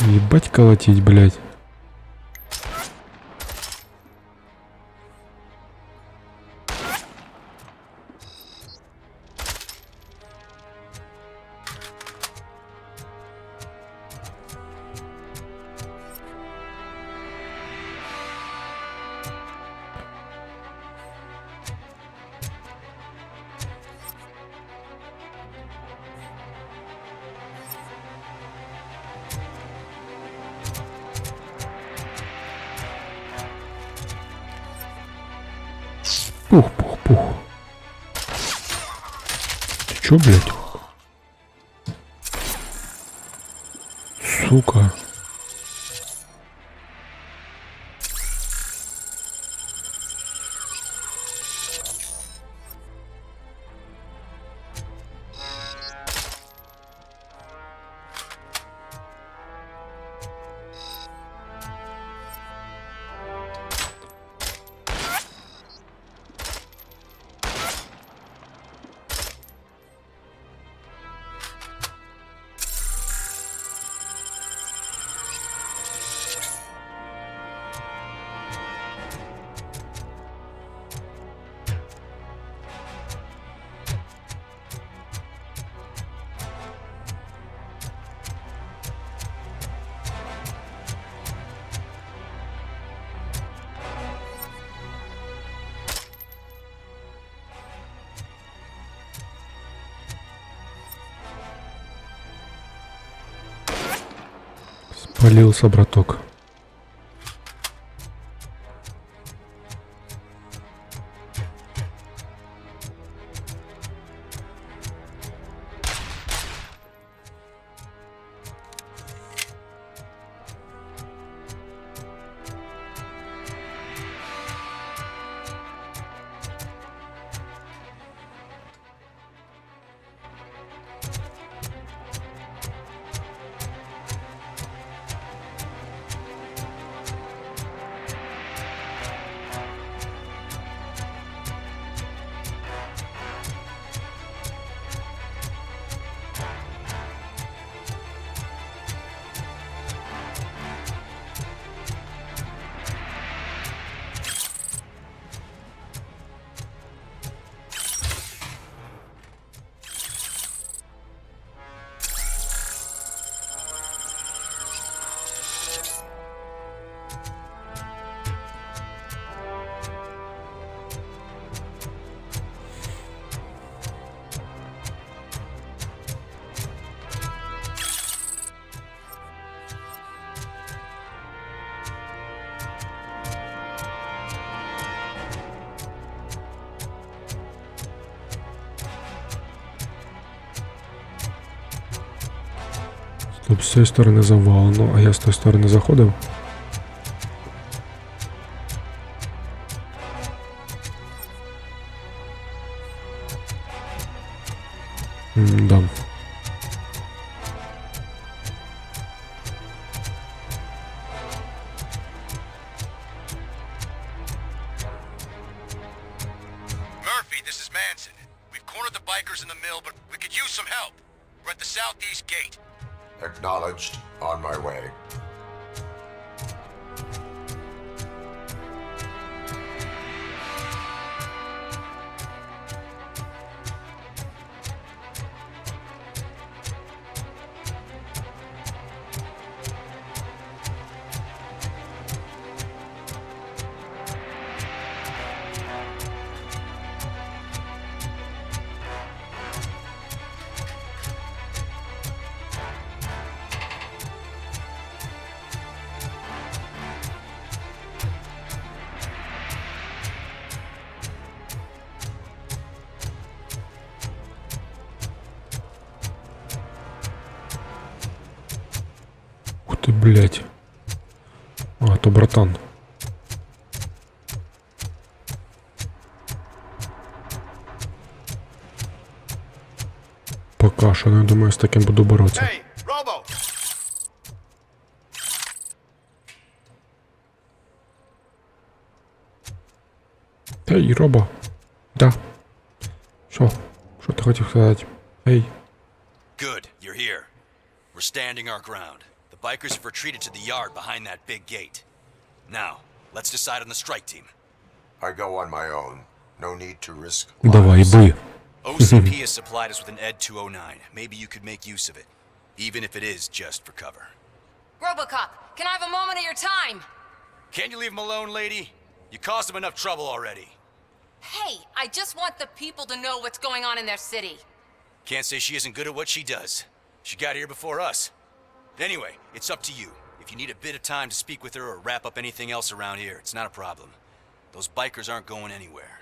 Ебать колотить, блядь. Пух-пух-пух. Ты чё, блядь? Сука. Спалился, браток. Тут з цієї сторони завалено, а я з тої сторони заходив. Да. Murphy, this is Manson. We've cornered the bikers in the mill, but we could use some help. We're at the southeast gate. Acknowledged. On my way. блядь. А, то братан. Пока що не думаю, з таким буду боротися. Hey, Robo! Ей, Робо. Да. Що? Що ти хотів сказати? Ей. Good, you're here. We're standing our ground. The bikers have retreated to the yard behind that big gate. Now, let's decide on the strike team. I go on my own. No need to risk Давай, бий. OCP has supplied us with an ED 209. Maybe you could make use of it, even if it is just for cover. RoboCop, can I have a moment of your time? Can't you leave him alone, lady? You caused him enough trouble already. Hey, I just want the people to know what's going on in their city. Can't say she isn't good at what she does. She got here before us. Anyway, it's up to you. If you need a bit of time to speak with her or wrap up anything else around here, it's not a problem. Those bikers aren't going anywhere.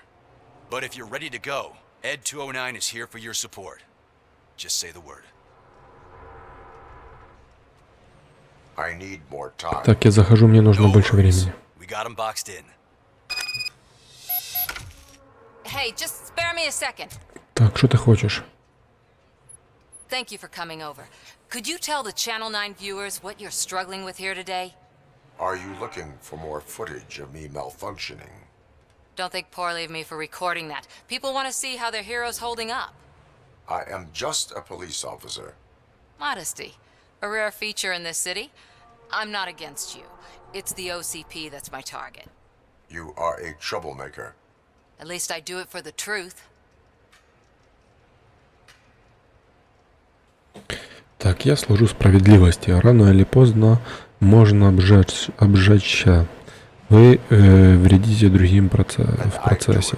But if you're ready to go, ED 209 is here for your support. Just say the word. I need more time. Так, я захожу, мне нужно больше времени. We got him boxed in. Hey, just spare me a second. Так, що ти хочеш? Thank you for coming over. Could you tell the Channel 9 viewers what you're struggling with here today? Are you looking for more footage of me malfunctioning? Don't think poorly of me for recording that. People want to see how their hero's holding up. I am just a police officer. Modesty. A rare feature in this city. I'm not against you. It's the OCP that's my target. You are a troublemaker. At least I do it for the truth. Так, я служу справедливости. Рано или поздно можно обжечься. Вы вредите другим в процессе.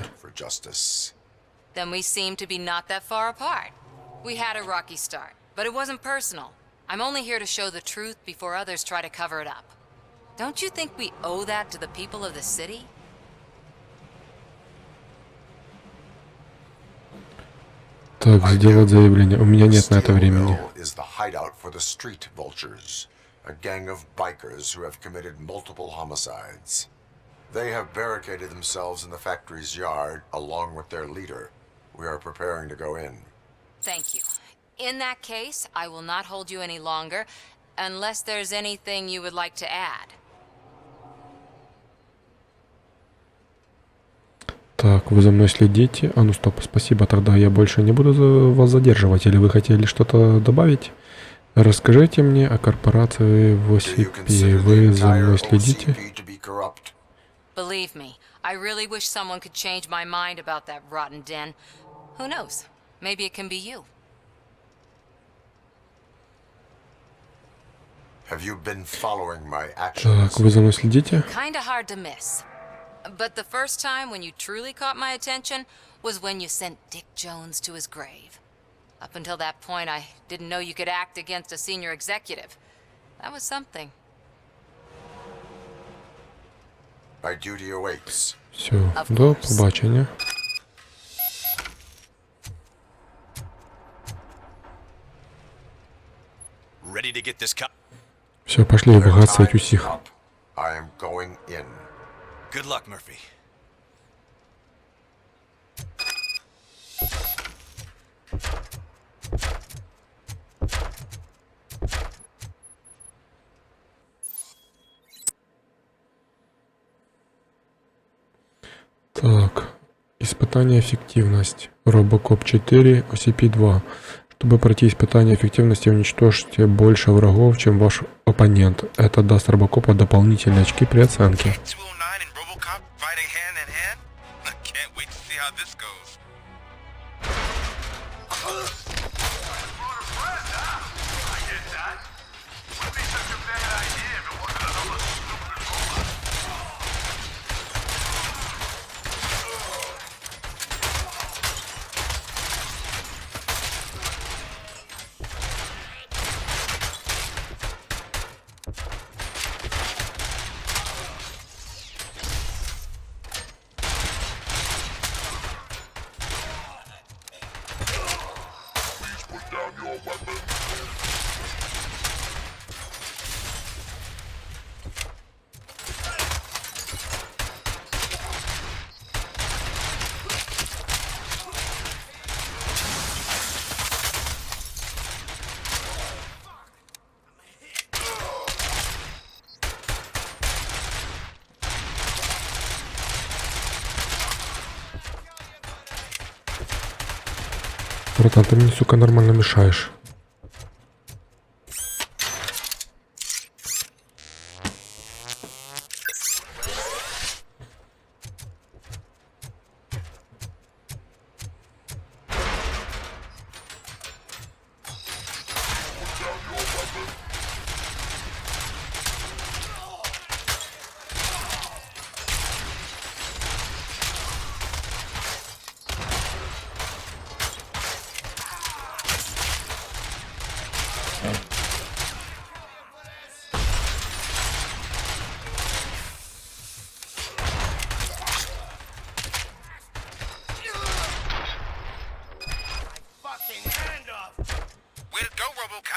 Then we seem to be not that far apart. We had a rocky start, but it wasn't personal. I'm only here to show the truth before others try to cover it up. Don't you think we owe that to the people of the city? Так, сделать заявление. У меня нет на это времени. Is the hideout for the street vultures, a gang of bikers who have committed multiple homicides. They have barricaded themselves in the factory's yard along with their leader. We are preparing to go in. Thank you. In that case, I will not hold you any longer, unless there's anything you would like to add. Так, вы за мной следите. А ну стоп, спасибо, тогда я больше не буду вас задерживать. Или вы хотели что-то добавить? Расскажите мне о корпорации в OCP. Вы за мной следите? Believe me, I really wish someone could change my mind about that rotten den. Who knows? Maybe it can be you. Have you been following my actions? Так, вы за мной следите? Kinda hard to miss. But the first time when you truly caught my attention was when you sent Dick Jones to his grave. Up until that point, I didn't know you could act against a senior executive. That was something. My duty awaits. Все, до побачення. Ready to get this Все, пошли обгадствовать усіх. I am going in. Good luck, Murphy. Так, испытание эффективность. RoboCop 4, OCP 2. Чтобы пройти испытание эффективности, уничтожьте больше врагов, чем ваш оппонент. Это даст RoboCop'у дополнительные очки при оценке. Братан, ты мне, сука, нормально мешаешь.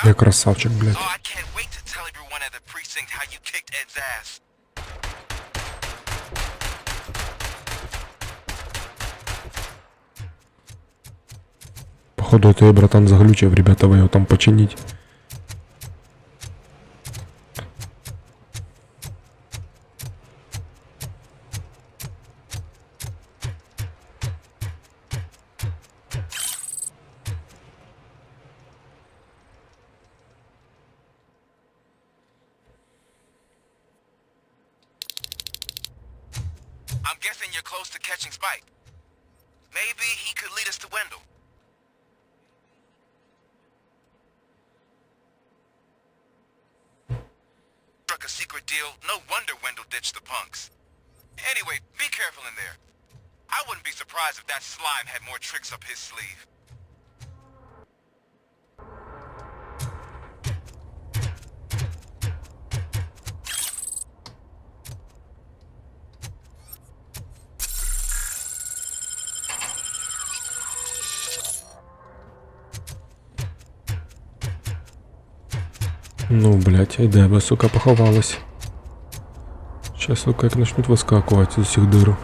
Я красавчик, блядь. Oh, I can't wait to tell everyone at the precinct how you kicked Ed's ass. Походу, это я, братан, заглючив, ребята, вы его там починить. I'm guessing you're close to catching Spike. Maybe he could lead us to Wendell. Struck a secret deal. No wonder Wendell ditched the punks. Anyway, be careful in there. I wouldn't be surprised if that slime had more tricks up his sleeve. Ну, блядь, и де ви, сука, поховались? Сейчас, сука, як начнуть выскакивать из всех дыр.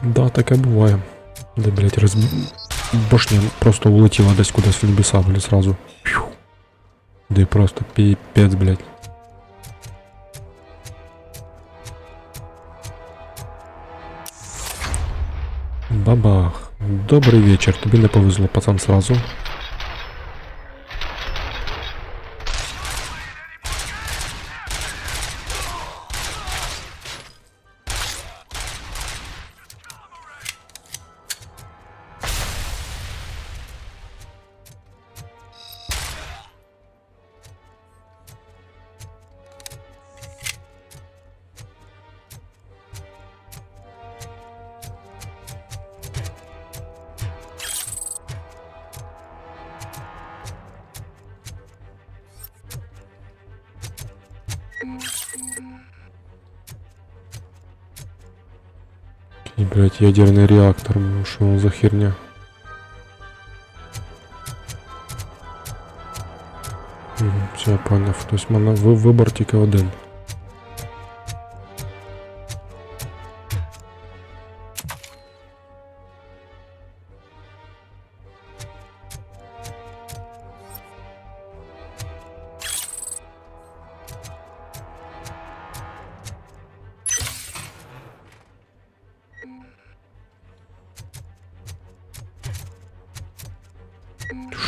Да, таке буває. Де, блядь, башня просто улетіла десь кудись в небеса, блядь, сразу. Фью. Де просто пипец, блядь. Бабах. Добрий вечір. Тобі не повезло, пацан, сразу. И, блядь, ядерный реактор, что за херня? Все, я понял. То есть выбор тільки один.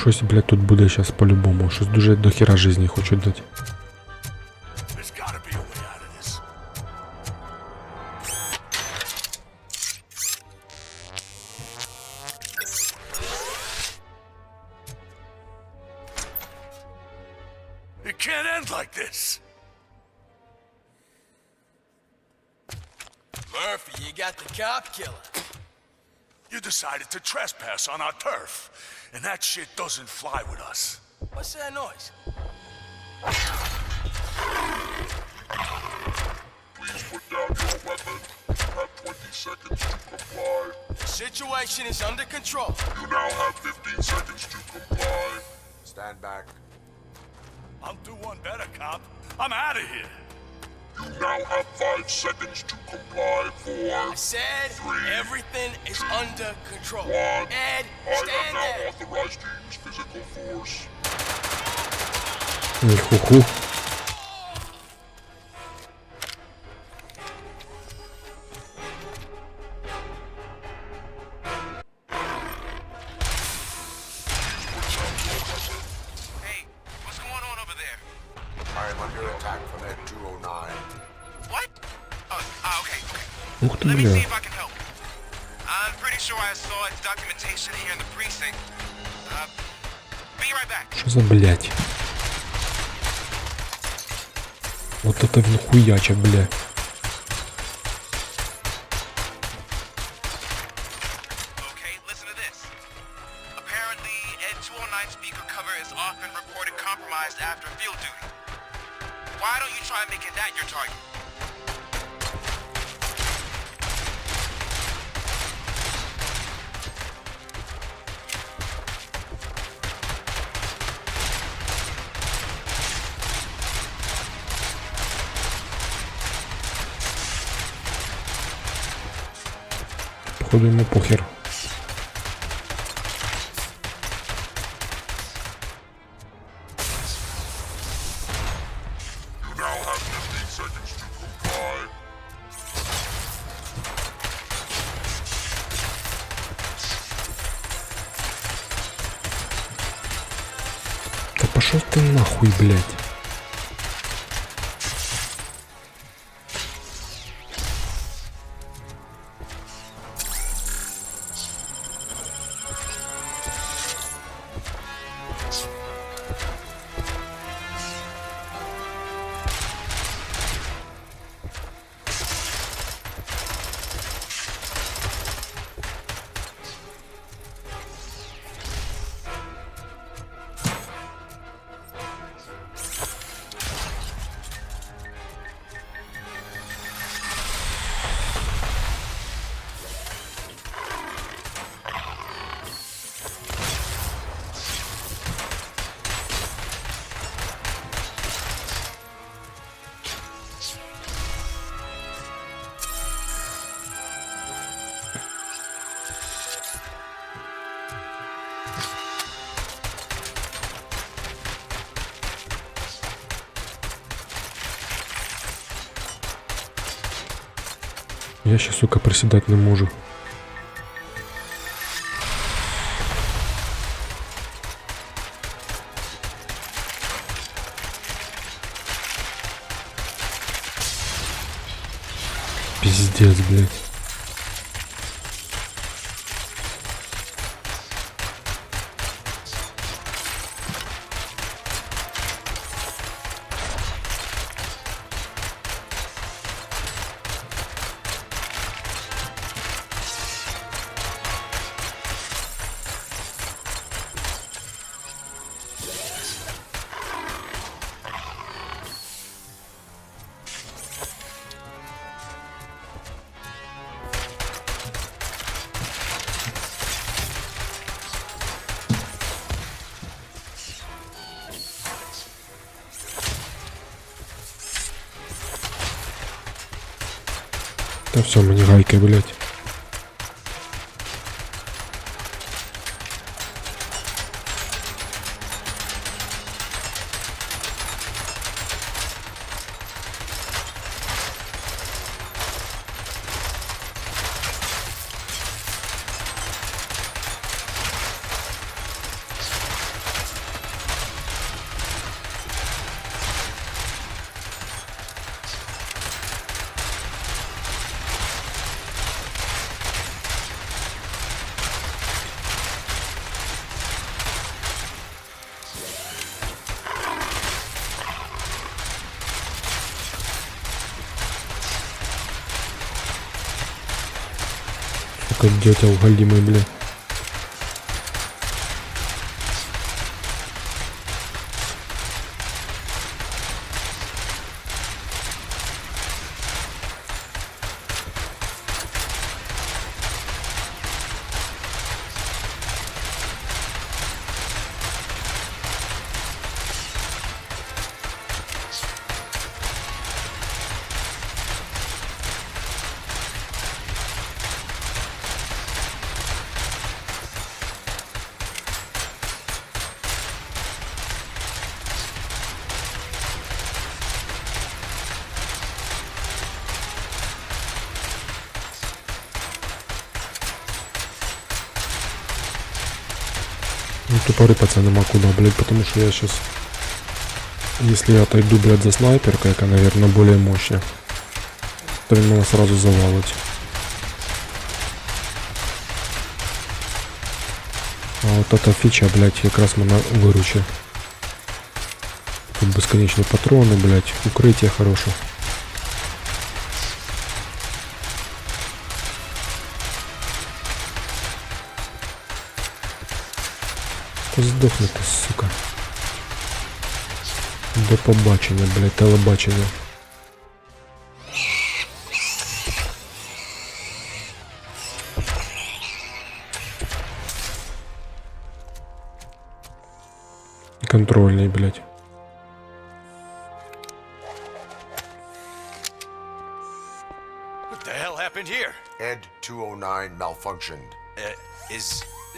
Щось, блядь, тут буде зараз по-любому. Щось дуже до хіра жизни хочуть дати. end like this. Murphy, you got the cop killer. You decided to trespass on our turf, and that shit doesn't fly with us. What's that noise? Please put down your weapon. You have 20 seconds to comply. The situation is under control. You now have 15 seconds to comply. Stand back. I'll do one better, cop. I'm out of here. You now have 5 seconds to comply. 4. I said 3, everything is under control. 1. Ed, I stand am now there. authorized to use physical force. Ху-ху. Hey, what's going on over there? I am under attack from Ed 209. What? Okay. Ух ты, Let me бля. see if I can help. I'm pretty sure I saw its documentation here in the precinct. Be right back. Что за блять? Вот это нахуяча, бля. Okay, listen to this. Apparently, Ed 209 speaker cover is often reported compromised after field duty. Why don't you try making that your target? Походу ему похер. You now have 15 seconds to comply. Да пошел ты нахуй, блядь. Я ще, сука, приседать не можу. Пиздец, блядь. Да все, мені гайки, блядь. Такой дятел галимый, бля. Ну тупо рыпаться нема куда, блядь, потому что я сейчас... Если я отойду, блядь, за снайперкой, яка, наверное, более мощная, то він мене сразу завалить. А вот эта фича, блядь, якраз мене виручить. Тут безконечні патрони, блядь, укриття хороше. Здохнути, сука. До побачення, блядь, телебачення. Контрольний, блядь. What the hell happened here? Ed 209 malfunctioned.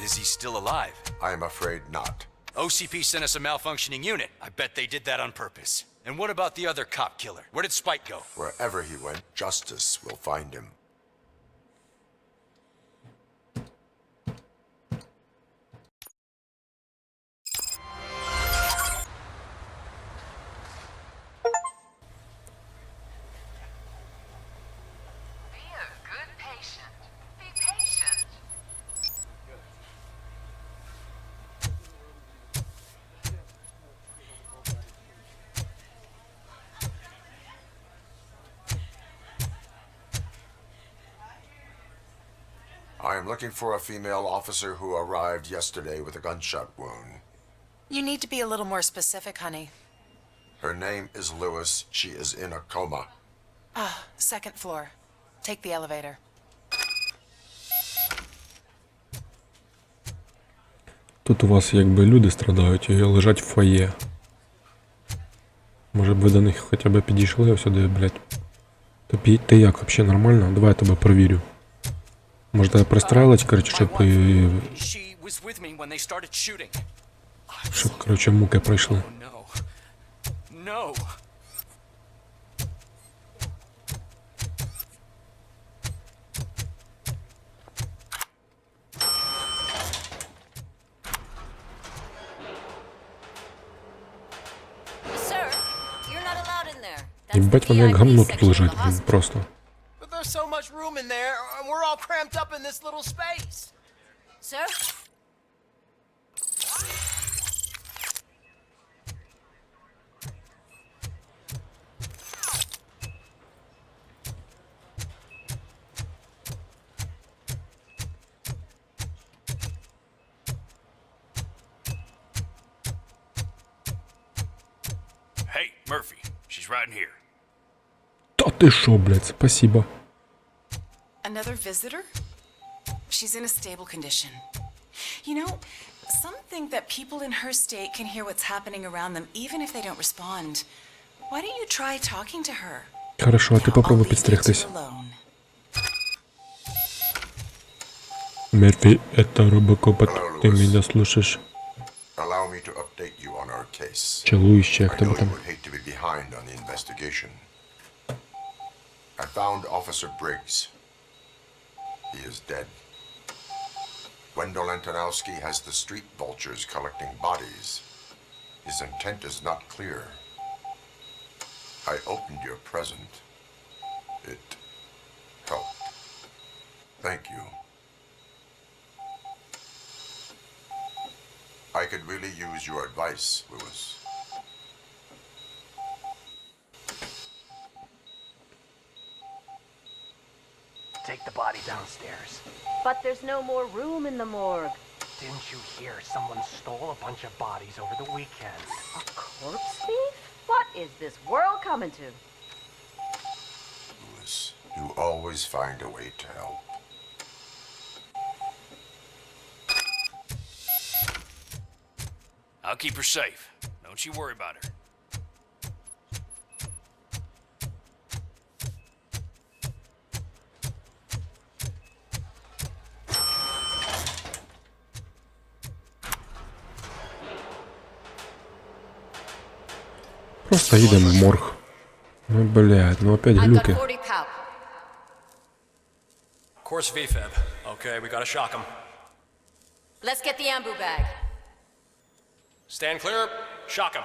Is he still alive? I am afraid not. OCP sent us a malfunctioning unit. I bet they did that on purpose. And what about the other cop killer? Where did Spike go? Wherever he went, justice will find him. I am looking for a female officer who arrived yesterday with a gunshot wound. You need to be a little more specific, honey. Her name is Lewis. She is in a coma. Ah, second floor. Take the elevator. Тут у вас якби люди страдають і лежать в фоє. Може б ви до них хоча б підійшли ось сюди, блядь. Ти як, вообще нормально? Давай я тебе провірю. Може тебе пристрелить, короче, щоб короче, муки пройшли. No. Їбать вони як гамно тут лежать, блін, просто. There's so much room in there, and we're all cramped up in this little space. Sir? Hey, Murphy. She's right in here. Та ти шо, блядь, спасибо. Another visitor? She's in a stable condition. You know, some think that people in her state can hear what's happening around them even if they don't respond. Why don't you try talking to her? Хорошо, а ти попробуй підстригтись. Мерфи, это RoboCop, ты меня слушаешь? Allow me to update you on our case. Чалующе, I як тебе know you там. would hate to be behind on the investigation. I found Officer Briggs. He is dead. Wendell Antonowski has the street vultures collecting bodies. His intent is not clear. I opened your present. It helped. Thank you. I could really use your advice, Lewis. take the body downstairs. But there's no more room in the morgue. Didn't you hear someone stole a bunch of bodies over the weekend? A corpse thief? What is this world coming to? Lewis, you always find a way to help. I'll keep her safe. Don't you worry about her. Просто їдемо в морг. Ну, блядь, ну опять глюки. Course VFib. Okay, we gotta shock him. Let's get the ambu bag. Stand clear. Shock him.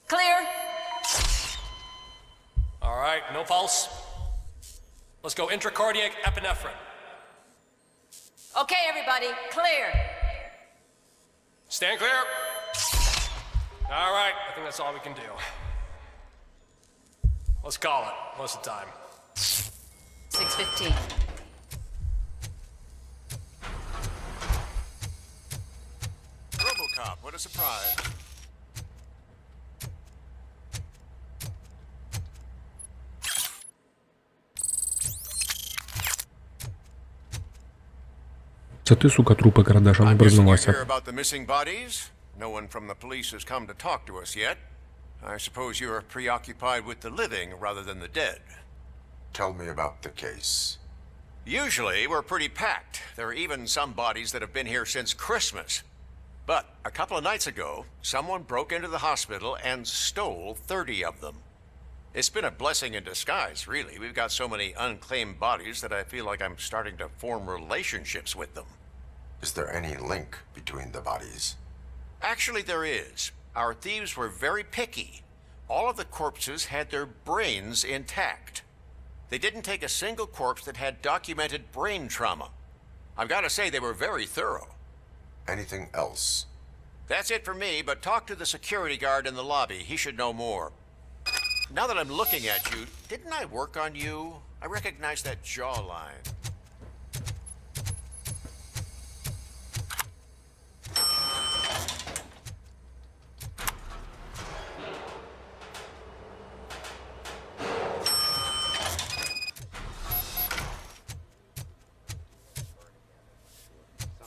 Clear. All right, no pulse. Let's go intracardiac epinephrine. Okay, everybody, clear. Stand clear. All right, I think that's all we can do. Let's call it. What's the time? 6:15. RoboCop, what a surprise. Це ти, сука, трупи крадеш, а не Hear признавайся. about the missing bodies? No one from the police has come to talk to us yet. I suppose you are preoccupied with the living rather than the dead. Tell me about the case. Usually, we're pretty packed. There are even some bodies that have been here since Christmas. But a couple of nights ago, someone broke into the hospital and stole 30 of them. It's been a blessing in disguise, really. We've got so many unclaimed bodies that I feel like I'm starting to form relationships with them. Is there any link between the bodies? Actually, there is. Our thieves were very picky. All of the corpses had their brains intact. They didn't take a single corpse that had documented brain trauma. I've got to say they were very thorough. Anything else? That's it for me, but talk to the security guard in the lobby. He should know more. Now that I'm looking at you, didn't I work on you? I recognize that jawline.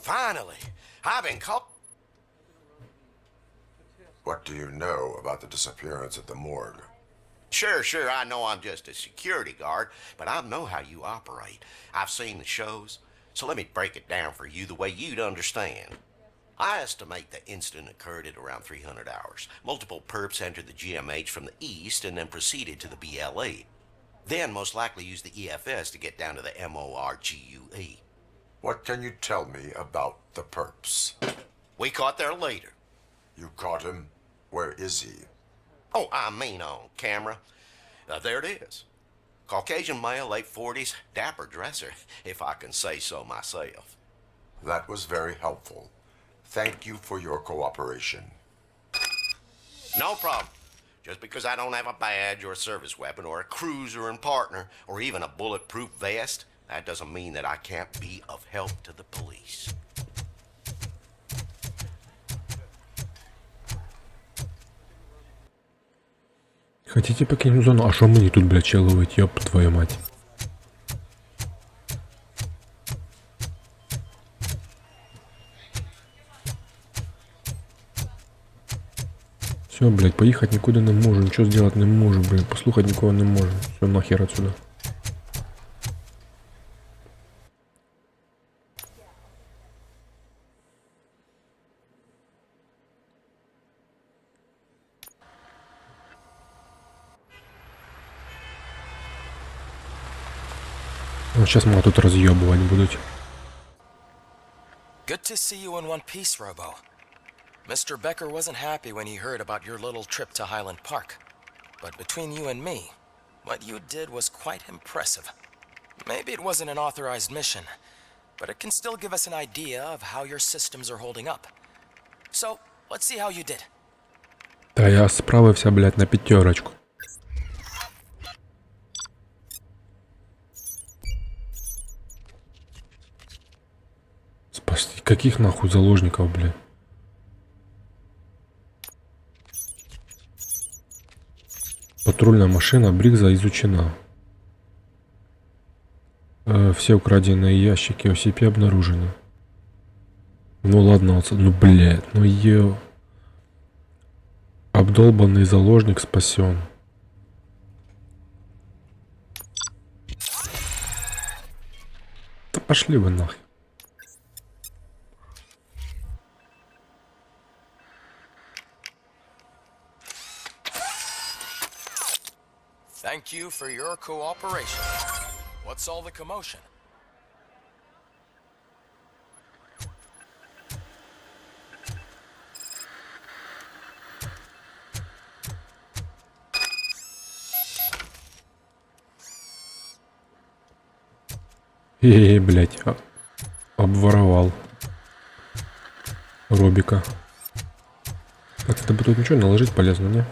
Finally, I've been caught. What do you know about the disappearance at the morgue? Sure, I know I'm just a security guard, but I know how you operate. I've seen the shows, so let me break it down for you the way you'd understand. I estimate the incident occurred at around 300 hours. Multiple perps entered the GMH from the east and then proceeded to the BLE. Then most likely used the EFS to get down to the MORGUE. What can you tell me about the perps? We caught their leader. You caught him? Where is he? Oh, I mean on camera. There it is. Caucasian male, late 40s, dapper dresser, if I can say so myself. That was very helpful. Thank you for your cooperation. No problem. Just because I don't have a badge or a service weapon or a cruiser and partner or even a bulletproof vest, that doesn't mean that I can't be of help to the police. Хотите покинуть зону? А що мені тут, блядь, ще ловить? Ёб твою мать. Все, блядь, поїхати нікуди не можу, нічого зробити не можу, блядь, послухати нікого не можу. Все, нахер отсюда. Сейчас меня тут разъебывать будут. Good to see you in one piece, Robo. Mr. Becker wasn't happy when he heard about your little trip to Highland Park. But between you and me, what you did was quite impressive. Maybe it wasn't an authorized mission, but it can still give us an idea of how your systems are holding up. So, let's see how you did. Та я справився, блядь, на 5. Каких нахуй заложников, бля? Патрульная машина Бригза изучена. Все украденные ящики OCP обнаружены. Ну ладно, ну блядь, ну ё. Обдолбанный заложник спасен. Да пошли вы нахуй. Thank you for your cooperation. What's all the commotion? Блять, обворовал Робика. Так, это бы тут ничего наложить полезно, не?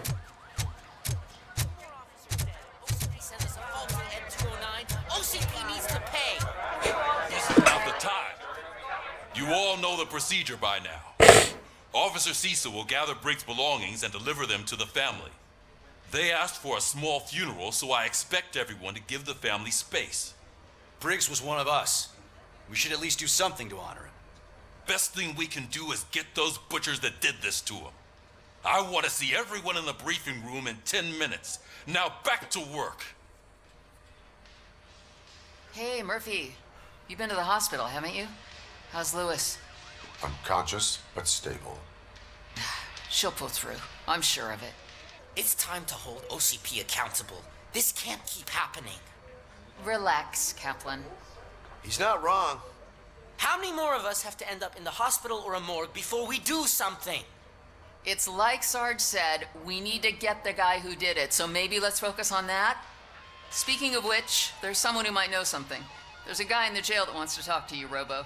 Procedure by now. Officer Cecil will gather Briggs' belongings and deliver them to the family. They asked for a small funeral, so I expect everyone to give the family space. Briggs was one of us. We should at least do something to honor him. Best thing we can do is get those butchers that did this to him. I want to see everyone in the briefing room in 10 minutes. Now back to work. Hey, Murphy. You've been to the hospital, haven't you? How's Lewis? Unconscious, but stable. She'll pull through. I'm sure of it. It's time to hold OCP accountable. This can't keep happening. Relax, Kaplan. He's not wrong. How many more of us have to end up in the hospital or a morgue before we do something? It's like Sarge said, we need to get the guy who did it, so maybe let's focus on that? Speaking of which, there's someone who might know something. There's a guy in the jail that wants to talk to you, Robo.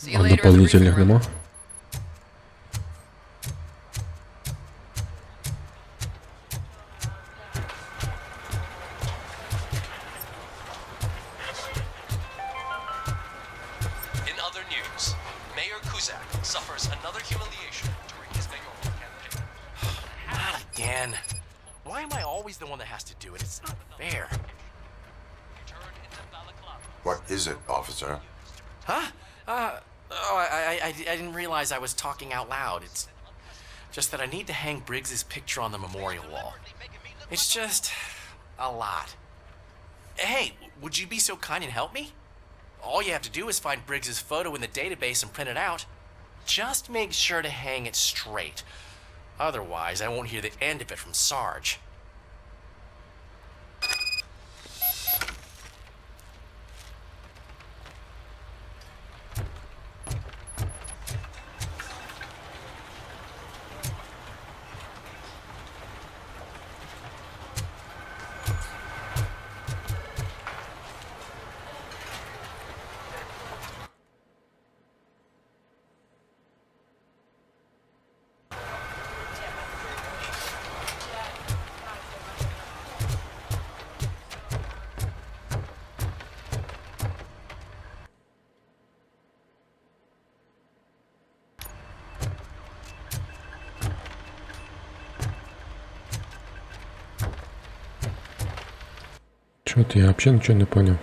А дополнительных нема? In other news, Mayor Kuzak suffers another humiliation during his mayoral campaign. Not again. Why am I always the one that has to do it? It's not fair. What is it, officer? Huh? I didn't realize I was talking out loud. It's just that I need to hang Briggs's picture on the memorial wall. It's just a lot. Hey, would you be so kind and help me? All you have to do is find Briggs's photo in the database and print it out. Just make sure to hang it straight. Otherwise, I won't hear the end of it from Sarge. Что-то я вообще ничего не понял.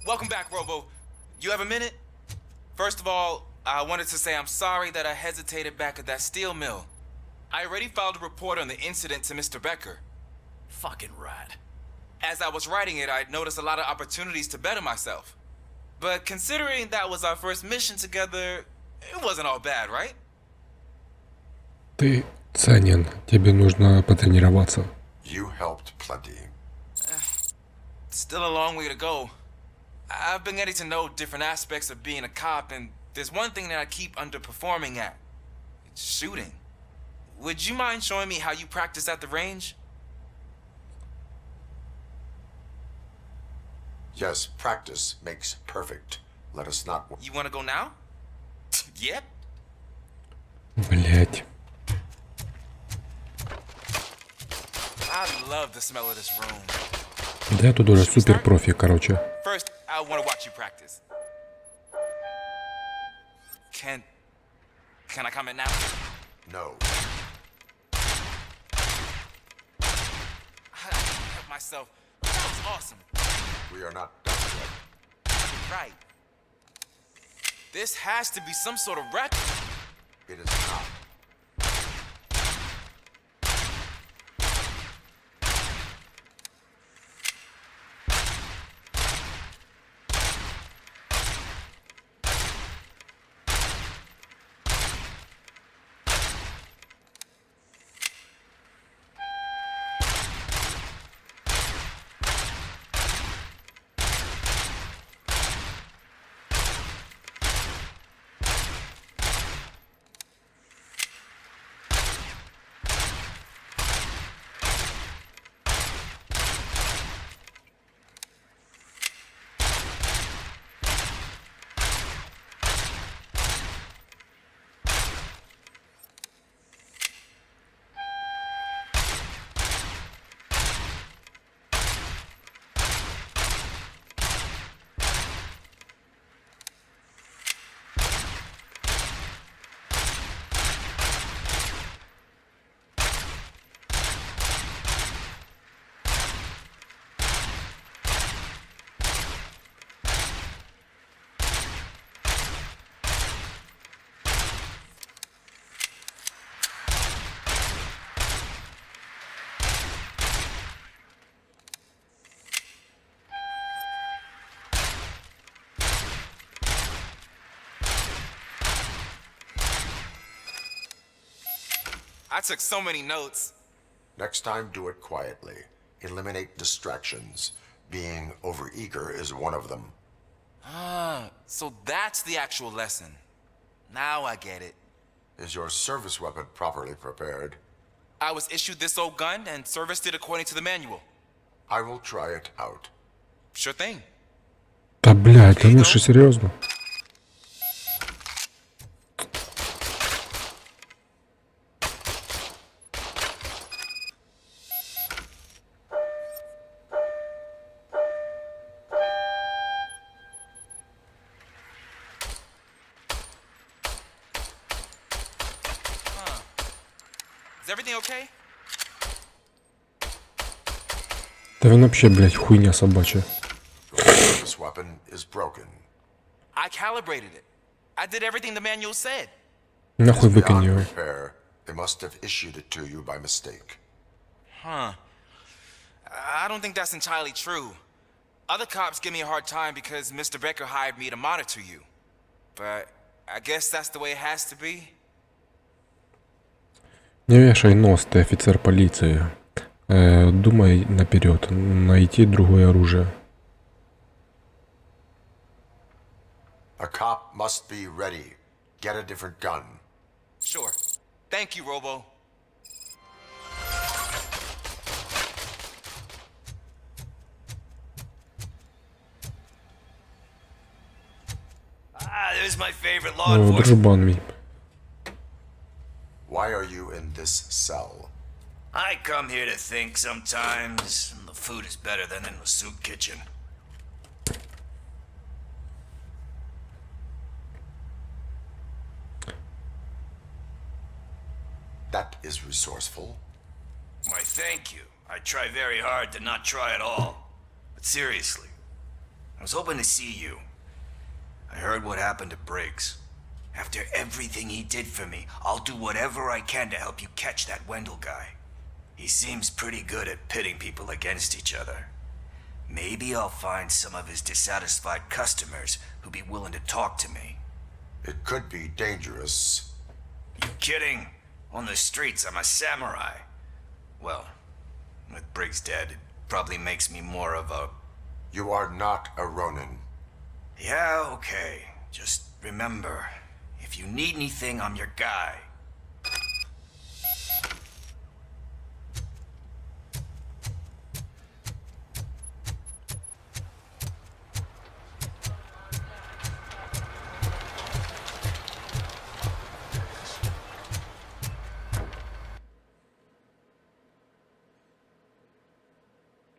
Welcome back, Robo. You have a minute? First of all, I wanted to say I'm sorry that I hesitated back at that steel mill. I already filed a report on the incident to Mr. Becker. Fucking rad. As I was writing it, I noticed a lot of opportunities to better myself. But considering that was our first mission together, it wasn't all bad, right? Ты ценен, тебе нужно потренироваться. You helped plenty. Still a long way to go. I've been getting to know different aspects of being a cop, and there's one thing that I keep underperforming at. It's shooting. Would you mind showing me how you practice at the range? Yes, practice makes perfect. Let us not... You want to go now? Yep. Блять. I love the smell of this room. Да я тут уже супер профи, короче. First, I want to watch you practice. Can I comment now? No. I help myself. That was awesome. We are not done yet. Right. This has to be some sort of record. It is not. I took so many notes. Next time, do it quietly. Eliminate distractions. Being overeager is one of them. Ah, so that's the actual lesson. Now I get it. Is your service weapon properly prepared? I was issued this old gun and serviced it according to the manual. I will try it out. Sure thing. Да блядь, да ну что, серьезно? Is everything okay? Да він вообще, блядь, хуйня собачья. This weapon is broken. I calibrated it. I did everything the manual said. Нахуй выкинь Beyond его. repair, they must have issued it to you by mistake. Huh. I don't think that's entirely true. Other cops give me a hard time because Mr. Becker hired me to monitor you. But I guess that's the way it has to be. Не вешай нос, ты офицер полиции. Думай наперед, найти другое оружие. A cop must be ready. Get a different gun. Sure. Thank you, Robo. Ah, there's my favorite law О, enforcement. дружбан мій. Why are you in this cell? I come here to think sometimes, and the food is better than in the soup kitchen. That is resourceful. Why, thank you. I try very hard to not try at all. But seriously, I was hoping to see you. I heard what happened to Briggs. After everything he did for me, I'll do whatever I can to help you catch that Wendell guy. He seems pretty good at pitting people against each other. Maybe I'll find some of his dissatisfied customers who'll be willing to talk to me. It could be dangerous. You kidding? On the streets, I'm a samurai. Well, with Briggs dead, it probably makes me more of a... You are not a Ronin. Yeah, okay. Just remember, if you need anything, I'm your guy.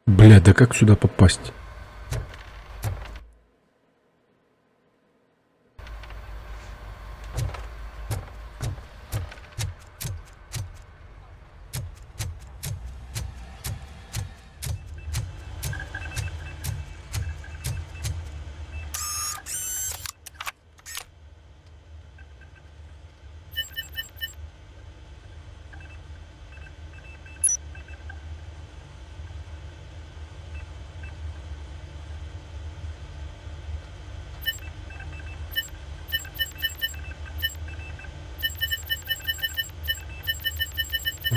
Бля, да как сюда попасть?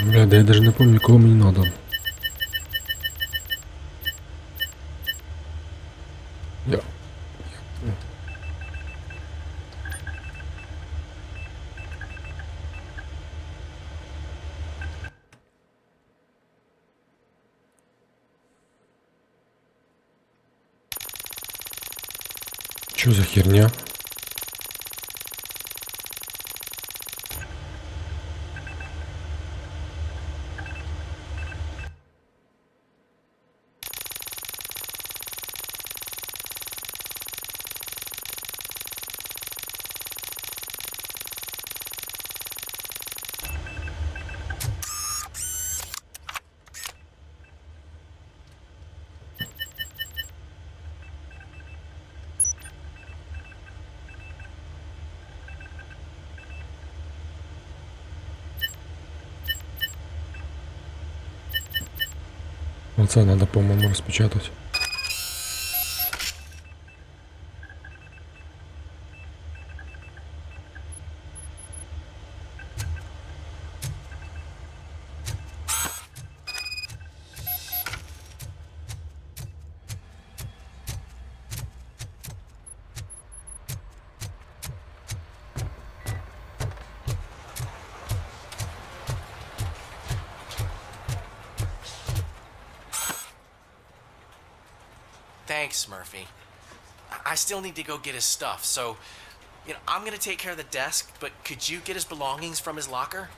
Бля, да я даже не помню, кого мне надо. Я. Чё за херня? Оце надо, по-моему, распечатать. Thanks, Murphy. I still need to go get his stuff, so, I'm gonna take care of the desk, but could you get his belongings from his locker?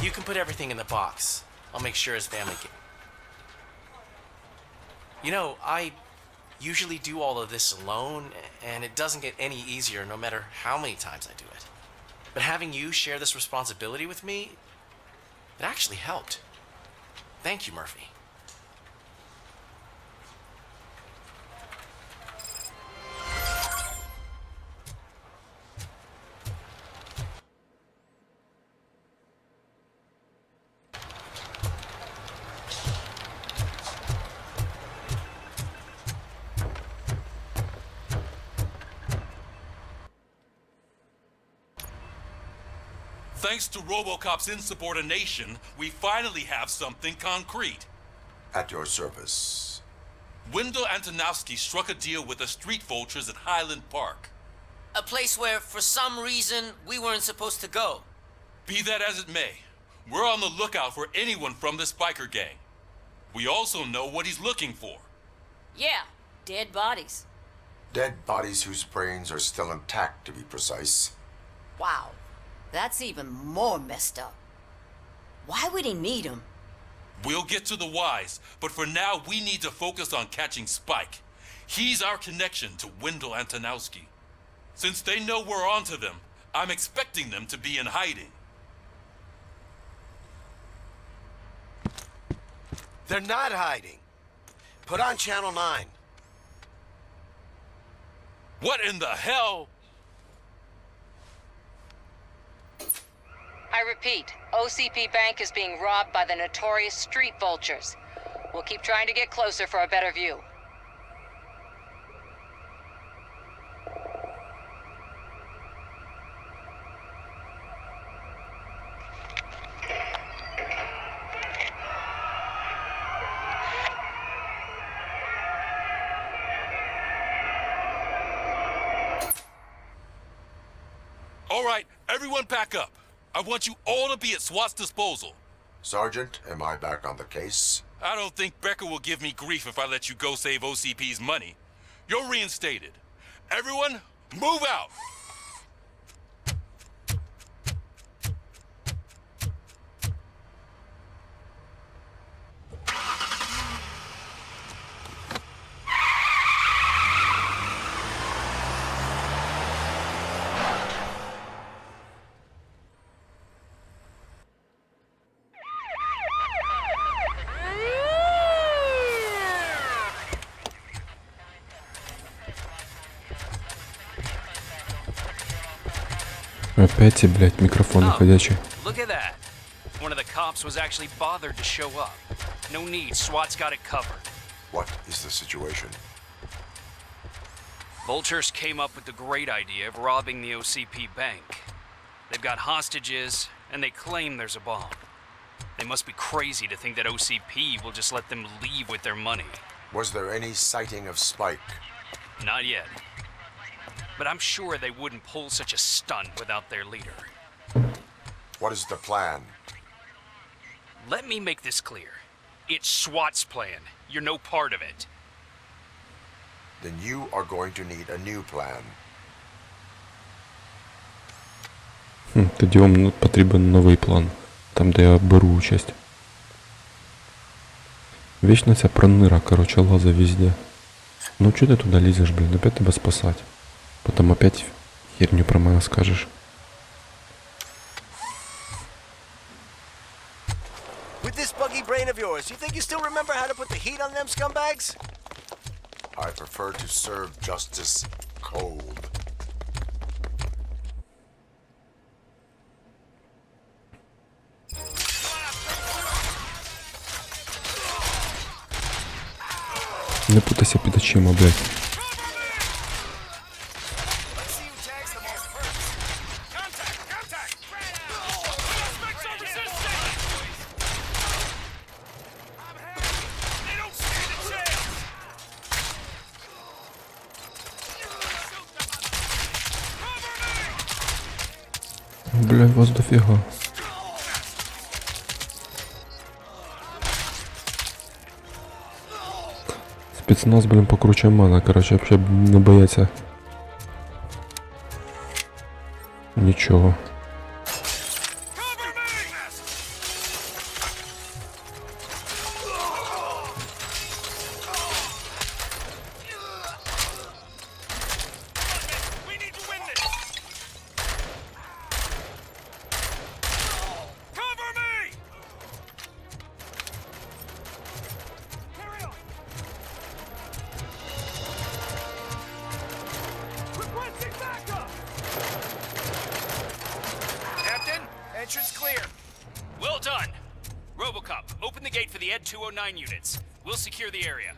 You can put everything in the box. I'll make sure his family can... I usually do all of this alone, and it doesn't get any easier no matter how many times I do it. But having you share this responsibility with me, it actually helped. Thank you, Murphy. Thanks to RoboCop's insubordination, we finally have something concrete. At your service. Wendell Antonowski struck a deal with the street vultures at Highland Park. A place where, for some reason, we weren't supposed to go. Be that as it may, we're on the lookout for anyone from this biker gang. We also know what he's looking for. Yeah, dead bodies. Dead bodies whose brains are still intact, to be precise. Wow, that's even more messed up. Why would he need them? We'll get to the whys, but for now we need to focus on catching Spike. He's our connection to Wendell Antonowski. Since they know we're onto them, I'm expecting them to be in hiding. They're not hiding. Put on Channel 9. What in the hell? I repeat, OCP Bank is being robbed by the notorious street vultures. We'll keep trying to get closer for a better view. All right, everyone back up. I want you all to be at SWAT's disposal. Sergeant, am I back on the case? I don't think Becker will give me grief if I let you go save OCP's money. You're reinstated. Everyone, move out! Опять эти, блядь, микрофоны ходячие. Look at that. One of the cops was actually bothered to show up. No need, SWAT's got it covered. What is the situation? Vultures came up with the great idea of robbing the OCP bank. They've got hostages, and they claim there's a bomb. They must be crazy to think that OCP will just let them leave with their money. Was there any sighting of Spike? Not yet. But I'm sure they wouldn't pull such a stunt without their leader. What is the plan? Let me make this clear. It's SWAT's plan. You're no part of it. Then you are going to need a new plan. Тоді вам потрібен новий план. Там, де я беру участь. Вічно ця пронира, короче, лаза везде. Ну чё ты туда лезешь, блин, опять тебя спасать. Потом опять херню про меня скажешь. With this buggy brain of yours, you think you still remember how to put the heat on them scumbags? I prefer to serve justice cold. Не путайся під очима, блядь. Блядь, вас дофіга. Спецназ, блин, покруче мене, короче, вообще не бояться нічого. Entrance clear. Well done. RoboCop, open the gate for the Ed 209 units. We'll secure the area.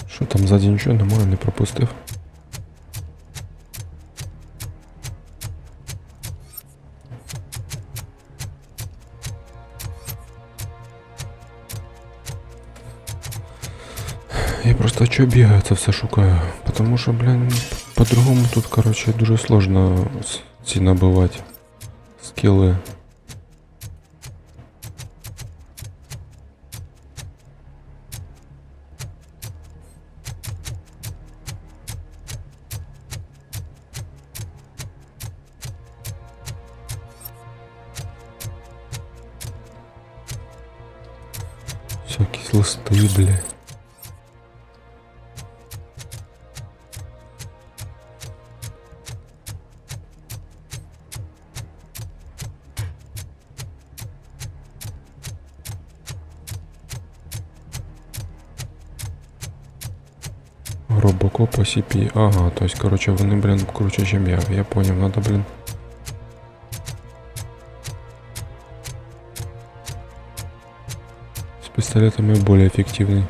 Що там ззаді нічого немає, не пропустив. Я просто чого бігаю, це все шукаю. Потому що, блін, по-другому тут, короче, дуже сложно ці набивати скіли. Якісь листи, бля. RoboCop OCP. Ага, то есть, короче, вони, блин, круче, чем я. Я понял, надо, блин. С пистолетами более эффективный.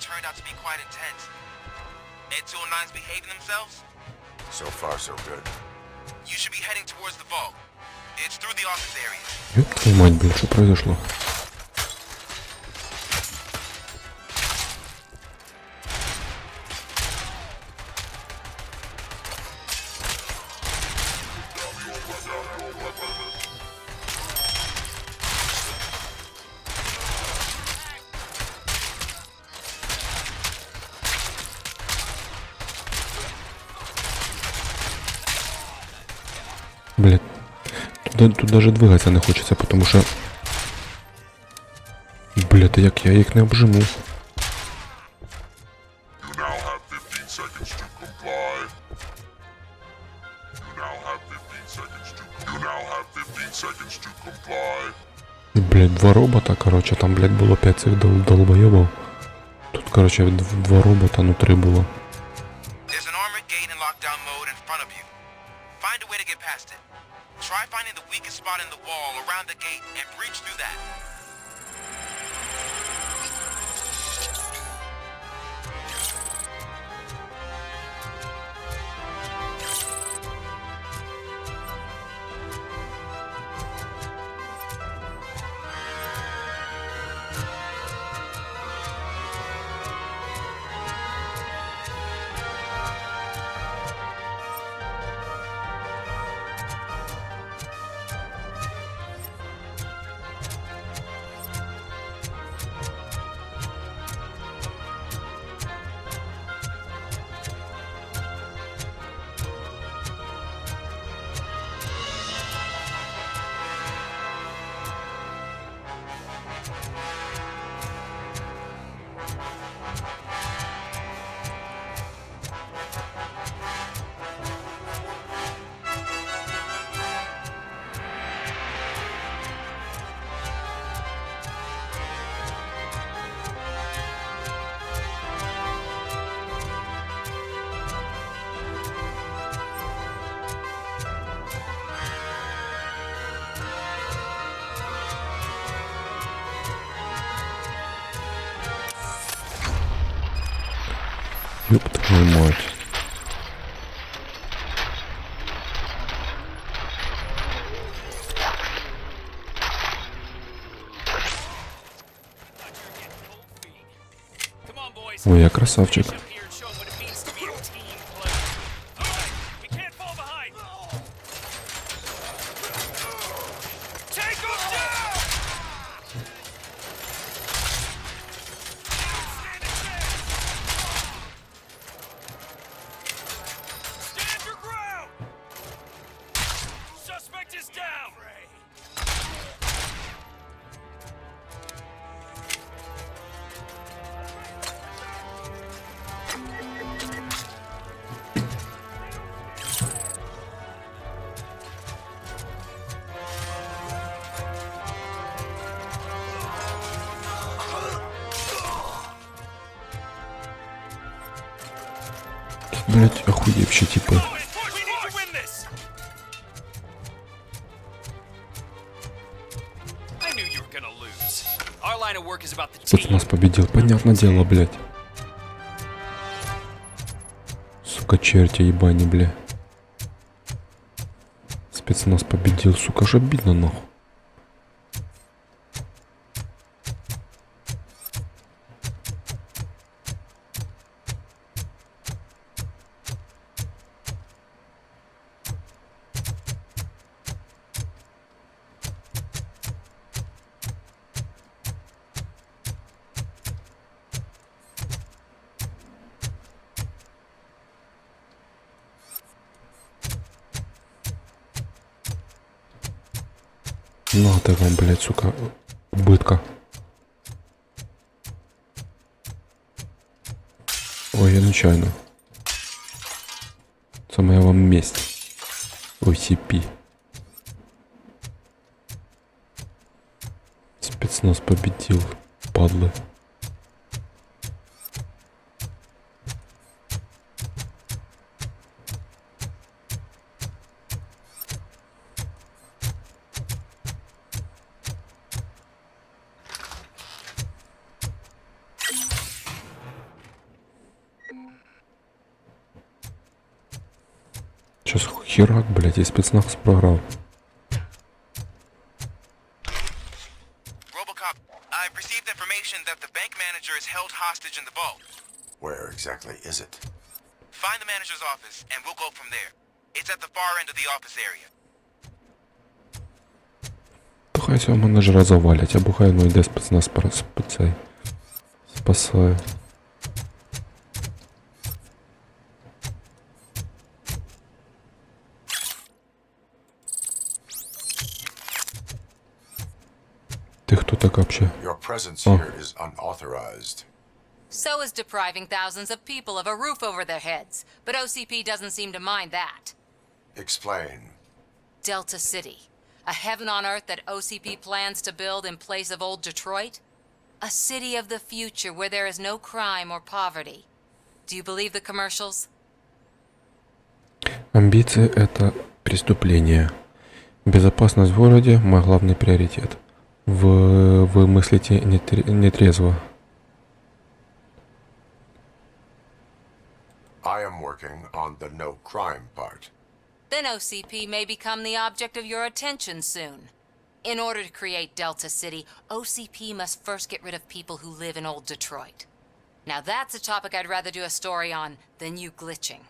Turned out to be quite intense. Ed 209's behaving themselves? So far, so good. You should be heading towards the vault. It's through the office area. Ёб твою мать, блин, что произошло? Блять, тут даже двигаться не хочеться, потому що... Блять, як я їх не обжиму. Блять, два робота, короче, там, блять, було 5 цих долбоєбов. Тут, короче, два робота, ну 3 було. Try finding the weakest spot in the wall around the gate and breach through that. Ёб твою мать. Ой, я красавчик. Блять, охуевшие типы. Спецназ победил, понятное дело, блять. Сука, черти ебани, бля. Спецназ победил, сука, ж обидно, нахуй. Надо вам, блядь, сука, убытка. Ой, я нечаянно. Самая вам месть. OCP. Спецназ победил, падлы. Сейчас херак, блядь, и спецназ програл. RoboCop, I've received information that the bank manager is held hostage in the vault. Where exactly is it? Find the manager's office, and we'll go from there. It's at the far end of the office area. То хай цього менеджера завалять, або хай ну йде спецназ спасає. Ты кто так вообще? Your presence here is unauthorized. So is depriving thousands of people of a roof over their heads. But OCP doesn't seem to mind that. Explain. Delta City. A heaven on earth that OCP plans to build in place of old Detroit? A city of the future where there is no crime or poverty. Do you believe the commercials? Амбиции — это преступление. Безопасность в городе — мой главный приоритет. Вы мыслите нетрезво. I am working on the no crime part. Then OCP may become the object of your attention soon. In order to create Delta City, OCP must first get rid of people who live in old Detroit. Now that's a topic I'd rather do a story on than you glitching.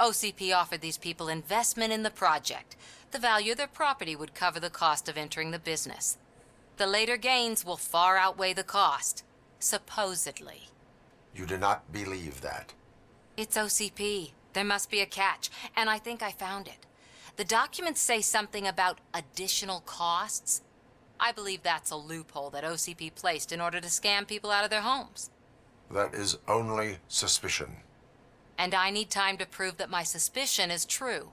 OCP offered these people investment in the project. The value of their property would cover the cost of entering the business. The later gains will far outweigh the cost, supposedly. You do not believe that. It's OCP. There must be a catch, and I think I found it. The documents say something about additional costs. I believe that's a loophole that OCP placed in order to scam people out of their homes. That is only suspicion. And I need time to prove that my suspicion is true.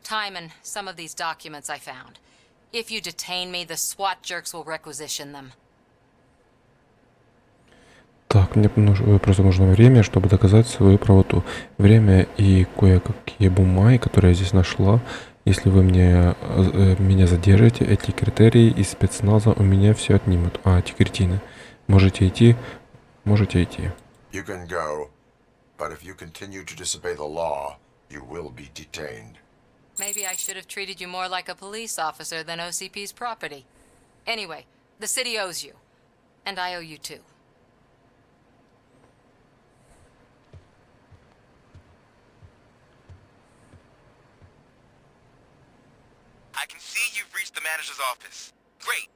Time and some of these documents I found. If you detain me, the SWAT jerks will requisition them. Так, мне просто нужно время, чтобы доказать свою правоту. Время и кое-какие бумаги, которые я здесь нашла. Если вы меня задержите, эти критерии из спецназа у меня все отнимут. Эти кретины. Можете идти. Можете идти. You can go, but if you continue to disobey the law, you will be detained. Maybe I should have treated you more like a police officer than OCP's property. Anyway, the city owes you. And I owe you too. I can see you've reached the manager's office. Great.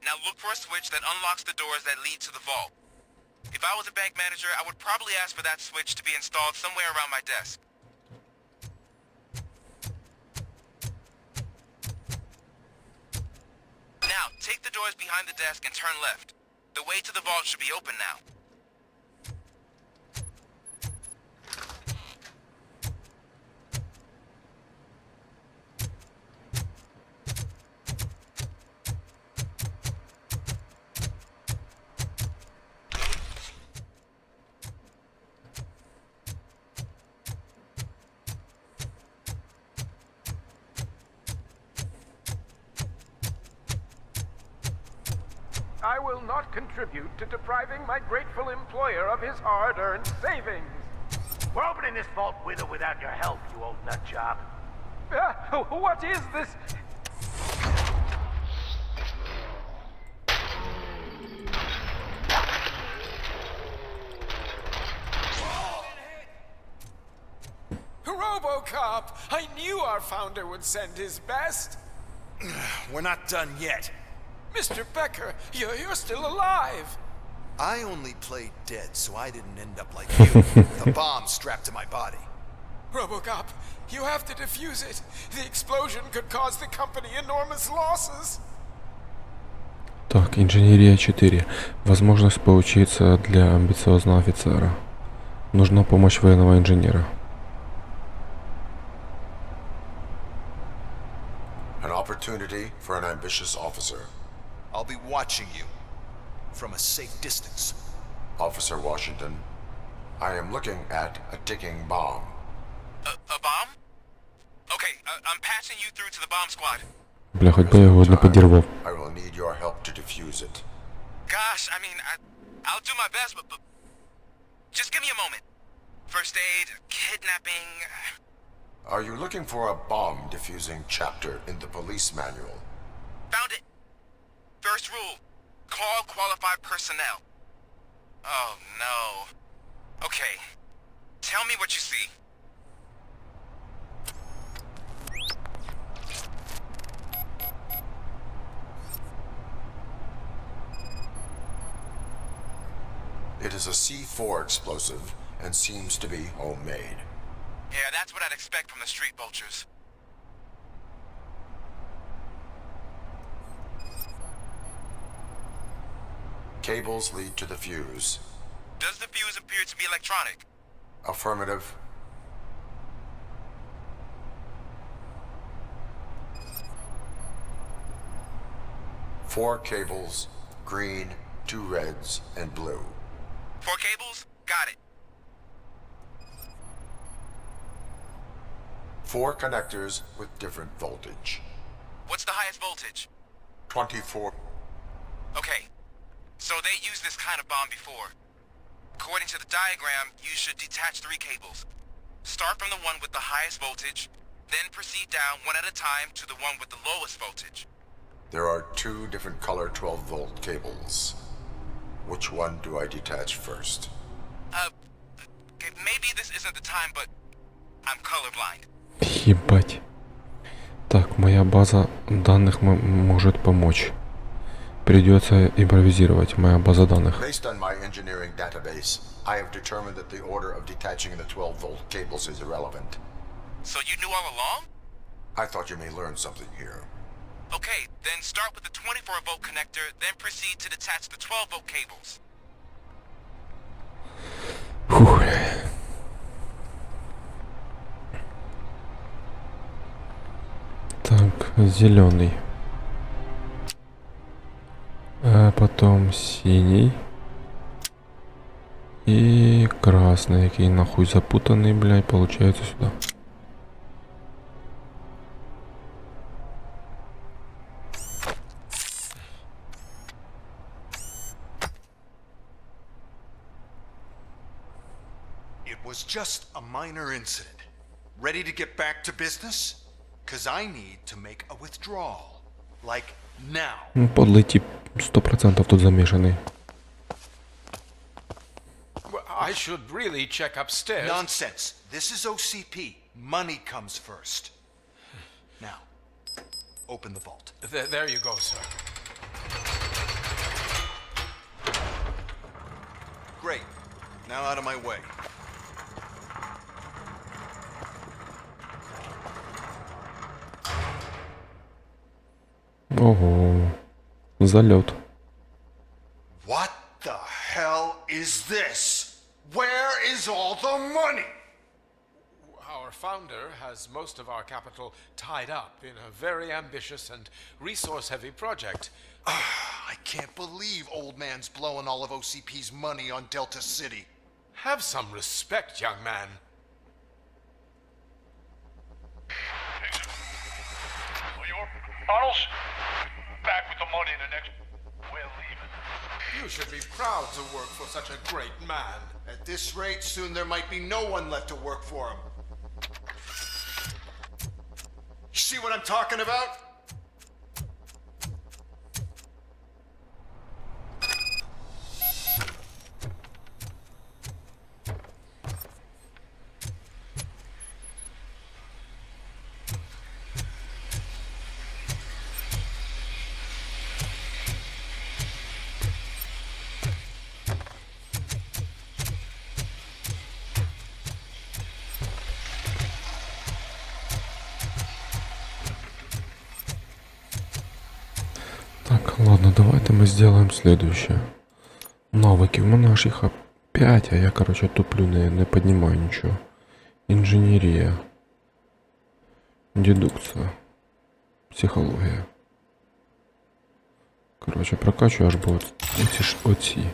Now look for a switch that unlocks the doors that lead to the vault. If I was a bank manager, I would probably ask for that switch to be installed somewhere around my desk. Now, take the doors behind the desk and turn left. The way to the vault should be open now. will not contribute to depriving my grateful employer of his hard-earned savings. We're opening this vault with or without your help, you old nut job. What is this? RoboCop! I knew our founder would send his best. We're not done yet. Mr. Becker, you're still alive. I only played dead, so I didn't end up like you, with a bomb strapped to my body. RoboCop, you have to defuse it. The explosion could cause the company enormous losses. Так, инженерия 4. Возможность поучиться для амбициозного офицера. Нужна помощь военного инженера. An opportunity for an ambitious officer. I'll be watching you from a safe distance. Officer Washington, I am looking at a ticking bomb. A bomb? Okay, I'm passing you through to the bomb squad. Бля, хоть бы я его не подорвал. I will need your help to defuse it. Gosh, I mean, I'll do my best, but just give me a moment. First aid, kidnapping... Are you looking for a bomb defusing chapter in the police manual? Found it. First rule, call qualified personnel. Oh, no. Okay, tell me what you see. It is a C4 explosive and seems to be homemade. Yeah, that's what I'd expect from the street vultures. Cables lead to the fuse. Does the fuse appear to be electronic? Affirmative. Four cables, green, 2 reds, and blue. 4 cables? Got it. 4 connectors with different voltage. What's the highest voltage? 24. Okay, so they used this kind of bomb before. According to the diagram, you should detach 3 cables. Start from the one with the highest voltage, then proceed down one at a time to the one with the lowest voltage. There are 2 different color 12-volt cables. Which one do I detach first? Okay, maybe this isn't the time, but I'm colorblind. Ебать. Так, моя база данных может помочь. Придется импровизировать. Моя база данных. Based on my engineering database, I have determined that the order of detaching the 12-volt cables is irrelevant. So you knew all along? I thought you may learn something here. Okay, then start with the 24-volt connector, then proceed to detach the 12-volt cables. Фух. Так, зеленый. А потом синий. И красный, який нахуй запутанный, блядь, получается сюда. It was just a minor incident. Ready to get back to business? Cause I need to make a withdrawal. Like now. Подлый тип 100% тут замешанный. I should really check upstairs. Nonsense. This is OCP. Money comes first. Now, open the vault. There you go, sir. Great. Now out of my way. Ого. Залет. What the hell is this? Where is all the money? Our founder has most of our capital tied up in a very ambitious and resource-heavy project. I can't believe old man's blowing all of OCP's money on Delta City. Have some respect, young man. Arnold's back with the money in the next... We're leaving. You should be proud to work for such a great man. At this rate, soon there might be no one left to work for him. See what I'm talking about? Так, ладно, давайте мы сделаем следующее. Навыки. У меня аж их 5, а я, короче, туплю, не поднимаю ничего. Инженерия. Дедукция. Психология. Короче, прокачиваю аж будет оці.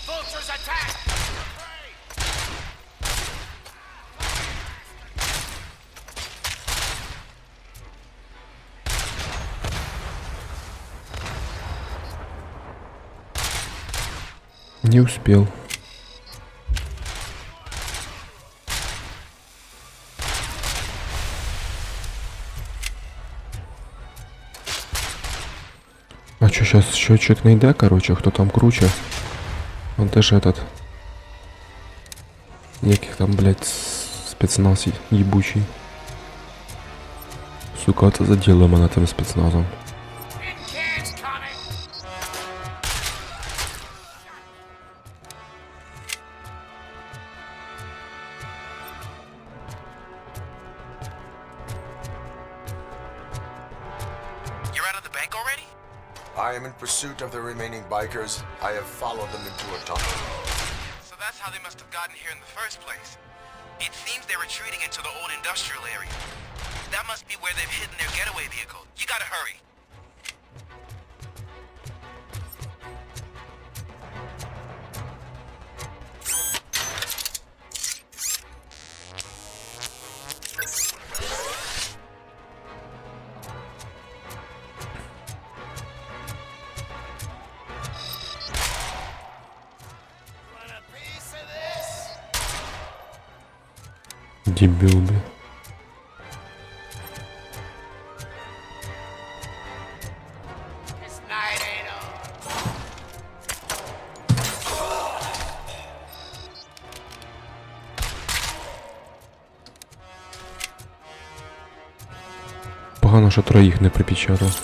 Vultures attack! Не успел. А что, сейчас счетчик не йде, короче, кто там круче? Он даже этот... Яких там, блядь, спецназ ебучий. Сука, это задело мене тим спецназом. I am in pursuit of the remaining bikers. I have followed them into a tunnel. So that's how they must have gotten here in the first place. It seems they're retreating into the old industrial area. That must be where they've hidden their getaway vehicle. You gotta hurry. Дебил, бля. Погано, що троїх не припечатав.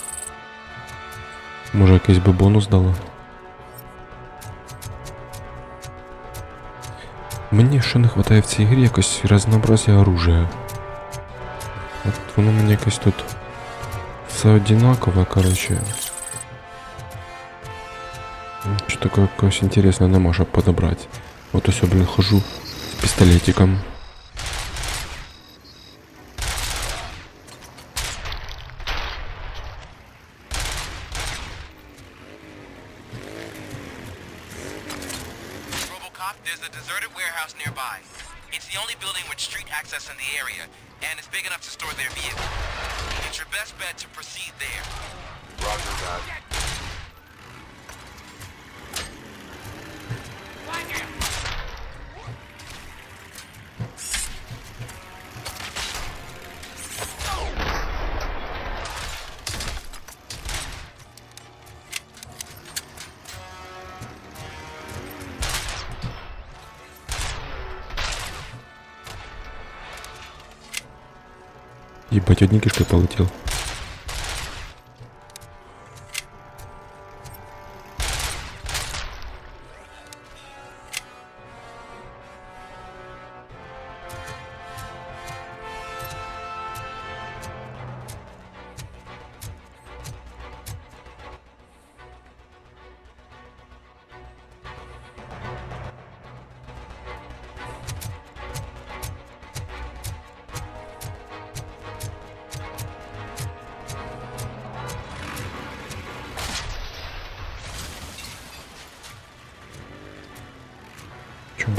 Може якийсь би бонус дало? Мені що не вистачає в цій грі якось разнообразія оружия. От воно мені якось тут все одинакове, короче. Що такого якогось інтересного нема, щоб подобрати. От ось я, блін, хожу з пістолетиком. RoboCop, there's a deserted warehouse nearby. It's the only building with street access in the area, and it's big enough to store their vehicle. It's your best bet to proceed there. Roger that. Ебать, одни кишки полетел.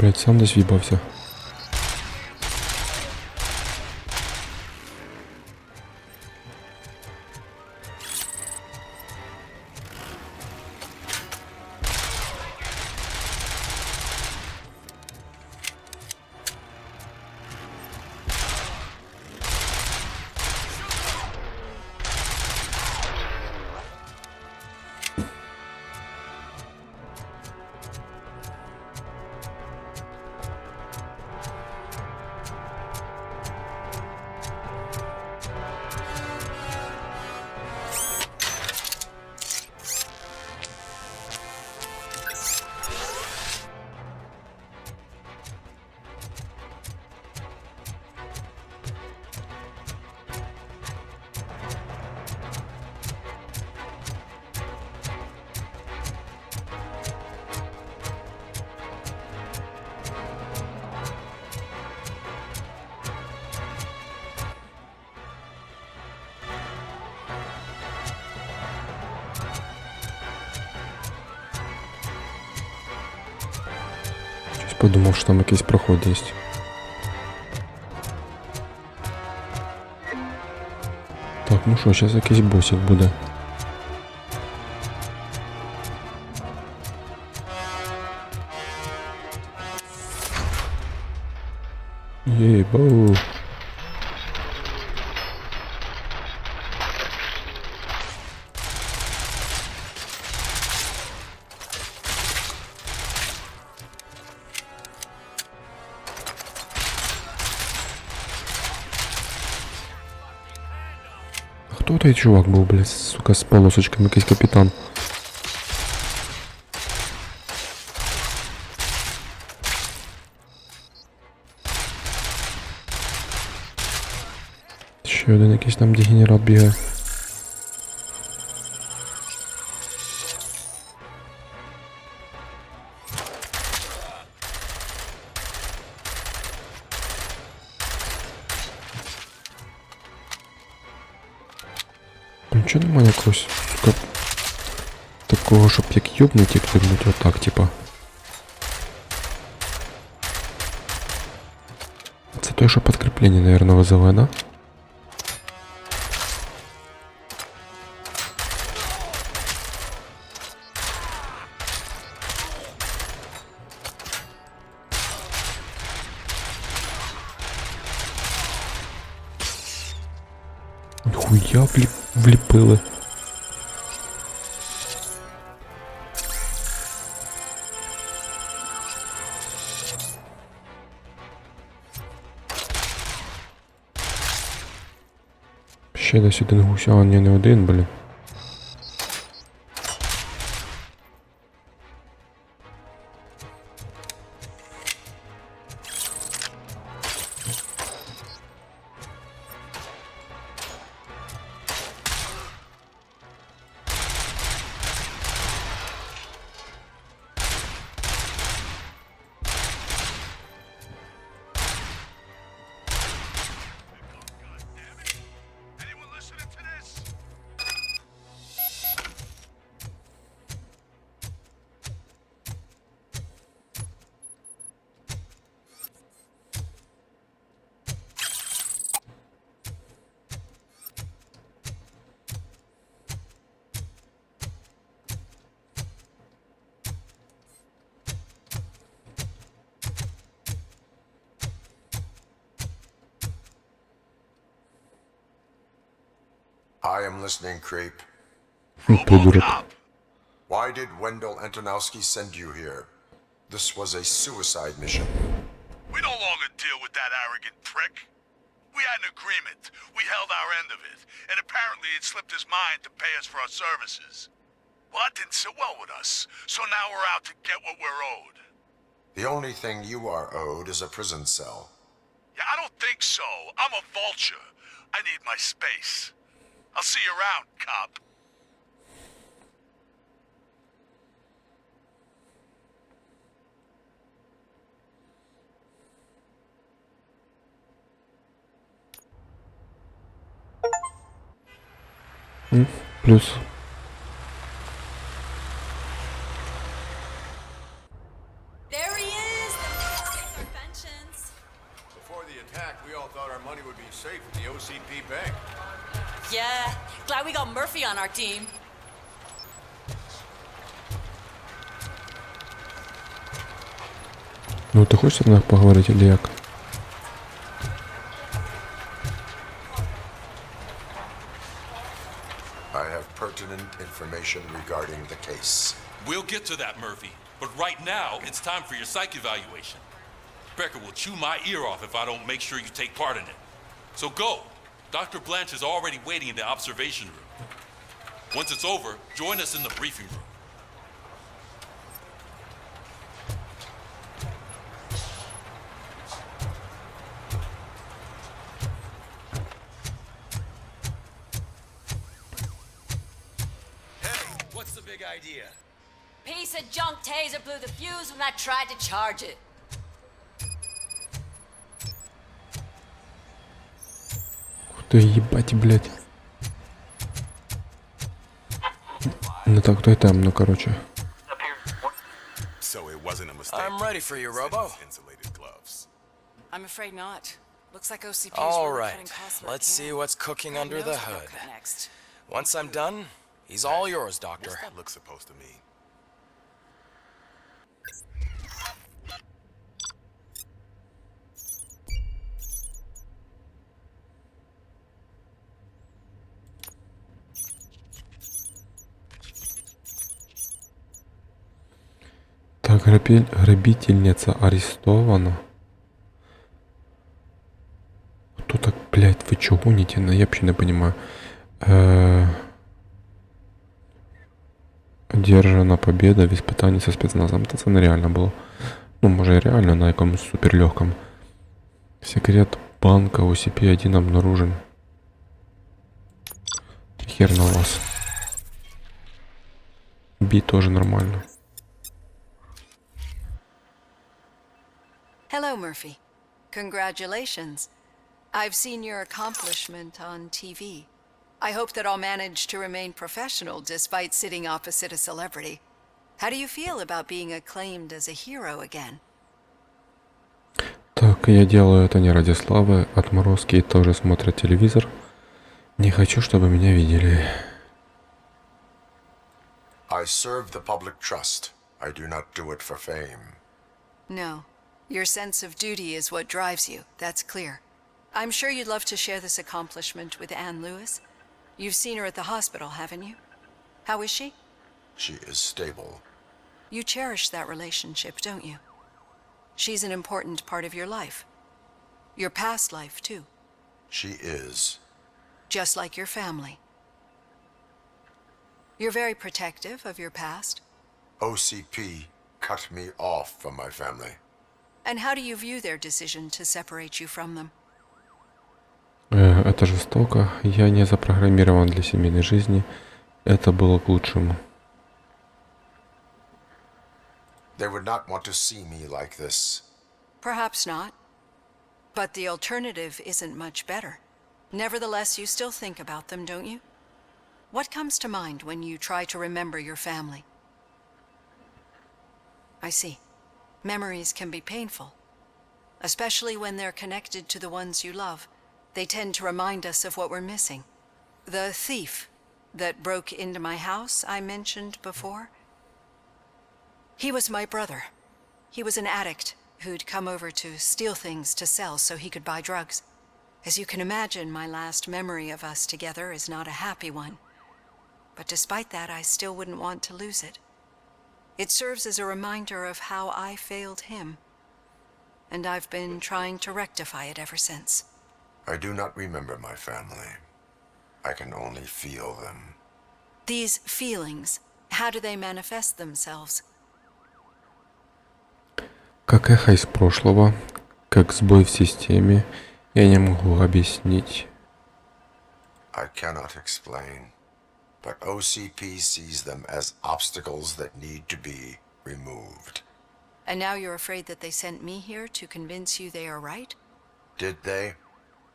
Блять, сам десь в'їбався. Подумав, що там якийсь проход є. Так, ну що, зараз якийсь босик буде. Єбау. Хто той чувак був, блядь, сука, з полосочками, якийсь капітан? Ще один якийсь там дегенерат бігає. Нічого немає якогось, сука, такого, щоб як юбнуть, як юбнуть, отак, типа. Це той, що підкріплення, наверное, визиває, да? Хуя вліпили. Ще десь один гусь, а ні, не один, блін. I am listening, creep. RoboCop. Why did Wendell Antonowski send you here? This was a suicide mission. We no longer deal with that arrogant prick. We had an agreement. We held our end of it. And apparently it slipped his mind to pay us for our services. Well, that didn't sit well with us. So now we're out to get what we're owed. The only thing you are owed is a prison cell. Yeah, I don't think so. I'm a vulture. I need my space. I'll see you around, cop. Плюс. There he is! the attack, we all thought our money would be safe in the OCP bank. Yeah, glad we got Murphy on our team. Ну, ти хочеш з мною поговорити, или як? I have pertinent information regarding the case. We'll get to that, Murphy. But right now, it's time for your psych evaluation. Becker will chew my ear off if I don't make sure you take part in it. So go. Dr. Blanche is already waiting in the observation room. Once it's over, join us in the briefing room. What's the big idea? Piece of junk taser blew the fuse when I tried to charge it. Ух ты, ебать, блядь. Ну так, то и там, ну короче. So it wasn't a mistake. I'm ready for you, Robo. Insulated gloves. I'm afraid not. Looks like OCP's All really right, cutting costs where it let's see can. what's cooking God under knows the what they'll hood. cut next. Once I'm done, he's all yours, Doctor. What's that look supposed to mean? Так, грабительница арестована. Кто так, блядь, вы чё гоните? Ну, я вообще не понимаю. Одержана победа в испытании со спецназом. Це нереально було. Ну, може і реально на якомусь суперлегком. Секрет банка OCP-1 обнаружен. Хер на вас. Би тоже нормально. Hello, Murphy. Congratulations. I've seen your accomplishment on TV. I hope that I'll manage to remain professional despite sitting opposite a celebrity. How do you feel about being acclaimed as a hero again? Так, я делаю это не ради славы. Отморозки тоже смотрят телевизор. Не хочу, чтобы меня видели. I serve the public trust. I do not do it for fame. No. Your sense of duty is what drives you. That's clear. I'm sure you'd love to share this accomplishment with Anne Lewis. You've seen her at the hospital, haven't you? How is she? She is stable. You cherish that relationship, don't you? She's an important part of your life. Your past life, too. She is. Just like your family. You're very protective of your past. OCP cut me off from my family. And how do you view their decision to separate you from them? Это жестоко. Я не запрограммирован для семейной жизни. Это было к лучшему. They would not want to see me like this. Perhaps not. But the alternative isn't much better. Nevertheless, you still think about them, don't you? What comes to mind when you try to remember your family? I see. Memories can be painful, especially when they're connected to the ones you love. They tend to remind us of what we're missing. The thief that broke into my house I mentioned before, he was my brother. He was an addict who'd come over to steal things to sell so he could buy drugs. As you can imagine, my last memory of us together is not a happy one. But despite that, I still wouldn't want to lose it. It serves as a reminder of how I failed him. And I've been trying to rectify it ever since. I do not remember my family. I can only feel them. These feelings, how do they manifest themselves? Как эхо из прошлого, как сбой в системе, я не могу объяснить. I cannot explain, but OCP sees them as obstacles that need to be removed. And now you're afraid that they sent me here to convince you they are right? Did they?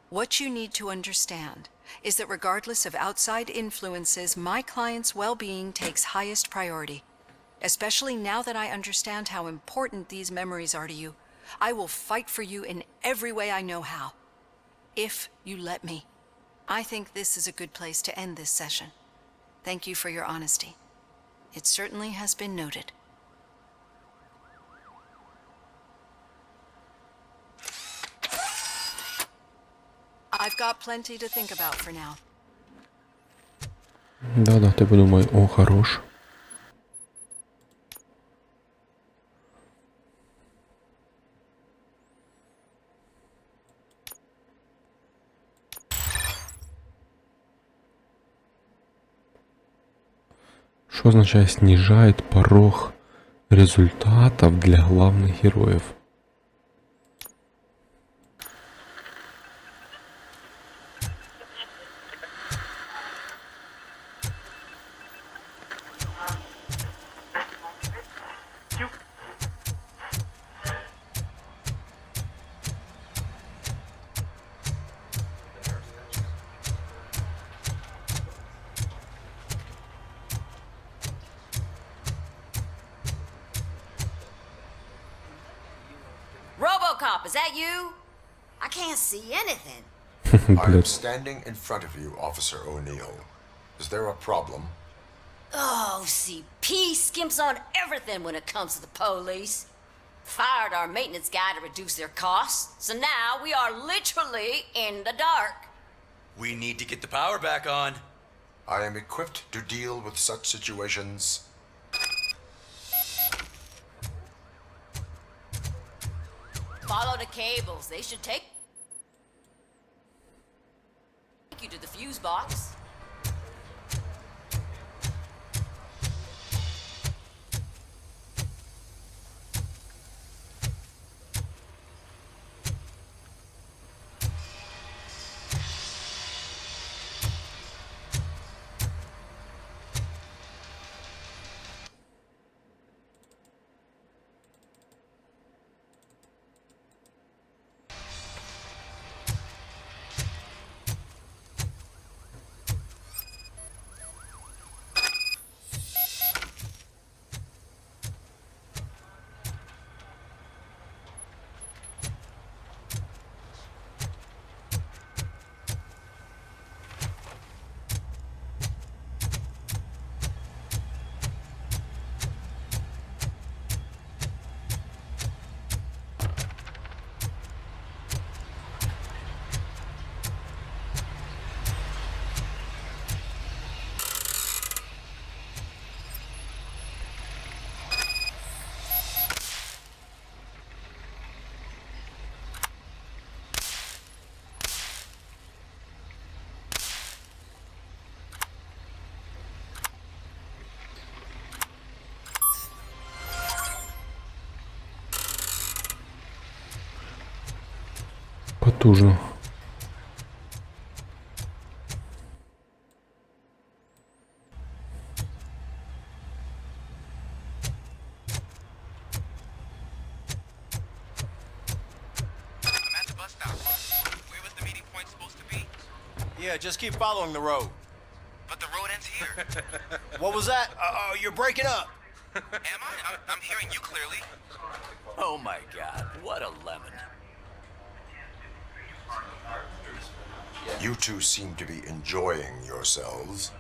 What you need to understand is that regardless of outside influences, my client's well-being takes highest priority. Especially now that I understand how important these memories are to you, I will fight for you in every way I know how. If you let me. I think this is a good place to end this session. Thank you for your honesty. It certainly has been noted. I've got plenty to think about for now. Да-да, ти подумай, о, хорош. Что означает снижает порог результатов для главных героев? RoboCop, is that you? I can't see anything. I'm standing in front of you, Officer O'Neill. Is there a problem? Oh, CP skimps on everything when it comes to the police. Fired our maintenance guy to reduce their costs, so now we are literally in the dark. We need to get the power back on. I am equipped to deal with such situations. Follow the cables. They should take you to the fuse box. Потужно. Yeah, just keep following the road. But the road ends here. What was that? You're breaking up. Am I? I'm hearing you clearly. Oh my god, what a lemon. You two seem to be enjoying yourselves.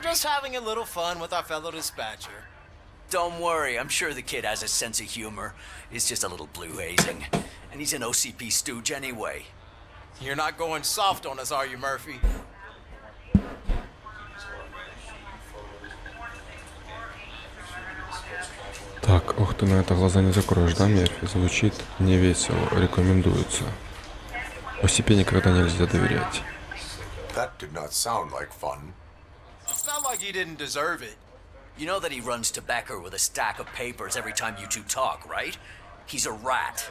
Just having a little fun with our fellow dispatcher. Don't worry, I'm sure the kid has a sense of humor. It's just a little blue hazing. And he's an OCP stooge anyway. You're not going soft on us, are you, Murphy? Так, ох ты, на это глаза не закроешь, да, Мерфи? Звучит невесело, рекомендуется. OCP никогда нельзя доверять. That did not sound like fun. It's not like he didn't deserve it. You know that he runs to Becker with a stack of papers every time you two talk, right? He's a rat.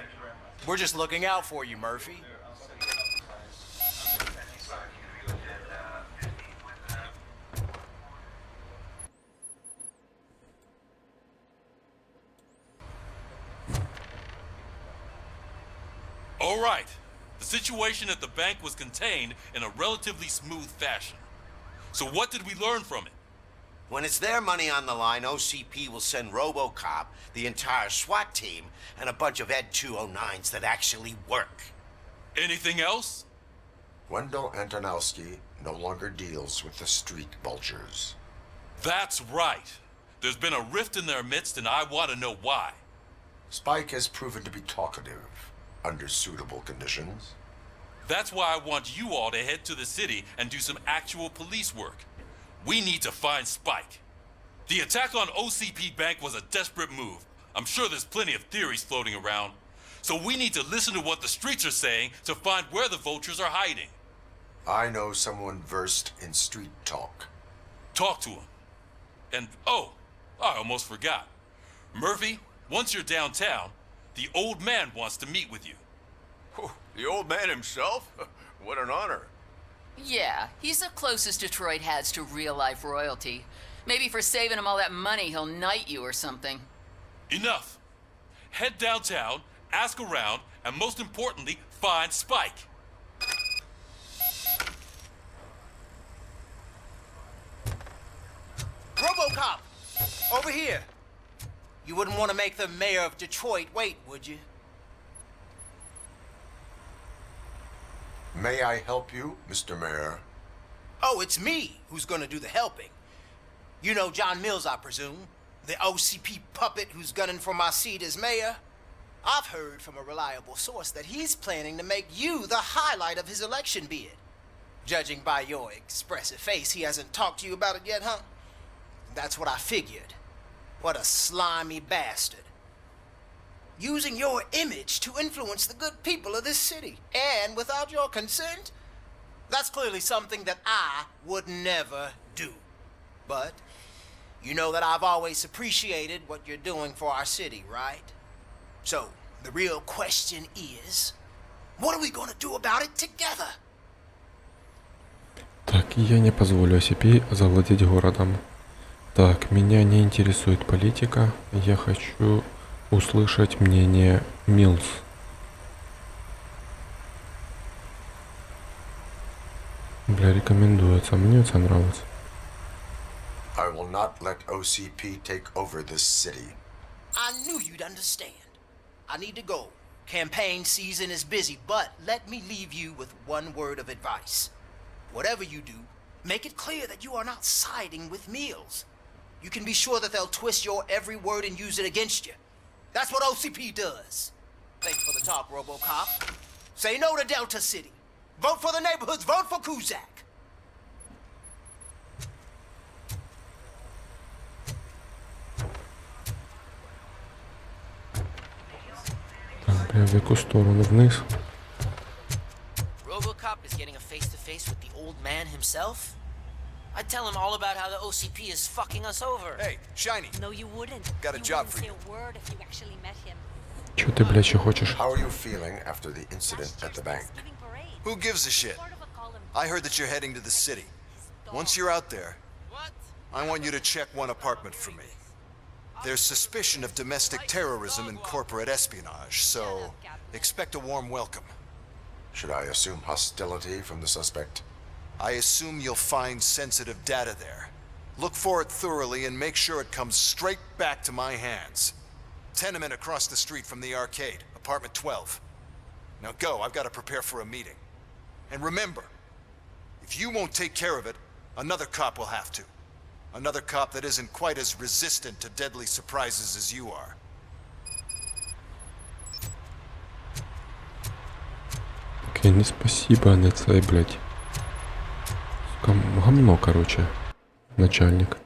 We're just looking out for you, Murphy. All right. The situation at the bank was contained in a relatively smooth fashion. So what did we learn from it? When it's their money on the line, OCP will send RoboCop, the entire SWAT team, and a bunch of Ed 209s that actually work. Anything else? Wendell Antonowski no longer deals with the street vultures. That's right. There's been a rift in their midst, and I want to know why. Spike has proven to be talkative under suitable conditions. That's why I want you all to head to the city and do some actual police work. We need to find Spike. The attack on OCP Bank was a desperate move. I'm sure there's plenty of theories floating around. So we need to listen to what the streets are saying to find where the vultures are hiding. I know someone versed in street talk. Talk to him. And, oh, I almost forgot. Murphy, once you're downtown, the old man wants to meet with you. The old man himself? What an honor. Yeah, he's the closest Detroit has to real-life royalty. Maybe for saving him all that money, he'll knight you or something. Enough. Head downtown, ask around, and most importantly, find Spike. RoboCop! Over here! You wouldn't want to make the mayor of Detroit wait, would you? May I help you, Mr. Mayor? Oh, it's me who's gonna do the helping. You know John Mills, I presume? The OCP puppet who's gunning for my seat as mayor? I've heard from a reliable source that he's planning to make you the highlight of his election bid. Judging by your expressive face, he hasn't talked to you about it yet, huh? That's what I figured. What a slimy bastard. Using your image to influence the good people of this city, and without your consent? That's clearly something that I would never do. But you know that I've always appreciated what you're doing for our city, right? So, the real question is, what are we gonna do about it together? Так, я не позволю OCP завладеть городом. Так, меня не интересует политика. Я хочу услышать мнение Милс. Бля, рекомендуется. Мне это нравится. I will not let OCP take over this city. I knew you'd understand. I need to go. Campaign season is busy, but let me leave you with one word of advice. Whatever you do, make it clear that you are not siding with Mills. You can be sure that they'll twist your every word and use it against you. That's what OCP does. Thanks for the talk, RoboCop. Say no to Delta City. Vote for the neighborhoods. Vote for Kuzak. Так, бля, в яку сторону? Вниз? RoboCop is getting a face-to-face with the old man himself? I'd tell him all about how the OCP is fucking us over. Hey, Shiny. No, you wouldn't. Got a job for you. Say a word if you actually met him. Чё ты, бля, чё хочешь? How are you feeling after the incident at the bank? Who gives a shit? I heard that you're heading to the city. Once you're out there, I want you to check one apartment for me. There's suspicion of domestic terrorism and corporate espionage, so expect a warm welcome. Should I assume hostility from the suspect? I assume you'll find sensitive data there. Look for it thoroughly and make sure it comes straight back to my hands. Tenement across the street from the arcade, apartment 12. Now go, I've got to prepare for a meeting. And remember, if you won't take care of it, another cop will have to. Another cop that isn't quite as resistant to deadly surprises as you are. Окей, не спасибо, не цей, блядь. Сука, гамно, короче, начальник.